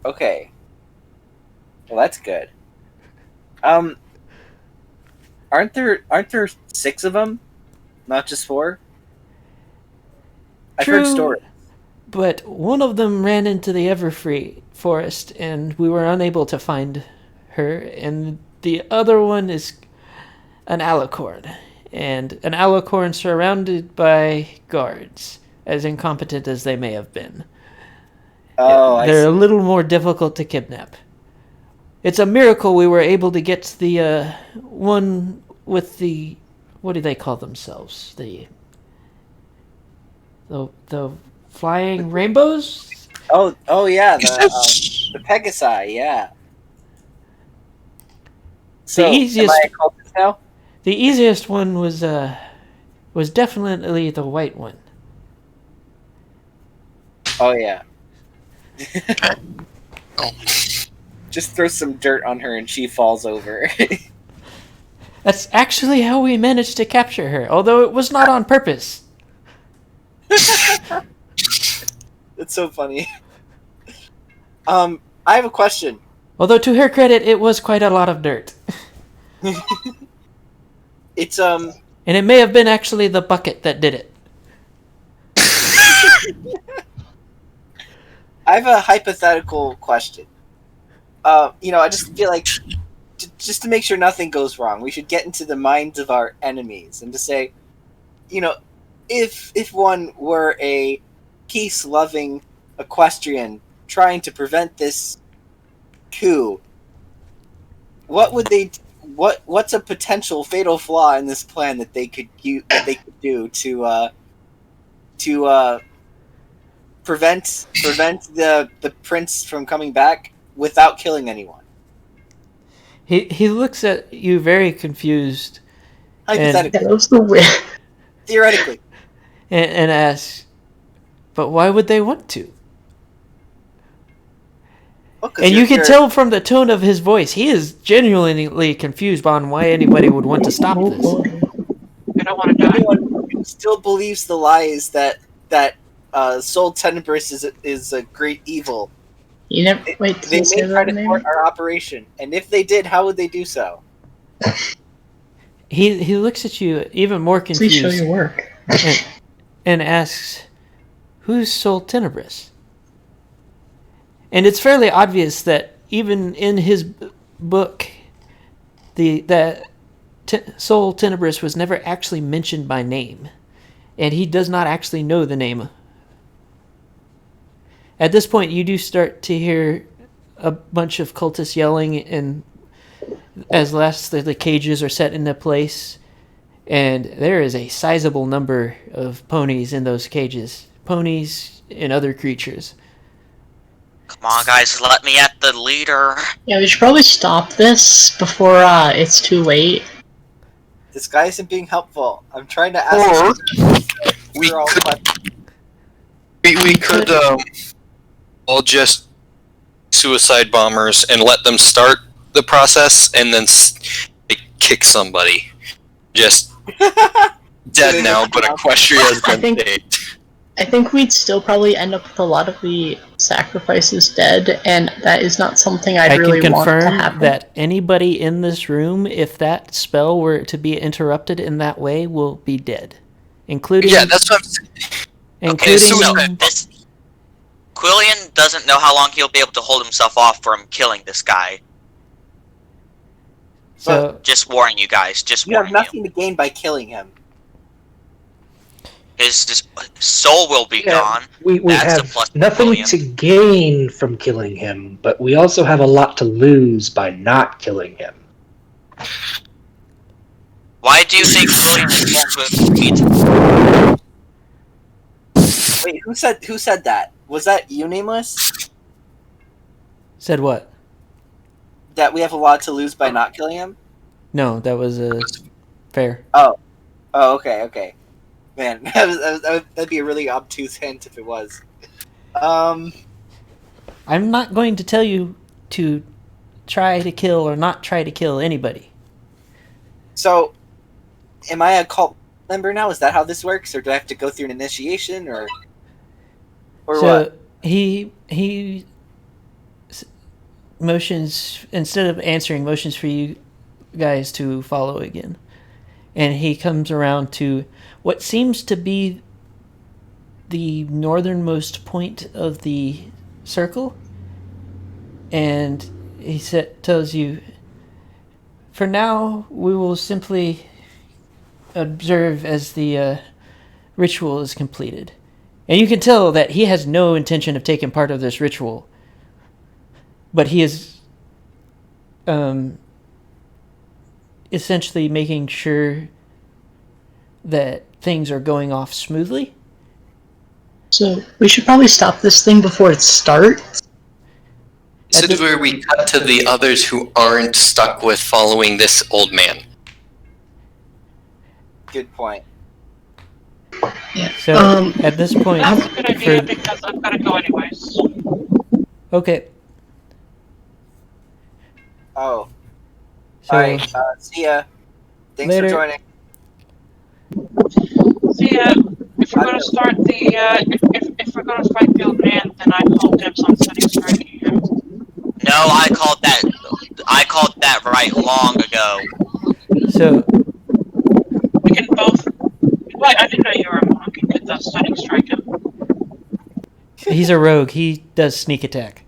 [SPEAKER 5] Okay. Well, that's good. Aren't there 6 of them, not just 4? I've heard
[SPEAKER 9] True.
[SPEAKER 5] stories.
[SPEAKER 9] But one of them ran into the Everfree forest, and we were unable to find her. And the other one is an Alicorn, and an Alicorn surrounded by guards, as incompetent as they may have been.
[SPEAKER 5] Oh, I
[SPEAKER 9] They're
[SPEAKER 5] see.
[SPEAKER 9] a little more difficult to kidnap. It's a miracle we were able to get the one with the, what do they call themselves? The flying rainbows?
[SPEAKER 5] Oh yeah, the Pegasi, yeah. So,
[SPEAKER 9] easiest-
[SPEAKER 5] am I a cultist now?
[SPEAKER 9] The easiest one was definitely the white one.
[SPEAKER 5] Oh yeah.
[SPEAKER 1] Oh.
[SPEAKER 5] Just throw some dirt on her and she falls over.
[SPEAKER 9] That's actually how we managed to capture her, although it was not on purpose.
[SPEAKER 5] That's so funny. I have a question.
[SPEAKER 9] Although to her credit, it was quite a lot of dirt.
[SPEAKER 5] It's
[SPEAKER 9] And it may have been actually the bucket that did it.
[SPEAKER 5] I have a hypothetical question. I just feel like, just to make sure nothing goes wrong, we should get into the minds of our enemies and to say, if one were a peace-loving equestrian trying to prevent this coup, what's a potential fatal flaw in this plan that they could do to prevent the prince from coming back without killing anyone?
[SPEAKER 9] He looks at you very confused
[SPEAKER 5] Hypothetically,
[SPEAKER 8] Yeah, those are weird.
[SPEAKER 5] theoretically.
[SPEAKER 9] and asks, "But why would they want to?"
[SPEAKER 5] Well, 'cause
[SPEAKER 9] And you can
[SPEAKER 5] you're-
[SPEAKER 9] tell from the tone of his voice, he is genuinely confused on why anybody would want to stop this.
[SPEAKER 6] I don't want to die.
[SPEAKER 5] anyone who still believes the lies that Soul Tenebris is a great evil.
[SPEAKER 8] You never wait. Did
[SPEAKER 5] They
[SPEAKER 8] you say
[SPEAKER 5] may try
[SPEAKER 8] that
[SPEAKER 5] to
[SPEAKER 8] name?
[SPEAKER 5] thwart our operation, and if they did, how would they do so?
[SPEAKER 9] He looks at you even more
[SPEAKER 8] Please show
[SPEAKER 9] confused
[SPEAKER 8] your work.
[SPEAKER 9] and asks, "Who's Soul Tenebris?" And it's fairly obvious that even in his book, that Soul Tenebrous was never actually mentioned by name, and he does not actually know the name. At this point, you do start to hear a bunch of cultists yelling, and as last the cages are set into place, and there is a sizable number of ponies in those cages. Ponies and other creatures.
[SPEAKER 3] Come on, guys, let me at the leader.
[SPEAKER 8] Yeah, we should probably stop this before it's too late.
[SPEAKER 5] This guy isn't being helpful. I'm trying to ask.
[SPEAKER 1] We
[SPEAKER 5] We're all
[SPEAKER 1] could,
[SPEAKER 5] questions.
[SPEAKER 1] we could all just suicide bombers and let them start the process and then kick somebody. Just dead now, but Equestria has been saved.
[SPEAKER 8] I think we'd still probably end up with a lot of the sacrifices dead, and that is not something I'd really
[SPEAKER 9] can
[SPEAKER 8] want to
[SPEAKER 9] confirm
[SPEAKER 8] happen.
[SPEAKER 9] that anybody in this room, if that spell were to be interrupted in that way, will be dead. Including...
[SPEAKER 1] Yeah, that's what I'm saying.
[SPEAKER 9] Including...
[SPEAKER 3] Okay, so Quillian doesn't know how long he'll be able to hold himself off from killing this guy.
[SPEAKER 9] So,
[SPEAKER 3] Just warning you guys,
[SPEAKER 5] You have nothing to gain by killing him.
[SPEAKER 3] His soul will be gone.
[SPEAKER 7] We
[SPEAKER 3] That's the
[SPEAKER 7] have
[SPEAKER 3] plus
[SPEAKER 7] nothing
[SPEAKER 3] William.
[SPEAKER 7] to gain from killing him, but we also have a lot to lose by not killing him.
[SPEAKER 3] Why do you think Quillian is with
[SPEAKER 5] Wait, who said that? Was that you, Nameless?
[SPEAKER 9] said what?
[SPEAKER 5] That we have a lot to lose by not killing him?
[SPEAKER 9] No, that was fair.
[SPEAKER 5] Oh, okay. Man, that'd be a really obtuse hint if it was.
[SPEAKER 9] I'm not going to tell you to try to kill or not try to kill anybody.
[SPEAKER 5] So, am I a cult member now? Is that how this works, or do I have to go through an initiation, or
[SPEAKER 9] So
[SPEAKER 5] what?
[SPEAKER 9] he motions, instead of answering, motions for you guys to follow again. And he comes around to what seems to be the northernmost point of the circle. And he tells you, for now, we will simply observe as the ritual is completed. And you can tell that he has no intention of taking part of this ritual. But he is essentially making sure that things are going off smoothly.
[SPEAKER 8] So we should probably stop this thing before it starts.
[SPEAKER 1] This is where we cut to the others who aren't stuck with following this old man.
[SPEAKER 5] Good point.
[SPEAKER 8] Yeah.
[SPEAKER 9] So at this point,
[SPEAKER 6] That's a good idea because I've got to go anyways.
[SPEAKER 9] okay.
[SPEAKER 5] Oh,
[SPEAKER 9] So
[SPEAKER 5] alright. See ya. Thanks
[SPEAKER 9] Later.
[SPEAKER 5] for joining.
[SPEAKER 6] See, if we're going to start if we're going to fight the old man, then I call dibs on setting striking him.
[SPEAKER 3] No, I called that right long ago.
[SPEAKER 9] so
[SPEAKER 6] We can both. Wait, I didn't know you were a monk. You could setting strike him.
[SPEAKER 9] he's a rogue. He does sneak attack.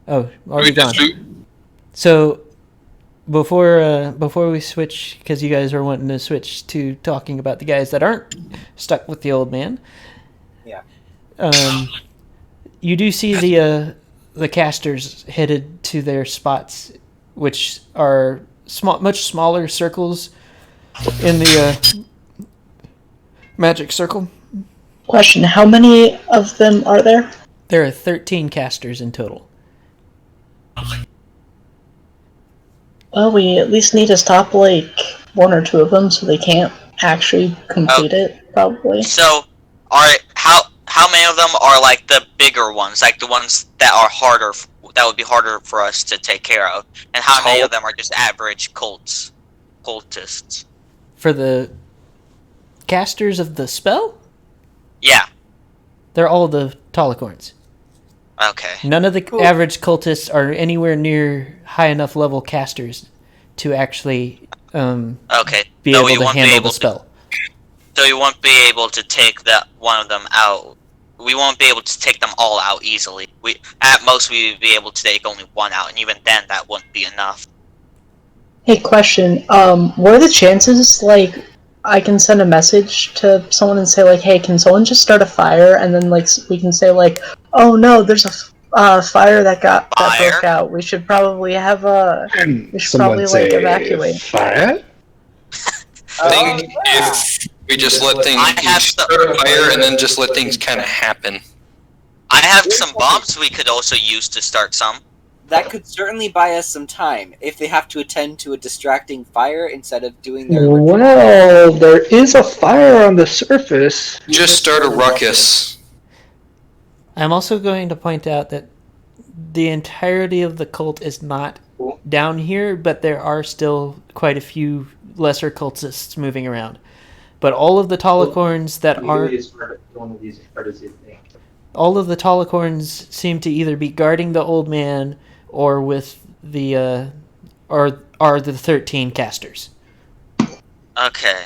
[SPEAKER 9] Oh, already gone. So before we switch, because you guys are wanting to switch to talking about the guys that aren't stuck with the old man.
[SPEAKER 5] Yeah.
[SPEAKER 9] You do see the casters headed to their spots, which are much smaller circles in the magic circle.
[SPEAKER 8] Question, how many of them are there?
[SPEAKER 9] There are 13 casters in total.
[SPEAKER 8] Well, we at least need to stop, like, one or two of them so they can't actually complete it, probably.
[SPEAKER 3] So, how many of them are like the bigger ones, like the ones that are harder, that would be harder for us to take care of, and how many of them are just average cultists?
[SPEAKER 9] For the casters of the spell,
[SPEAKER 3] Yeah.
[SPEAKER 9] they're all the Alicorns.
[SPEAKER 3] Okay.
[SPEAKER 9] None of the average cultists are anywhere near high enough level casters to actually
[SPEAKER 3] Okay.
[SPEAKER 9] be able to handle the spell.
[SPEAKER 3] So you won't be able to take that one of them out we won't be able to take them all out easily. At most we'd be able to take only one out, and even then that wouldn't be enough.
[SPEAKER 8] Hey, question. What are the chances, like, I can send a message to someone and say, like, hey, can someone just start a fire? And then, like, we can say, like, oh no, there's a fire that broke out. We should probably have we should probably, like, evacuate.
[SPEAKER 7] Fire?
[SPEAKER 1] I think if we just let things start a fire and then just let things kind of happen.
[SPEAKER 3] I have some bombs we could also use to start some.
[SPEAKER 5] That could certainly buy us some time if they have to attend to a distracting fire instead of doing their.
[SPEAKER 7] Well, there is a fire on the surface.
[SPEAKER 1] Just start a ruckus.
[SPEAKER 9] I'm also going to point out that the entirety of the cult is not down here, but there are still quite a few lesser cultists moving around. But all of the Alicorns that aren't... All of the Alicorns seem to either be guarding the old man or with the are the 13 casters.
[SPEAKER 3] Okay.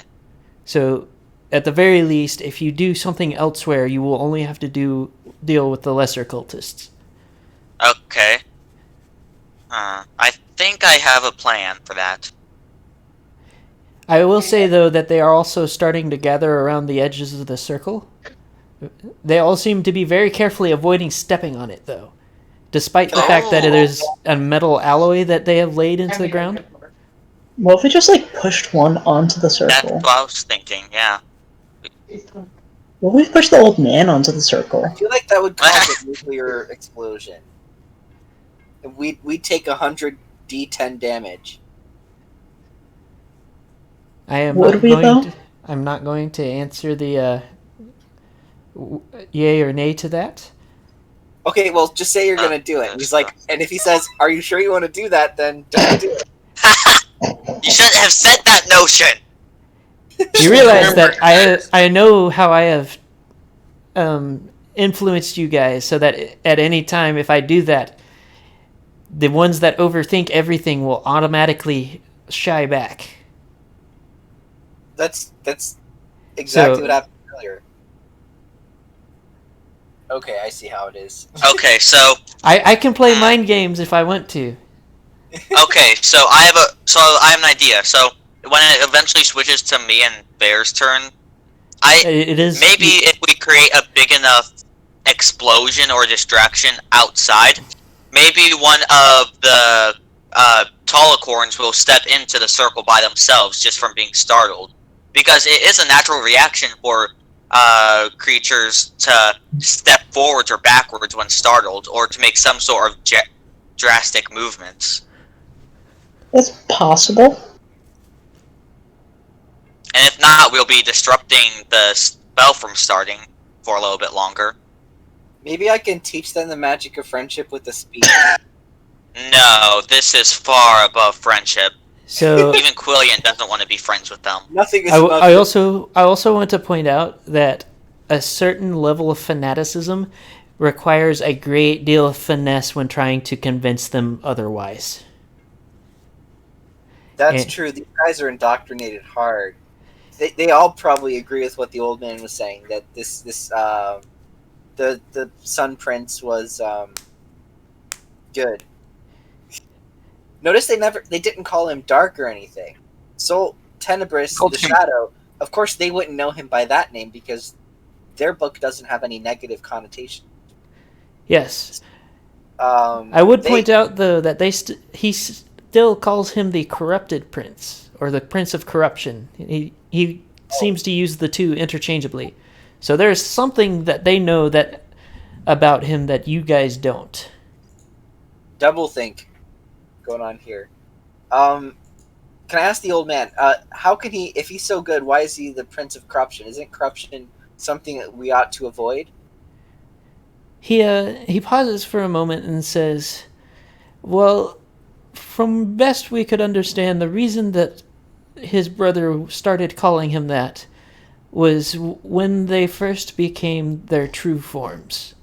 [SPEAKER 9] So at the very least, if you do something elsewhere, you will only have to deal with the lesser cultists.
[SPEAKER 3] Okay. I think I have a plan for that.
[SPEAKER 9] I will say, though, that they are also starting to gather around the edges of the circle. They all seem to be very carefully avoiding stepping on it, though. Despite the fact that there's a metal alloy that they have laid into the ground.
[SPEAKER 8] What if we just, like, pushed one onto the circle?
[SPEAKER 3] That's what I was thinking, yeah.
[SPEAKER 8] What if we push the old man onto the circle?
[SPEAKER 5] I feel like that would cause a nuclear explosion. We'd take 100 D10 damage.
[SPEAKER 9] I'm not going to answer the yay or nay to that.
[SPEAKER 5] Okay, well, just say you're gonna do it. He's like, and if he says, "Are you sure you want to do that?" Then don't do it.
[SPEAKER 3] You shouldn't have said that notion.
[SPEAKER 9] You realize that I know how I have influenced you guys, so that at any time if I do that, the ones that overthink everything will automatically shy back.
[SPEAKER 5] That's exactly what happened earlier. Okay, I see how it is.
[SPEAKER 3] Okay, so
[SPEAKER 9] I can play mind games if I want to.
[SPEAKER 3] okay, so I have an idea. So when it eventually switches to me and Bear's turn, maybe if we create a big enough explosion or distraction outside, maybe one of the Alicorns will step into the circle by themselves just from being startled, because it is a natural reaction for creatures to step forwards or backwards when startled, or to make some sort of drastic movements.
[SPEAKER 8] That's possible.
[SPEAKER 3] And if not, we'll be disrupting the spell from starting for a little bit longer.
[SPEAKER 5] Maybe I can teach them the magic of friendship with the speed.
[SPEAKER 3] No, this is far above friendship.
[SPEAKER 9] So
[SPEAKER 3] even Quillian doesn't want to be friends with them.
[SPEAKER 5] Nothing is
[SPEAKER 9] I also want to point out that a certain level of fanaticism requires a great deal of finesse when trying to convince them otherwise.
[SPEAKER 5] That's true. These guys are indoctrinated hard. They all probably agree with what the old man was saying, that the Sun Prince was good. Notice they didn't call him Dark or anything. So Tenebris, the Shadow, of course they wouldn't know him by that name because their book doesn't have any negative connotation.
[SPEAKER 9] Yes. I would point out though that he still calls him the Corrupted Prince, or the Prince of Corruption. He seems to use the two interchangeably. So there's something that they know that about him that you guys don't.
[SPEAKER 5] Doublethink going on here. Can I ask the old man, how can he, if he's so good, why is he the Prince of Corruption? Isn't corruption something that we ought to avoid?
[SPEAKER 9] He pauses for a moment and says, well, from best we could understand, the reason that his brother started calling him that was when they first became their true forms.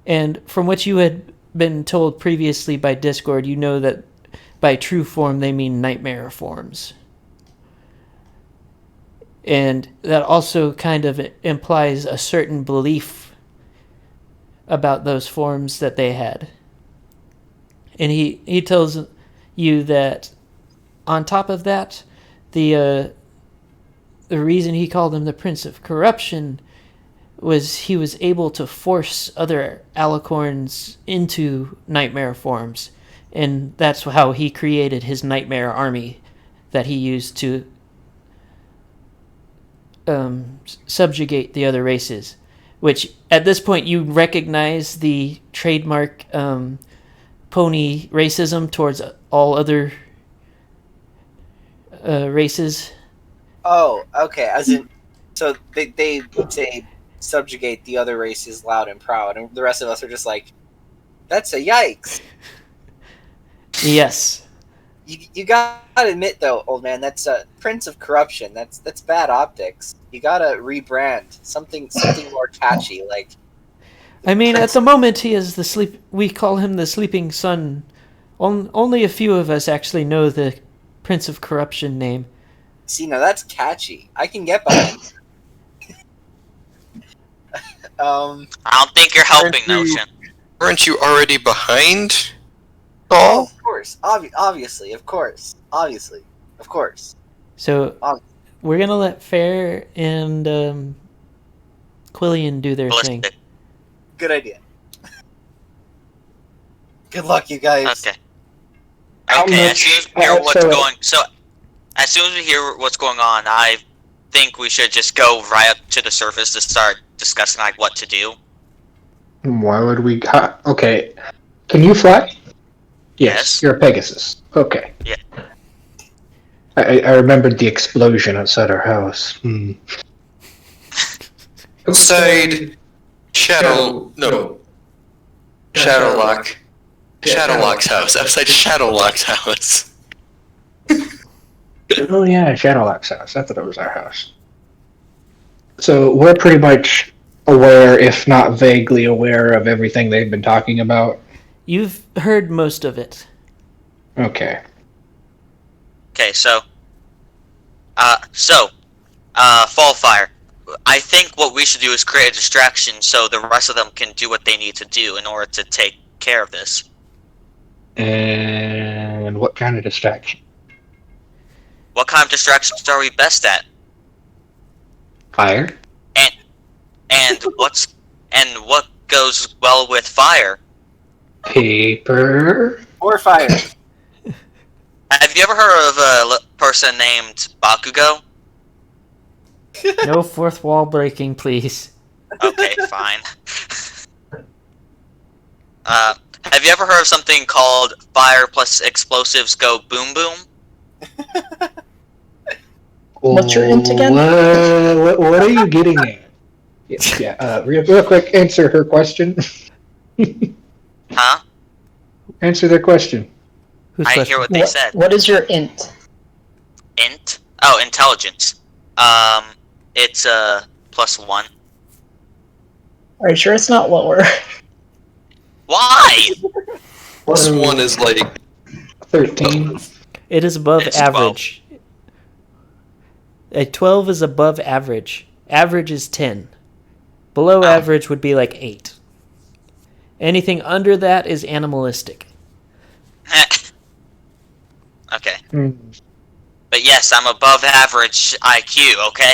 [SPEAKER 9] And from what you had been told previously by Discord, you know that by true form they mean nightmare forms. And that also kind of implies a certain belief about those forms that they had. And he tells you that on top of that, the reason he called him the Prince of Corruption was he was able to force other Alicorns into nightmare forms, and that's how he created his nightmare army that he used to subjugate the other races. Which at this point you recognize the trademark pony racism towards all other races.
[SPEAKER 5] Oh, okay. As in, so they say subjugate the other races loud and proud, and the rest of us are just like, that's a yikes.
[SPEAKER 9] Yes.
[SPEAKER 5] You gotta admit though, old man, that's a Prince of Corruption. That's bad optics. You gotta rebrand something more catchy, like.
[SPEAKER 9] I mean, at the moment he is the sleep. We call him the Sleeping Sun. Only a few of us actually know the Prince of Corruption name.
[SPEAKER 5] See, now that's catchy. I can get behind.
[SPEAKER 3] I don't think you're helping, Notion.
[SPEAKER 1] Aren't you already behind?
[SPEAKER 5] Oh, of course. Obviously, of course. Obviously, of course.
[SPEAKER 9] So we're gonna let Fair and Quillian do their thing.
[SPEAKER 5] Good idea. Good luck, you guys.
[SPEAKER 3] Okay. Okay. As soon as we hear what's going, as soon as we hear what's going on, I think we should just go right up to the surface to start discussing like what to do.
[SPEAKER 7] Why would we? Okay. Can you fly?
[SPEAKER 3] Yes.
[SPEAKER 7] You're a Pegasus. Okay.
[SPEAKER 3] Yeah.
[SPEAKER 7] I remembered the explosion outside our house.
[SPEAKER 1] Outside Shadowlock's house. Outside Shadowlock's house.
[SPEAKER 7] Oh yeah, Shadowlock's house. I thought it was our house. So we're pretty much aware, if not vaguely aware, of everything they've been talking about.
[SPEAKER 9] You've heard most of it.
[SPEAKER 7] Okay.
[SPEAKER 3] Okay, so Fallfire. I think what we should do is create a distraction so the rest of them can do what they need to do in order to take care of this.
[SPEAKER 7] And what kind of distraction?
[SPEAKER 3] What kind of distractions are we best at?
[SPEAKER 7] Fire.
[SPEAKER 3] And what goes well with fire?
[SPEAKER 7] Paper.
[SPEAKER 5] Or fire.
[SPEAKER 3] Have you ever heard of a person named Bakugo?
[SPEAKER 9] No fourth wall breaking, please.
[SPEAKER 3] Okay, fine. Have you ever heard of something called fire plus explosives go boom boom?
[SPEAKER 8] What's your int again?
[SPEAKER 7] What are you getting at? Yeah. Real quick, answer her question.
[SPEAKER 3] Huh?
[SPEAKER 7] Answer their question.
[SPEAKER 9] Whose
[SPEAKER 3] I
[SPEAKER 9] question?
[SPEAKER 3] hear what they said.
[SPEAKER 8] What is your int?
[SPEAKER 3] Int? Oh, intelligence. It's +1.
[SPEAKER 8] Are you sure it's not lower?
[SPEAKER 3] Why?
[SPEAKER 1] +1 is like
[SPEAKER 7] 13.
[SPEAKER 9] It is above
[SPEAKER 3] It's 12.
[SPEAKER 9] average. A 12 is above average. Average is 10. Below average would be like 8. Anything under that is animalistic.
[SPEAKER 3] Okay. But yes, I'm above average IQ, okay?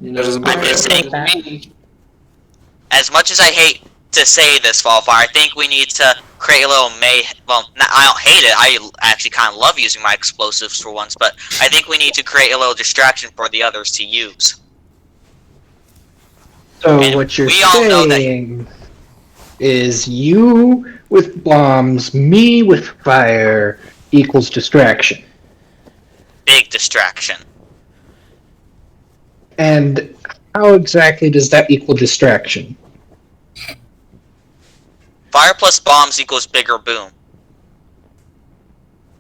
[SPEAKER 3] I'm just saying, as much as I hate to say this, Fallfire, I think we need to create a little well, I don't hate it, I actually kind of love using my explosives for once, but I think we need to create a little distraction for the others to use.
[SPEAKER 7] So
[SPEAKER 3] And
[SPEAKER 7] what you're
[SPEAKER 3] we all know that-
[SPEAKER 7] saying is you with bombs, me with fire equals distraction.
[SPEAKER 3] Big distraction.
[SPEAKER 7] And how exactly does that equal distraction?
[SPEAKER 3] Fire plus bombs equals bigger boom.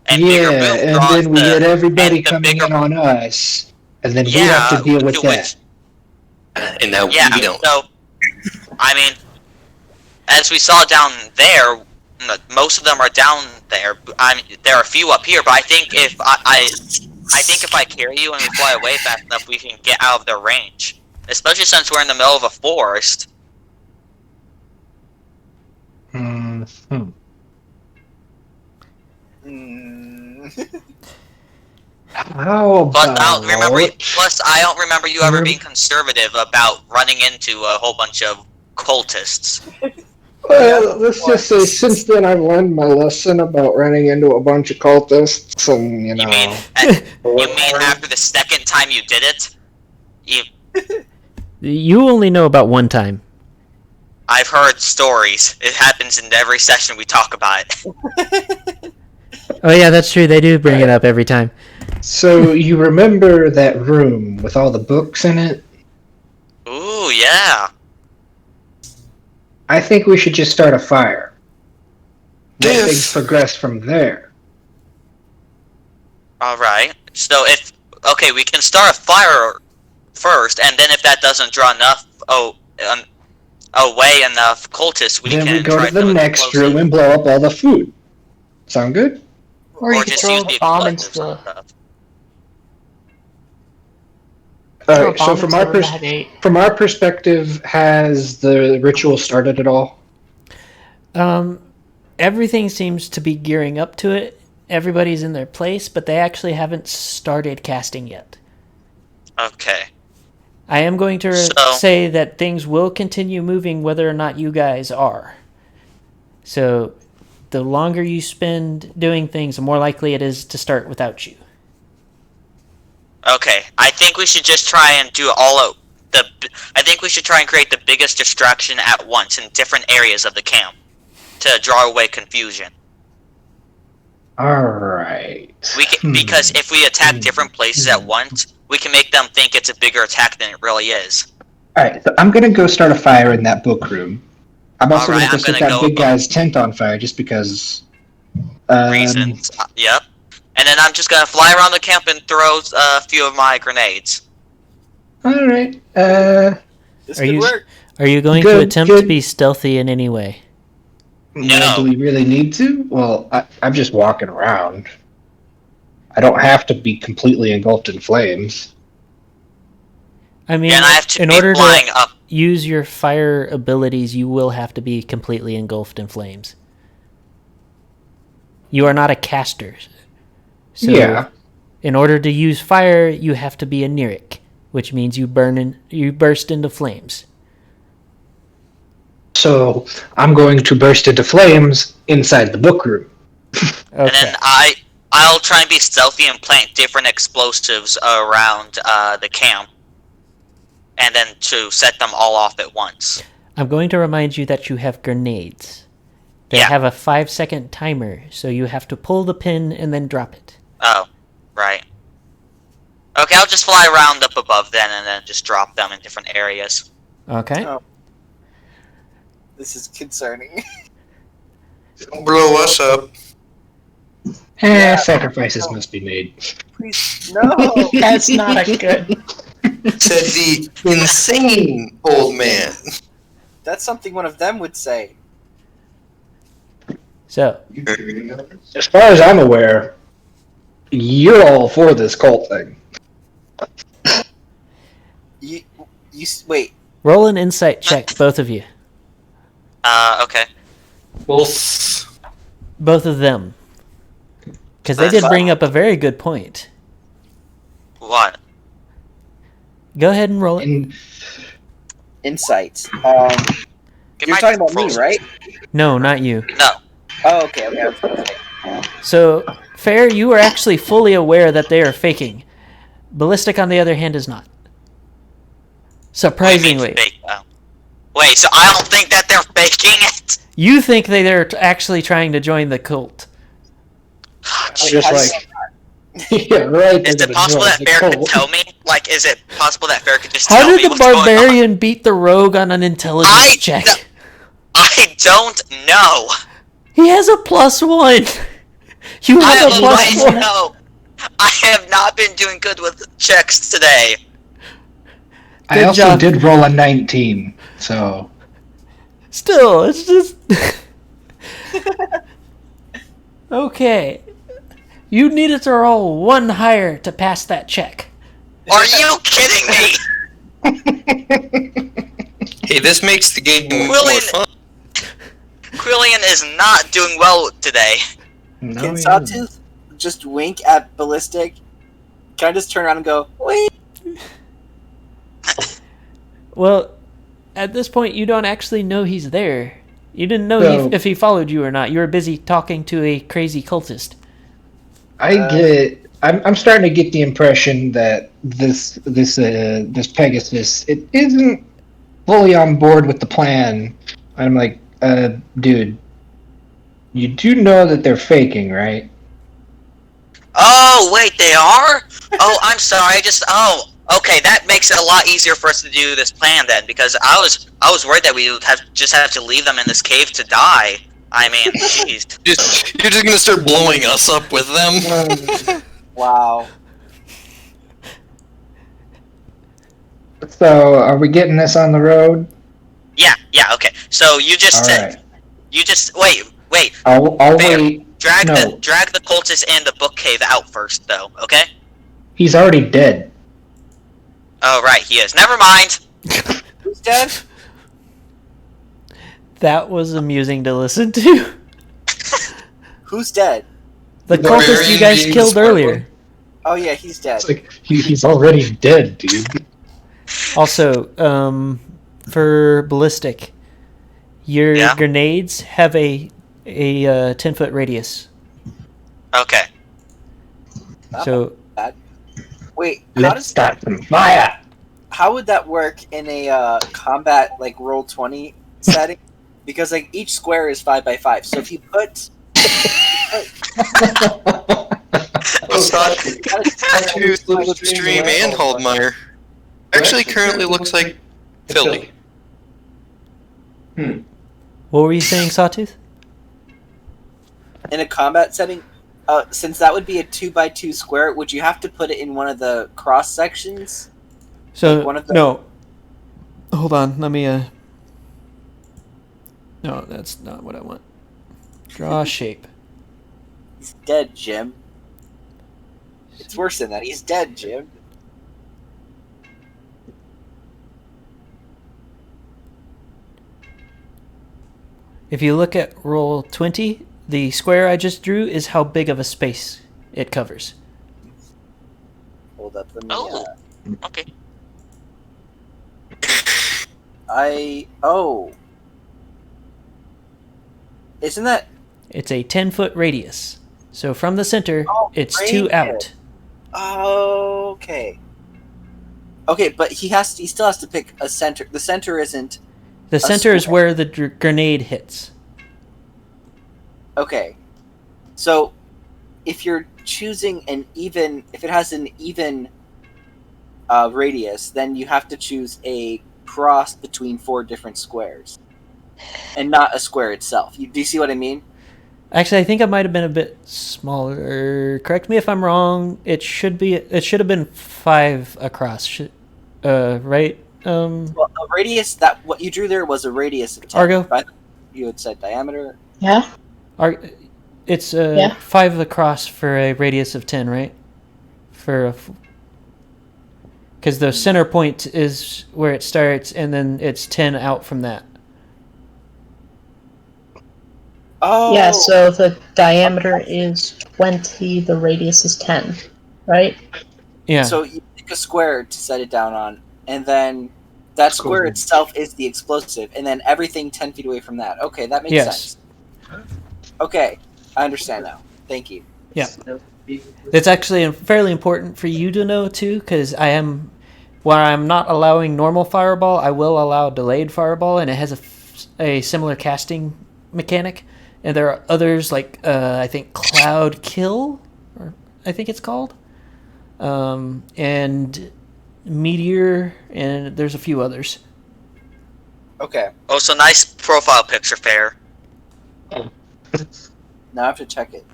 [SPEAKER 3] And bigger boom
[SPEAKER 7] and
[SPEAKER 3] draws
[SPEAKER 7] then we get everybody
[SPEAKER 3] and the
[SPEAKER 7] coming
[SPEAKER 3] bigger-
[SPEAKER 7] in on us, and then we
[SPEAKER 3] Yeah,
[SPEAKER 7] have to deal with
[SPEAKER 3] to
[SPEAKER 7] that.
[SPEAKER 3] which-
[SPEAKER 1] and now
[SPEAKER 3] Yeah,
[SPEAKER 1] we don't.
[SPEAKER 3] so, I mean, as we saw down there, most of them are down there. I mean, there are a few up here, but I think if I think if I carry you and we fly away fast enough, we can get out of their range. Especially since we're in the middle of a forest.
[SPEAKER 7] How
[SPEAKER 3] Plus,
[SPEAKER 7] about
[SPEAKER 3] I don't remember you ever being conservative about running into a whole bunch of cultists.
[SPEAKER 7] Well, let's just say since then I've learned my lesson about running into a bunch of cultists, and
[SPEAKER 3] You mean after the second time you did it?
[SPEAKER 9] You only know about one time.
[SPEAKER 3] I've heard stories. It happens in every session we talk about it.
[SPEAKER 9] Oh yeah, that's true. They do bring it up every time.
[SPEAKER 7] So you remember that room with all the books in it?
[SPEAKER 3] Ooh, yeah.
[SPEAKER 7] I think we should just start a fire. Let
[SPEAKER 1] Diff.
[SPEAKER 7] things progress from there.
[SPEAKER 3] Alright. So we can start a fire first, and then if that doesn't draw enough, away enough cultists, we
[SPEAKER 7] Then
[SPEAKER 3] can
[SPEAKER 7] we go
[SPEAKER 3] try
[SPEAKER 7] to the
[SPEAKER 3] some
[SPEAKER 7] next
[SPEAKER 3] explosive.
[SPEAKER 7] room and blow up all the food. Sound good?
[SPEAKER 8] Or you
[SPEAKER 3] Or
[SPEAKER 8] could
[SPEAKER 3] just
[SPEAKER 8] throw
[SPEAKER 3] use
[SPEAKER 8] a
[SPEAKER 3] the
[SPEAKER 8] bomb into
[SPEAKER 3] explosives
[SPEAKER 8] the
[SPEAKER 3] and stuff.
[SPEAKER 7] Alright, so from our,
[SPEAKER 8] that gate.
[SPEAKER 7] from our perspective, has the ritual started at all?
[SPEAKER 9] Everything seems to be gearing up to it. Everybody's in their place, but they actually haven't started casting yet.
[SPEAKER 3] Okay.
[SPEAKER 9] I am going to say that things will continue moving whether or not you guys are. So, the longer you spend doing things, the more likely it is to start without you.
[SPEAKER 3] Okay. I think we should just try and do I think we should try and create the biggest distraction at once in different areas of the camp to draw away confusion.
[SPEAKER 7] Alright.
[SPEAKER 3] Because if we attack different places at once, we can make them think it's a bigger attack than it really is.
[SPEAKER 7] Alright, so I'm gonna go start a fire in that book room. I'm also
[SPEAKER 3] Alright,
[SPEAKER 7] gonna go set that big
[SPEAKER 3] go-
[SPEAKER 7] guy's tent on fire just because.
[SPEAKER 3] Reasons. Yep. And then I'm just gonna fly around the camp and throw a few of my grenades.
[SPEAKER 7] Alright,
[SPEAKER 5] This
[SPEAKER 9] Are
[SPEAKER 5] could
[SPEAKER 9] you-
[SPEAKER 5] work.
[SPEAKER 9] Are you going to
[SPEAKER 7] Good,
[SPEAKER 9] attempt
[SPEAKER 7] good.
[SPEAKER 9] to be stealthy in any way?
[SPEAKER 3] No.
[SPEAKER 7] Do we really need to? Well, I'm just walking around. I don't have to be completely engulfed in flames.
[SPEAKER 9] I mean,
[SPEAKER 3] And I have to
[SPEAKER 9] in
[SPEAKER 3] be
[SPEAKER 9] order
[SPEAKER 3] flying
[SPEAKER 9] to
[SPEAKER 3] up.
[SPEAKER 9] use your fire abilities, you will have to be completely engulfed in flames. You are not a caster. So
[SPEAKER 7] Yeah.
[SPEAKER 9] in order to use fire, you have to be a Neric, which means you burst into flames.
[SPEAKER 7] So I'm going to burst into flames inside the book room.
[SPEAKER 3] And then I'll try and be stealthy and plant different explosives around the camp. And then to set them all off at once.
[SPEAKER 9] I'm going to remind you that you have grenades. They have a 5-second timer, so you have to pull the pin and then drop it.
[SPEAKER 3] Oh, right. Okay, I'll just fly around up above then and then just drop them in different areas.
[SPEAKER 9] Okay.
[SPEAKER 5] Oh. This is concerning.
[SPEAKER 1] Blow us up.
[SPEAKER 7] Sacrifices must be made.
[SPEAKER 5] Please, no.
[SPEAKER 8] That's not a good.
[SPEAKER 1] Said the insane old man.
[SPEAKER 5] That's something one of them would say.
[SPEAKER 9] So,
[SPEAKER 7] As far as I'm aware, you're all for this cult thing.
[SPEAKER 5] Wait.
[SPEAKER 9] roll an insight check, both of you.
[SPEAKER 3] Okay.
[SPEAKER 1] Both.
[SPEAKER 9] Both of them. Because they did bring up a very good point.
[SPEAKER 3] What?
[SPEAKER 9] Go ahead and roll it.
[SPEAKER 5] Insights.
[SPEAKER 3] Get
[SPEAKER 5] You're
[SPEAKER 3] my
[SPEAKER 5] talking about me,
[SPEAKER 3] frozen-
[SPEAKER 5] right?
[SPEAKER 9] No, not you.
[SPEAKER 3] No.
[SPEAKER 5] Oh, okay. I was gonna say.
[SPEAKER 9] So, Fair, you are actually fully aware that they are faking. Ballistic, on the other hand, is not. Surprisingly.
[SPEAKER 3] Fake, wait, so I don't think that they're faking it?
[SPEAKER 9] You think they're actually trying to join the cult.
[SPEAKER 7] Just like, yeah, right.
[SPEAKER 3] Is it possible that Fair could tell me? Like, is it possible that Fair could just
[SPEAKER 9] How
[SPEAKER 3] tell me
[SPEAKER 9] did the
[SPEAKER 3] what's going on?
[SPEAKER 9] barbarian beat the rogue on an intelligence check?
[SPEAKER 3] I don't know.
[SPEAKER 9] He has a +1. You
[SPEAKER 3] I
[SPEAKER 9] have a
[SPEAKER 3] always
[SPEAKER 9] +1.
[SPEAKER 3] know. I have not been doing good with checks today.
[SPEAKER 7] I
[SPEAKER 9] Good
[SPEAKER 7] also
[SPEAKER 9] job.
[SPEAKER 7] did roll a 19, so
[SPEAKER 9] Still, it's just... Okay. You needed to roll 1 higher to pass that check.
[SPEAKER 3] Are you kidding me?
[SPEAKER 1] Hey, this makes the game more
[SPEAKER 3] Willing-
[SPEAKER 1] fun.
[SPEAKER 3] Quillian is not doing well today.
[SPEAKER 7] No,
[SPEAKER 5] Can
[SPEAKER 7] he
[SPEAKER 5] Sawtooth just wink at Ballistic? Can I just turn around and go, wait?
[SPEAKER 9] Well, at this point, you don't actually know he's there. You didn't know
[SPEAKER 7] So-
[SPEAKER 9] if he followed you or not. You were busy talking to a crazy cultist.
[SPEAKER 7] I'm starting to get the impression that this Pegasus, it isn't fully on board with the plan. I'm like, dude, you do know that they're faking, right?
[SPEAKER 3] Oh, wait, they are? Oh, I'm sorry. Okay, that makes it a lot easier for us to do this plan then, because I was worried that we would have to leave them in this cave to die. I mean, jeez.
[SPEAKER 1] You're just gonna start blowing us up with them.
[SPEAKER 5] Wow.
[SPEAKER 7] So, are we getting this on the road?
[SPEAKER 3] Yeah, okay. So you just
[SPEAKER 7] All right.
[SPEAKER 3] wait.
[SPEAKER 7] I'll
[SPEAKER 3] Bear,
[SPEAKER 7] wait.
[SPEAKER 3] Drag
[SPEAKER 7] No.
[SPEAKER 3] the cultist and the book cave out first, though. Okay?
[SPEAKER 7] He's already dead.
[SPEAKER 3] Oh, right, he is. Never mind.
[SPEAKER 5] Who's dead?
[SPEAKER 9] That was amusing to listen to.
[SPEAKER 5] Who's dead?
[SPEAKER 9] The
[SPEAKER 1] The
[SPEAKER 9] cultist
[SPEAKER 1] Barbarian
[SPEAKER 9] you guys
[SPEAKER 1] being the
[SPEAKER 9] killed
[SPEAKER 1] smart
[SPEAKER 9] earlier.
[SPEAKER 1] one.
[SPEAKER 5] Oh yeah, he's dead.
[SPEAKER 7] It's like he's already dead, dude.
[SPEAKER 9] Also, for ballistic, your
[SPEAKER 3] Yeah?
[SPEAKER 9] grenades have a 10-foot radius.
[SPEAKER 3] Okay.
[SPEAKER 9] So
[SPEAKER 5] Wait,
[SPEAKER 7] Let's start some fire.
[SPEAKER 5] how would that work in a combat like roll 20 setting? Because like each square is 5x5. So if you put
[SPEAKER 1] Sawtooth, Slipstream, and Holdmeyer. Actually, currently looks like Philly.
[SPEAKER 9] what were you saying, Sawtooth?
[SPEAKER 5] in a combat setting, since that would be a 2x2 square, would you have to put it in one of the cross sections?
[SPEAKER 9] So
[SPEAKER 5] Like one of the-
[SPEAKER 9] no. Hold on, let me No, that's not what I want. Draw a shape.
[SPEAKER 5] He's dead, Jim. It's worse than that. He's dead, Jim.
[SPEAKER 9] If you look at roll 20, the square I just drew is how big of a space it covers.
[SPEAKER 5] Hold up, let me.
[SPEAKER 3] Oh. Okay.
[SPEAKER 5] Isn't that?
[SPEAKER 9] It's a 10-foot radius. So from the center,
[SPEAKER 5] Oh,
[SPEAKER 9] it's 2
[SPEAKER 5] radius.
[SPEAKER 9] out.
[SPEAKER 5] Okay. Okay, but he still has to pick a center. The center isn't.
[SPEAKER 9] The center is
[SPEAKER 5] square.
[SPEAKER 9] where the grenade hits.
[SPEAKER 5] Okay. So, if you're choosing if it has an even radius, then you have to choose a cross between 4 different squares, and not a square itself. Do you see what I mean?
[SPEAKER 9] Actually, I think it might have been a bit smaller. Correct me if I'm wrong. It should have been 5 across. Right?
[SPEAKER 5] Well, a radius what you drew there was a radius of 10.
[SPEAKER 9] Argo?
[SPEAKER 5] But you had said diameter.
[SPEAKER 8] Yeah?
[SPEAKER 9] It's
[SPEAKER 8] Yeah.
[SPEAKER 9] 5 across for a radius of 10, right? Because the center point is where it starts, and then it's 10 out from that.
[SPEAKER 5] Oh.
[SPEAKER 8] Yeah, so the diameter is 20, the radius is 10, right?
[SPEAKER 9] Yeah.
[SPEAKER 5] So you pick a square to set it down on, and then that square itself is the explosive, and then everything 10 feet away from that. Okay, that makes
[SPEAKER 9] Yes.
[SPEAKER 5] sense. Okay, I understand now. Thank you.
[SPEAKER 9] Yeah. It's actually fairly important for you to know too, because while I'm not allowing normal fireball, I will allow delayed fireball, and it has a similar casting mechanic. And there are others like I think Cloud Kill, or I think it's called, and Meteor, and there's a few others.
[SPEAKER 5] Okay,
[SPEAKER 3] Oh, so nice profile picture, Fair.
[SPEAKER 5] now I have to check it.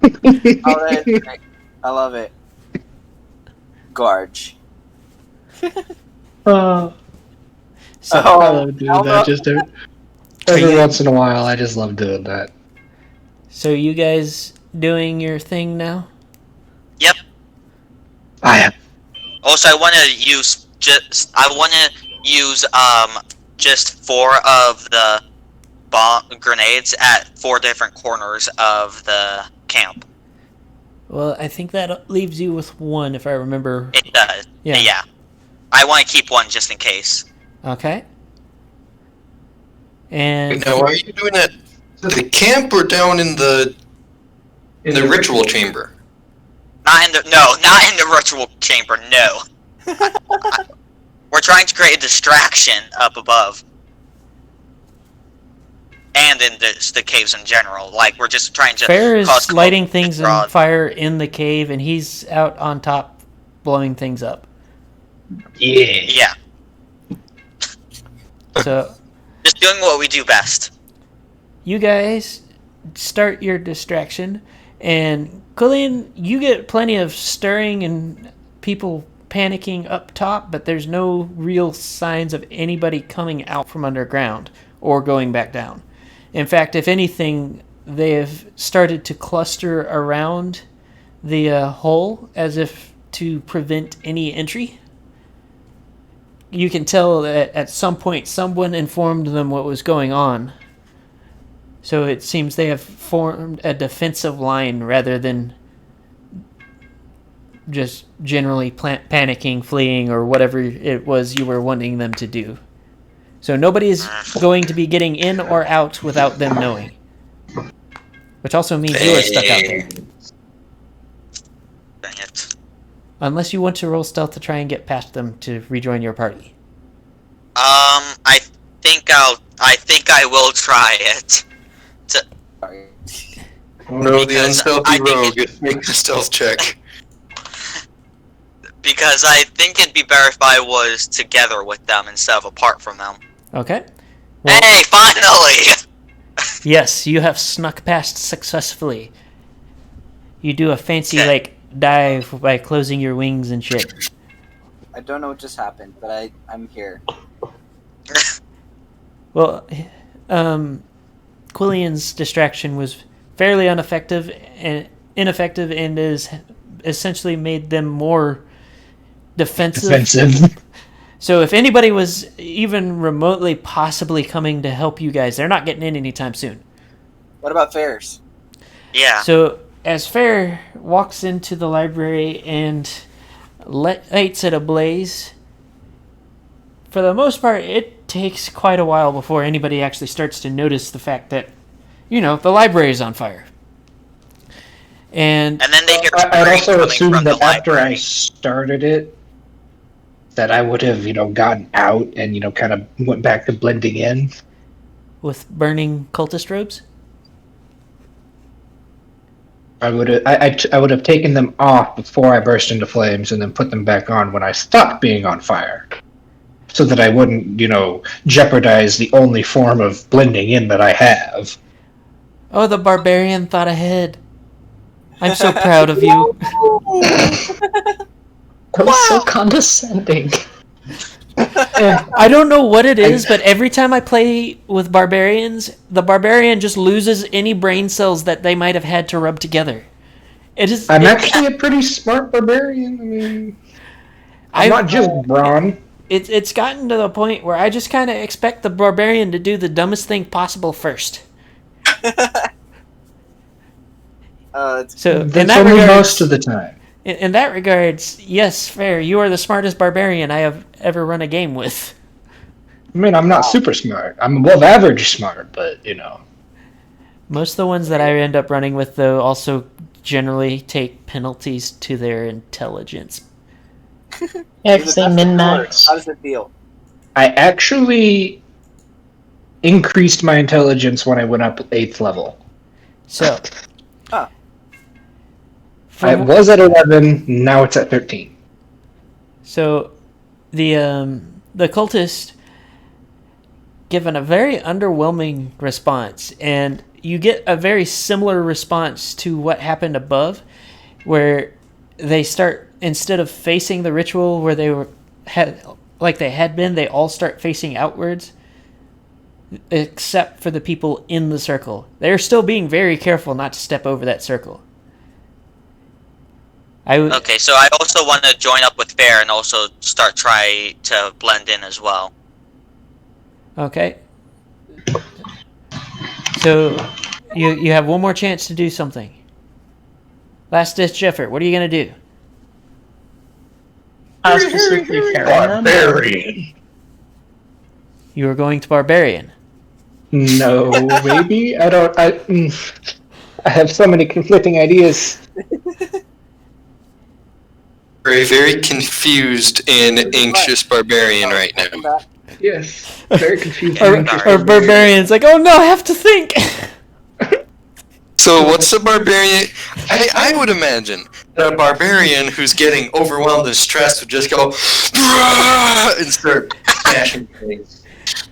[SPEAKER 5] Oh, that is great. I love it. Gorge.
[SPEAKER 9] So
[SPEAKER 7] I love doing
[SPEAKER 5] Elmo-
[SPEAKER 7] that. Just every once in a while, I just love doing that.
[SPEAKER 9] So you guys doing your thing now?
[SPEAKER 3] Yep.
[SPEAKER 7] I am.
[SPEAKER 3] Also, I want to use just 4 of the grenades at 4 different corners of the camp.
[SPEAKER 9] Well, I think that leaves you with one, if I remember.
[SPEAKER 3] It does.
[SPEAKER 9] Yeah.
[SPEAKER 3] Yeah. I want to keep one just in case.
[SPEAKER 9] Okay. And
[SPEAKER 1] Now, are you doing that to the camp or down in the ritual chamber?
[SPEAKER 3] Not in the ritual chamber. No. We're trying to create a distraction up above, and in the caves in general. Like we're just trying to.
[SPEAKER 9] Fair is
[SPEAKER 3] cause
[SPEAKER 9] lighting things
[SPEAKER 3] fraud.
[SPEAKER 9] on fire in the cave, and he's out on top, blowing things up.
[SPEAKER 3] Yeah.
[SPEAKER 9] So
[SPEAKER 3] Just doing what we do best.
[SPEAKER 9] you guys start your distraction, and Quillian, you get plenty of stirring and people panicking up top, but there's no real signs of anybody coming out from underground or going back down. In fact, if anything, they have started to cluster around the hole as if to prevent any entry. You can tell that at some point someone informed them what was going on. So it seems they have formed a defensive line rather than just generally panicking, fleeing, or whatever it was you were wanting them to do. So nobody is going to be getting in or out without them knowing. Which also means you are stuck out there.
[SPEAKER 3] Dang it.
[SPEAKER 9] Unless you want to roll stealth to try and get past them to rejoin your party.
[SPEAKER 3] I think I will try it.
[SPEAKER 5] Sorry.
[SPEAKER 1] No, the
[SPEAKER 3] Because I
[SPEAKER 1] unstealthy
[SPEAKER 3] think
[SPEAKER 1] rogue. Make a stealth check.
[SPEAKER 3] Because I think it'd be better if I was together with them instead of apart from them.
[SPEAKER 9] Okay? Well,
[SPEAKER 3] Hey, finally!
[SPEAKER 9] yes, you have snuck past successfully. You do a fancy,
[SPEAKER 3] Okay.
[SPEAKER 9] dive by closing your wings and shit.
[SPEAKER 5] I don't know what just happened, but I'm here.
[SPEAKER 9] Well, Quillian's distraction was fairly ineffective and is essentially made them more defensive. So if anybody was even remotely possibly coming to help you guys, they're not getting in anytime soon.
[SPEAKER 5] What about fairs?
[SPEAKER 3] Yeah.
[SPEAKER 9] So as Fair walks into the library and lights it ablaze, for the most part, it takes quite a while before anybody actually starts to notice the fact that, the library is on fire. And
[SPEAKER 3] And then they hear
[SPEAKER 7] I'd
[SPEAKER 3] screams
[SPEAKER 7] also
[SPEAKER 3] coming
[SPEAKER 7] assume
[SPEAKER 3] from the
[SPEAKER 7] that after I
[SPEAKER 3] library.
[SPEAKER 7] started it, that I would have, gotten out and, kind of went back to blending in.
[SPEAKER 9] with burning cultist robes,
[SPEAKER 7] I would have, I would have taken them off before I burst into flames and then put them back on when I stopped being on fire. So that I wouldn't, jeopardize the only form of blending in that I have.
[SPEAKER 9] oh, the barbarian thought ahead. I'm so proud of you.
[SPEAKER 8] That was so condescending.
[SPEAKER 9] I don't know what it is, but every time I play with barbarians, the barbarian just loses any brain cells that they might have had to rub together.
[SPEAKER 7] I'm actually a pretty smart barbarian. I mean, I'm not just brawn.
[SPEAKER 9] It's gotten to the point where I just kind of expect the barbarian to do the dumbest thing possible first. So in
[SPEAKER 7] That's
[SPEAKER 9] that
[SPEAKER 7] only
[SPEAKER 9] regards,
[SPEAKER 7] most of the time.
[SPEAKER 9] in that regards, yes, Fair, you are the smartest barbarian I have ever run a game with.
[SPEAKER 7] I mean, I'm not super smart. I'm above average smart, but,
[SPEAKER 9] Most of the ones that I end up running with, though, also generally take penalties to their intelligence.
[SPEAKER 8] Yeah, 'cause they min-max.
[SPEAKER 5] How does it feel?
[SPEAKER 7] I actually increased my intelligence when I went up 8th level.
[SPEAKER 9] So,
[SPEAKER 5] Huh.
[SPEAKER 7] I was at 11, now it's at 13.
[SPEAKER 9] So, the cultists given a very underwhelming response, and you get a very similar response to what happened above, where they start, instead of facing the ritual where they had been, they all start facing outwards, except for the people in the circle. They're still being very careful not to step over that circle.
[SPEAKER 3] Okay, so I also want to join up with Fair and also start try to blend in as well.
[SPEAKER 9] Okay. So, you have one more chance to do something. Last ditch effort. What are you gonna do?
[SPEAKER 8] Specifically carrying them?
[SPEAKER 7] Barbarian.
[SPEAKER 9] You are going to barbarian.
[SPEAKER 7] No, maybe I don't. I have so many conflicting ideas.
[SPEAKER 1] We're a very confused and anxious barbarian right now.
[SPEAKER 7] Yes, very confused.
[SPEAKER 9] Or barbarian's like, oh no, I have to think.
[SPEAKER 1] So what's the barbarian? I would imagine that a barbarian who's getting overwhelmed and stressed would just go "Brah!" and start smashing things.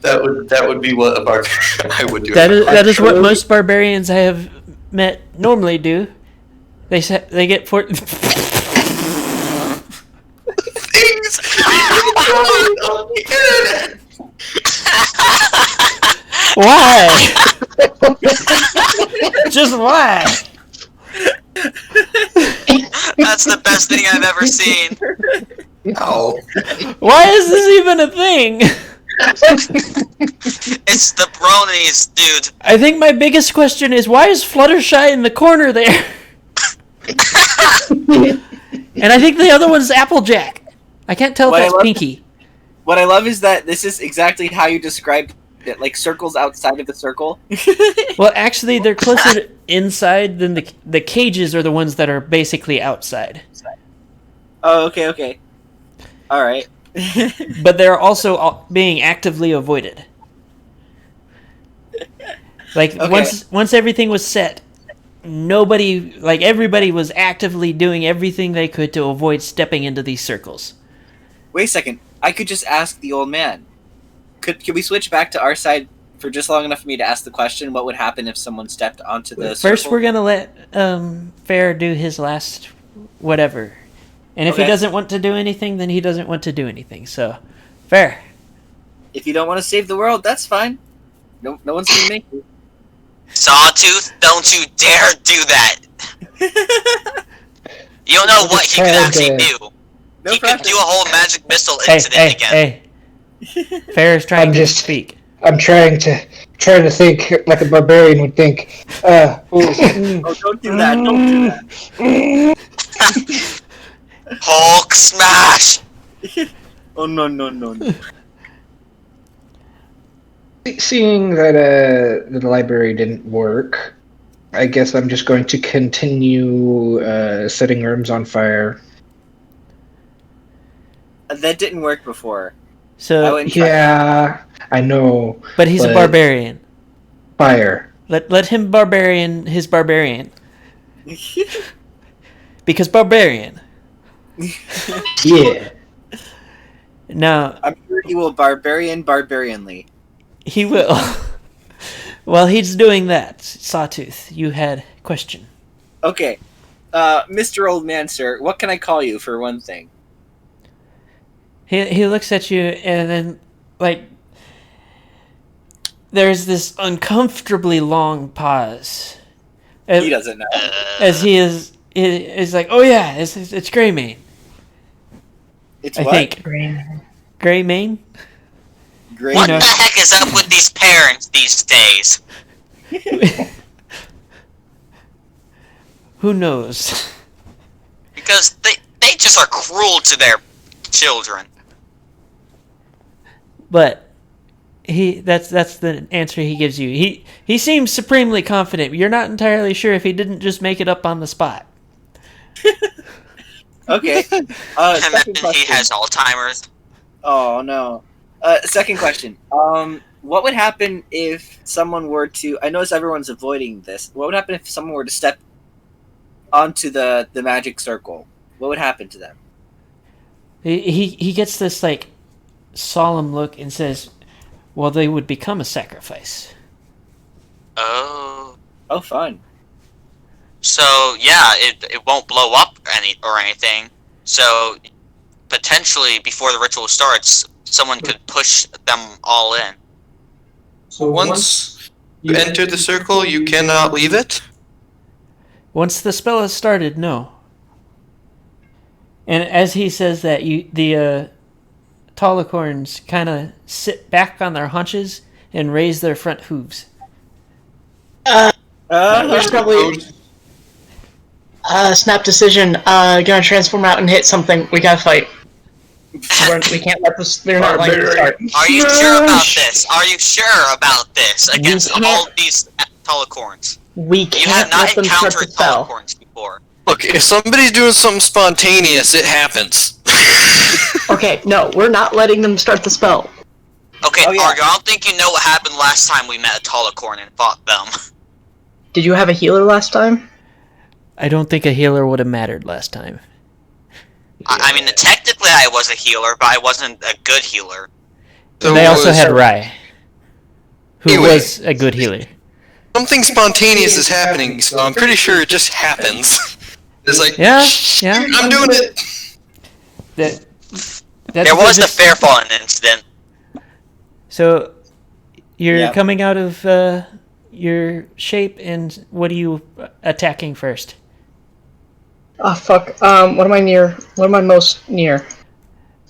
[SPEAKER 1] That would be what a barbarian I would do.
[SPEAKER 9] That is what most barbarians I have met normally do. They get things. Why? Just why?
[SPEAKER 3] That's the best thing I've ever seen.
[SPEAKER 1] No.
[SPEAKER 9] Why is this even a thing?
[SPEAKER 3] It's the bronies, dude.
[SPEAKER 9] I think my biggest question is why is Fluttershy in the corner there? And I think the other one's Applejack. I can't tell if that's Pinky.
[SPEAKER 5] What I love is that this is exactly how you described it, like circles outside of the circle.
[SPEAKER 9] Well, actually, they're closer inside than the cages are the ones that are basically outside.
[SPEAKER 5] Oh, okay. All right.
[SPEAKER 9] But they're also being actively avoided. Like
[SPEAKER 5] Okay.
[SPEAKER 9] once everything was set, everybody was actively doing everything they could to avoid stepping into these circles.
[SPEAKER 5] Wait a second. I could just ask the old man. Could we switch back to our side for just long enough for me to ask the question? What would happen if someone stepped onto the
[SPEAKER 9] First,
[SPEAKER 5] circle?
[SPEAKER 9] we're gonna let Fair do his last whatever, and if he
[SPEAKER 5] Okay.
[SPEAKER 9] doesn't want to do anything, then he doesn't want to do anything. So, Fair.
[SPEAKER 5] If you don't want to save the world, that's fine. No one's gonna make you.
[SPEAKER 3] Sawtooth, don't you dare do that. You don't know what he could actually do.
[SPEAKER 5] No
[SPEAKER 3] He could
[SPEAKER 5] pressure.
[SPEAKER 3] do a whole magic missile
[SPEAKER 9] Hey,
[SPEAKER 3] incident again.
[SPEAKER 9] hey. Fair is trying
[SPEAKER 7] I'm
[SPEAKER 9] to
[SPEAKER 7] just-
[SPEAKER 9] speak.
[SPEAKER 7] I'm trying to think like a barbarian would think.
[SPEAKER 5] Oh, don't do that. Don't do that.
[SPEAKER 3] Hulk smash!
[SPEAKER 5] Oh, no.
[SPEAKER 7] Seeing that the library didn't work, I guess I'm just going to continue setting rooms on fire.
[SPEAKER 5] That didn't work before. I
[SPEAKER 9] So,
[SPEAKER 5] wouldn't try.
[SPEAKER 7] Yeah, I know.
[SPEAKER 9] but he's a barbarian.
[SPEAKER 7] Fire.
[SPEAKER 9] Let him barbarian his barbarian. Because barbarian.
[SPEAKER 7] Yeah.
[SPEAKER 9] Now,
[SPEAKER 5] I'm sure he will barbarianly.
[SPEAKER 9] he will. While he's doing that, Sawtooth, you had a question.
[SPEAKER 5] Okay. Mr. Old Man, sir, what can I call you for one thing?
[SPEAKER 9] He looks at you and then, there's this uncomfortably long pause.
[SPEAKER 5] He doesn't know.
[SPEAKER 9] As he is like, oh yeah, it's Greymane.
[SPEAKER 5] It's
[SPEAKER 9] I
[SPEAKER 5] what?
[SPEAKER 9] think. Greymane?
[SPEAKER 5] Great.
[SPEAKER 3] What
[SPEAKER 9] know.
[SPEAKER 3] the heck is up with these parents these days?
[SPEAKER 9] Who knows?
[SPEAKER 3] Because they just are cruel to their children.
[SPEAKER 9] But that's the answer he gives you. He seems supremely confident. You're not entirely sure if he didn't just make it up on the spot.
[SPEAKER 5] Okay. Second
[SPEAKER 3] Imagine he
[SPEAKER 5] question.
[SPEAKER 3] has Alzheimer's.
[SPEAKER 5] Oh no. Second question. What would happen if someone were to? I notice everyone's avoiding this. What would happen if someone were to step onto the magic circle? What would happen to them?
[SPEAKER 9] He gets this solemn look and says, well, they would become a sacrifice.
[SPEAKER 3] Oh.
[SPEAKER 5] Oh, fun.
[SPEAKER 3] So yeah, it won't blow up anything. So potentially before the ritual starts, someone could push them all in.
[SPEAKER 1] So once you enter the circle, you cannot leave it?
[SPEAKER 9] Once the spell has started, no. And as he says that, the Alicorns kind of sit back on their haunches and raise their front hooves.
[SPEAKER 8] There's probably snap decision. Gonna transform out and hit something. We gotta fight. We can't let this. We're not letting this start.
[SPEAKER 3] Are you sure about this? Are you sure about this against all these Alicorns?
[SPEAKER 8] We
[SPEAKER 3] You
[SPEAKER 8] can't
[SPEAKER 3] have
[SPEAKER 8] let
[SPEAKER 3] not
[SPEAKER 8] them start the
[SPEAKER 3] encountered
[SPEAKER 8] spell.
[SPEAKER 3] Alicorns before.
[SPEAKER 1] Look, if somebody's doing something spontaneous, it happens.
[SPEAKER 8] Okay, no, we're not letting them start the spell.
[SPEAKER 3] Okay,
[SPEAKER 5] Oh, yeah.
[SPEAKER 3] Argo, I don't think you know what happened last time we met a Alicorn and fought them.
[SPEAKER 8] Did you have a healer last time?
[SPEAKER 9] I don't think a healer would have mattered last time.
[SPEAKER 3] I mean, technically I was a healer, but I wasn't a good healer.
[SPEAKER 1] So
[SPEAKER 9] They also
[SPEAKER 1] was-
[SPEAKER 9] had Rai, who
[SPEAKER 1] Anyway.
[SPEAKER 9] was a good healer.
[SPEAKER 1] Something spontaneous is happening, so I'm pretty sure it just happens. It's like,
[SPEAKER 9] Yeah.
[SPEAKER 1] I'm doing it.
[SPEAKER 9] That's
[SPEAKER 3] There was the
[SPEAKER 9] just-
[SPEAKER 3] Fairfawn incident.
[SPEAKER 9] So, you're
[SPEAKER 5] Yeah.
[SPEAKER 9] coming out of your shape, and what are you attacking first?
[SPEAKER 8] Oh fuck. What am I near? What am I most near?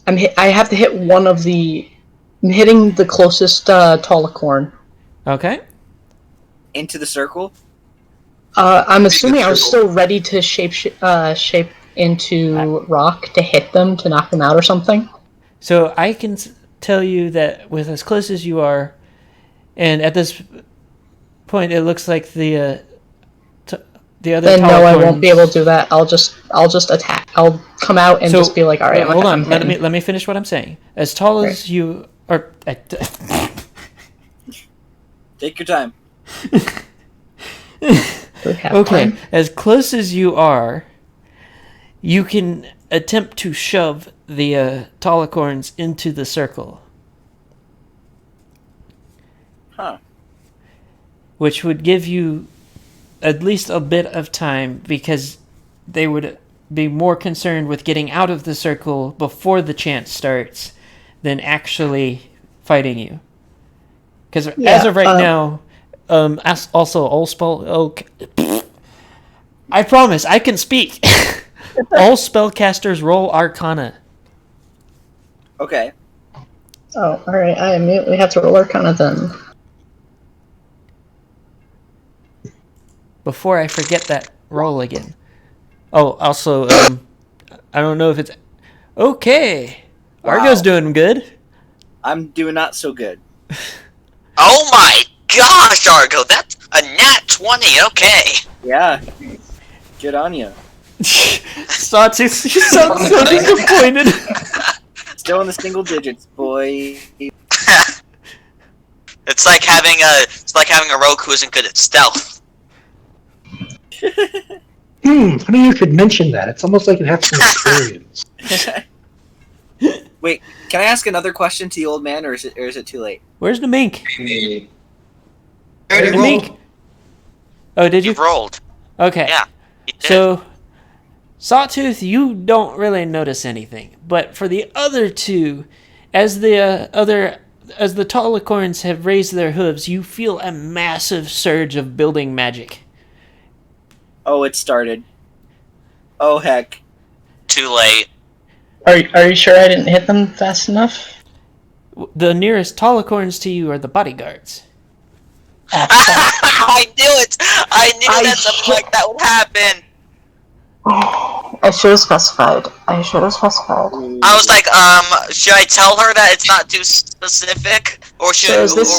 [SPEAKER 8] I have to hit one of the. I'm hitting the closest Alicorn.
[SPEAKER 9] Okay.
[SPEAKER 5] Into the circle?
[SPEAKER 8] I'm assuming I was still ready to shape into rock to hit them to knock them out or something.
[SPEAKER 9] So I can tell you that with as close as you are, and at this point, it looks like the other.
[SPEAKER 8] Then no, I won't
[SPEAKER 9] Alicorns-
[SPEAKER 8] be able to do that. I'll just attack. I'll come out and
[SPEAKER 9] So,
[SPEAKER 8] just be like, all right, I'm
[SPEAKER 9] hold on.
[SPEAKER 8] hitting.
[SPEAKER 9] Let me finish what I'm saying. As tall as
[SPEAKER 8] Right.
[SPEAKER 9] you are,
[SPEAKER 5] Take your time.
[SPEAKER 9] okay. As close as you are, you can attempt to shove the Alicorns into the circle,
[SPEAKER 5] Huh.
[SPEAKER 9] which would give you at least a bit of time because they would be more concerned with getting out of the circle before the chant starts than actually fighting you. Because as of right now, also all spell. Okay, I promise I can speak. All spellcasters roll Arcana.
[SPEAKER 5] Okay.
[SPEAKER 8] Oh, all right. I immediately have to roll Arcana then.
[SPEAKER 9] Before I forget that roll again. Oh, also, I don't know if it's okay. Argo's doing good.
[SPEAKER 5] I'm doing not so good.
[SPEAKER 3] Oh my gosh, Argo, that's a nat 20, okay.
[SPEAKER 5] Yeah. Good on you.
[SPEAKER 9] Sawtooth, you sound so disappointed.
[SPEAKER 5] Still in the single digits, boy.
[SPEAKER 3] It's like having a rogue who isn't good at stealth.
[SPEAKER 7] Funny you could mention that. It's almost like it has some experience.
[SPEAKER 5] Wait, can I ask another question to the old man, or is it too late?
[SPEAKER 9] Where's the mink?
[SPEAKER 1] I
[SPEAKER 9] Where's
[SPEAKER 1] already
[SPEAKER 9] the
[SPEAKER 1] rolled.
[SPEAKER 9] mink? Oh, did you?
[SPEAKER 3] You've rolled.
[SPEAKER 9] Okay.
[SPEAKER 3] Yeah. You did.
[SPEAKER 9] So, Sawtooth, you don't really notice anything, but for the other two, as the Alicorns have raised their hooves, you feel a massive surge of building magic.
[SPEAKER 5] Oh, it started. Oh, heck.
[SPEAKER 3] Too late.
[SPEAKER 8] Are you sure I didn't hit them fast enough?
[SPEAKER 9] The nearest Alicorns to you are the bodyguards.
[SPEAKER 3] I knew it! I knew
[SPEAKER 8] I
[SPEAKER 3] that something like that would happen!
[SPEAKER 8] I should have specified.
[SPEAKER 3] I was like, should I tell her that it's not too specific? Or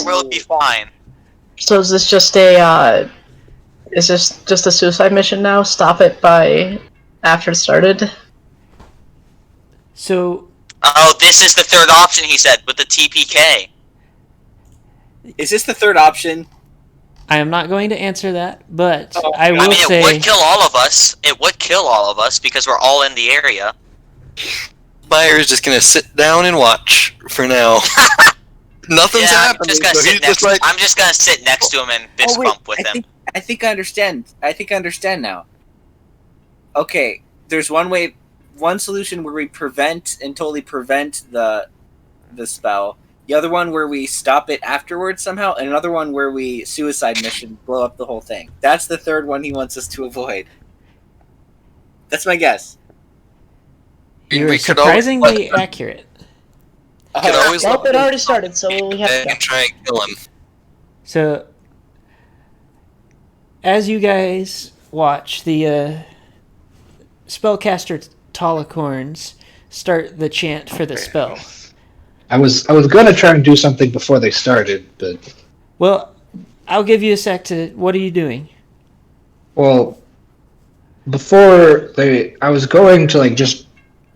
[SPEAKER 3] will it be fine?
[SPEAKER 8] So is this just a suicide mission now? Stop it by after it started?
[SPEAKER 9] So,
[SPEAKER 3] Oh, this is the third option, he said, with the TPK.
[SPEAKER 5] Is this the third option?
[SPEAKER 9] I am not going to answer that, but
[SPEAKER 5] Oh,
[SPEAKER 9] I will
[SPEAKER 3] I mean,
[SPEAKER 9] say...
[SPEAKER 3] it would kill all of us. It would kill all of us because we're all in the area.
[SPEAKER 1] Myers just gonna sit down and watch for now. Nothing's
[SPEAKER 3] Yeah, I'm
[SPEAKER 1] happening.
[SPEAKER 3] just gonna
[SPEAKER 1] So
[SPEAKER 3] sit
[SPEAKER 1] he's
[SPEAKER 3] next.
[SPEAKER 1] just like,
[SPEAKER 3] I'm just gonna sit next to him and fist bump with him.
[SPEAKER 5] I think I understand. I think I understand now. Okay, there's one solution where we prevent and totally prevent the spell. The other one where we stop it afterwards somehow, and another one where we suicide mission, blow up the whole thing. That's the third one he wants us to avoid. That's my guess.
[SPEAKER 9] You're
[SPEAKER 1] we could always
[SPEAKER 9] surprisingly accurate.
[SPEAKER 1] could always
[SPEAKER 8] Well,
[SPEAKER 1] let
[SPEAKER 8] it already started, so we have to
[SPEAKER 1] and try and kill him.
[SPEAKER 9] So, as you guys watch, the spellcaster Alicorns start the chant for the spell.
[SPEAKER 7] I was gonna try and do something before they started, but
[SPEAKER 9] Well, I'll give you a sec to. What are you doing?
[SPEAKER 7] well, I was going to just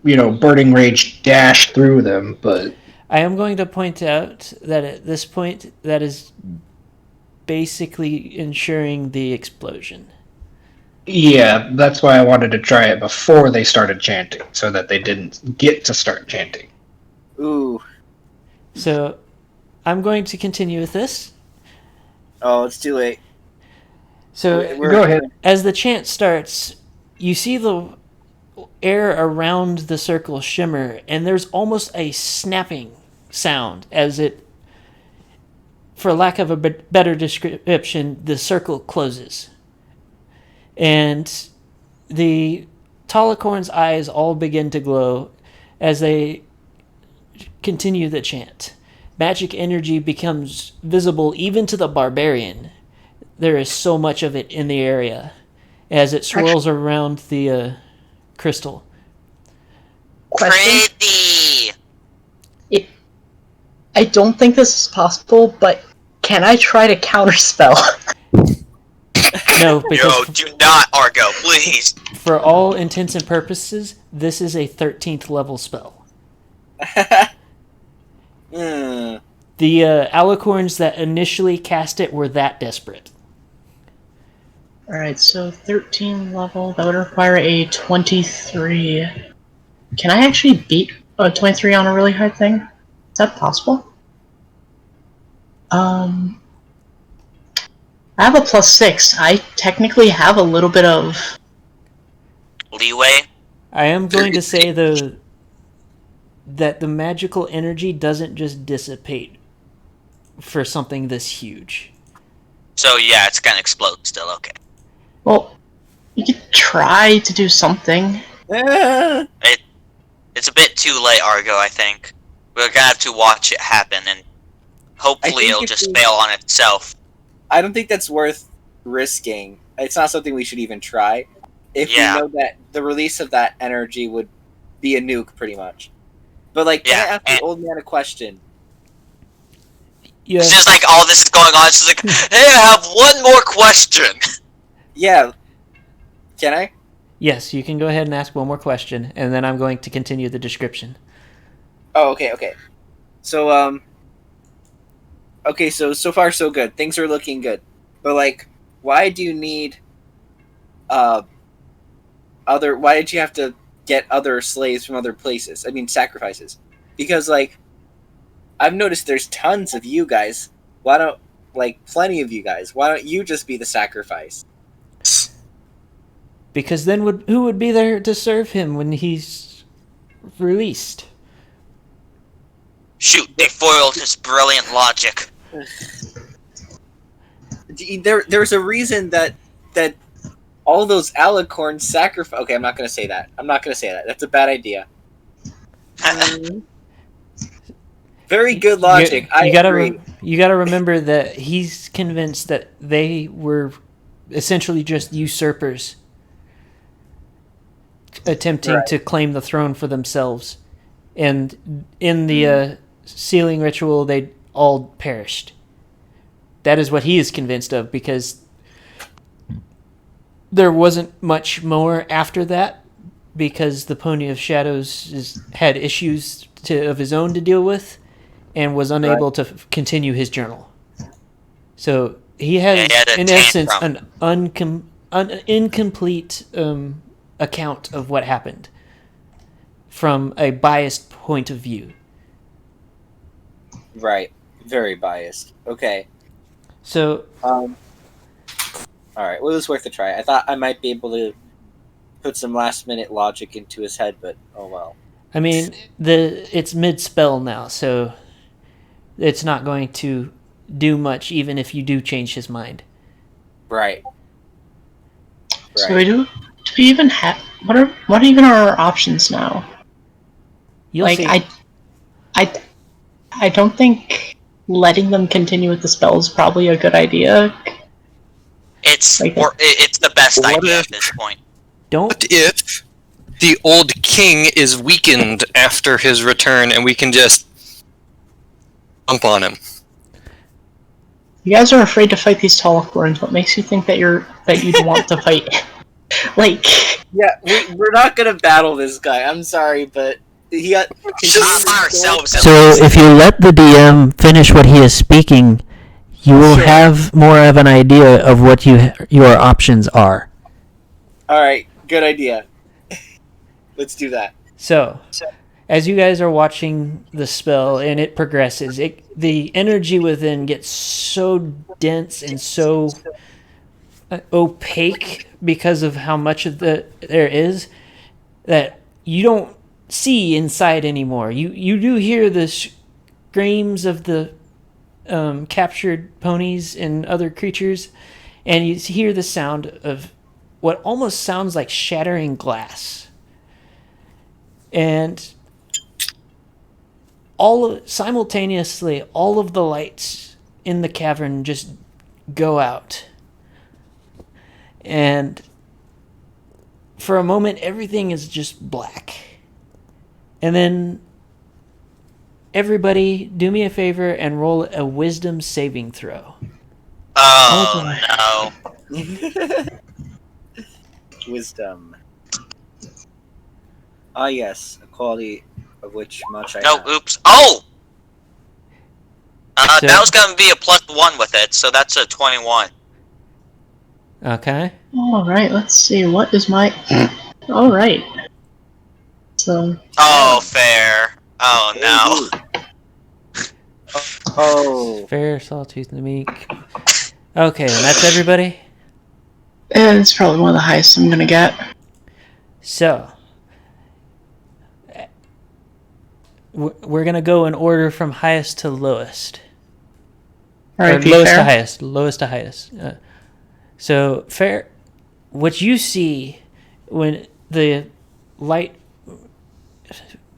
[SPEAKER 7] burning rage dash through them, but
[SPEAKER 9] I am going to point out that at this point, that is basically ensuring the explosion.
[SPEAKER 7] yeah, that's why I wanted to try it before they started chanting, so that they didn't get to start chanting.
[SPEAKER 5] Ooh.
[SPEAKER 9] So, I'm going to continue with this.
[SPEAKER 5] Oh, it's too late.
[SPEAKER 9] So,
[SPEAKER 7] Go ahead.
[SPEAKER 9] as the chant starts, you see the air around the circle shimmer, and there's almost a snapping sound as it, for lack of a better description, the circle closes. And the Alicorn's eyes all begin to glow as they continue the chant. Magic energy becomes visible even to the barbarian. There is so much of it in the area as it swirls around the crystal.
[SPEAKER 8] Question?
[SPEAKER 3] Pretty.
[SPEAKER 8] I don't think this is possible, but can I try to counterspell?
[SPEAKER 9] No,
[SPEAKER 3] Yo,
[SPEAKER 9] because
[SPEAKER 3] do not, Argo, please.
[SPEAKER 9] for all intents and purposes, this is a 13th level spell.
[SPEAKER 5] Mm.
[SPEAKER 9] The Alicorns that initially cast it were that desperate.
[SPEAKER 8] Alright, so 13 level, that would require a 23. Can I actually beat a 23 on a really hard thing? Is that possible? I have a +6. I technically have a little bit of...
[SPEAKER 3] Leeway?
[SPEAKER 9] I am going to say, though, that the magical energy doesn't just dissipate for something this huge.
[SPEAKER 3] So yeah, it's gonna explode still, okay.
[SPEAKER 8] Well, you could try to do something.
[SPEAKER 3] It's a bit too late, Argo, I think. We're gonna have to watch it happen, and hopefully
[SPEAKER 5] think
[SPEAKER 3] it'll
[SPEAKER 5] if
[SPEAKER 3] just
[SPEAKER 5] we-
[SPEAKER 3] fail on itself.
[SPEAKER 5] I don't think that's worth risking. It's not something we should even try. If
[SPEAKER 3] Yeah.
[SPEAKER 5] we know that the release of that energy would be a nuke, pretty much. But can I
[SPEAKER 3] Yeah,
[SPEAKER 5] ask the old man a question?
[SPEAKER 9] Yeah,
[SPEAKER 3] It's just like all this is going on, it's just like, hey, I have one more question!
[SPEAKER 5] Yeah. Can I?
[SPEAKER 9] yes, you can go ahead and ask one more question, and then I'm going to continue the description.
[SPEAKER 5] Oh, okay. So, okay, so far so good. Things are looking good. But why do you need why did you have to get other slaves from other places? I mean sacrifices. Because I've noticed there's tons of you guys. Why don't plenty of you guys. Why don't you just be the sacrifice?
[SPEAKER 9] Because then who would be there to serve him when he's released?
[SPEAKER 3] Shoot, they foiled his brilliant logic.
[SPEAKER 5] There's a reason that all those Alicorn sacrifice. Okay, I'm not gonna say that. That's a bad idea. Very good logic. I agree.
[SPEAKER 9] You gotta remember that he's convinced that they were essentially just usurpers attempting
[SPEAKER 5] Right.
[SPEAKER 9] to claim the throne for themselves. And in the sealing ritual, they all perished. That is what he is convinced of, because there wasn't much more after that, because the Pony of Shadows had issues of his own to deal with, and was unable to continue his journal. So he has,
[SPEAKER 3] Yeah, he had a
[SPEAKER 9] in essence,
[SPEAKER 3] tantrum.
[SPEAKER 9] an incomplete account of what happened from a biased point of view.
[SPEAKER 5] Right. Very biased. Okay.
[SPEAKER 9] So
[SPEAKER 5] All right. Well, it was worth a try. I thought I might be able to put some last-minute logic into his head, but oh well.
[SPEAKER 9] I mean, it's mid-spell now, so it's not going to do much, even if you do change his mind.
[SPEAKER 5] Right.
[SPEAKER 8] So do we even have... What even are our options now?
[SPEAKER 9] You'll see.
[SPEAKER 8] I don't think letting them continue with the spell is probably a good idea.
[SPEAKER 3] It's
[SPEAKER 2] Like
[SPEAKER 3] it's the best
[SPEAKER 1] What
[SPEAKER 3] idea
[SPEAKER 1] if-
[SPEAKER 3] at this point.
[SPEAKER 9] Don't.
[SPEAKER 1] What if the old king is weakened after his return, and we can just jump on him?
[SPEAKER 8] You guys are afraid to fight these Alicorns. What makes you think that you'd want to fight? Like,
[SPEAKER 5] Yeah, we're not gonna battle this guy. I'm sorry, but he got his
[SPEAKER 3] Not
[SPEAKER 5] name is
[SPEAKER 3] ourselves, at
[SPEAKER 9] So
[SPEAKER 3] least.
[SPEAKER 9] if you let the DM finish what he is speaking, you will
[SPEAKER 5] Sure.
[SPEAKER 9] have more of an idea of what your options are.
[SPEAKER 5] All right, good idea. Let's do that.
[SPEAKER 9] So, as you guys are watching the spell and it progresses, the energy within gets so dense and so opaque because of how much of there is that you don't see inside anymore. You do hear the screams of the captured ponies and other creatures, and you hear the sound of what almost sounds like shattering glass. And simultaneously, all of the lights in the cavern just go out. And for a moment, everything is just black. And then everybody, do me a favor and roll a wisdom saving throw.
[SPEAKER 3] Oh no.
[SPEAKER 5] Wisdom. Ah, yes, a quality of which much I
[SPEAKER 3] No,
[SPEAKER 5] have.
[SPEAKER 3] oops. Oh!
[SPEAKER 9] So-
[SPEAKER 3] That was gonna be a +1 with it, so that's a 21.
[SPEAKER 9] Okay.
[SPEAKER 8] alright, let's see, what is my... Alright. So,
[SPEAKER 3] Oh, fair. Oh no.
[SPEAKER 5] Oh,
[SPEAKER 9] Fair, Sawtooth, and Meek. Okay, and that's everybody?
[SPEAKER 8] it's probably one of the highest I'm gonna get.
[SPEAKER 9] So, we're going to go in order from highest to lowest.
[SPEAKER 8] Alright,
[SPEAKER 9] Or
[SPEAKER 8] be
[SPEAKER 9] lowest
[SPEAKER 8] fair.
[SPEAKER 9] to highest. Lowest to highest. So, fair. What you see when the light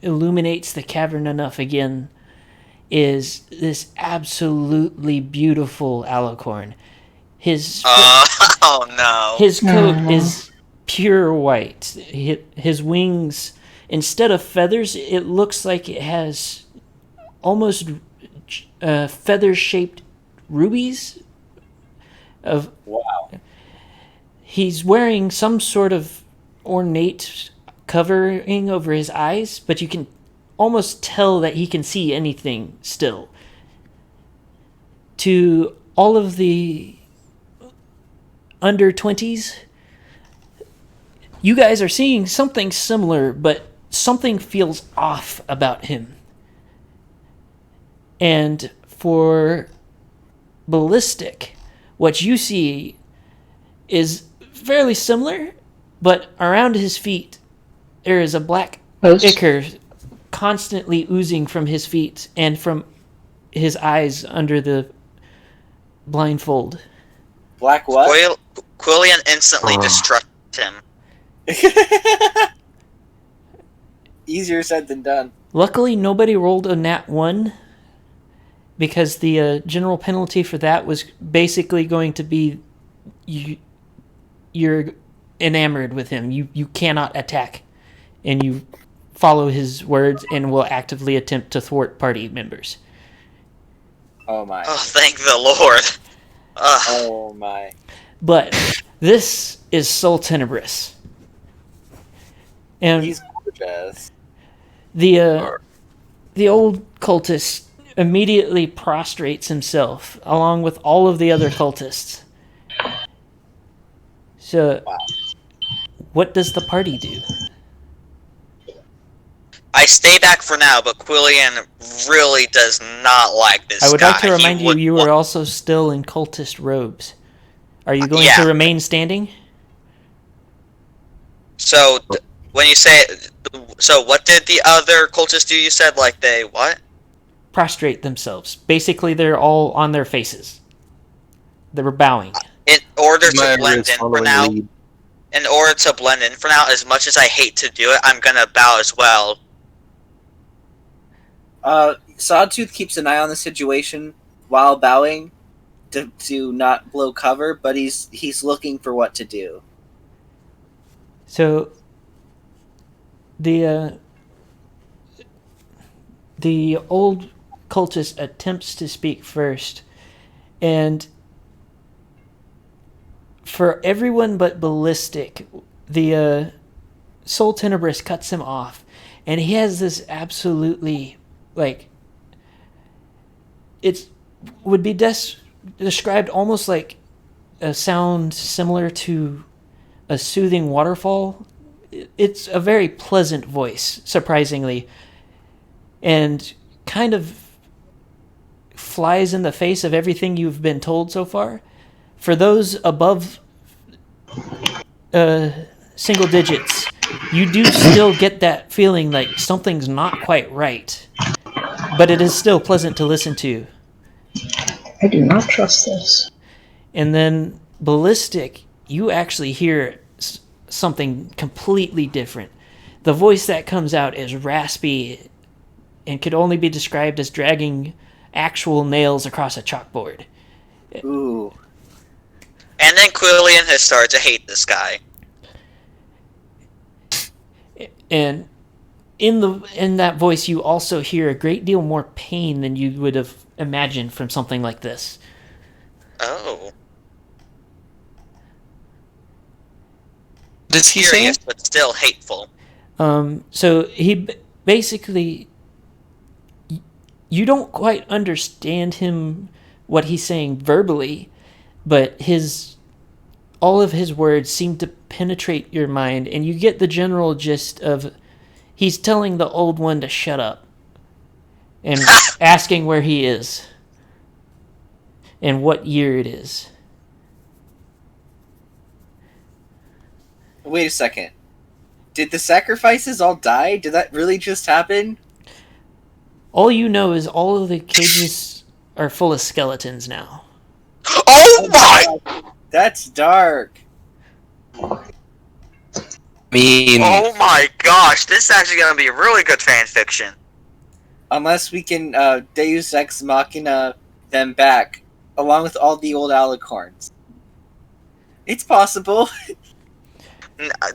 [SPEAKER 9] illuminates the cavern enough again is this absolutely beautiful Alicorn. His
[SPEAKER 3] Oh no.
[SPEAKER 9] his coat
[SPEAKER 8] Oh.
[SPEAKER 9] is pure white. His wings, instead of feathers, it looks like it has almost feather-shaped rubies.
[SPEAKER 5] wow.
[SPEAKER 9] He's wearing some sort of ornate covering over his eyes, but you can almost tell that he can see anything still. To all of the under 20s, you guys are seeing something similar, but something feels off about him. And for Ballistic, what you see is fairly similar, but around his feet there is a black
[SPEAKER 8] Post.
[SPEAKER 9] ichor constantly oozing from his feet and from his eyes under the blindfold.
[SPEAKER 5] Black what?
[SPEAKER 3] Quillian instantly distrusts him.
[SPEAKER 5] Easier said than done.
[SPEAKER 9] Luckily, nobody rolled a nat 1 because the general penalty for that was basically going to be you're enamored with him. You cannot attack, and you follow his words and will actively attempt to thwart party members.
[SPEAKER 5] Oh my.
[SPEAKER 3] Oh, thank the Lord. Ugh.
[SPEAKER 5] Oh my.
[SPEAKER 9] But this is Soul Tenebrous. And
[SPEAKER 5] He's gorgeous.
[SPEAKER 9] the old cultist immediately prostrates himself along with all of the other cultists. So,
[SPEAKER 5] Wow.
[SPEAKER 9] what does the party do?
[SPEAKER 3] I stay back for now, but Quillian really does not like this guy.
[SPEAKER 9] I would like to
[SPEAKER 3] He
[SPEAKER 9] remind you,
[SPEAKER 3] would
[SPEAKER 9] you
[SPEAKER 3] wa-
[SPEAKER 9] are also still in cultist robes. Are you going
[SPEAKER 3] Yeah.
[SPEAKER 9] to remain standing?
[SPEAKER 3] So, when you say... So, what did the other cultists do? You said, like, they... What?
[SPEAKER 9] Prostrate themselves. Basically, they're all on their faces. They were bowing.
[SPEAKER 3] In order to
[SPEAKER 1] Myra
[SPEAKER 3] blend
[SPEAKER 1] is
[SPEAKER 3] in for
[SPEAKER 1] following
[SPEAKER 3] now...
[SPEAKER 1] lead.
[SPEAKER 3] In order to blend in for now, as much as I hate to do it, I'm gonna bow as well.
[SPEAKER 5] Sawtooth keeps an eye on the situation while bowing, to not blow cover, but he's looking for what to do.
[SPEAKER 9] So the old cultist attempts to speak first, and for everyone but Ballistic, the Soul Tenebrous cuts him off, and he has this absolutely, like, it would be described almost like a sound similar to a soothing waterfall. It's a very pleasant voice, surprisingly, and kind of flies in the face of everything you've been told so far. For those above single digits, you do still get that feeling like something's not quite right, but it is still pleasant to listen to.
[SPEAKER 2] I do not trust this.
[SPEAKER 9] And then Ballistic, you actually hear something completely different. The voice that comes out is raspy and could only be described as dragging actual nails across a chalkboard.
[SPEAKER 5] Ooh.
[SPEAKER 3] And then Quillian has started to hate this guy.
[SPEAKER 9] And in that voice, you also hear a great deal more pain than you would have imagined from something like this.
[SPEAKER 3] Oh.
[SPEAKER 1] Does he say?
[SPEAKER 3] Curious, but still hateful.
[SPEAKER 9] So he basically, you don't quite understand him, what he's saying verbally, but all of his words seem to penetrate your mind, and you get the general gist of he's telling the old one to shut up and asking where he is and what year it is.
[SPEAKER 5] Wait a second. Did the sacrifices all die? Did that really just happen?
[SPEAKER 9] All you know is all of the cages are full of skeletons now.
[SPEAKER 3] Oh my!
[SPEAKER 5] That's dark.
[SPEAKER 1] I mean,
[SPEAKER 3] Oh my gosh, this is actually gonna be a really good fan fiction.
[SPEAKER 5] Unless we can Deus Ex Machina them back, along with all the old Alicorns. It's possible.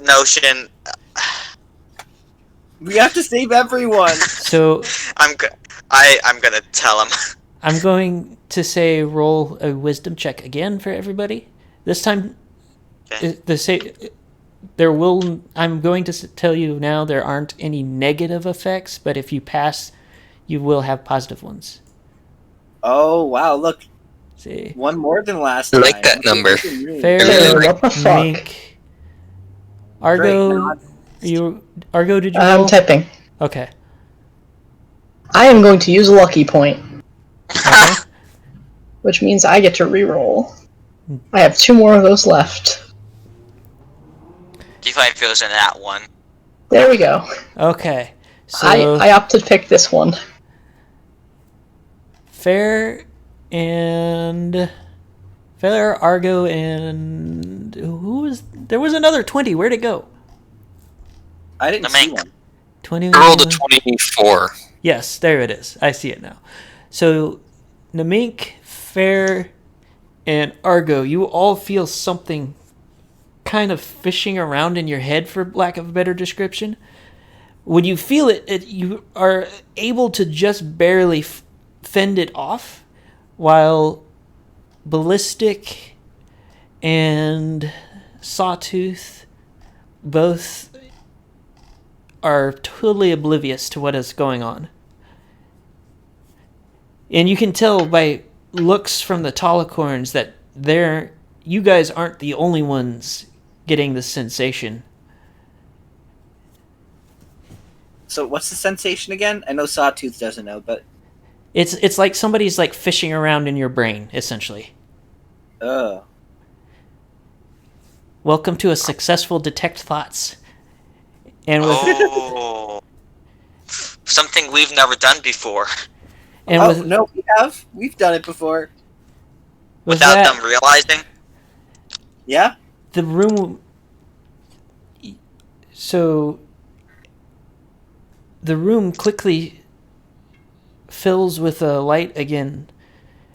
[SPEAKER 3] Notion.
[SPEAKER 5] We have to save everyone.
[SPEAKER 9] So
[SPEAKER 3] I'm gonna tell him.
[SPEAKER 9] I'm going to say roll a wisdom check again for everybody. This time,
[SPEAKER 3] Okay.
[SPEAKER 9] I'm going to tell you now there aren't any negative effects, but if you pass, you will have positive ones.
[SPEAKER 5] Oh wow! Look,
[SPEAKER 9] See,
[SPEAKER 5] one more than last
[SPEAKER 1] I
[SPEAKER 5] time.
[SPEAKER 1] like that number.
[SPEAKER 9] Fair,
[SPEAKER 1] really
[SPEAKER 2] What the fuck?
[SPEAKER 9] Mink, Argo, Argo, did you roll?
[SPEAKER 2] I'm typing.
[SPEAKER 9] Okay.
[SPEAKER 2] I am going to use a lucky point,
[SPEAKER 9] Okay.
[SPEAKER 2] which means I get to reroll. I have 2 more of those left.
[SPEAKER 3] D5 feels in that one.
[SPEAKER 2] There we go.
[SPEAKER 9] Okay. So
[SPEAKER 2] I opted to pick this one.
[SPEAKER 9] Fair, Argo, and there was another 20. Where'd it go?
[SPEAKER 5] I didn't
[SPEAKER 3] The
[SPEAKER 5] see
[SPEAKER 3] mink.
[SPEAKER 5] one.
[SPEAKER 9] 20.
[SPEAKER 1] I rolled a 24.
[SPEAKER 9] Yes, there it is. I see it now. So, Namink, Fair, and Argo, you all feel something kind of fishing around in your head, for lack of a better description. When you feel it, you are able to just barely fend it off, while Ballistic and Sawtooth both are totally oblivious to what is going on. And you can tell by looks from the Alicorns that you guys aren't the only ones getting the sensation.
[SPEAKER 5] So what's the sensation again? I know Sawtooth doesn't know, but
[SPEAKER 9] It's like somebody's like fishing around in your brain, essentially.
[SPEAKER 5] oh,
[SPEAKER 9] Welcome to a successful detect thoughts. And with
[SPEAKER 3] Oh. Something we've never done before.
[SPEAKER 9] and
[SPEAKER 5] oh
[SPEAKER 9] with,
[SPEAKER 5] no, we've done it before.
[SPEAKER 9] with
[SPEAKER 3] Without
[SPEAKER 9] that,
[SPEAKER 3] them realizing.
[SPEAKER 5] Yeah.
[SPEAKER 9] the room. So the room quickly fills with a light again,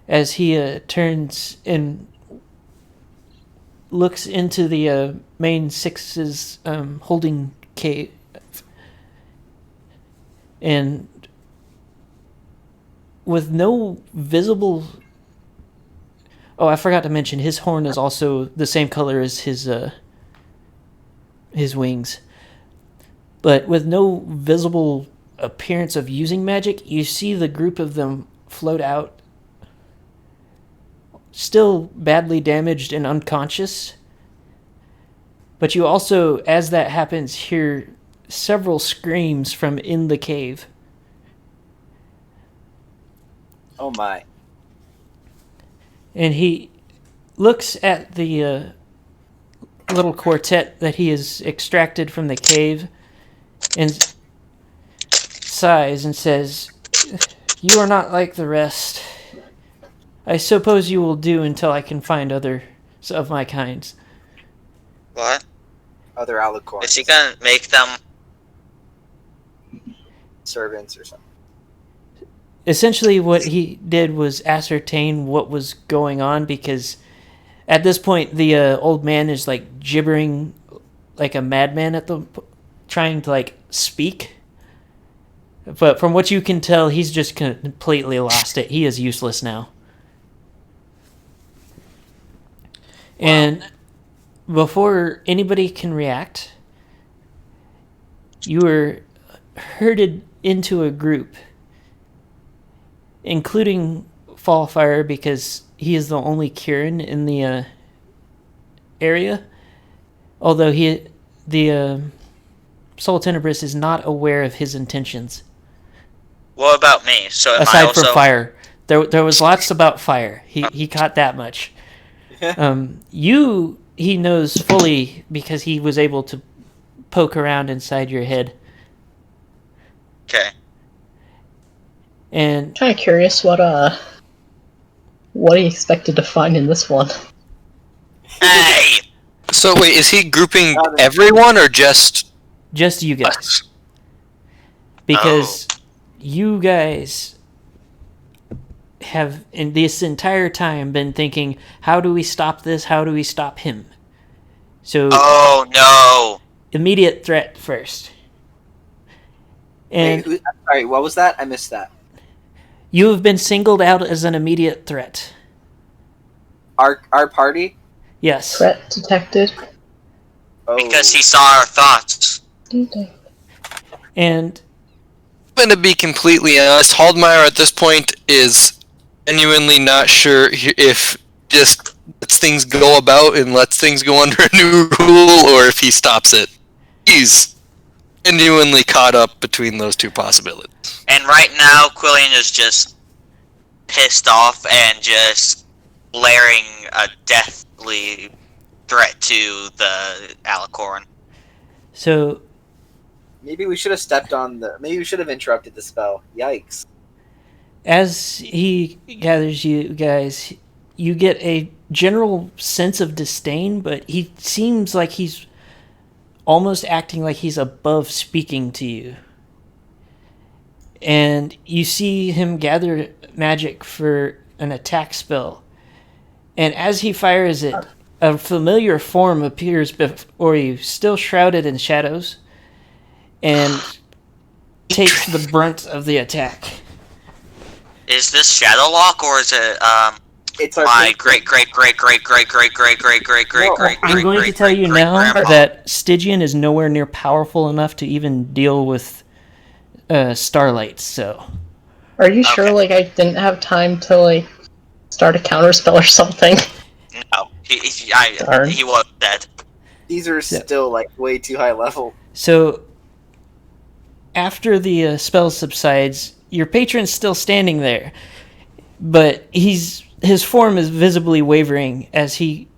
[SPEAKER 9] as he turns and looks into the main six's holding cave, and with no visible... Oh, I forgot to mention, his horn is also the same color as his wings. But with no visible appearance of using magic, you see the group of them float out, still badly damaged and unconscious. But you also, as that happens, hear several screams from in the cave.
[SPEAKER 5] Oh my.
[SPEAKER 9] And he looks at the little quartet that he has extracted from the cave and sighs and says, "You are not like the rest. I suppose you will do until I can find others of my kinds."
[SPEAKER 3] What?
[SPEAKER 5] Other Alicorn
[SPEAKER 3] Is he gonna make them?
[SPEAKER 5] servants or something.
[SPEAKER 9] Essentially, what he did was ascertain what was going on, because at this point, the old man is like gibbering like a madman trying to like speak. But from what you can tell, he's just completely lost it. He is useless now. Wow. And before anybody can react, you were herded into a group, including Fallfire, because he is the only Kieran in the area. Although the Soul Tenebris is not aware of his intentions.
[SPEAKER 3] What about me? So am
[SPEAKER 9] aside
[SPEAKER 3] I also...
[SPEAKER 9] from fire, there was lots about fire. He caught that much. He knows fully because he was able to poke around inside your head.
[SPEAKER 3] Okay.
[SPEAKER 2] And kind of curious what he expected to find in this one.
[SPEAKER 3] Hey!
[SPEAKER 1] So wait, is he grouping everyone or just
[SPEAKER 9] you guys?
[SPEAKER 1] Us?
[SPEAKER 9] Because you guys have in this entire time been thinking, how do we stop this? How do we stop him? So
[SPEAKER 3] oh no!
[SPEAKER 9] Immediate threat first. And
[SPEAKER 5] wait, sorry, what was that? I missed that.
[SPEAKER 9] You have been singled out as an immediate threat.
[SPEAKER 5] Our party?
[SPEAKER 9] Yes.
[SPEAKER 2] Threat detected.
[SPEAKER 5] Oh.
[SPEAKER 3] Because he saw our thoughts.
[SPEAKER 9] And
[SPEAKER 1] I'm gonna be completely honest, Haldmeyer at this point is genuinely not sure if just lets things go about and lets things go under a new rule, or if he stops it. He's genuinely caught up between those two possibilities.
[SPEAKER 3] And right now, Quillian is just pissed off and just blaring a deathly threat to the Alicorn.
[SPEAKER 9] So
[SPEAKER 5] maybe we should have stepped on the... Maybe we should have interrupted the spell. Yikes.
[SPEAKER 9] As he gathers you guys, you get a general sense of disdain, but he seems like he's almost acting like he's above speaking to you. And you see him gather magic for an attack spell. And as he fires it, a familiar form appears before you, still shrouded in shadows, and takes the brunt of the attack.
[SPEAKER 3] Is this Shadowlock, or is it
[SPEAKER 5] it's our
[SPEAKER 3] my great?
[SPEAKER 9] I'm going to tell you now that Stygian is nowhere near powerful enough to even deal with Starlight. So,
[SPEAKER 2] are you sure? Like, I didn't have time to like start a counterspell or something.
[SPEAKER 3] No, he was dead.
[SPEAKER 5] These are still like way too high level.
[SPEAKER 9] So, after the spell subsides, your patron's still standing there, but his form is visibly wavering as he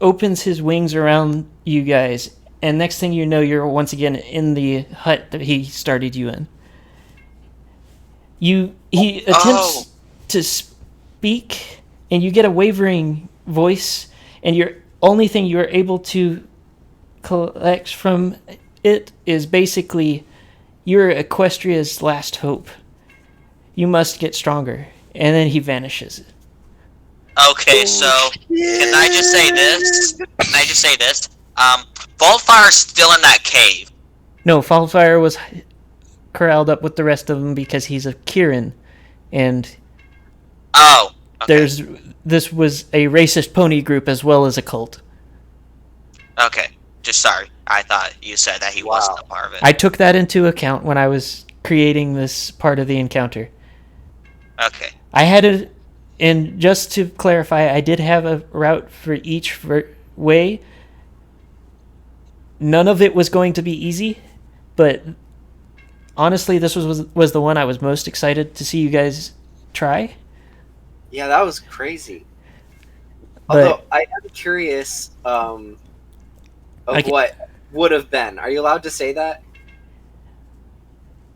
[SPEAKER 9] opens his wings around you guys, and next thing you know, you're once again in the hut that he started you in. He attempts to speak, and you get a wavering voice, and your only thing you're able to collect from it is basically, "You're Equestria's last hope. You must get stronger." And then he vanishes.
[SPEAKER 3] Okay, so can I just say this? Can I just say this? Vaultfire's still in that cave.
[SPEAKER 9] No, Fallfire was corralled up with the rest of them because he's a Kieran, and
[SPEAKER 3] Oh, okay.
[SPEAKER 9] this was a racist pony group as well as a cult.
[SPEAKER 3] Okay, just sorry. I thought you said that he wasn't a part of it.
[SPEAKER 9] I took that into account when I was creating this part of the encounter.
[SPEAKER 3] Okay.
[SPEAKER 9] I had it, and just to clarify, I did have a route for each way. None of it was going to be easy, but honestly, this was the one I was most excited to see you guys try.
[SPEAKER 5] Yeah, that was crazy.
[SPEAKER 9] But
[SPEAKER 5] Although I am curious of what would have been. Are you allowed to say that?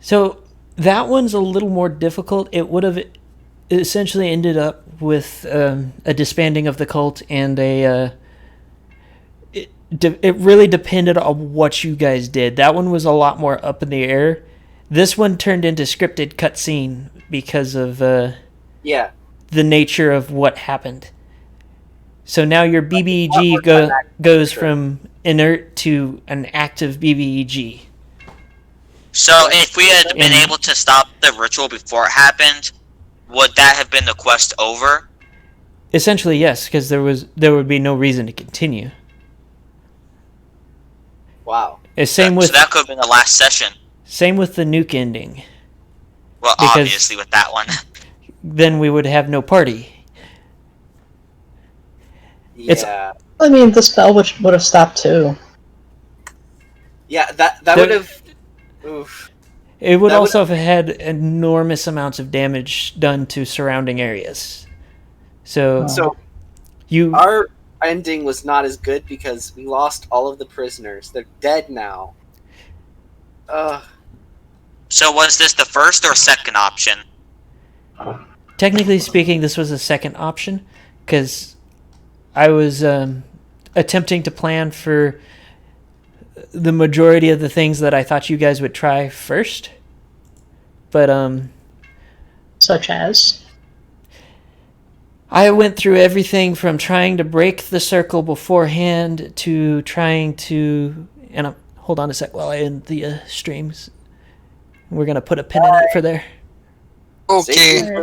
[SPEAKER 9] so that one's a little more difficult. It would have essentially ended up with a disbanding of the cult and it really depended on what you guys did. That one was a lot more up in the air. This one turned into scripted cutscene because of the nature of what happened. So now your BBEG goes from inert to an active BBEG.
[SPEAKER 3] So if we had been able to stop the ritual before it happened, would that have been the quest over?
[SPEAKER 9] Essentially, yes, because there would be no reason to continue.
[SPEAKER 5] Wow.
[SPEAKER 9] So
[SPEAKER 3] that could have been the last session.
[SPEAKER 9] Same with the nuke ending.
[SPEAKER 3] Well, obviously with that one.
[SPEAKER 9] Then we would have no party.
[SPEAKER 5] Yeah.
[SPEAKER 8] I mean, the spell would have stopped too.
[SPEAKER 5] Yeah, that would have. Oof.
[SPEAKER 9] It would also have had enormous amounts of damage done to surrounding areas. So
[SPEAKER 5] our ending was not as good because we lost all of the prisoners. They're dead now.
[SPEAKER 3] So was this the first or second option?
[SPEAKER 9] Technically speaking, this was the second option because I was attempting to plan for the majority of the things that I thought you guys would try first. But
[SPEAKER 8] such as
[SPEAKER 9] I went through everything from trying to break the circle beforehand to trying to hold on a sec while I end the streams. We're gonna put a pin in it for there.
[SPEAKER 1] Okay.